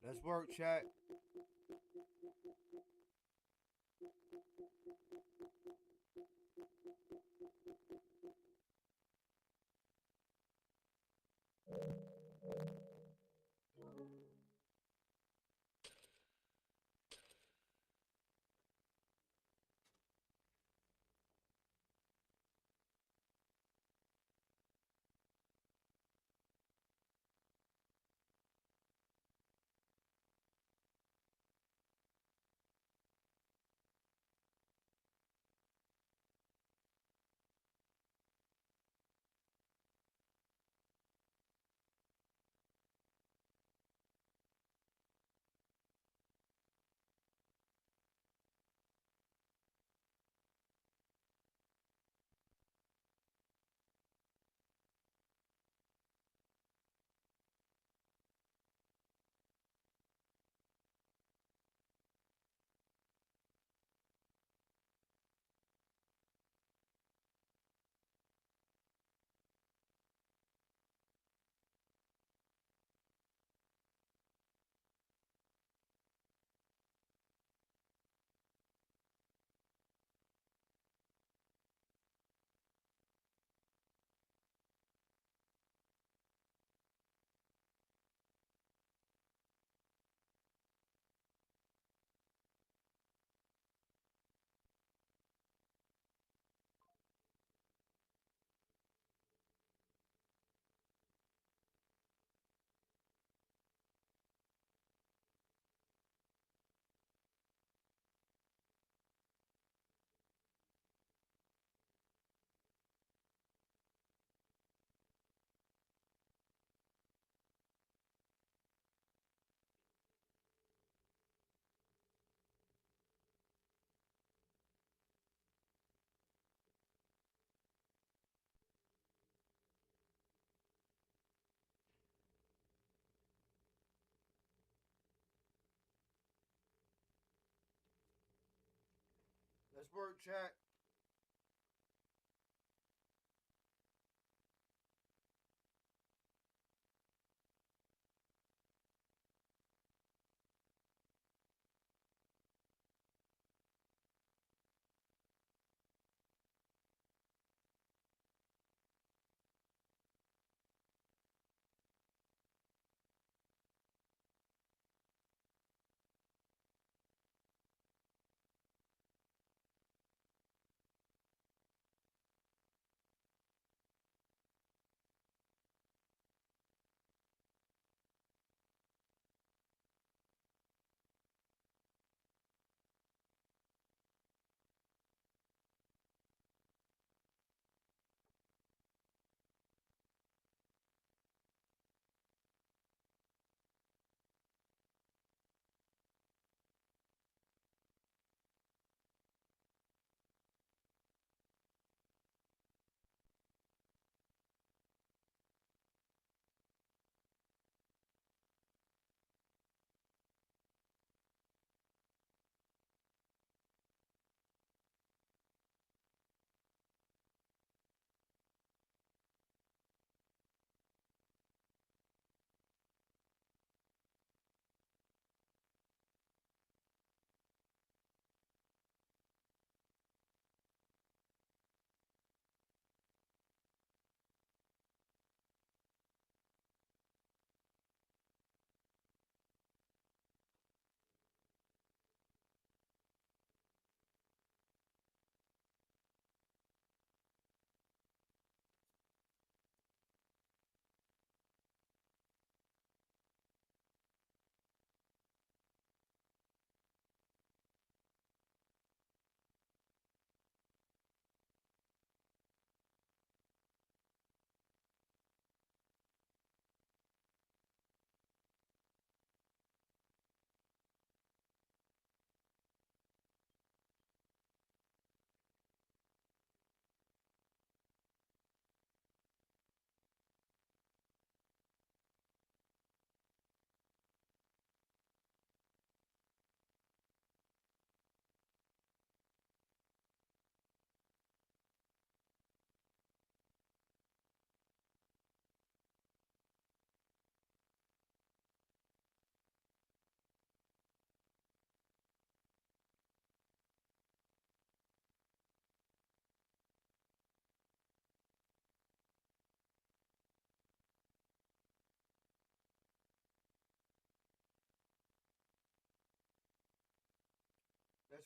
Let's work, chat. Let's work, chat.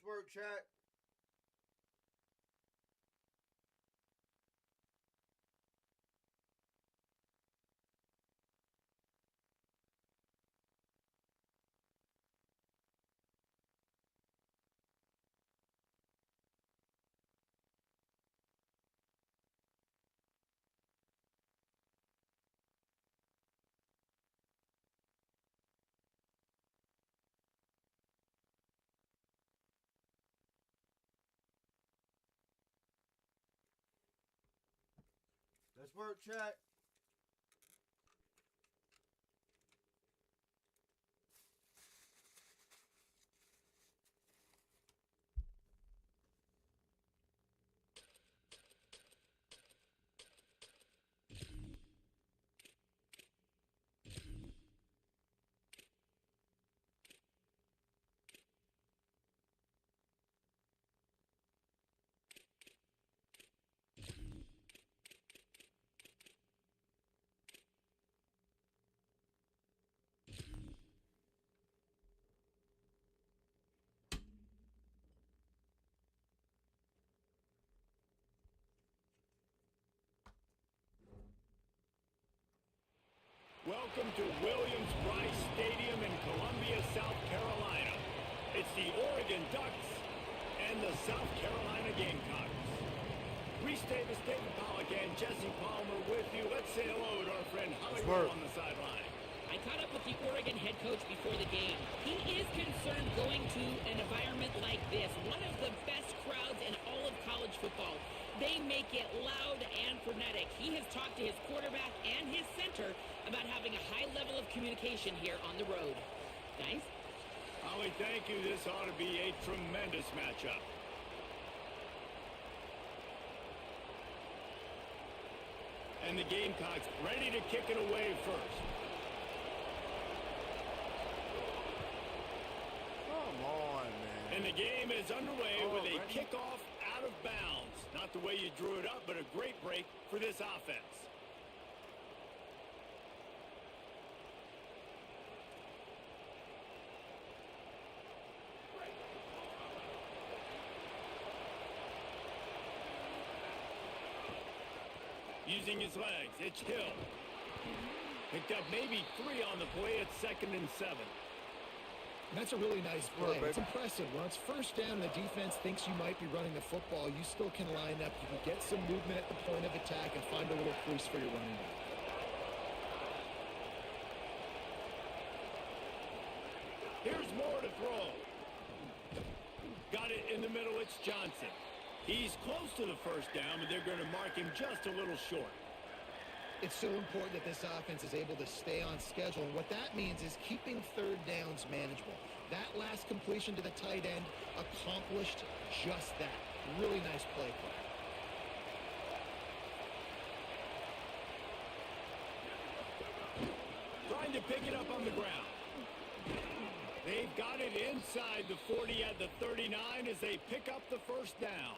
work, chat. Let's work, chat. Welcome to Williams-Brice Stadium in Columbia, South Carolina. It's the Oregon Ducks and the South Carolina Gamecocks. Reese Davis, David Pollock, and Jesse Palmer with you. Let's say hello to our friend Hollywood on the sideline. I caught up with the Oregon head coach before the game. He is concerned going to an environment like this, one of the best crowds in all of college football. They make it loud and frenetic. He has talked to his quarterback and his center about having a high level of communication here on the road. Guys? Holly, thank you. This ought to be a tremendous matchup. And the Gamecocks ready to kick it away first. Come on, man. And the game is underway with a kickoff out of bounds. Not the way you drew it up, but a great break for this offense. Using his legs, it's Hill. Picked up maybe 3 on the play at 2nd and 7. That's a really nice play. It's impressive. When it's first down and the defense thinks you might be running the football, you still can line up. You can get some movement at the point of attack and find a little crease for your running back. Here's more to throw. Got it in the middle. It's Johnson. He's close to the first down, but they're going to mark him just a little short. It's so important that this offense is able to stay on schedule. And what that means is keeping third downs manageable. That last completion to the tight end accomplished just that. Really nice play call. Trying to pick it up on the ground. They've got it inside the 40 at the 39 as they pick up the first down.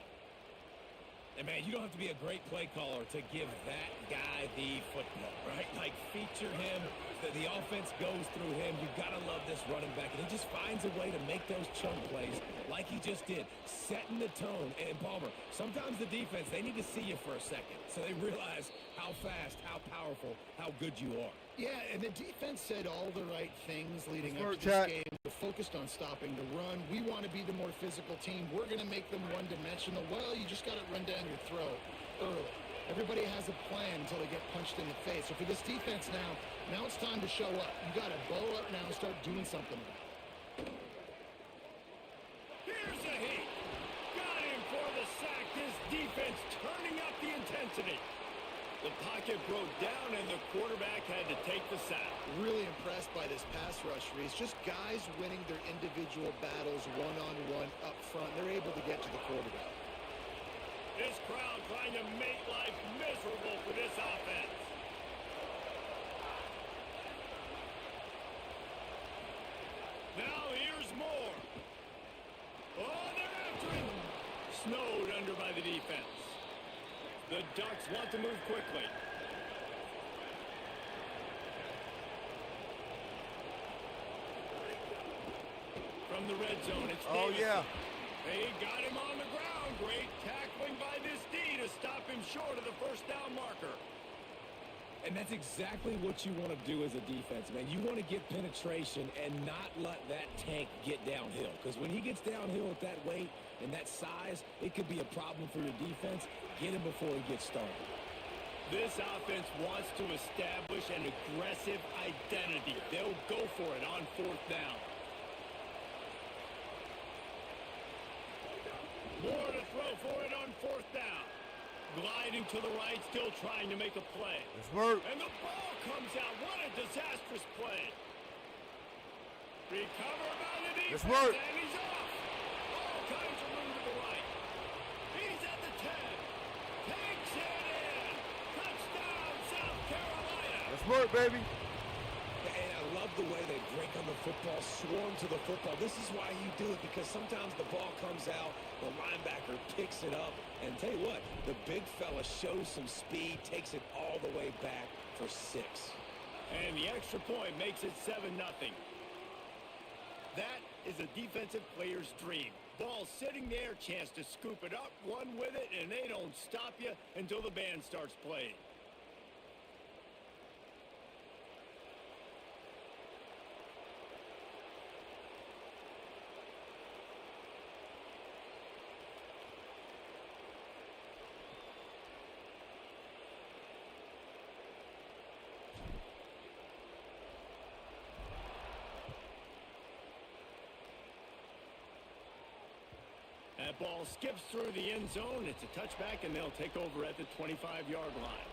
And, man, you don't have to be a great play caller to give that guy the football, right? Like, feature him. The offense goes through him. You've got to love this running back. And he just finds a way to make those chunk plays like he just did, setting the tone. And, Palmer, sometimes the defense, they need to see you for a second so they realize how fast, how powerful, how good you are. Yeah, and the defense said all the right things leading up to this game. We're focused on stopping the run. We want to be the more physical team. We're going to make them one-dimensional. Well, you just got to run down your throat early. Everybody has a plan until they get punched in the face. So for this defense now it's time to show up. You got to bow up now and start doing something. Here's a hit. Got him for the sack. This defense turning up the intensity. The pocket broke down, and the quarterback had to take the sack. Really impressed by this pass rush, Reese. Just guys winning their individual battles one-on-one up front. They're able to get to the quarterback. This crowd trying to make life miserable for this offense. Now here's more. Oh, they're after him. Snowed under by the defense. The Ducks want to move quickly. From the red zone, it's Davidson. They got him on the ground. Great tackling by this D to stop him short of the first down marker. And that's exactly what you want to do as a defense, man. You want to get penetration and not let that tank get downhill. Because when he gets downhill at that weight and that size, it could be a problem for your defense. Get him before he gets started. This offense wants to establish an aggressive identity. They'll go for it on fourth down. More to throw for it on fourth down. Gliding to the right, still trying to make a play. Let's work. And the ball comes out. What a disastrous play. Recovered by the defense. Let's work. And he's off. All kinds of room to the right. He's at the 10. Takes it in. Touchdown, South Carolina. Let's work, baby. And I love the way they break on the football, swarm to the football. This is why you do it, because sometimes the ball comes out, the linebacker picks it up, and tell you what, the big fella shows some speed, takes it all the way back for 6. And the extra point makes it 7-0. That is a defensive player's dream. Ball sitting there, chance to scoop it up, run with it, and they don't stop you until the band starts playing. That ball skips through the end zone. It's a touchback, and they'll take over at the 25-yard line.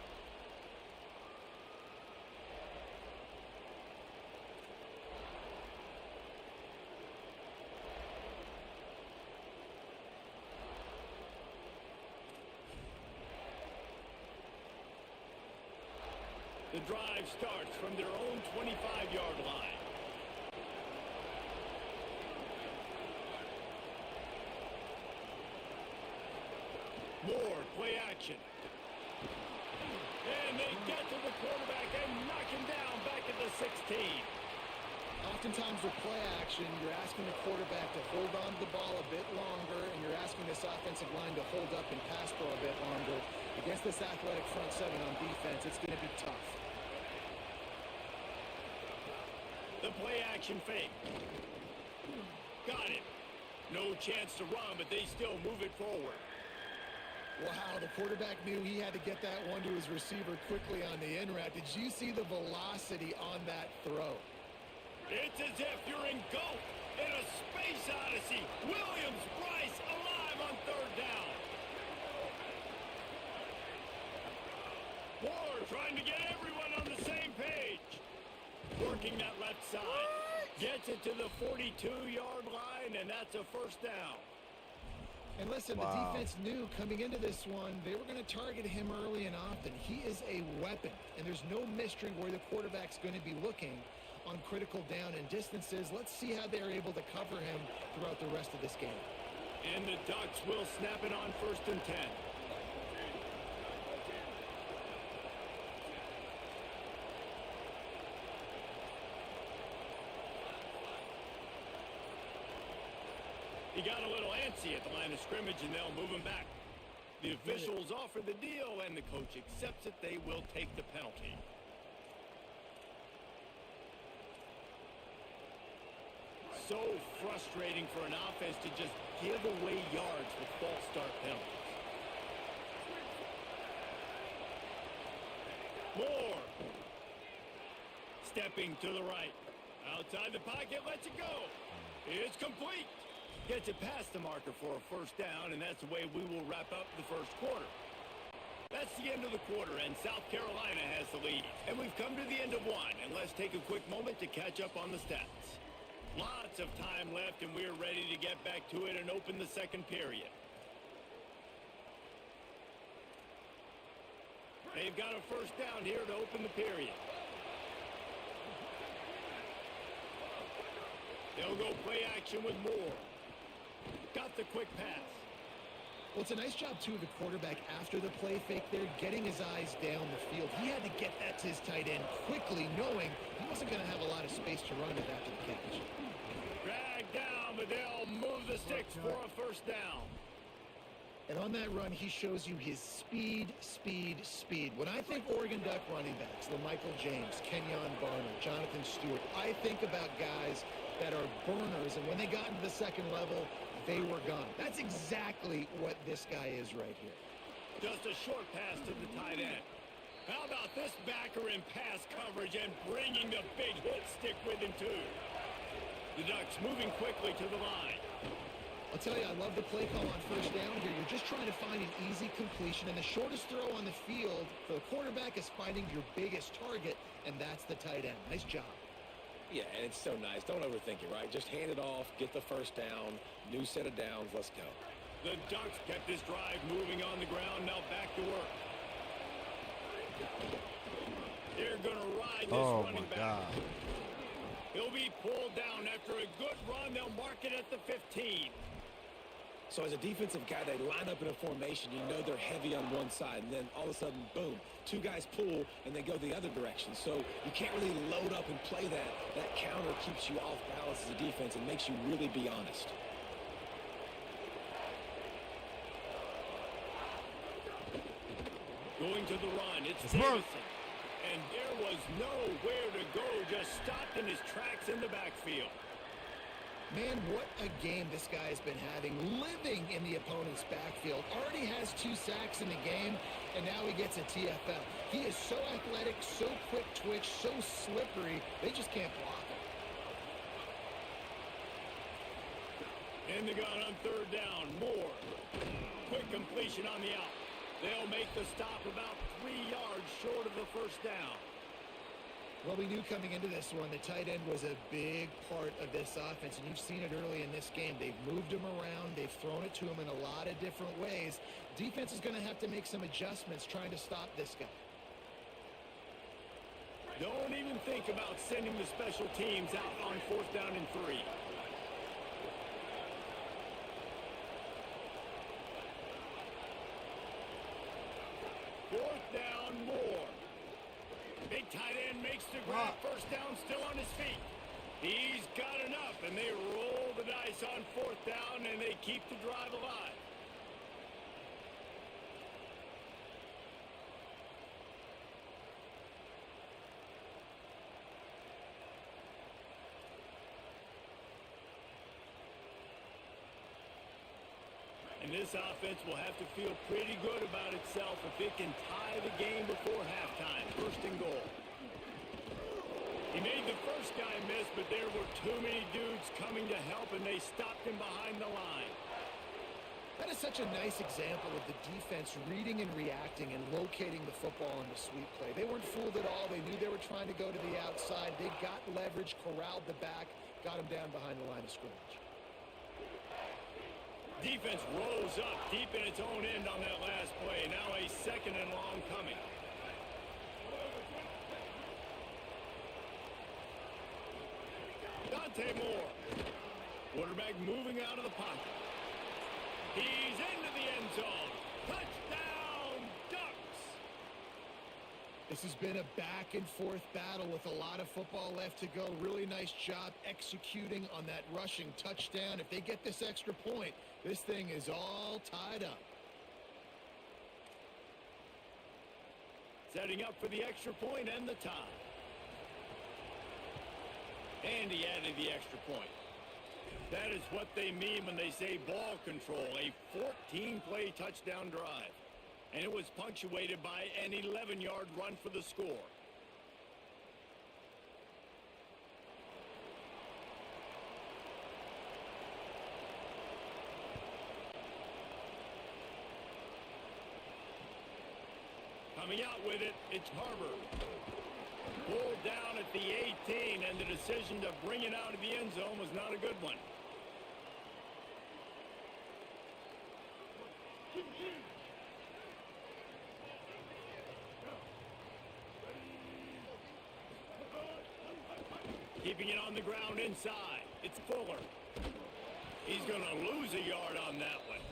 The drive starts from their own 25-yard line. More play action. And they get to the quarterback and knock him down back at the 16. Oftentimes with play action, you're asking the quarterback to hold on to the ball a bit longer, and you're asking this offensive line to hold up and pass pro a bit longer. Against this athletic front seven on defense, it's going to be tough. The play action fake. Got it. No chance to run, but they still move it forward. Wow, the quarterback knew he had to get that one to his receiver quickly on the in route. Did you see the velocity on that throw? It's as if you're engulfed in a space odyssey. Williams-Brice alive on third down. Ward trying to get everyone on the same page. Working that left side. Gets it to the 42-yard line, and that's a first down. And listen, the defense knew coming into this one, they were going to target him early and often. He is a weapon, and there's no mystery where the quarterback's going to be looking on critical down and distances. Let's see how they're able to cover him throughout the rest of this game. And the Ducks will snap it on 1st and 10. He got a little antsy at the line of scrimmage, and they'll move him back. The officials offer the deal, and the coach accepts it. They will take the penalty. So frustrating for an offense to just give away yards with false start penalties. Moore. Stepping to the right. Outside the pocket, lets it go. It's complete. Gets it past the marker for a first down, and that's the way we will wrap up the first quarter. That's the end of the quarter, and South Carolina has the lead. And we've come to the end of one, and let's take a quick moment to catch up on the stats. Lots of time left, and we're ready to get back to it and open the second period. They've got a first down here to open the period. They'll go play action with Moore. Got the quick pass. Well, it's a nice job, too, of the quarterback after the play fake there, getting his eyes down the field. He had to get that to his tight end quickly, knowing he wasn't going to have a lot of space to run with after the catch. Dragged down, but they'll move the sticks for a first down. And on that run, he shows you his speed, speed, speed. When I think Oregon Duck running backs, the Michael James, Kenyon Barner, Jonathan Stewart, I think about guys that are burners, and when they got into the second level, they were gone. That's exactly what this guy is right here. Just a short pass to the tight end. How about this backer in pass coverage and bringing the big hit stick with him, too? The Ducks moving quickly to the line. I'll tell you, I love the play call on first down here. You're just trying to find an easy completion, and the shortest throw on the field for the quarterback is finding your biggest target, and that's the tight end. Nice job. Yeah, and it's so nice. Don't overthink it, right? Just hand it off, get the first down, new set of downs, let's go. The Ducks kept this drive moving on the ground, now back to work. They're going to ride this running back. God. He'll be pulled down after a good run. They'll mark it at the 15. So as a defensive guy, they line up in a formation. You know they're heavy on one side, and then all of a sudden, boom, two guys pull, and they go the other direction. So you can't really load up and play that. That counter keeps you off balance as a defense and makes you really be honest. Going to the run, it's Davison. And there was nowhere to go, just stopped in his tracks in the backfield. Man, what a game this guy has been having, living in the opponent's backfield. Already has 2 sacks in the game, and now he gets a TFL. He is so athletic, so quick twitch, so slippery, they just can't block him. In the gun on third down, Moore. Quick completion on the out. They'll make the stop about 3 yards short of the first down. Well, we knew coming into this one, the tight end was a big part of this offense, and you've seen it early in this game. They've moved him around. They've thrown it to him in a lot of different ways. Defense is going to have to make some adjustments trying to stop this guy. Don't even think about sending the special teams out on fourth down and 3. Fourth down, Moore. Big tight end makes the grab. First down, still on his feet. He's got enough, and they roll the dice on fourth down, and they keep the drive alive. And this offense will have to feel pretty good about itself if it can tie the game before halftime. First and goal. He made the first guy miss, but there were too many dudes coming to help, and they stopped him behind the line. That is such a nice example of the defense reading and reacting and locating the football in the sweep play. They weren't fooled at all. They knew they were trying to go to the outside. They got leverage, corralled the back, got him down behind the line of scrimmage. Defense rose up deep in its own end on that last play. Now a second and long coming. Dante Moore. Quarterback moving out of the pocket. He's into the end zone. Touchdown, Ducks! This has been a back-and-forth battle with a lot of football left to go. Really nice job executing on that rushing touchdown. If they get this extra point, this thing is all tied up. Setting up for the extra point and the tie. And he added the extra point. That is what they mean when they say ball control. A 14-play touchdown drive. And it was punctuated by an 11-yard run for the score. Coming out with it, it's Harbor. Pulled down at the 18, and the decision to bring it out of the end zone was not a good one. Keeping it on the ground inside. It's Fuller. He's going to lose a yard on that one.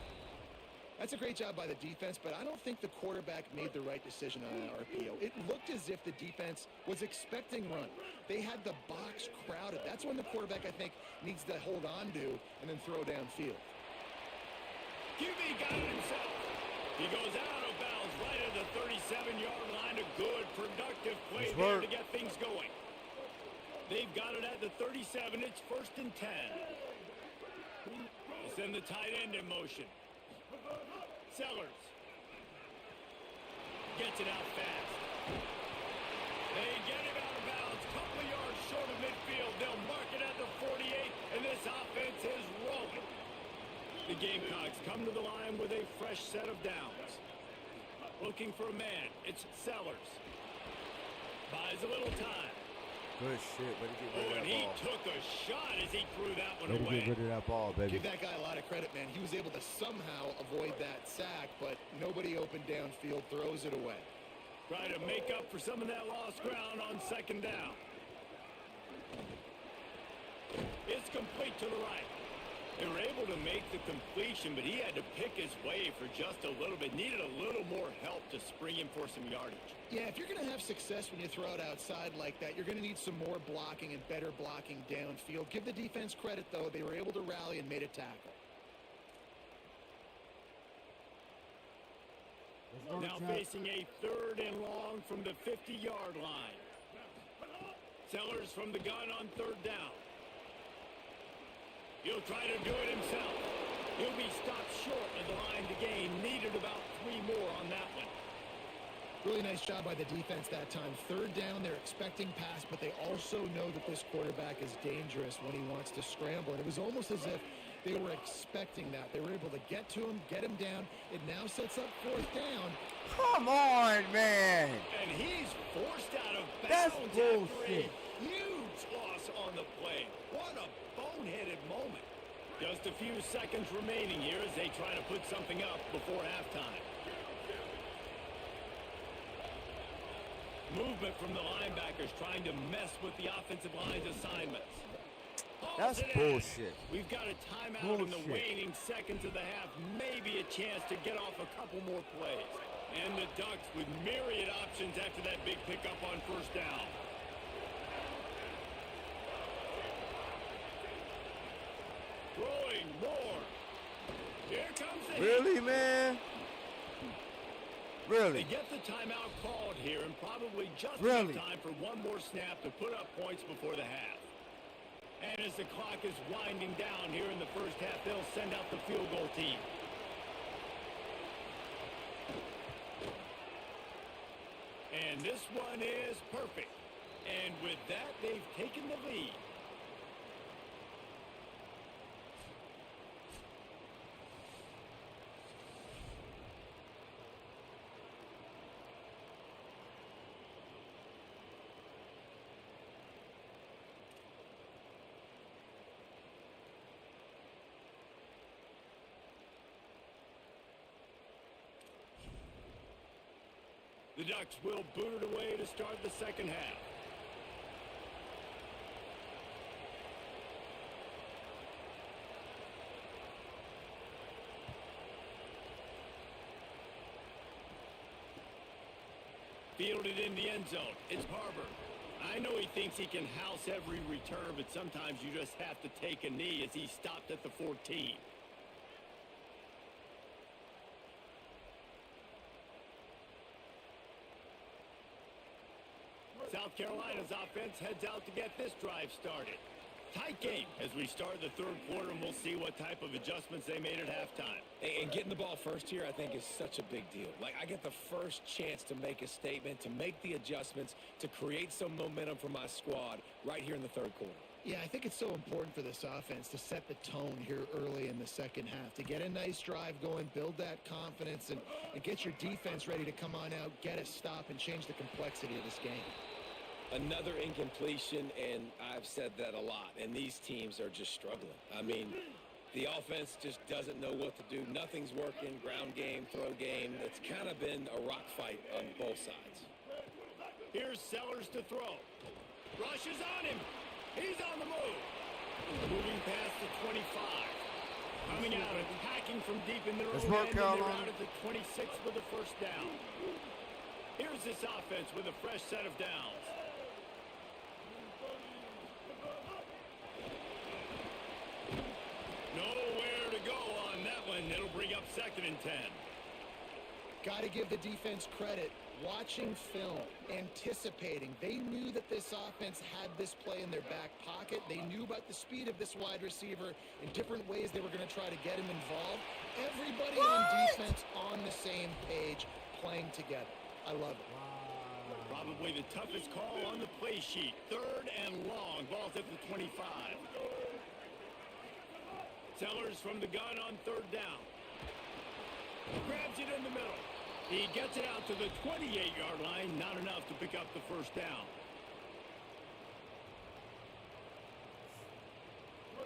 That's a great job by the defense, but I don't think the quarterback made the right decision on that RPO. It looked as if the defense was expecting run. They had the box crowded. That's when the quarterback, I think, needs to hold on to and then throw downfield. QB got it himself. He goes out of bounds right at the 37-yard line. A good, productive play there to get things going. They've got it at the 37. It's 1st and 10. They send the tight end in motion. Sellers gets it out fast. They get him out of bounds. Couple of yards short of midfield. They'll mark it at the 48, and this offense is rolling. The Gamecocks come to the line with a fresh set of downs. Looking for a man. It's Sellers. Buys a little time. Good shit. Way to get rid of And that he ball. took a shot as he threw that one Way to away. get rid of that ball, baby. Give that guy a lot of credit, man. He was able to somehow avoid that sack, but nobody open downfield, throws it away. Try to make up for some of that lost ground on 2nd down. It's complete to the right. They were able to make the completion, but he had to pick his way for just a little bit. Needed a little more help to spring him for some yardage. Yeah, if you're going to have success when you throw it outside like that, you're going to need some more blocking and better blocking downfield. Give the defense credit, though. They were able to rally and made a tackle. Now facing a 3rd and long from the 50-yard line. Sellers from the gun on 3rd down. He'll try to do it himself. He'll be stopped short of the line to gain. Needed about 3 more on that one. Really nice job by the defense that time. 3rd down, they're expecting pass, but they also know that this quarterback is dangerous when he wants to scramble. And it was almost as if they were expecting that. They were able to get to him, get him down. It now sets up 4th down. Come on, man. And he's forced out of That's bounds bullshit. after a huge loss on the play. What a boneheaded moment. Just a few seconds remaining here as they try to put something up before halftime. Movement from the linebackers trying to mess with the offensive line's assignments. That's bullshit. We've got a timeout in the waning seconds of the half. Maybe a chance to get off a couple more plays. And the Ducks with myriad options after that big pickup on 1st down. Throwing more. Here comes the Really, man? Really? They get the timeout called here and probably just Really? enough time for one more snap to put up points before the half. And as the clock is winding down here in the 1st half, they'll send out the field goal team. And this one is perfect. And with that, they've taken the lead. The Ducks will boot it away to start the 2nd half. Fielded in the end zone. It's Harbor. I know he thinks he can house every return, but sometimes you just have to take a knee as he stopped at the 14. South Carolina's offense heads out to get this drive started. Tight game as we start the 3rd quarter, and we'll see what type of adjustments they made at halftime. And getting the ball first here, I think, is such a big deal. Like, I get the first chance to make a statement, to make the adjustments, to create some momentum for my squad right here in the 3rd quarter. Yeah, I think it's so important for this offense to set the tone here early in the 2nd half, to get a nice drive going, build that confidence, and get your defense ready to come on out, get a stop, and change the complexity of this game. Another incompletion, and I've said that a lot, and these teams are just struggling. I mean, the offense just doesn't know what to do. Nothing's working, ground game, throw game. It's kind of been a rock fight on both sides. Here's Sellers to throw. Rushes on him. He's on the move. Moving past the 25. Coming out, attacking from deep in their Let's own work, end, and they're Carolina. out at the 26 with the first down. Here's this offense with a fresh set of downs. Nowhere to go on that one. It'll bring up 2nd and 10. Got to give the defense credit. Watching film, anticipating. They knew that this offense had this play in their back pocket. They knew about the speed of this wide receiver in different ways they were going to try to get him involved. Everybody on defense on the same page, playing together. I love it. Probably the toughest call on the play sheet. 3rd and long. Ball's at the 25. Sellers from the gun on 3rd down. Grabs it in the middle. He gets it out to the 28-yard line. Not enough to pick up the first down.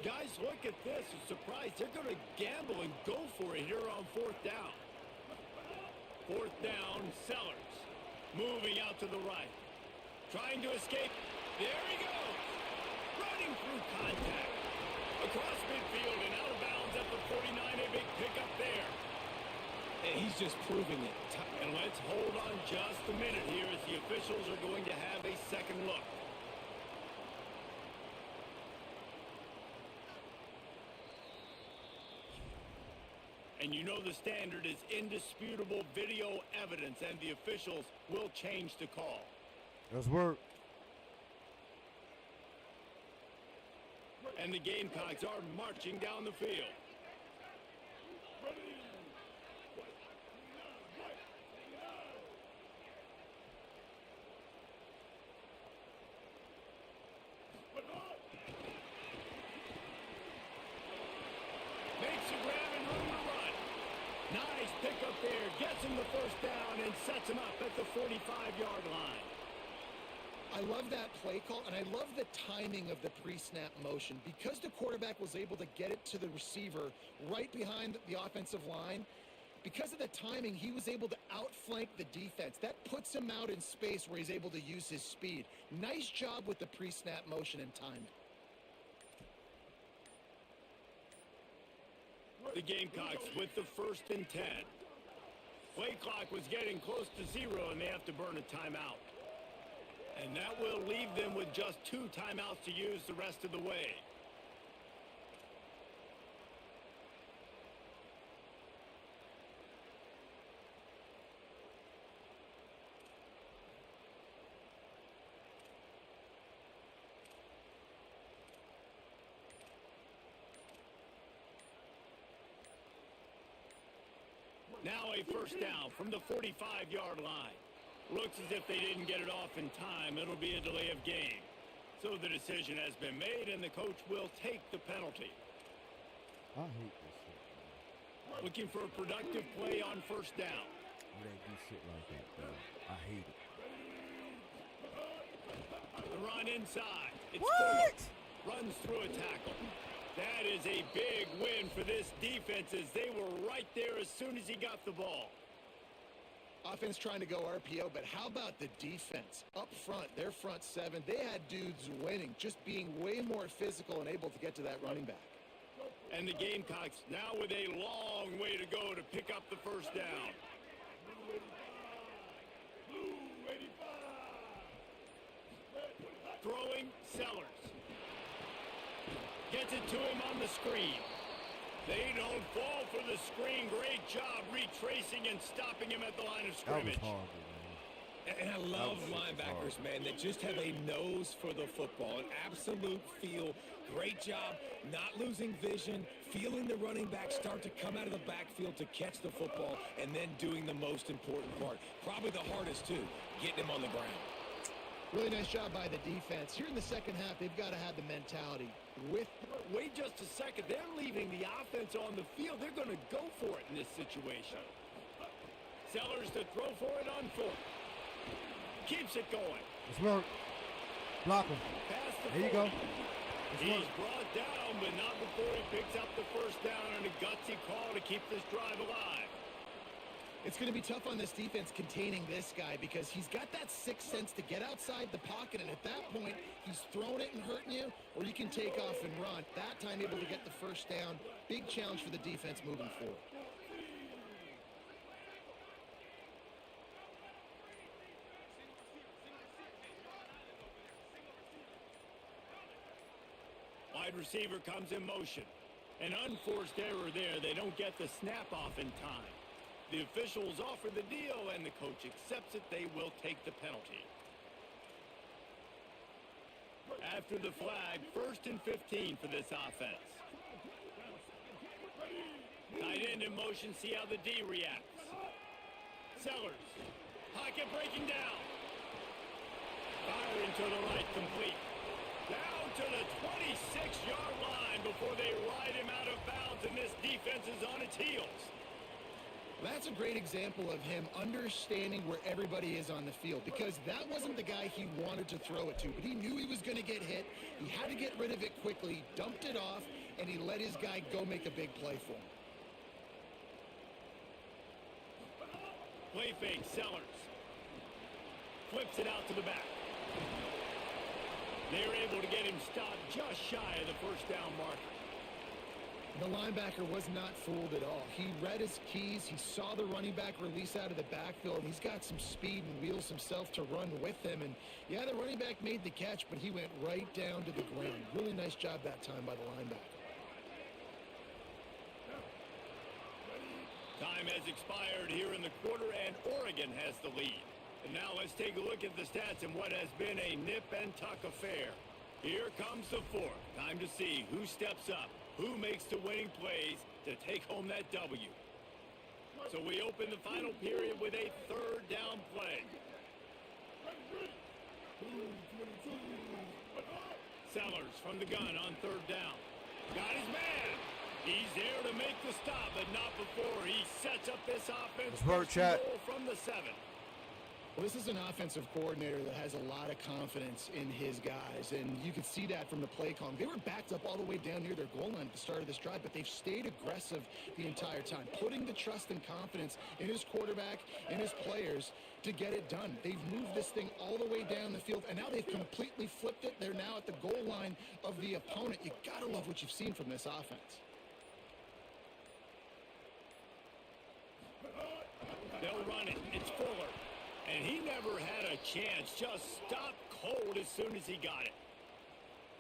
Guys, look at this. I'm surprised. They're going to gamble and go for it here on 4th down. 4th down, Sellers. Moving out to the right. Trying to escape. There he goes. Running through contact. Across midfield and out of bounds at the 49. A big pickup there. And he's just proving it. And let's hold on just a minute here as the officials are going to have a second look. And you know the standard is indisputable video evidence, and the officials will change the call. Let's work. And the Gamecocks are marching down the field. Makes a grab and room to run. Nice pickup there. Gets him the first down and sets him up at the 45-yard line. I love that play call, and I love the timing of the pre-snap motion. Because the quarterback was able to get it to the receiver right behind the offensive line, because of the timing, he was able to outflank the defense. That puts him out in space where he's able to use his speed. Nice job with the pre-snap motion and timing. The Gamecocks with the 1st and 10. Play clock was getting close to 0, and they have to burn a timeout. And that will leave them with just 2 timeouts to use the rest of the way. Now a first down from the 45-yard line. Looks as if they didn't get it off in time. It'll be a delay of game. So the decision has been made, and the coach will take the penalty. I hate this shit, man. Looking for a productive play on first down. You ain't do shit like that, bro. I hate it. The run inside. It's What? Fuller. Runs through a tackle. That is a big win for this defense, as they were right there as soon as he got the ball. Offense trying to go RPO, but how about the defense? Up front, their front 7, they had dudes winning, just being way more physical and able to get to that running back. And the Gamecocks now with a long way to go to pick up the first down. Throwing, Sellers. Gets it to him on the screen. They don't fall for the screen. Great job retracing and stopping him at the line of That was scrimmage. horrible, man. And I love was linebackers, hard. man, that just have a nose for the football, an absolute feel. Great job not losing vision, feeling the running back start to come out of the backfield to catch the football, and then doing the most important part. Probably the hardest, too, getting him on the ground. Really nice job by the defense. Here in the second half, they've got to have the mentality. Wait just a second. They're leaving the offense on the field. They're going to go for it in this situation. Sellers to throw for it on 4th. Keeps it going. Let's work. Block him. Past the There you go. 40. He's brought down, but not before he picks up the first down and a gutsy call to keep this drive alive. It's going to be tough on this defense containing this guy because he's got that sixth sense to get outside the pocket, and at that point, he's throwing it and hurting you, or you can take off and run. That time able to get the first down big challenge for the defense moving forward. Wide receiver comes in motion. An unforced error there. They don't get the snap off in time. The officials offer the deal, and the coach accepts it. They will take the penalty. After the flag, 1st and 15 for this offense. Tight end in motion, see how the D reacts. Sellers, pocket breaking down. Firing to the right, complete. Down to the 26-yard line before they ride him out of bounds, and this defense is on its heels. That's a great example of him understanding where everybody is on the field, because that wasn't the guy he wanted to throw it to, but he knew he was going to get hit. He had to get rid of it quickly, dumped it off, and he let his guy go make a big play for him. Play fake, Sellers. Flips it out to the back. They're able to get him stopped just shy of the first down marker. The linebacker was not fooled at all. He read his keys. He saw the running back release out of the backfield. He's got some speed and wheels himself to run with him. And, yeah, the running back made the catch, but he went right down to the ground. Really nice job that time by the linebacker. Time has expired here in the quarter, and Oregon has the lead. And now let's take a look at the stats in what has been a nip-and-tuck affair. Here comes the fourth. Time to see who steps up, who makes the winning plays to take home that W. So we open the final period with a 3rd down play. Sellers from the gun on 3rd down. Got his man. He's there to make the stop, but not before he sets up this offense. From the 7. Well, this is an offensive coordinator that has a lot of confidence in his guys, and you can see that from the play call. They were backed up all the way down near their goal line at the start of this drive, but they've stayed aggressive the entire time, putting the trust and confidence in his quarterback and his players to get it done. They've moved this thing all the way down the field, and now they've completely flipped it. They're now at the goal line of the opponent. You gotta love what you've seen from this offense. They'll run it. It's Fuller. And he never had a chance. Just stopped cold as soon as he got it.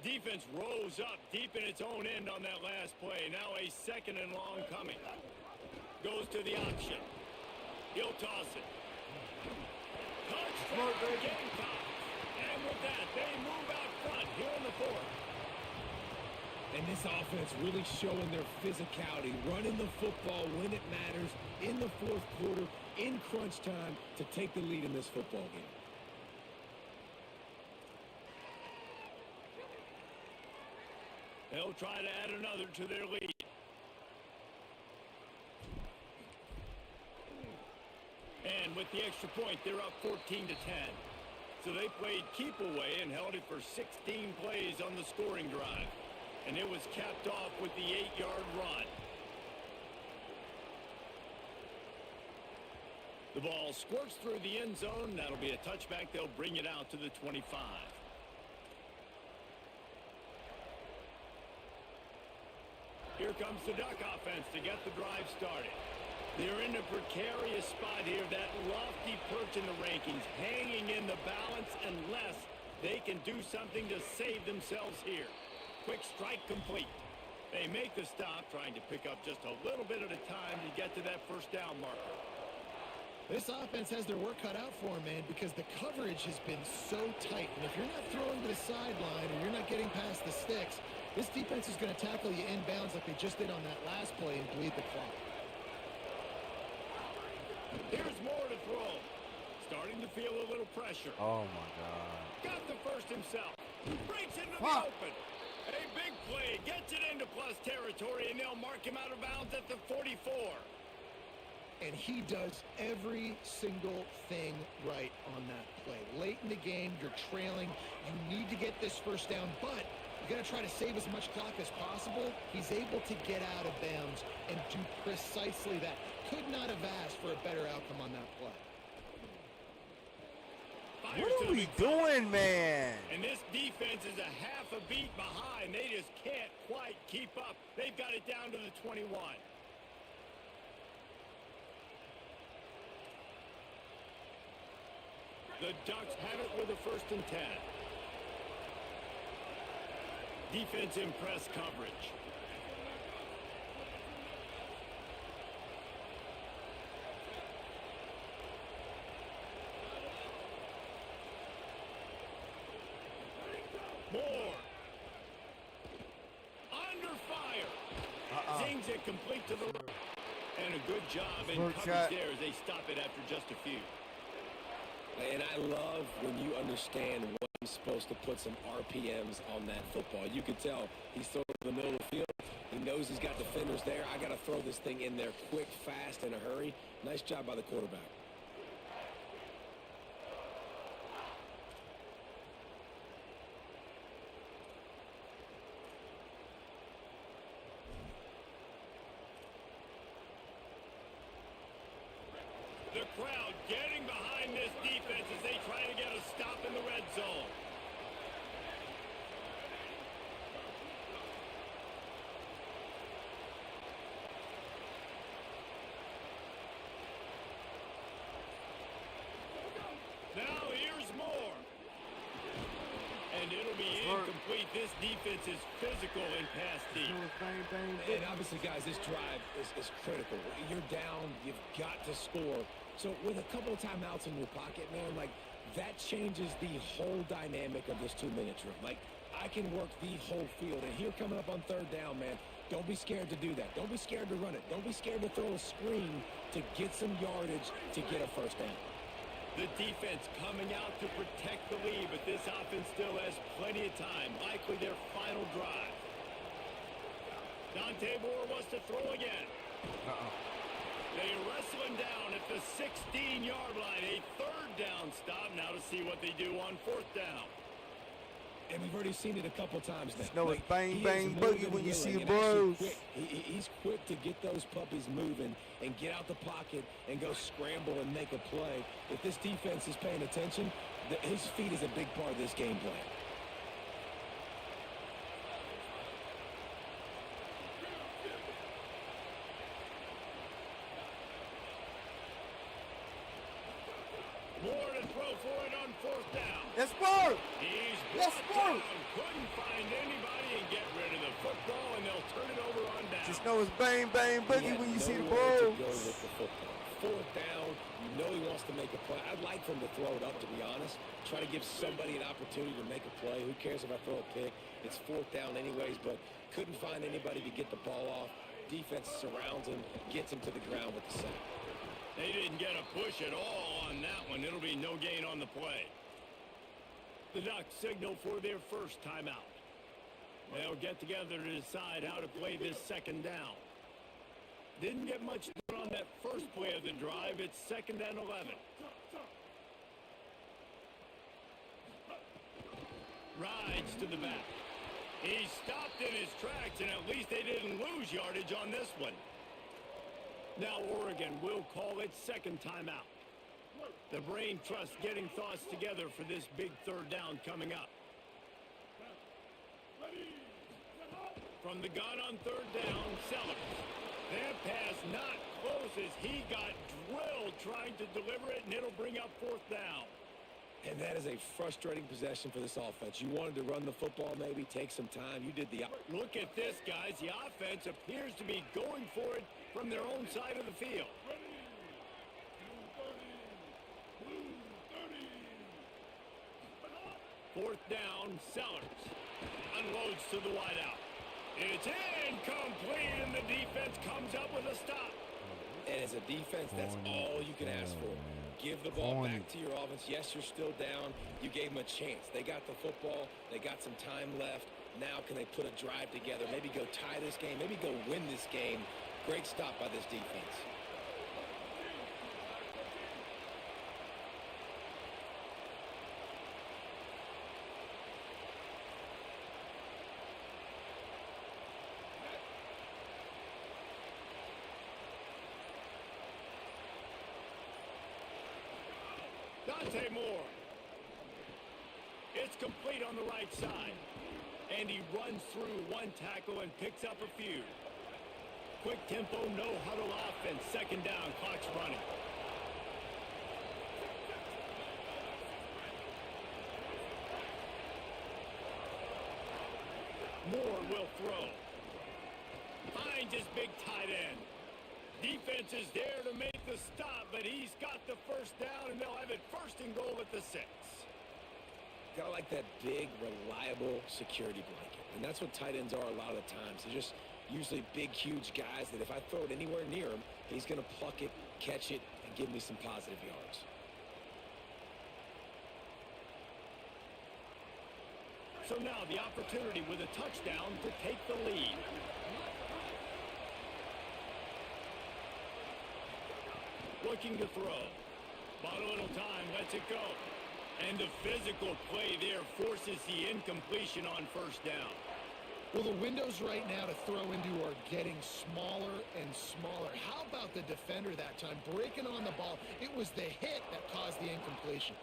Defense rose up deep in its own end on that last play. Now a 2nd and long coming. Goes to the option. He'll toss it. Touchdown Gamecocks. And with that, they move out front here in the 4th. And this offense really showing their physicality, running the football when it matters in the 4th quarter, in crunch time, to take the lead in this football game. They'll try to add another to their lead. And with the extra point, they're up 14-10. So they played keep away and held it for 16 plays on the scoring drive. And it was capped off with the 8-yard run. The ball squirts through the end zone. That'll be a touchback. They'll bring it out to the 25. Here comes the Duck offense to get the drive started. They're in a precarious spot here, that lofty perch in the rankings, hanging in the balance unless they can do something to save themselves here. Quick strike complete. They make the stop, trying to pick up just a little bit at a time to get to that first down marker. This offense has their work cut out for them, man, because the coverage has been so tight. And if you're not throwing to the sideline or you're not getting past the sticks, this defense is going to tackle you inbounds like they just did on that last play and bleed the clock. Here's more to throw. Starting to feel a little pressure. Oh, my God. Got the first himself. Breaks into the open. A big play. Gets it into plus territory, and they'll mark him out of bounds at the 44. And he does every single thing right on that play. Late in the game, you're trailing. You need to get this first down, but you got to try to save as much clock as possible. He's able to get out of bounds and do precisely that. Could not have asked for a better outcome on that play. fires What to are the we big time. doing, man? And this defense is a half a beat behind. They just can't quite keep up. They've got it down to the 21. The Ducks have it with a 1st and 10. Defense in press coverage. Moore. Under fire. Zings it complete to the right. And a good job in Good coverage shot. there as they stop it after just a few. And I love when you understand when he's supposed to put some RPMs on that football. You can tell he's throwing in the middle of the field. He knows he's got defenders there. I got to throw this thing in there quick, fast, in a hurry. Nice job by the quarterback. The crowd getting behind this defense as they try to get a stop in the red zone. Now here's Moore. And it'll be incomplete. This defense is physical in pass deep. And obviously, guys, this drive is critical. You're down. You've got to score. So with a couple of timeouts in your pocket, man, like, that changes the whole dynamic of this 2-minute drill. Like, I can work the whole field. And here coming up on 3rd down, man, don't be scared to do that. Don't be scared to run it. Don't be scared to throw a screen to get some yardage to get a 1st down. The defense coming out to protect the lead, but this offense still has plenty of time. Likely their final drive. Dante Moore wants to throw again. They wrestle him down at the 16-yard line. A 3rd down stop. Now to see what they do on 4th down. And we've already seen it a couple times now. Know it's bang, he bang, is more boogie than when you see willing and actually bros. quick. He's quick to get those puppies moving and get out the pocket and go scramble and make a play. If this defense is paying attention, his feet is a big part of this game plan. Moore to throw for it on 4th down. Let's work. He's Let's brought work. down. Couldn't find anybody and get rid of the football, and they'll turn it over on down. Just know it's bang, bang, He boogie had when you see the nowhere to bros. go with the football. 4th down, you know he wants to make a play. I'd like for him to throw it up, to be honest. Try to give somebody an opportunity to make a play. Who cares if I throw a pick? It's 4th down anyways, but couldn't find anybody to get the ball off. Defense surrounds him, gets him to the ground with the sack. They didn't get a push at all on that one. It'll be no gain on the play. The Ducks signal for their 1st timeout. They'll get together to decide how to play this 2nd down. Didn't get much done on that first play of the drive. It's 2nd and 11. Rides to the back. He stopped in his tracks, and at least they didn't lose yardage on this one. Now Oregon will call its 2nd timeout. The brain trust getting thoughts together for this big 3rd down coming up. From the gun on 3rd down, Sellers. That pass not close as he got drilled trying to deliver it, and it'll bring up 4th down. And that is a frustrating possession for this offense. You wanted to run the football, maybe take some time. You did the opposite. Look at this, guys. The offense appears to be going for it from their own side of the field. Fourth down, Sellers. Unloads to the wideout. It's incomplete, and the defense comes up with a stop. And as a defense, that's all you can ask for. Give the ball back to your offense. Yes, you're still down. You gave them a chance. They got the football. They got some time left. Now can they put a drive together? Maybe go tie this game. Maybe go win this game. Great stop by this defense. Dante Moore. It's complete on the right side. And he runs through one tackle and picks up a few. Quick tempo, no huddle offense. Second down, clock's running. Moore will throw. Finds his big tight end. Defense is there to make the stop, but he's got the first down, and they'll have it first and goal at the 6. Gotta like that big, reliable security blanket. And that's what tight ends are a lot of the times. They're just usually big, huge guys that if I throw it anywhere near him, he's going to pluck it, catch it, and give me some positive yards. So now the opportunity with a touchdown to take the lead. Looking to throw. Bought a little time, lets it go. And the physical play there forces the incompletion on first down. Well, the windows right now to throw into are getting smaller and smaller. How about the defender that time? Breaking on the ball. It was the hit that caused the incompletion.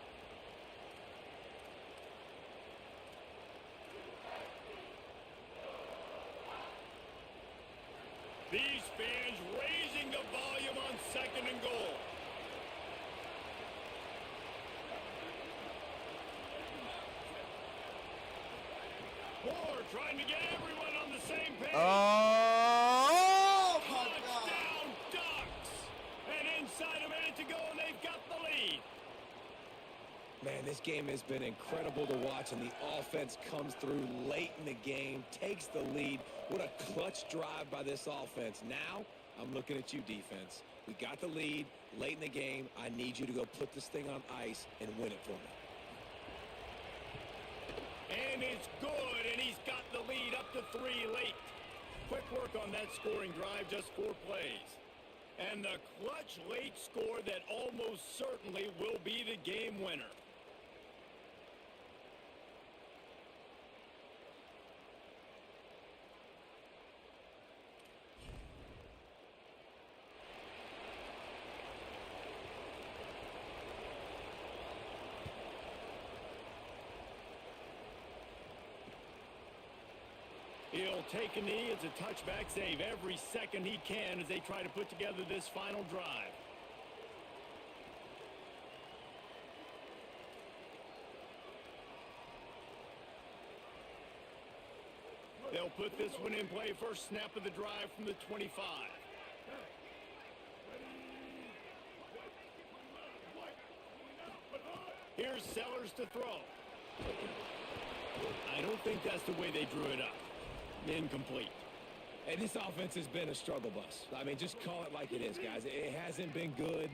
These fans raising the volume on second and goal. Moore trying to get everyone on the same page. Oh, my God. Touchdown Ducks. And inside a minute to go, and they've got the lead. Man, this game has been incredible to watch, and the offense comes through late in the game, takes the lead. What a clutch drive by this offense. Now, I'm looking at you, defense. We got the lead late in the game. I need you to go put this thing on ice and win it for me. And it's good, and he's got the lead up to 3 late. Quick work on that scoring drive, just 4 plays. And the clutch late score that almost certainly will be the game winner. He'll take a knee. It's a touchback save every second he can as they try to put together this final drive. They'll put this one in play. First snap of the drive from the 25. Here's Sellers to throw. I don't think that's the way they drew it up. Incomplete. And this offense has been a struggle bus. I mean, just call it like it is, guys. It hasn't been good,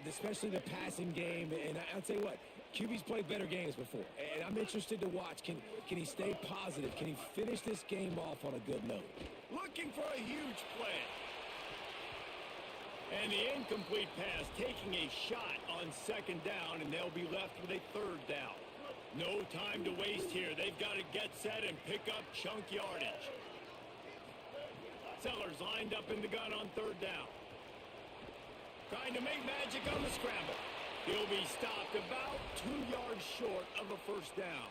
especially the passing game. And I'll tell you what, QB's played better games before. And I'm interested to watch. Can he stay positive? Can he finish this game off on a good note? Looking for a huge play. And the incomplete pass taking a shot on second down, and they'll be left with a third down. No time to waste here. They've got to get set and pick up chunk yardage. Sellers lined up in the gun on third down. Trying to make magic on the scramble. He'll be stopped about 2 yards short of a first down.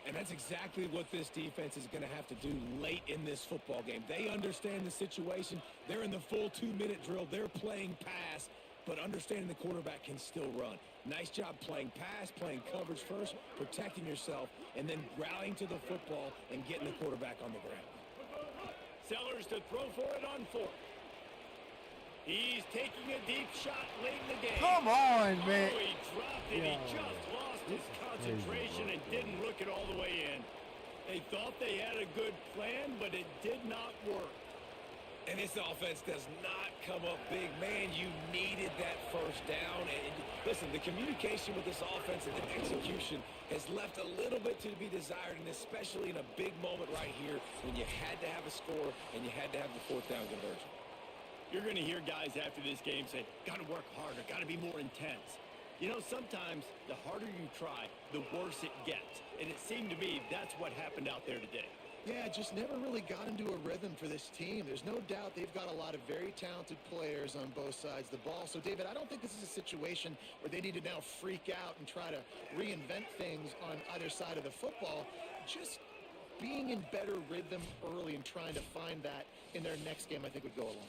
And that's exactly what this defense is going to have to do late in this football game. They understand the situation. They're in the full 2-minute drill. They're playing pass, but understanding the quarterback can still run. Nice job playing pass, playing coverage first, protecting yourself, and then rallying to the football and getting the quarterback on the ground. Sellers to throw for it on 4th. He's taking a deep shot late in the game. Come on, man. Oh, he dropped it. He just lost his concentration and didn't look it all the way in. They thought they had a good plan, but it did not work. And this offense does not come up big. Man, you needed that first down. And listen, the communication with this offense and the execution has left a little bit to be desired, and especially in a big moment right here when you had to have a score and you had to have the 4th down conversion. You're going to hear guys after this game say, got to work harder, got to be more intense. You know, sometimes the harder you try, the worse it gets. And it seemed to me that's what happened out there today. Yeah, just never really got into a rhythm for this team. There's no doubt they've got a lot of very talented players on both sides of the ball. So, David, I don't think this is a situation where they need to now freak out and try to reinvent things on either side of the football. Just being in better rhythm early and trying to find that in their next game, I think, would go a long way.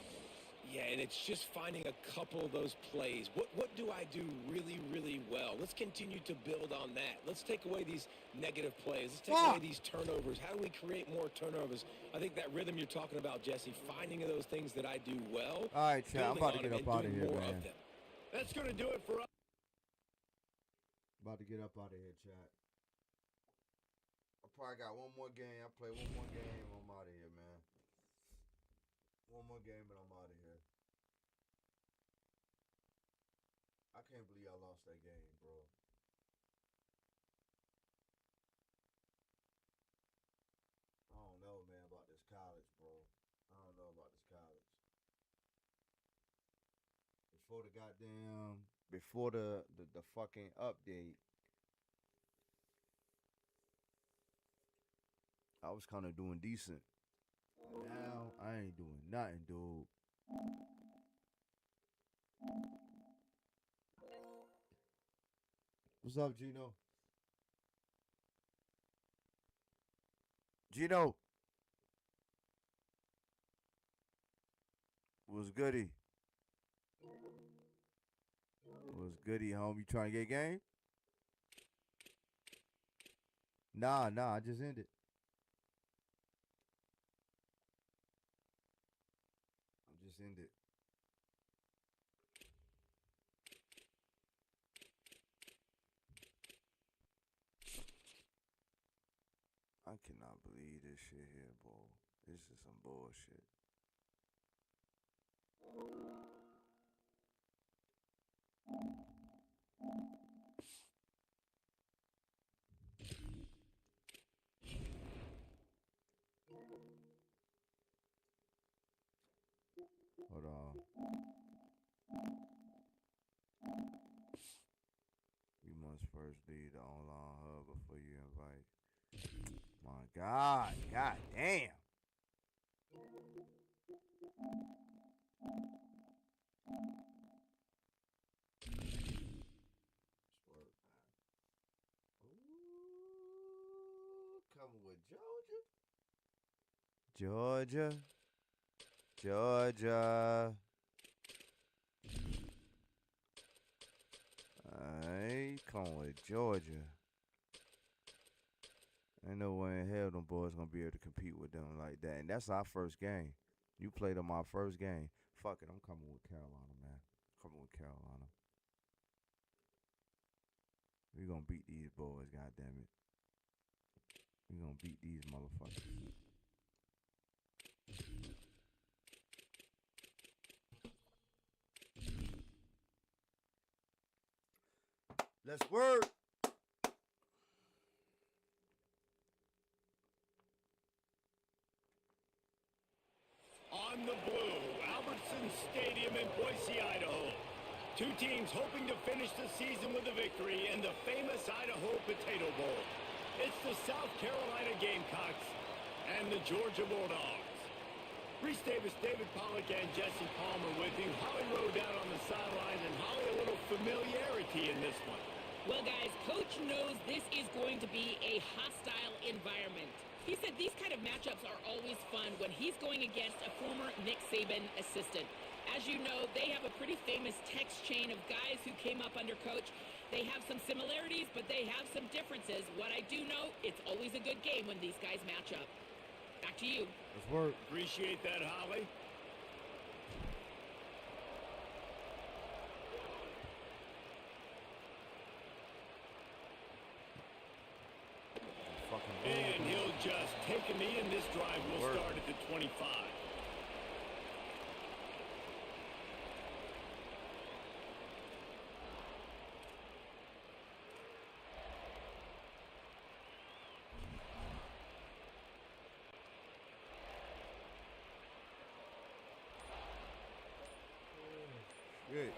Yeah, and it's just finding a couple of those plays. What do I do really, really well? Let's continue to build on that. Let's take away these negative plays. Let's take away these turnovers. How do we create more turnovers? I think that rhythm you're talking about, Jesse, finding those things that I do well. All right, chat. I'm building about to on get them up and out of doing here, more man. of them. That's going to do it for us. About to get up out of here, chat. I probably got one more game. I play one more game. I'm out of here, man. One more game and I'm out of here. I can't believe I lost that game, bro. I don't know, man, about this college, bro. I don't know about this college. Before the fucking update, I was kind of doing decent. Now I ain't doing nothing, dude. What's up, Gino? Gino. What's goody? What's goody, home? You trying to get game? Nah, I just ended. I cannot believe this shit here, bro. This is some bullshit. Hold on. You must first leave the online hub before you invite. My God. God damn. Ooh, coming with Georgia. Georgia. Alright, come with Georgia. Ain't no way in hell them boys gonna be able to compete with them like that. And that's our first game. You played them our first game. Fuck it, I'm coming with Carolina, man. Coming with Carolina. We gonna beat these boys, goddammit. We gonna beat these motherfuckers. Let's work. On the blue, Albertson Stadium in Boise, Idaho. Two teams hoping to finish the season with a victory in the famous Idaho Potato Bowl. It's the South Carolina Gamecocks and the Georgia Bulldogs. Reese Davis, David Pollock, and Jesse Palmer with you. Holly rode down on the sideline, and Holly, a little familiarity in this one. Well, guys, Coach knows this is going to be a hostile environment. He said these kind of matchups are always fun when he's going against a former Nick Saban assistant. As you know, they have a pretty famous text chain of guys who came up under Coach. They have some similarities, but they have some differences. What I do know, it's always a good game when these guys match up. Back to you. Let's work. Appreciate that, Holly. And he'll just take a knee, and this drive will start at the 25. Good.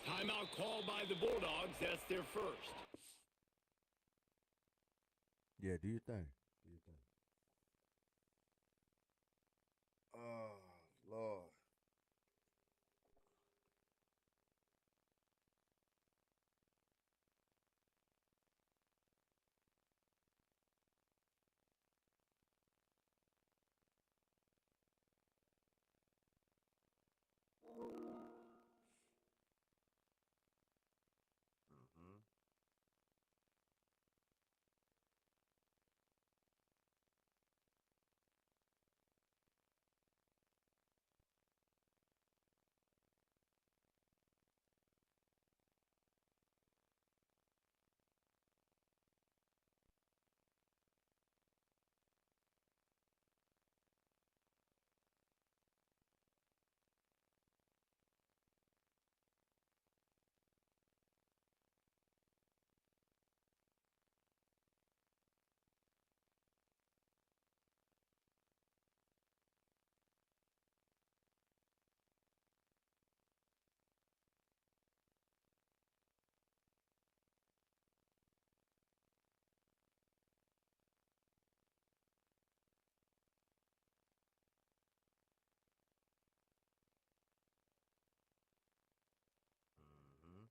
Timeout called by the Bulldogs. That's their first. Yeah, do your thing. Do your thing. Oh, Lord. Mm-hmm. Mm-hmm.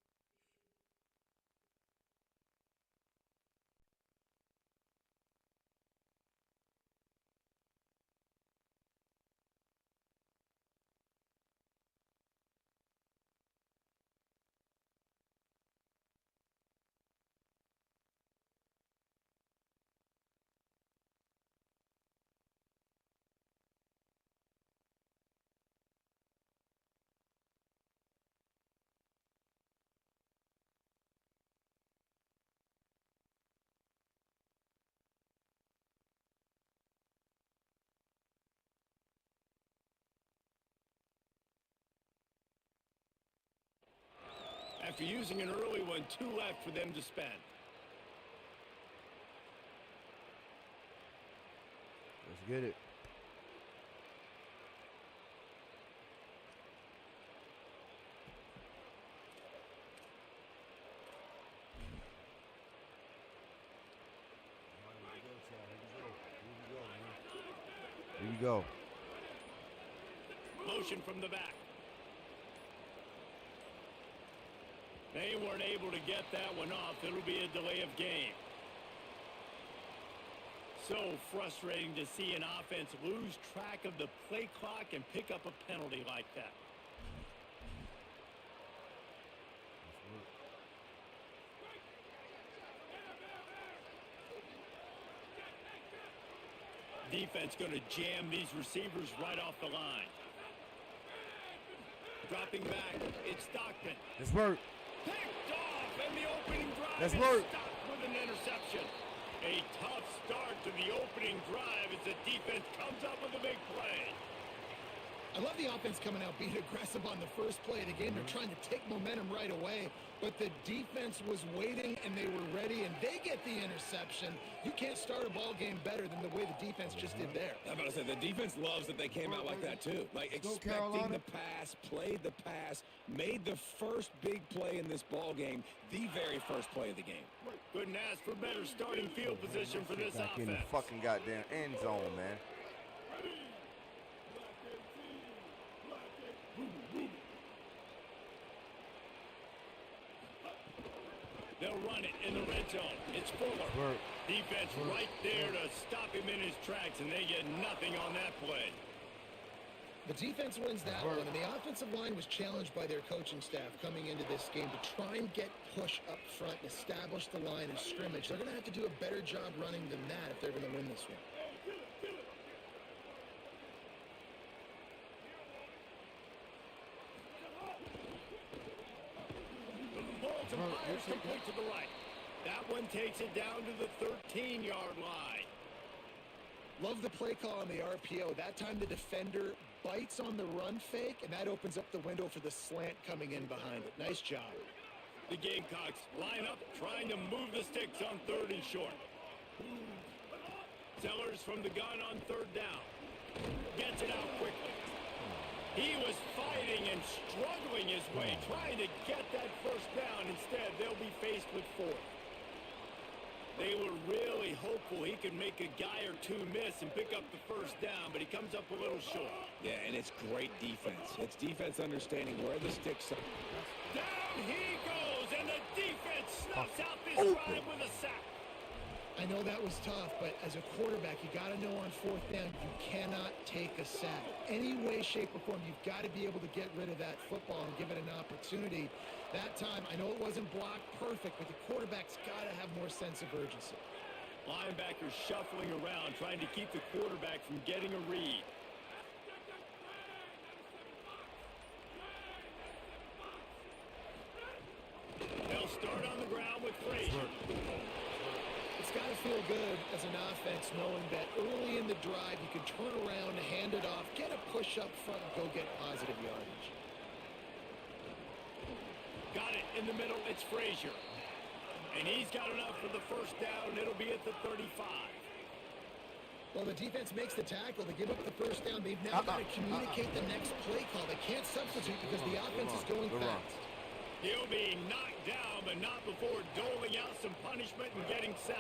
After using an early one, 2 left for them to spend. Let's get it. Here we go. Motion from the back. They weren't able to get that one off. It'll be a delay of game. So frustrating to see an offense lose track of the play clock and pick up a penalty like that. Defense going to jam these receivers right off the line. Dropping back, it's Stockton. Let's work. Picked off, and the opening drive Let's is work. stopped with an interception. A tough start to the opening drive as the defense comes up with a big play. I love the offense coming out, being aggressive on the first play of the game. They're trying to take momentum right away, but the defense was waiting, and they were ready, and they get the interception. You can't start a ball game better than the way the defense just did there. I'm about to say, the defense loves that they came out like that, too. Like, expecting the pass, played the pass, made the first big play in this ball game, the very first play of the game. Couldn't ask for better starting field position for this Back in the offense. fucking goddamn end zone, man. They'll run it in the red zone. It's Fuller. Work. Defense right there to stop him in his tracks, and they get nothing on that play. The defense wins that one, and the offensive line was challenged by their coaching staff coming into this game to try and get push up front and establish the line of scrimmage. They're going to have to do a better job running than that if they're going to win this one. Baltimore fires complete to the right. That one takes it down to the 13-yard line. Love the play call on the RPO. That time the defender bites on the run fake, and that opens up the window for the slant coming in behind it. Nice job. The Gamecocks line up, trying to move the sticks on 3rd and short. Sellers from the gun on 3rd down. Gets it out quickly. He was fighting and struggling his way, trying to get that first down. Instead, they'll be faced with 4th. They were really hopeful he could make a guy or two miss and pick up the first down, but he comes up a little short. Yeah, and it's great defense. It's defense understanding where the sticks are. Down he goes, and the defense snuffs out this drive with a sack. I know that was tough, but as a quarterback, you got to know on fourth down, you cannot take a sack. Any way, shape, or form, you've got to be able to get rid of that football and give it an opportunity. That time, I know it wasn't blocked perfect, but the quarterback's got to have more sense of urgency. Linebackers shuffling around, trying to keep the quarterback from getting a read. They'll start on the ground with Frazier. It's got to feel good as an offense knowing that early in the drive you can turn around, hand it off, get a push up front, and go get positive yardage. Got it in the middle. It's Frazier. And he's got enough for the first down. It'll be at the 35. Well, the defense makes the tackle. They give up the first down. They've now got to communicate the next play call. They can't substitute because the offense is going fast. He'll be knocked down, but not before doling out some punishment and getting 7.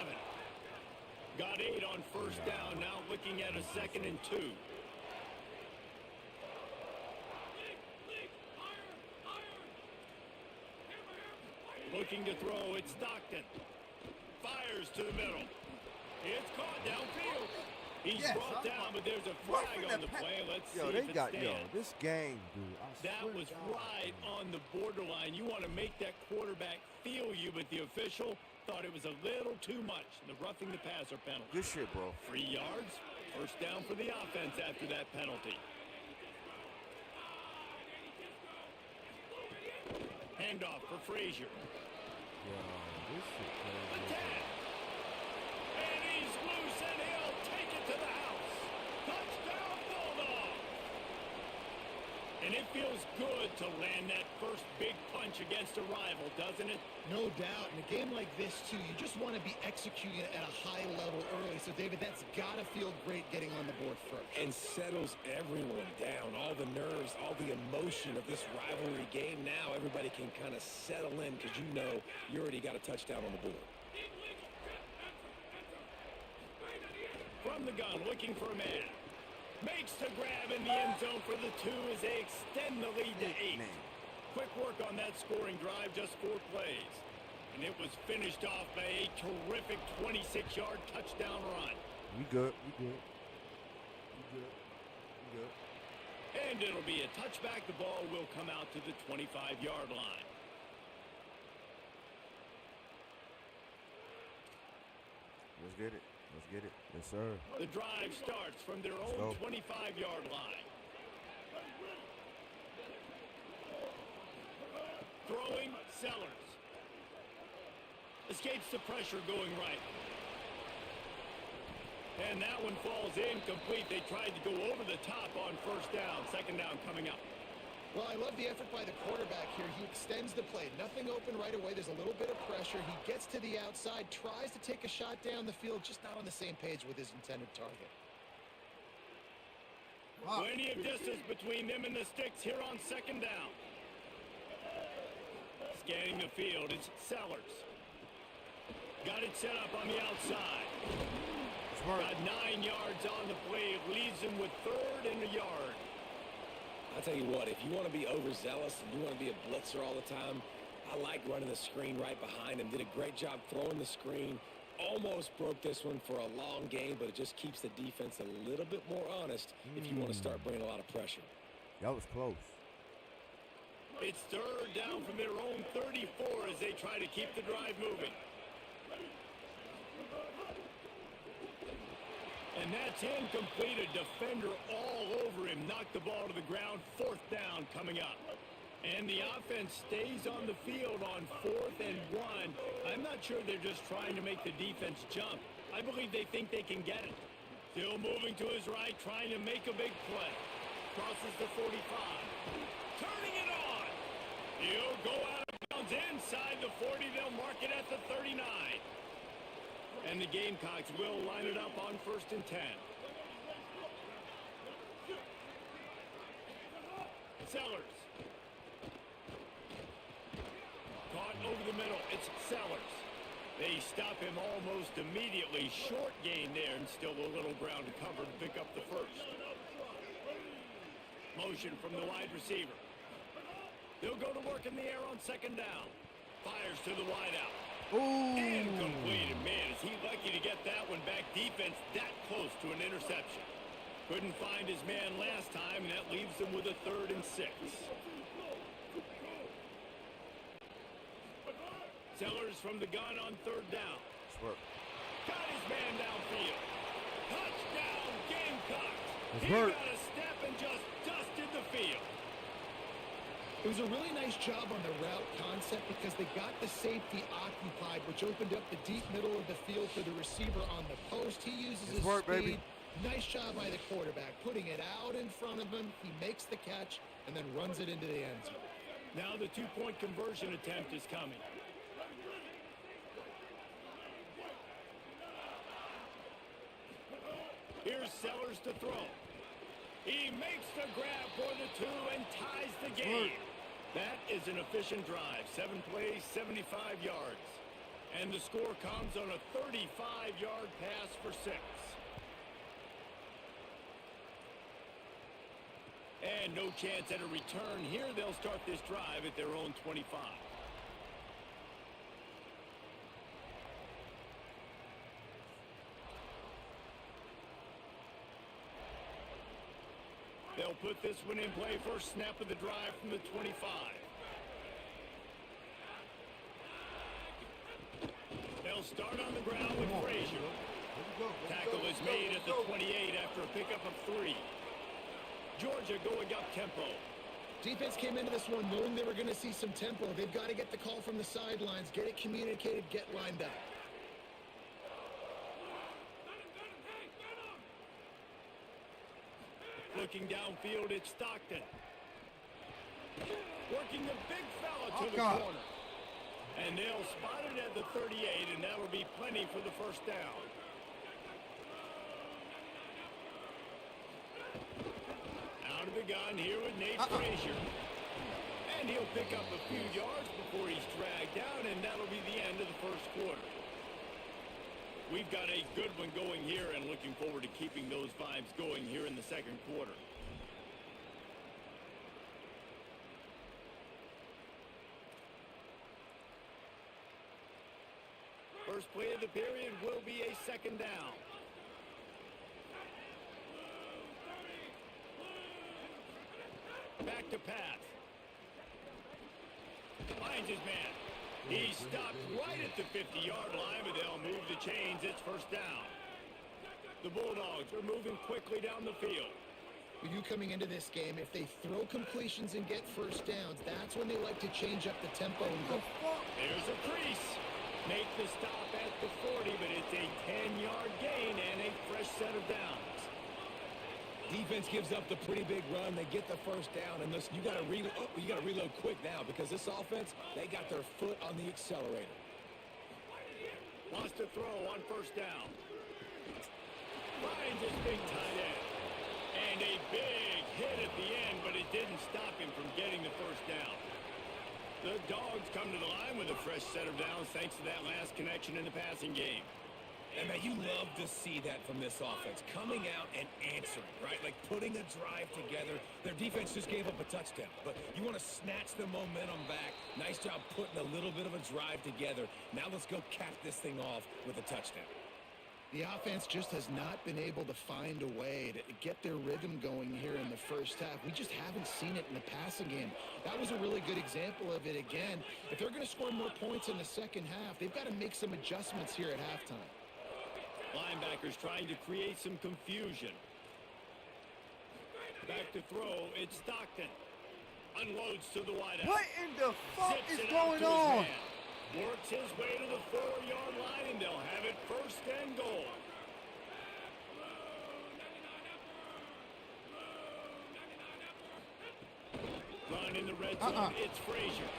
Got 8 on first down. Now looking at a 2nd and 2. Looking to throw. It's Stockton. Fires to the middle. It's caught downfield. He's brought down, but there's a flag on the play. Let's see if it stands. This game, dude. That was right on the borderline. You want to make that quarterback feel you, but the official thought it was a little too much. The roughing the passer penalty. Good shit, bro. 3 yards. First down for the offense after that penalty. Handoff for Frazier. Yo, this shit crazy. Attack. And he's loose, and he'll take it to the house. Touchdown, Bulldog. And it feels good to land that first big punch against a rival, doesn't it? No doubt. In a game like this, too, you just want to be executing at a high level early. So, David, that's got to feel great getting on the board first. And settles everyone down. All the nerves, all the emotion of this rivalry game. Now everybody can kind of settle in because you know you already got a touchdown on the board. From the gun, looking for a man. Makes the grab in the end zone for the 2 as they extend the lead to 8. Quick work on that scoring drive, just 4 plays. And it was finished off by a terrific 26-yard touchdown run. We good. We good. We good. We good. And it'll be a touchback. The ball will come out to the 25-yard line. Let's get it. Let's get it. Yes, sir. The drive starts from their own 25-yard line. Throwing, Sellers. Escapes the pressure going right. And that one falls incomplete. They tried to go over the top on first down. Second down coming up. Well, I love the effort by the quarterback here. He extends the play. Nothing open right away. There's a little bit of pressure. He gets to the outside, tries to take a shot down the field, just not on the same page with his intended target. Plenty of distance between them and the sticks here on second down. Scanning the field, it's Sellers. Got it set up on the outside. Got 9 yards on the play. It leaves him with 3rd and a yard. I'll tell you what, if you want to be overzealous and you want to be a blitzer all the time, I like running the screen right behind him. Did a great job throwing the screen. Almost broke this one for a long game, but it just keeps the defense a little bit more honest if you want to start bringing a lot of pressure. That was close. It's 3rd down from their own 34 as they try to keep the drive moving. And that's incomplete. A defender all over him. Knocked the ball to the ground. 4th down coming up. And the offense stays on the field on 4th and 1. I'm not sure they're just trying to make the defense jump. I believe they think they can get it. Still moving to his right, trying to make a big play. Crosses the 45. Turning it on. He'll go out of bounds inside the 40. They'll mark it at the 39. And the Gamecocks will line it up on 1st and 10. Sellers. Caught over the middle. It's Sellers. They stop him almost immediately. Short gain there, and still a little ground to cover to pick up the first. Motion from the wide receiver. They'll go to work in the air on second down. Fires to the wideout. Ooh. Incomplete. Man, is he lucky to get that one back. Defense that close to an interception. Couldn't find his man last time, and that leaves them with a 3rd and 6. Sellers from the gun on 3rd down. Got his man downfield. Touchdown, Gamecocks. He got a step and just dusted the field. It was a really nice job on the route concept because they got the safety occupied, which opened up the deep middle of the field for the receiver on the post. He uses his speed. Baby. Nice job by the quarterback, putting it out in front of him. He makes the catch and then runs it into the end zone. Now the 2-point conversion attempt is coming. Here's Sellers to throw. He makes the grab for the 2 and ties the game. That is an efficient drive. 7 plays, 75 yards. And the score comes on a 35-yard pass for 6. And no chance at a return here. They'll start this drive at their own 25. They'll put this one in play. First snap of the drive from the 25. They'll start on the ground with Frazier. Tackle is made at the 28 after a pickup of 3. Georgia going up tempo. Defense came into this one knowing they were going to see some tempo. They've got to get the call from the sidelines, get it communicated, get lined up. Looking downfield, it's Stockton. Working the big fella to the corner. And they'll spot it at the 38, and that'll be plenty for the first down. Out of the gun here with Nate Frazier. And he'll pick up a few yards before he's dragged down, and that'll be the end of the first quarter. We've got a good one going here and looking forward to keeping those vibes going here in the second quarter. First play of the period will be a second down. Back to pass. Finds his man. He stopped right at the 50-yard line, but they'll move the chains. It's first down. The Bulldogs are moving quickly down the field. With you coming into this game, if they throw completions and get first downs, that's when they like to change up the tempo and go. There's a crease. Make the stop at the 40, but it's a 10-yard gain and a fresh set of downs. Defense gives up the pretty big run. They get the first down, and listen, you got to reload quick now because this offense, they got their foot on the accelerator. Wants to throw on first down. Finds his big tight end. And a big hit at the end, but it didn't stop him from getting the first down. The Dogs come to the line with a fresh set of downs thanks to that last connection in the passing game. And, man, you love to see that from this offense, coming out and answering, right? Like putting a drive together. Their defense just gave up a touchdown, but you want to snatch the momentum back. Nice job putting a little bit of a drive together. Now let's go cap this thing off with a touchdown. The offense just has not been able to find a way to get their rhythm going here in the first half. We just haven't seen it in the passing game. That was a really good example of it again. If they're going to score more points in the second half, they've got to make some adjustments here at halftime. Linebackers trying to create some confusion. Back to throw, it's Stockton. Unloads to the wideout. What in the fuck Zips is it out going to his on? man. Works his way to the 4-yard line, and they'll have it first and goal. Run in the red zone, it's Frazier.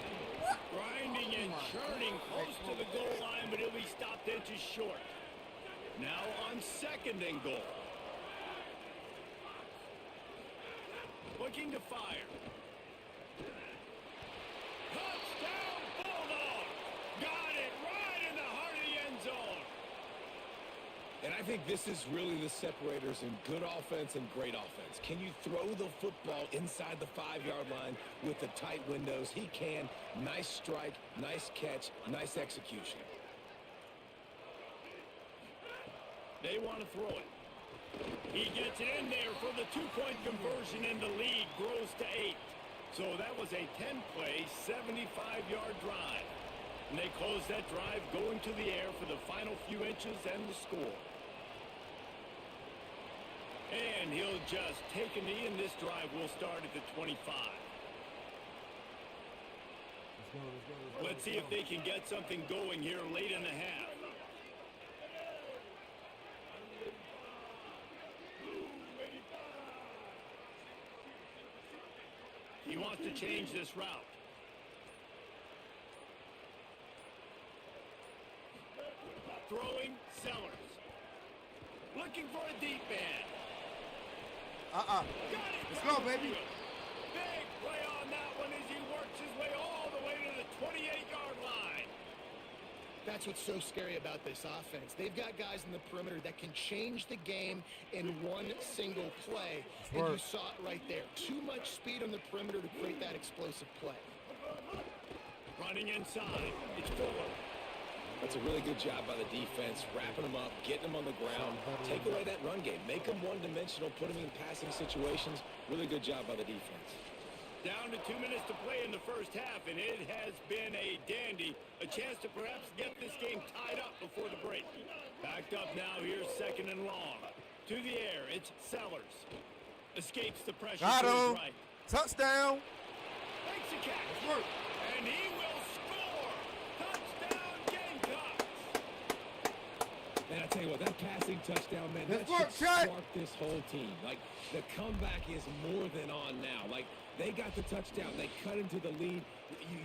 Grinding and churning close to the goal line, but he'll be stopped inches short. Now on second and goal. Looking to fire. Touchdown, Bulldog! Got it right in the heart of the I think this is really the separators in good offense and great offense. Can you throw the football inside the 5-yard line with the tight windows? He can. Nice strike, nice catch, nice execution. They want to throw it. He gets it in there for the 2-point conversion, and the lead grows to 8. So that was a 10-play, 75-yard drive. And they close that drive going to the air for the final few inches and the score. And he'll just take a knee, and this drive will start at the 25. Let's see if they can get something going here late in the half. He wants to change this route. Throwing, Sellers. Looking for a deep man. Let's go, baby. Big play on that one as he works his way all the way to the 28-yard line. That's what's so scary about this offense. They've got guys in the perimeter that can change the game in one single play. And you saw it right there. Too much speed on the perimeter to create that explosive play. Running inside. It's Fuller. That's a really good job by the defense, wrapping them up, getting them on the ground, take away that run game, make them one-dimensional, put them in passing situations. Really good job by the defense. Down to 2 minutes to play in the first half, and it has been a dandy. A chance to perhaps get this game tied up before the break. Backed up now, here's 2nd and long. To the air, it's Sellers. Escapes the pressure Got to his him. right. Touchdown. Makes a catch. And he will score. Touchdown, Gamecocks. And I tell you what, that passing touchdown, man, Let's that work, should Shaq. spark this whole team. Like, the comeback is more than on now. Like, they got the touchdown. They cut into the lead.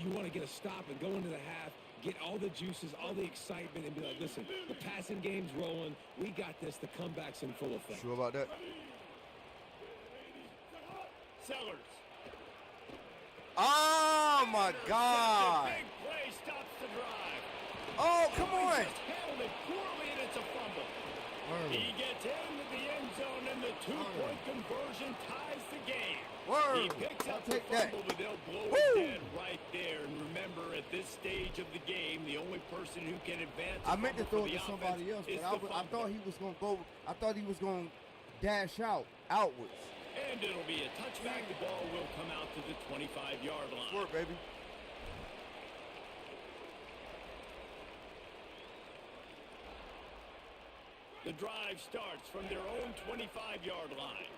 You want to get a stop and go into the half, get all the juices, all the excitement, and be like, listen, the passing game's rolling. We got this. The comeback's in full effect. Sure about that? Sellers. Oh, my God. Big play stops the drive. Oh, come on. Just handled it poorly, and it's a fumble. He gets into the end zone, and the 2-point conversion ties the game. He picks up the fumble, but they'll blow it dead right there. And remember, at this stage of the game, the only person who can advance. I meant to throw it to offense somebody else, is but I thought he was going to go. I thought he was going to dash outwards. And it'll be a touchback. The ball will come out to the 25-yard line. Work, baby. The drive starts from their own 25-yard line.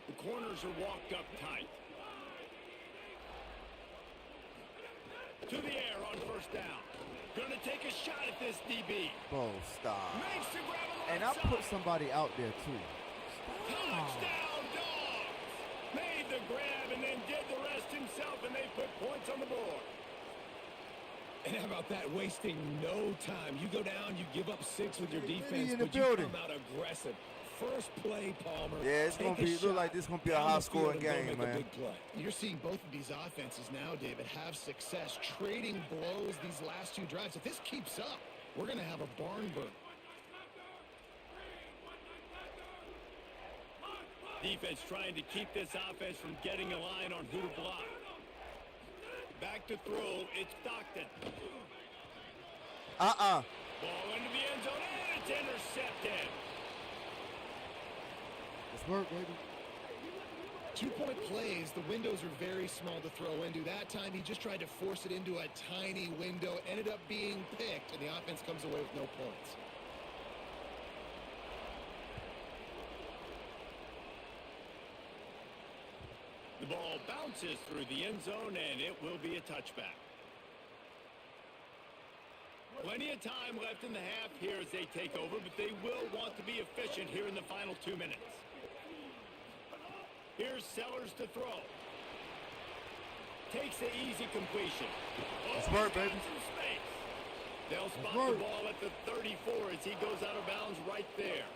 The corners are walked up tight. To the air on first down. Gonna take a shot at this DB. Oh, stop. Makes the grab on the And right I put side. somebody out there, too. Touchdown, Dogs! Made the grab and then did the rest himself, and they put points on the board. And how about that? Wasting no time. You go down, you give up 6 with your defense, in the but you building. come out aggressive. First play, Palmer. Yeah, it's going to be, look like this going to be a high-scoring game, man. You're seeing both of these offenses now, David, have success trading blows these last 2 drives. If this keeps up, we're going to have a barn burner. Defense trying to keep this offense from getting a line on who to block. Back to throw, it's Stockton. Ball into the end zone, and it's intercepted. Let's work, baby. 2-point plays, the windows are very small to throw into. That time, he just tried to force it into a tiny window, ended up being picked, and the offense comes away with no points. The ball bounces through the end zone, and it will be a touchback. Plenty of time left in the half here as they take over, but they will want to be efficient here in the final 2 minutes. Here's Sellers to throw. Takes the easy completion. Let's work, baby. Some space. They'll spot the ball at the 34 as he goes out of bounds right there.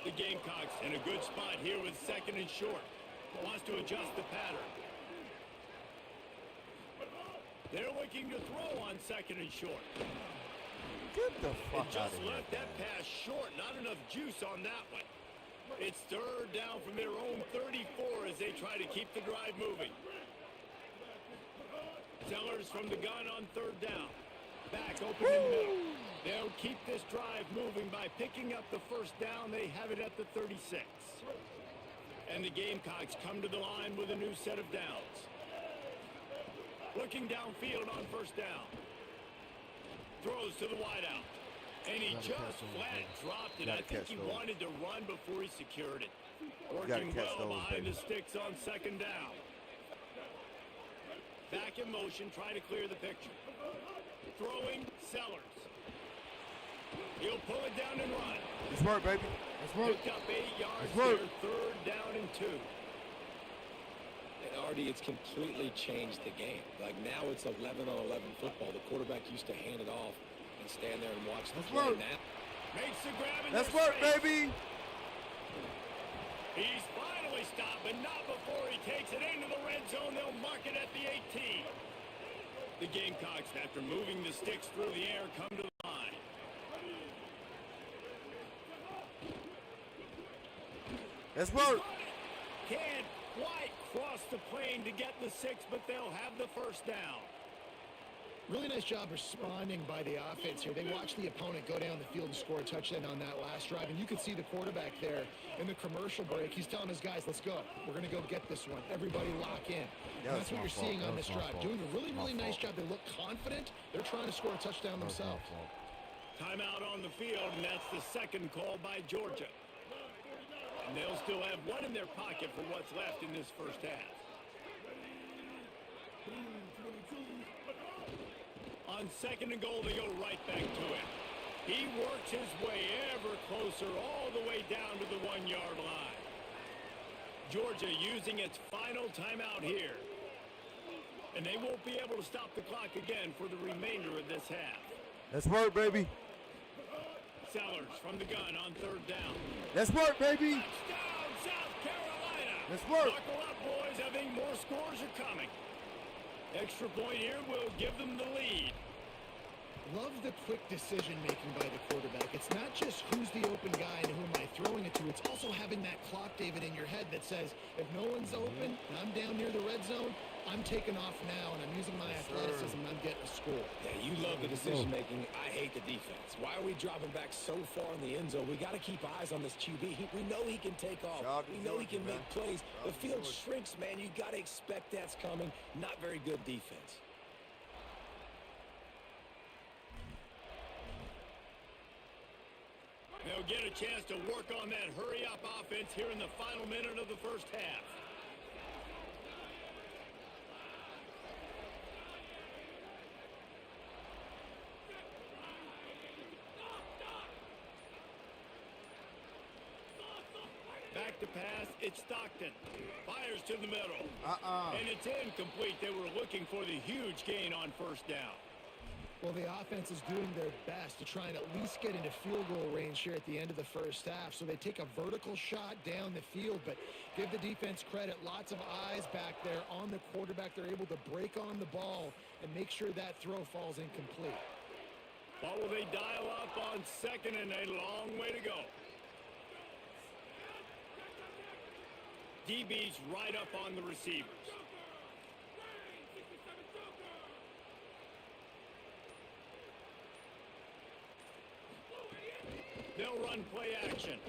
The Gamecocks in a good spot here with 2nd and short. Wants to adjust the pattern. They're looking to throw on 2nd and short. Get the And fuck out just of here, left that man. pass short. Not enough juice on that one. It's third down from their own 34 as they try to keep the drive moving. Sellers from the gun on third down. Back open in the middle. They'll keep this drive moving by picking up the first down. They have it at the 36. And the Gamecocks come to the line with a new set of downs. Looking downfield on first down. Throws to the wideout. And he just flat dropped it. I think he wanted to run before he secured it. Working well behind the sticks on second down. Back in motion, trying to clear the picture. Throwing, Sellers. He'll pull it down and run. Let's work, baby. Let's work. Picked up 8 yards Let's work. here, third down and 2. And Artie, it's completely changed the game. Like now it's 11 on 11 football. The quarterback used to hand it off and stand there and watch the Let's play. work. Now, Makes the grab in Let's their work, space. baby. He's finally stopped, but not before he takes it into the red zone. They'll mark it at the 18. The Gamecocks, after moving the sticks through the air, come to the line. Let's work. Can't quite cross the plane to get the 6, but they'll have the first down. Really nice job responding by the offense here. They watched the opponent go down the field and score a touchdown on that last drive. And you could see the quarterback there in the commercial break. He's telling his guys, let's go. We're going to go get this one. Everybody lock in. And that's what you're seeing on this drive. Doing a really, really nice job. They look confident. They're trying to score a touchdown themselves. Timeout on the field, and that's the second call by Georgia. And they'll still have one in their pocket for what's left in this first half. On second and goal, they go right back to it. He works his way ever closer all the way down to the 1-yard line. Georgia using its final timeout here. And they won't be able to stop the clock again for the remainder of this half. Let's work, baby. Sellers from the gun on third down. Let's work, baby. Touchdown, South Carolina. Let's work. Buckle up, boys. I think more scores are coming. Extra point here will give them the lead. Love the quick decision-making by the quarterback. It's not just who's the open guy and who am I throwing it to. It's also having that clock, David, in your head that says, if no one's open and I'm down near the red zone, I'm taking off now and I'm using my athleticism and I'm getting a score. yeah, you love the decision-making. I hate the defense. Why are we dropping back so far in the end zone? We got to keep eyes on this QB. We know he can take off. We know he can make plays. The field shrinks, man. You got to expect that's coming. Not very good defense. They'll get a chance to work on that hurry-up offense here in the final minute of the first half. Back to pass, it's Stockton. Fires to the middle. And it's incomplete. They were looking for the huge gain on first down. Well, the offense is doing their best to try and at least get into field goal range here at the end of the first half. So they take a vertical shot down the field, but give the defense credit. Lots of eyes back there on the quarterback. They're able to break on the ball and make sure that throw falls incomplete. What will they dial up on second and a long way to go? DB's right up on the receivers. They'll run play action.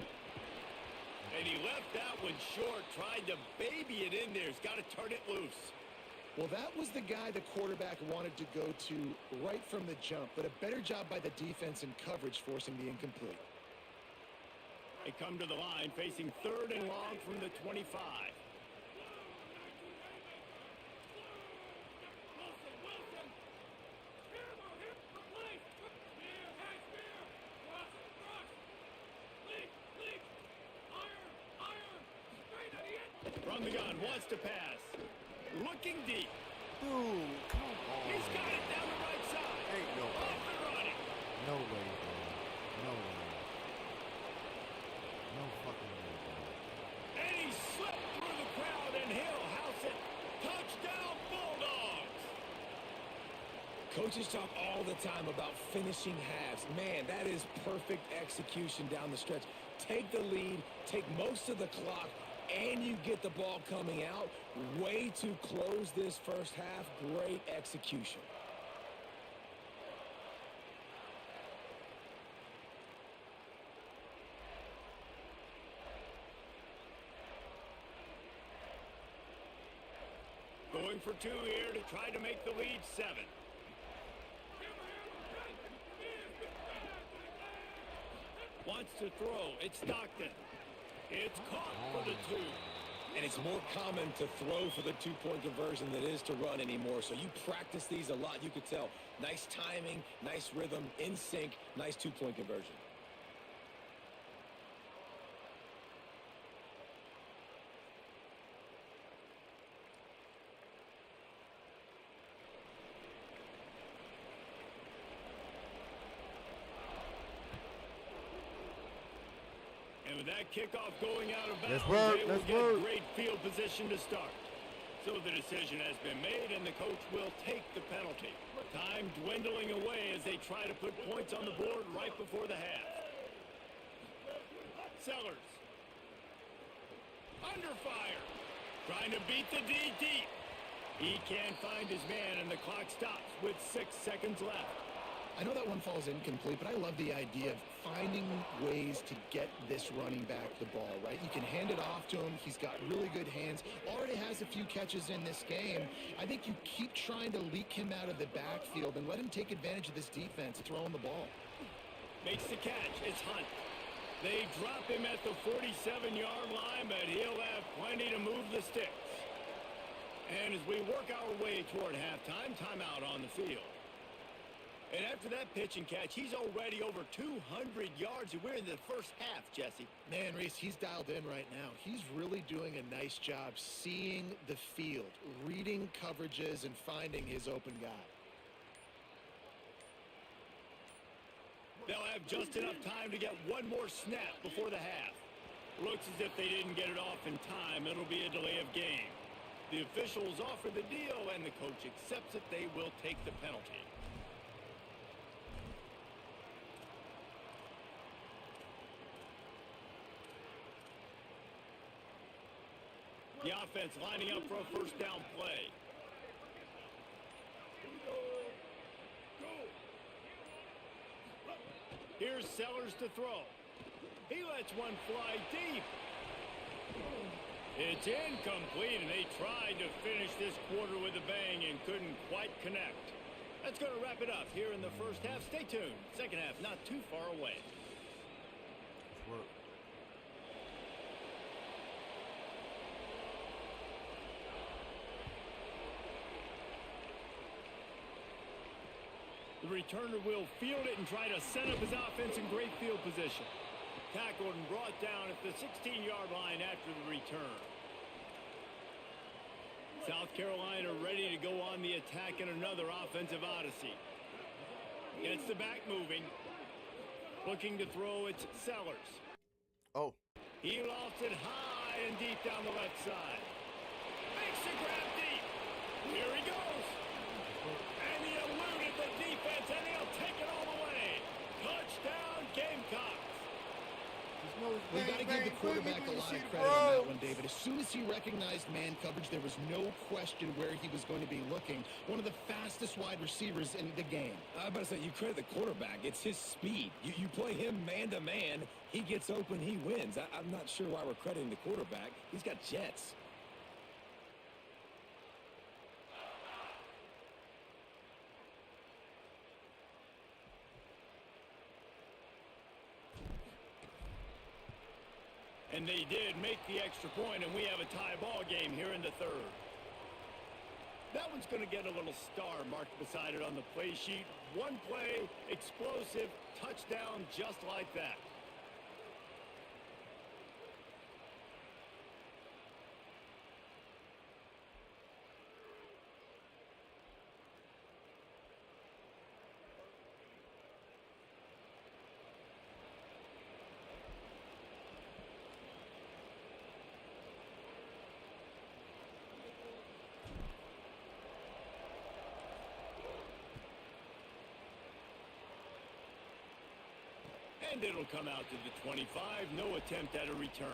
And he left that one short, tried to baby it in there. He's got to turn it loose. Well, that was the guy the quarterback wanted to go to right from the jump, but a better job by the defense in coverage forcing the incomplete. They come to the line facing third and long from the 25. From the gun, wants to pass. Looking deep. Dude, come on. He's got it down the right side. Ain't no way. Off and running. No way, bro. No way. No fucking way, bro. And he slipped through the crowd, and he'll house it. Touchdown, Bulldogs. Coaches talk all the time about finishing halves. Man, that is perfect execution down the stretch. Take the lead, take most of the clock, and you get the ball coming out. Way to close this first half. Great execution. Going for two here to try to make the lead 7. Wants to throw. It's Stockton. It's caught for the 2. And it's more common to throw for the two-point conversion than it is to run anymore. So you practice these a lot. You could tell. Nice timing, nice rhythm, in sync, nice two-point conversion. And with that kickoff going out of bounds, Let's they will work. get great field position to start. So the decision has been made, and the coach will take the penalty. Time dwindling away as they try to put points on the board right before the half. Sellers. Under fire. Trying to beat the D deep. He can't find his man, and the clock stops with 6 seconds left. I know that one falls incomplete, but I love the idea of finding ways to get this running back the ball, right? You can hand it off to him. He's got really good hands. Already has a few catches in this game. I think you keep trying to leak him out of the backfield and let him take advantage of this defense throwing the ball. Makes the catch. It's Hunt. They drop him at the 47-yard line, but he'll have plenty to move the sticks. And as we work our way toward halftime, timeout on the field. And after that pitch and catch, he's already over 200 yards, and we're in the first half, Jesse. Man, Reese, he's dialed in right now. He's really doing a nice job seeing the field, reading coverages, and finding his open guy. They'll have just enough time to get one more snap before the half. Looks as if they didn't get it off in time. It'll be a delay of game. The officials offer the deal, and the coach accepts it. They will take the penalty. The offense lining up for a first down play. Here's Sellers to throw. He lets one fly deep. It's incomplete, and they tried to finish this quarter with a bang and couldn't quite connect. That's going to wrap it up here in the first half. Stay tuned. Second half not too far away. Work. The returner will field it and try to set up his offense in great field position. Tackled and brought down at the 16-yard line after the return. South Carolina ready to go on the attack in another offensive odyssey. Gets the back moving. Looking to throw, it's Sellers. Oh. He lofts it high and deep down the left side. Makes the grab deep. Here he goes. And he eluded the defense, and he'll take it all the way. Touchdown, Gamecocks. We've got to give the quarterback a lot of credit on that one, David. As soon as he recognized man coverage, there was no question where he was going to be looking. One of the fastest wide receivers in the game. I was about to say, you credit the quarterback. It's his speed. You play him man-to-man, he gets open, he wins. I'm not sure why we're crediting the quarterback. He's got jets. And they did make the extra point, and we have a tie ball game here in the third. That one's going to get a little star marked beside it on the play sheet. One play, explosive, touchdown just like that. And it'll come out to the 25. No attempt at a return.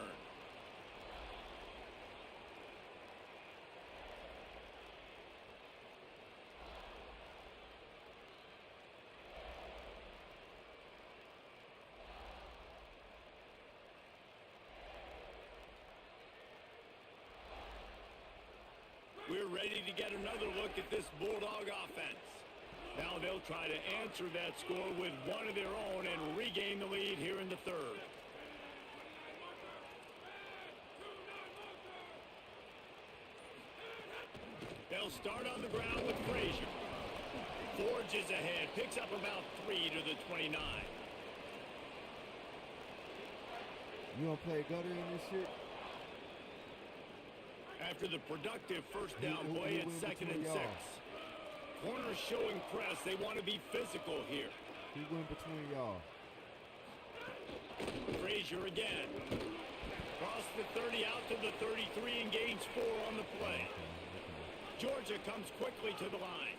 We're ready to get another look at this Bulldog offense. Now they'll try to answer that score with one of their own and regain the lead here in the third. They'll start on the ground with Frazier. Forges ahead, picks up about 3 to the 29. You don't play gutter in this shit? After the productive first down play at 2nd and 6. Corners showing press. They want to be physical here. Who went between y'all? Frazier again. Cross the 30 out to the 33 and gains 4 on the play. Georgia comes quickly to the line.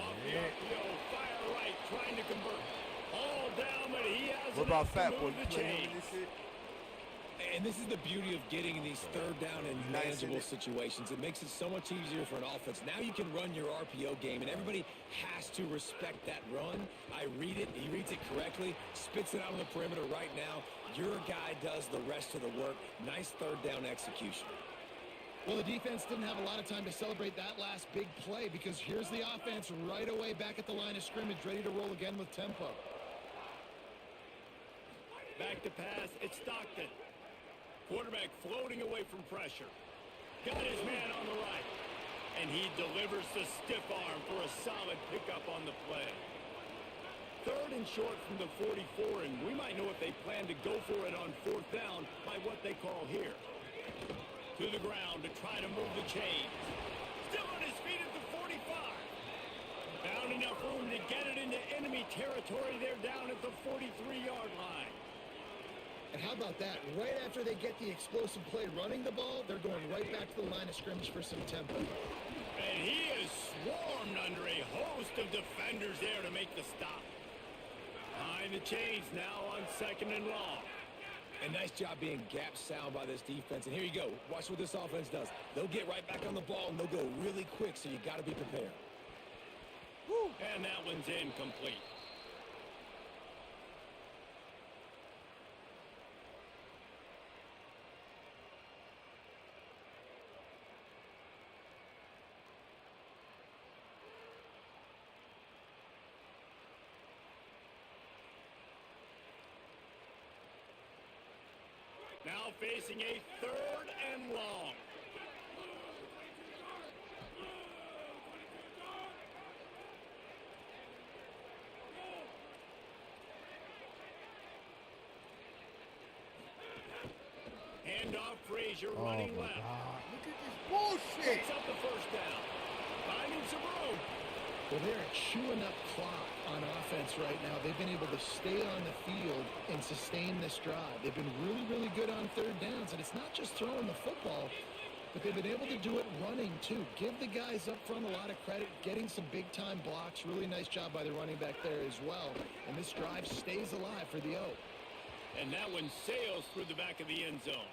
Off the RPO, fire right, trying to convert. All down, but he has What about enough Fat to Boy? move You the play him in chains. this shit? And this is the beauty of getting in these third down and Nice, manageable isn't it? situations. It makes it so much easier for an offense. Now you can run your RPO game, and everybody has to respect that run. I read it. He reads it correctly, spits it out on the perimeter right now. Your guy does the rest of the work. Nice third down execution. Well, the defense didn't have a lot of time to celebrate that last big play because here's the offense right away back at the line of scrimmage, ready to roll again with tempo. Back to pass, it's Stockton. Quarterback floating away from pressure. Got his man on the right. And he delivers the stiff arm for a solid pickup on the play. 3rd and short from the 44, and we might know if they plan to go for it on 4th down by what they call here. To the ground to try to move the chains. Still on his feet at the 45. Found enough room to get it into enemy territory. They're down at the 43-yard line. And how about that? Right after they get the explosive play running the ball, they're going right back to the line of scrimmage for some tempo. And he is swarmed under a host of defenders there to make the stop. Behind the chains now on 2nd and long. And nice job being gap sound by this defense. And here you go. Watch what this offense does. They'll get right back on the ball, and they'll go really quick, so you got to be prepared. Woo. And that one's incomplete. Now facing a 3rd and long. Handoff, Frazier running left. God. Look at this bullshit. Picks up the first down. Finding some room. Well, they're chewing up clock on offense right now. They've been able to stay on the field and sustain this drive. They've been really, really good on 3rd downs, and it's not just throwing the football, but they've been able to do it running, too. Give the guys up front a lot of credit, getting some big-time blocks. Really nice job by the running back there as well. And this drive stays alive for the O. And that one sails through the back of the end zone.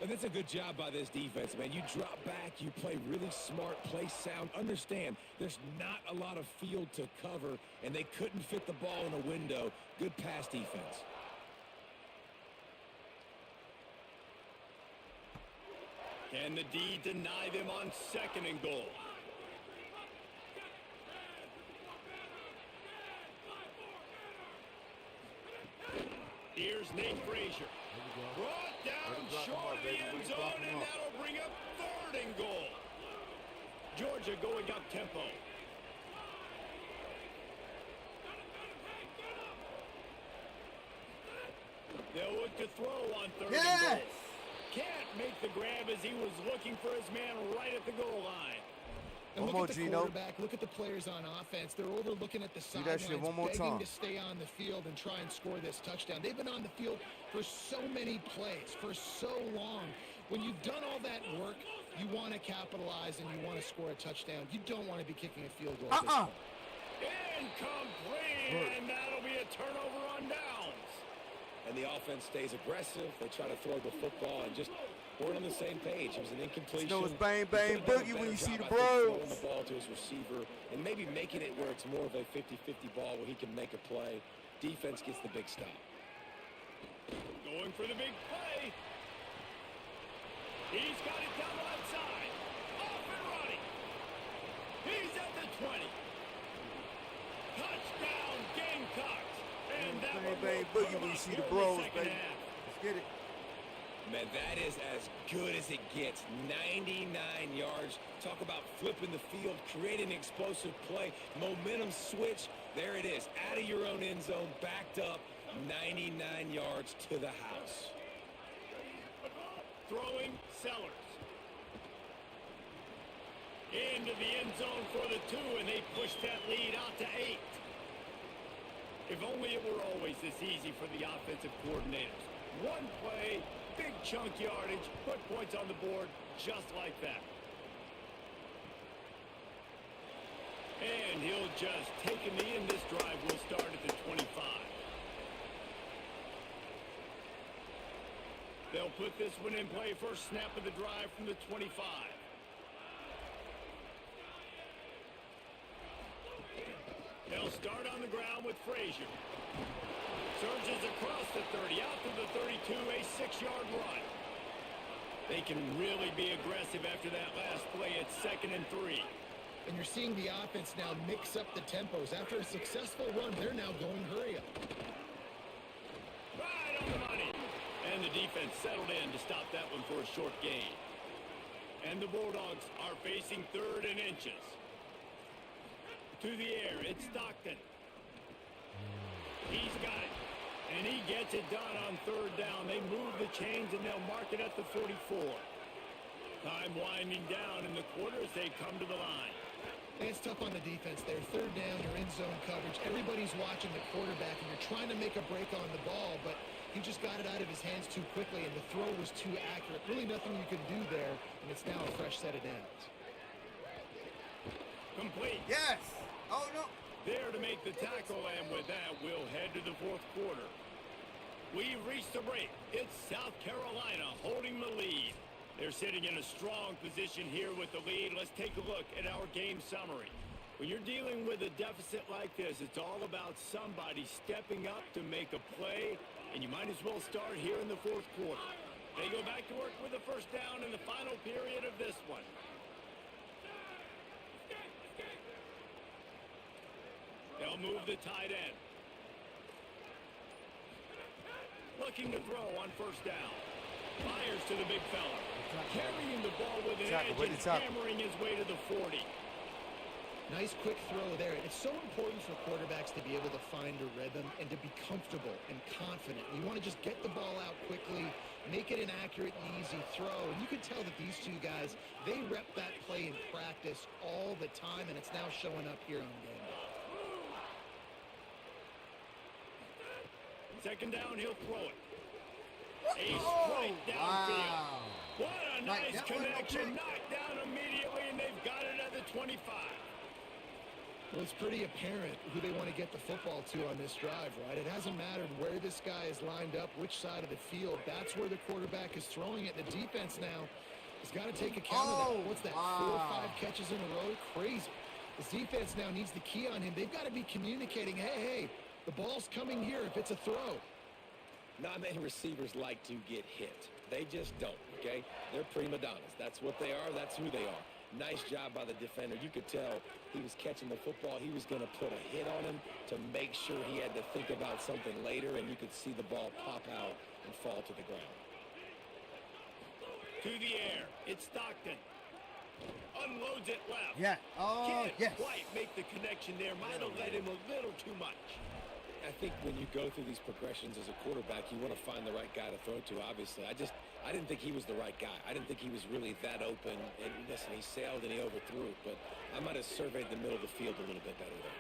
And that's a good job by this defense, man. You drop back, you play really smart, play sound. Understand, there's not a lot of field to cover, and they couldn't fit the ball in a window. Good pass defense. Can the D deny them on 2nd and goal? Here's Nate Frazier. Brought down short of the end zone, and that'll bring up 3rd and goal. Georgia going up tempo. They'll look to throw on 3rd and goal. Can't make the grab as he was looking for his man right at the goal line. And One look more, at the Gino. quarterback. Look at the players on offense. They're over looking at the Do that shit sidelines, one more begging time. to stay on the field and try and score this touchdown. They've been on the field for so many plays, for so long. When you've done all that work, you want to capitalize and you want to score a touchdown. You don't want to be kicking a field goal. At this point. Incomplete, and that'll be a turnover on downs. And the offense stays aggressive. They try to throw the football and just weren't on the same page. It was an incompletion. You know it's bang, He could bang, have done a boogie when you better see job, the I think, bros. throwing the ball to his receiver and maybe making it where it's more of a 50-50 ball where he can make a play. Defense gets the big stop. Going for the big play. He's got it down the left side. Off and running. He's at the 20. Touchdown, Gamecocks. And that Bang, one bang, will boogie put 'em when you up see here the in bros, second baby. half. Let's get it. Man, that is as good as it gets. 99 yards. Talk about flipping the field, creating an explosive play. Momentum switch. There it is. Out of your own end zone, backed up. 99 yards to the house. Throwing Sellers. Into the end zone for the 2, and they push that lead out to 8. If only it were always this easy for the offensive coordinators. One play, big chunk yardage, put points on the board just like that. And he'll just take a knee, and this drive will start at the 25. They'll put this one in play, first snap of the drive from the 25. They'll start on the ground with Frazier. Surges across the 30, out to the 32, a 6-yard run. They can really be aggressive after that last play at 2nd and 3. And you're seeing the offense now mix up the tempos. After a successful run, they're now going hurry up. Right on the money. And the defense settled in to stop that one for a short gain. And the Bulldogs are facing 3rd and inches. To the air, it's Stockton. He's got it. And he gets it done on 3rd down. They move the chains, and they'll mark it at the 44. Time winding down in the quarter as they come to the line. And it's tough on the defense there. 3rd down, you're in zone coverage. Everybody's watching the quarterback, and you're trying to make a break on the ball, but he just got it out of his hands too quickly, and the throw was too accurate. Really nothing you could do there, and it's now a fresh set of downs. Complete. Yes. Oh, no. There to make the tackle, and with that, we'll head to the 4th quarter. We've reached the break. It's South Carolina holding the lead. They're sitting in a strong position here with the lead. Let's take a look at our game summary. When you're dealing with a deficit like this, it's all about somebody stepping up to make a play, and you might as well start here in the 4th quarter. They go back to work with the first down in the final period of this one. They'll move the tight end. Looking to throw on first down. Fires to the big fella. Carrying the ball with an edge and hammering his way to the 40. Nice quick throw there. It's so important for quarterbacks to be able to find a rhythm and to be comfortable and confident. You want to just get the ball out quickly, make it an accurate and easy throw. And you can tell that these two guys, they rep that play in practice all the time, and it's now showing up here on game day. 2nd down, he'll throw it. A straight downfield. What a nice connection. Knocked down immediately, and they've got it at the 25. Well, it's pretty apparent who they want to get the football to on this drive, right? It hasn't mattered where this guy is lined up, which side of the field. That's where the quarterback is throwing it. The defense now has got to take account of that. What's that, 4 or 5 catches in a row? Crazy. This defense now needs the key on him. They've got to be communicating, hey, the ball's coming here if it's a throw. Not many receivers like to get hit. They just don't, okay? They're prima donnas. That's what they are. That's who they are. Nice job by the defender. You could tell he was catching the football. He was going to put a hit on him to make sure he had to think about something later, and you could see the ball pop out and fall to the ground. To the air. It's Stockton. Unloads it left. Yeah. Oh, Can't yes. quite make the connection there. Might have led him a little too much. I think when you go through these progressions as a quarterback, you want to find the right guy to throw to, obviously. I didn't think he was the right guy. I didn't think he was really that open. And listen, he sailed and he overthrew it, but I might have surveyed the middle of the field a little bit better there.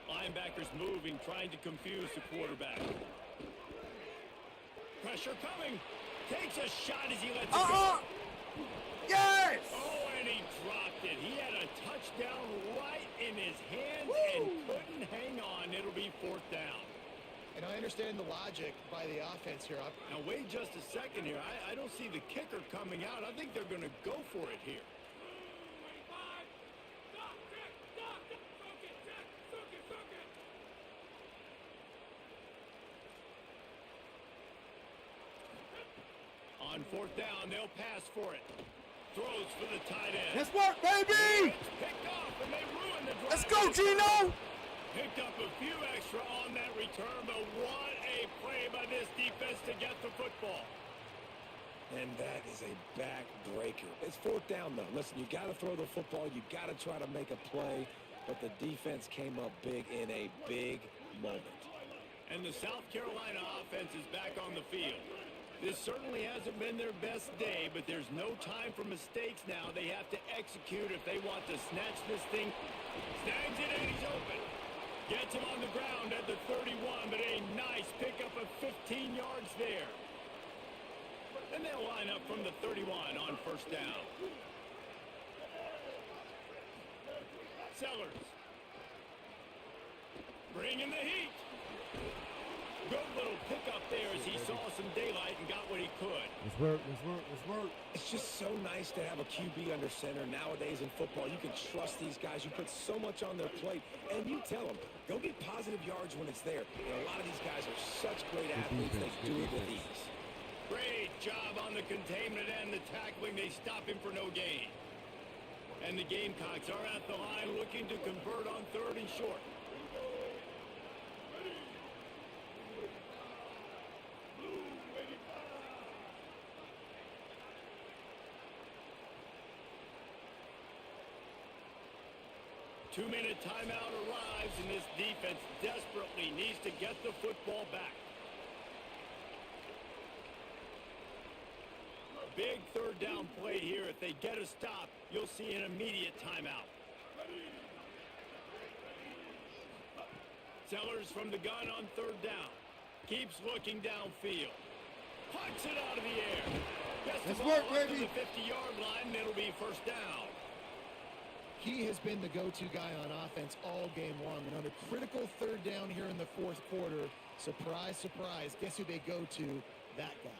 Linebackers moving, trying to confuse the quarterback. Pressure coming. Takes a shot as he lets it go. Yes! Oh, and he dropped it. He had a touchdown right in his hands and couldn't hang on. It'll be 4th down. And I understand the logic by the offense here. Now, wait just a second here. I don't see the kicker coming out. I think they're going to go for it here. On 4th down, they'll pass for it. Throws for the tight end. Let's work, baby! It's picked off, and they ruin the drive. Let's go, Gino! Picked up a few extra on that return, but what a play by this defense to get the football. And that is a backbreaker. It's 4th down, though. Listen, you got to throw the football. You got to try to make a play. But the defense came up big in a big moment. And the South Carolina offense is back on the field. This certainly hasn't been their best day, but there's no time for mistakes now. They have to execute if they want to snatch this thing. Snags it, and he's open. Gets him on the ground at the 31, but a nice pickup of 15 yards there. And they'll line up from the 31 on 1st down. Sellers. Bringing the heat. Good little pickup there as he saw some daylight and got what he could. Let's work, let's work, let's work. It's just so nice to have a QB under center nowadays in football. You can trust these guys. You put so much on their plate, and you tell them, go get positive yards when it's there. And a lot of these guys are such great athletes, they do it with ease. Great job on the containment and the tackling. They stop him for no gain. And the Gamecocks are at the line looking to convert on 3rd and short. Two-minute timeout arrives, and this defense desperately needs to get the football back. Big 3rd down play here. If they get a stop, you'll see an immediate timeout. Sellers from the gun on 3rd down. Keeps looking downfield. Punts it out of the air. Gets the ball up to the 50-yard line, and it'll be 1st down. He has been the go-to guy on offense all game long. And on a critical 3rd down here in the 4th quarter, surprise, surprise, guess who they go to? That guy.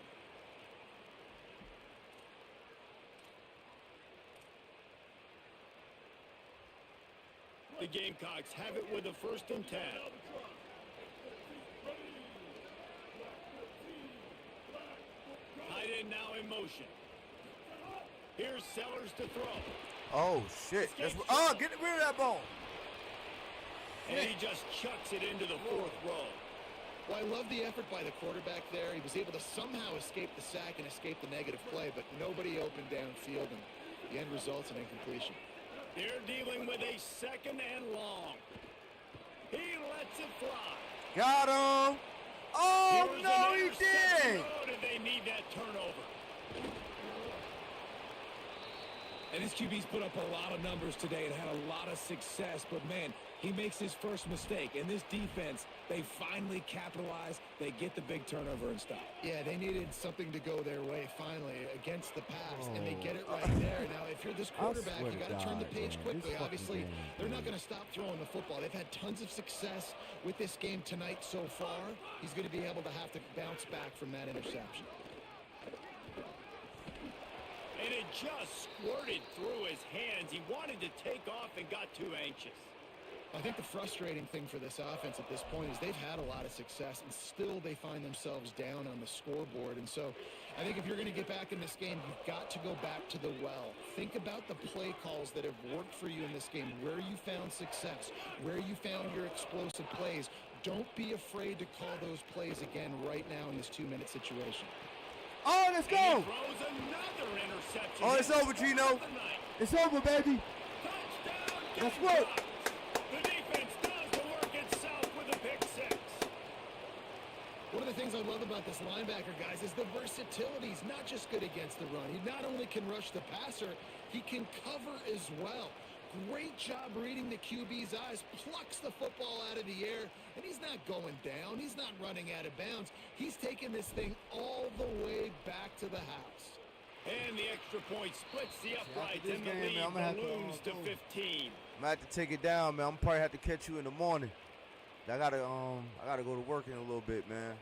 The Gamecocks have it with a 1st and 10. Tight end now in motion. Here's Sellers to throw. Oh, shit. Get rid of that ball. And he just chucks it into the 4th row. Well, I love the effort by the quarterback there. He was able to somehow escape the sack and escape the negative play, but nobody opened downfield, and the end results in incompletion. They're dealing with a 2nd and long. He lets it fly. Got him. Oh, Here's no, an he interception. did. Oh, did they need that turnover? And his QB's put up a lot of numbers today and had a lot of success, but man, he makes his first mistake. And this defense, they finally capitalize. They get the big turnover and stop. Yeah, they needed something to go their way finally against the pass, and they get it right there. Now, if you're this quarterback, you got to turn the page quickly. Obviously, they're not going to stop throwing the football. They've had tons of success with this game tonight so far. He's going to be able to have to bounce back from that interception. And it just squirted through his hands. He wanted to take off and got too anxious. I think the frustrating thing for this offense at this point is they've had a lot of success, and still they find themselves down on the scoreboard. And so I think if you're going to get back in this game, you've got to go back to the well. Think about the play calls that have worked for you in this game, where you found success, where you found your explosive plays. Don't be afraid to call those plays again right now in this 2-minute situation. Oh, let's go. And he throws another interception. Oh, it's over, Gino. It's over, baby. Touchdown, Let's work. The defense does the work itself with a pick 6. One of the things I love about this linebacker, guys, is the versatility. He's not just good against the run. He not only can rush the passer, he can cover as well. Great job reading the QB's eyes, plucks the football out of the air, and he's not going down. He's not running out of bounds. He's taking this thing all the way back to the house. And the extra point splits the uprights, this and the game, lead man, I'm gonna have to, balloons to go. 15. I'm gonna have to take it down, man. I'm probably have to catch you in the morning. I gotta go to work in a little bit, man.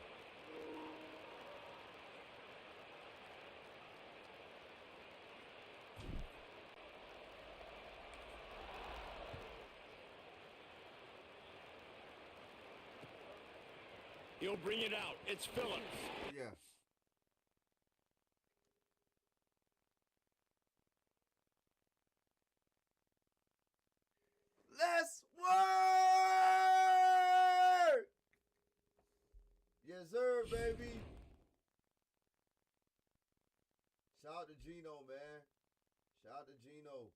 He'll bring it out. It's Phillips. Yeah. Let's work! Yes, sir, baby. Shout out to Gino, man. Shout out to Gino.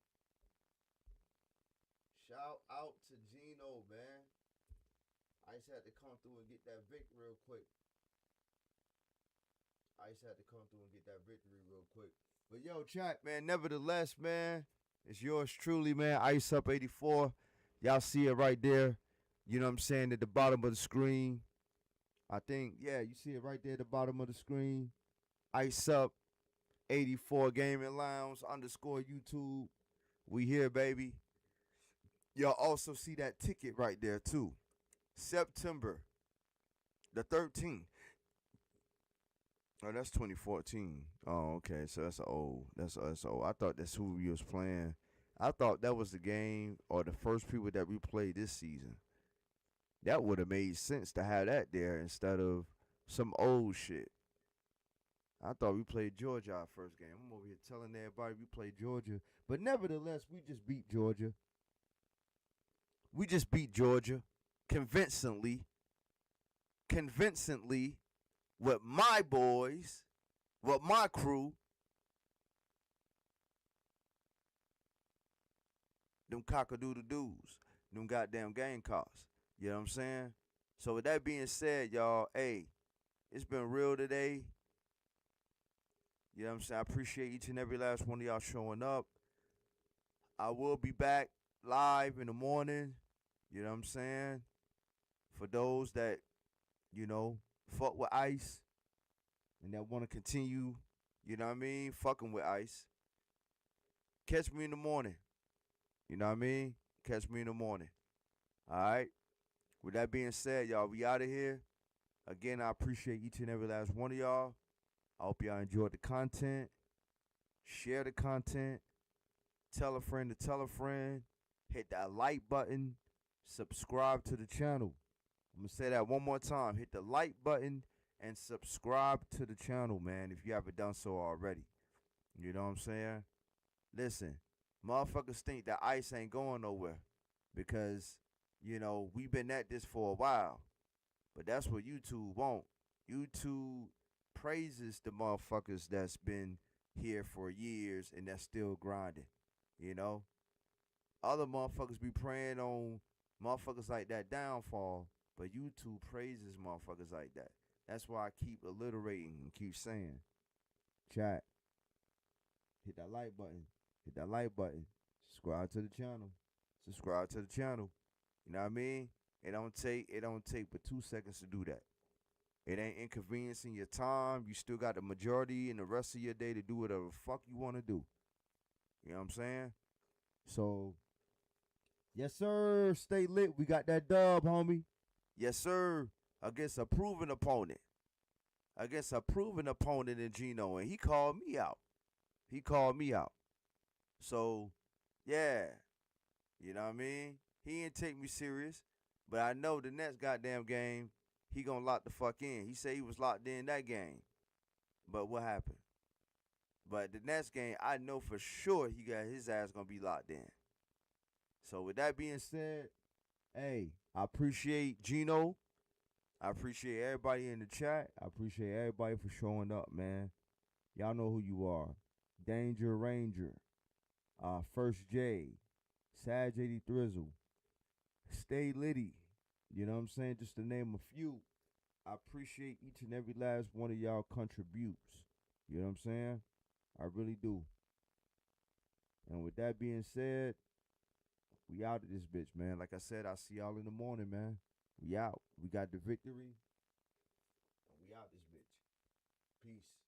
Shout out to Gino, man. I just had to come through and get that Vic real quick. But yo, chat, man, nevertheless, man, it's yours truly, man. Ice Up 84. Y'all see it right there. You know what I'm saying? At the bottom of the screen. I think, yeah, you see it right there at the bottom of the screen. Ice Up 84 Gaming Lounge _ YouTube. We here, baby. Y'all also see that ticket right there, too. September the 13th. Oh, that's 2014. Oh, okay. So that's old. That's old. I thought that's who we was playing. I thought that was the game or the first people that we played this season. That would have made sense to have that there instead of some old shit. I thought we played Georgia our first game. I'm over here telling everybody we played Georgia. But nevertheless, we just beat Georgia. Convincingly. With my boys, with my crew, them cock-a-doodle-doos, them goddamn Gamecocks. You know what I'm saying? So with that being said, y'all, hey, it's been real today. You know what I'm saying? I appreciate each and every last one of y'all showing up. I will be back live in the morning. You know what I'm saying? For those that, you know, fuck with Ice and that want to continue, you know what I mean, fucking with Ice, catch me in the morning. You know what I mean? Catch me in the morning. All right? With that being said, y'all, we out of here. Again, I appreciate each and every last one of y'all. I hope y'all enjoyed the content. Share the content. Tell a friend to tell a friend. Hit that like button. Subscribe to the channel. I'm going to say that one more time. Hit the like button and subscribe to the channel, man, if you haven't done so already. You know what I'm saying? Listen, motherfuckers think that Ice ain't going nowhere because, you know, we've been at this for a while. But that's what YouTube won't. YouTube praises the motherfuckers that's been here for years and that's still grinding, you know? Other motherfuckers be preying on motherfuckers like that downfall, but YouTube praises motherfuckers like that. That's why I keep alliterating and keep saying, chat, hit that like button. Hit that like button. Subscribe to the channel. Subscribe to the channel. You know what I mean? It don't take but 2 seconds to do that. It ain't inconveniencing your time. You still got the majority and the rest of your day to do whatever the fuck you want to do. You know what I'm saying? So, yes, sir. Stay lit. We got that dub, homie. Yes, sir. Against a proven opponent. In Gino. And he called me out. So, yeah. You know what I mean? He didn't take me serious. But I know the next goddamn game, he gonna lock the fuck in. He said he was locked in that game. But what happened? But the next game, I know for sure he got his ass gonna be locked in. So with that being said, hey, I appreciate Gino. I appreciate everybody in the chat. I appreciate everybody for showing up, man. Y'all know who you are. Danger Ranger. First J. Sag 80 Thrizzle. Stay Liddy. You know what I'm saying? Just to name a few. I appreciate each and every last one of y'all contributes. You know what I'm saying? I really do. And with that being said, we out of this bitch, man. Like I said, I'll see y'all in the morning, man. We out. We got the victory. And we out this bitch. Peace.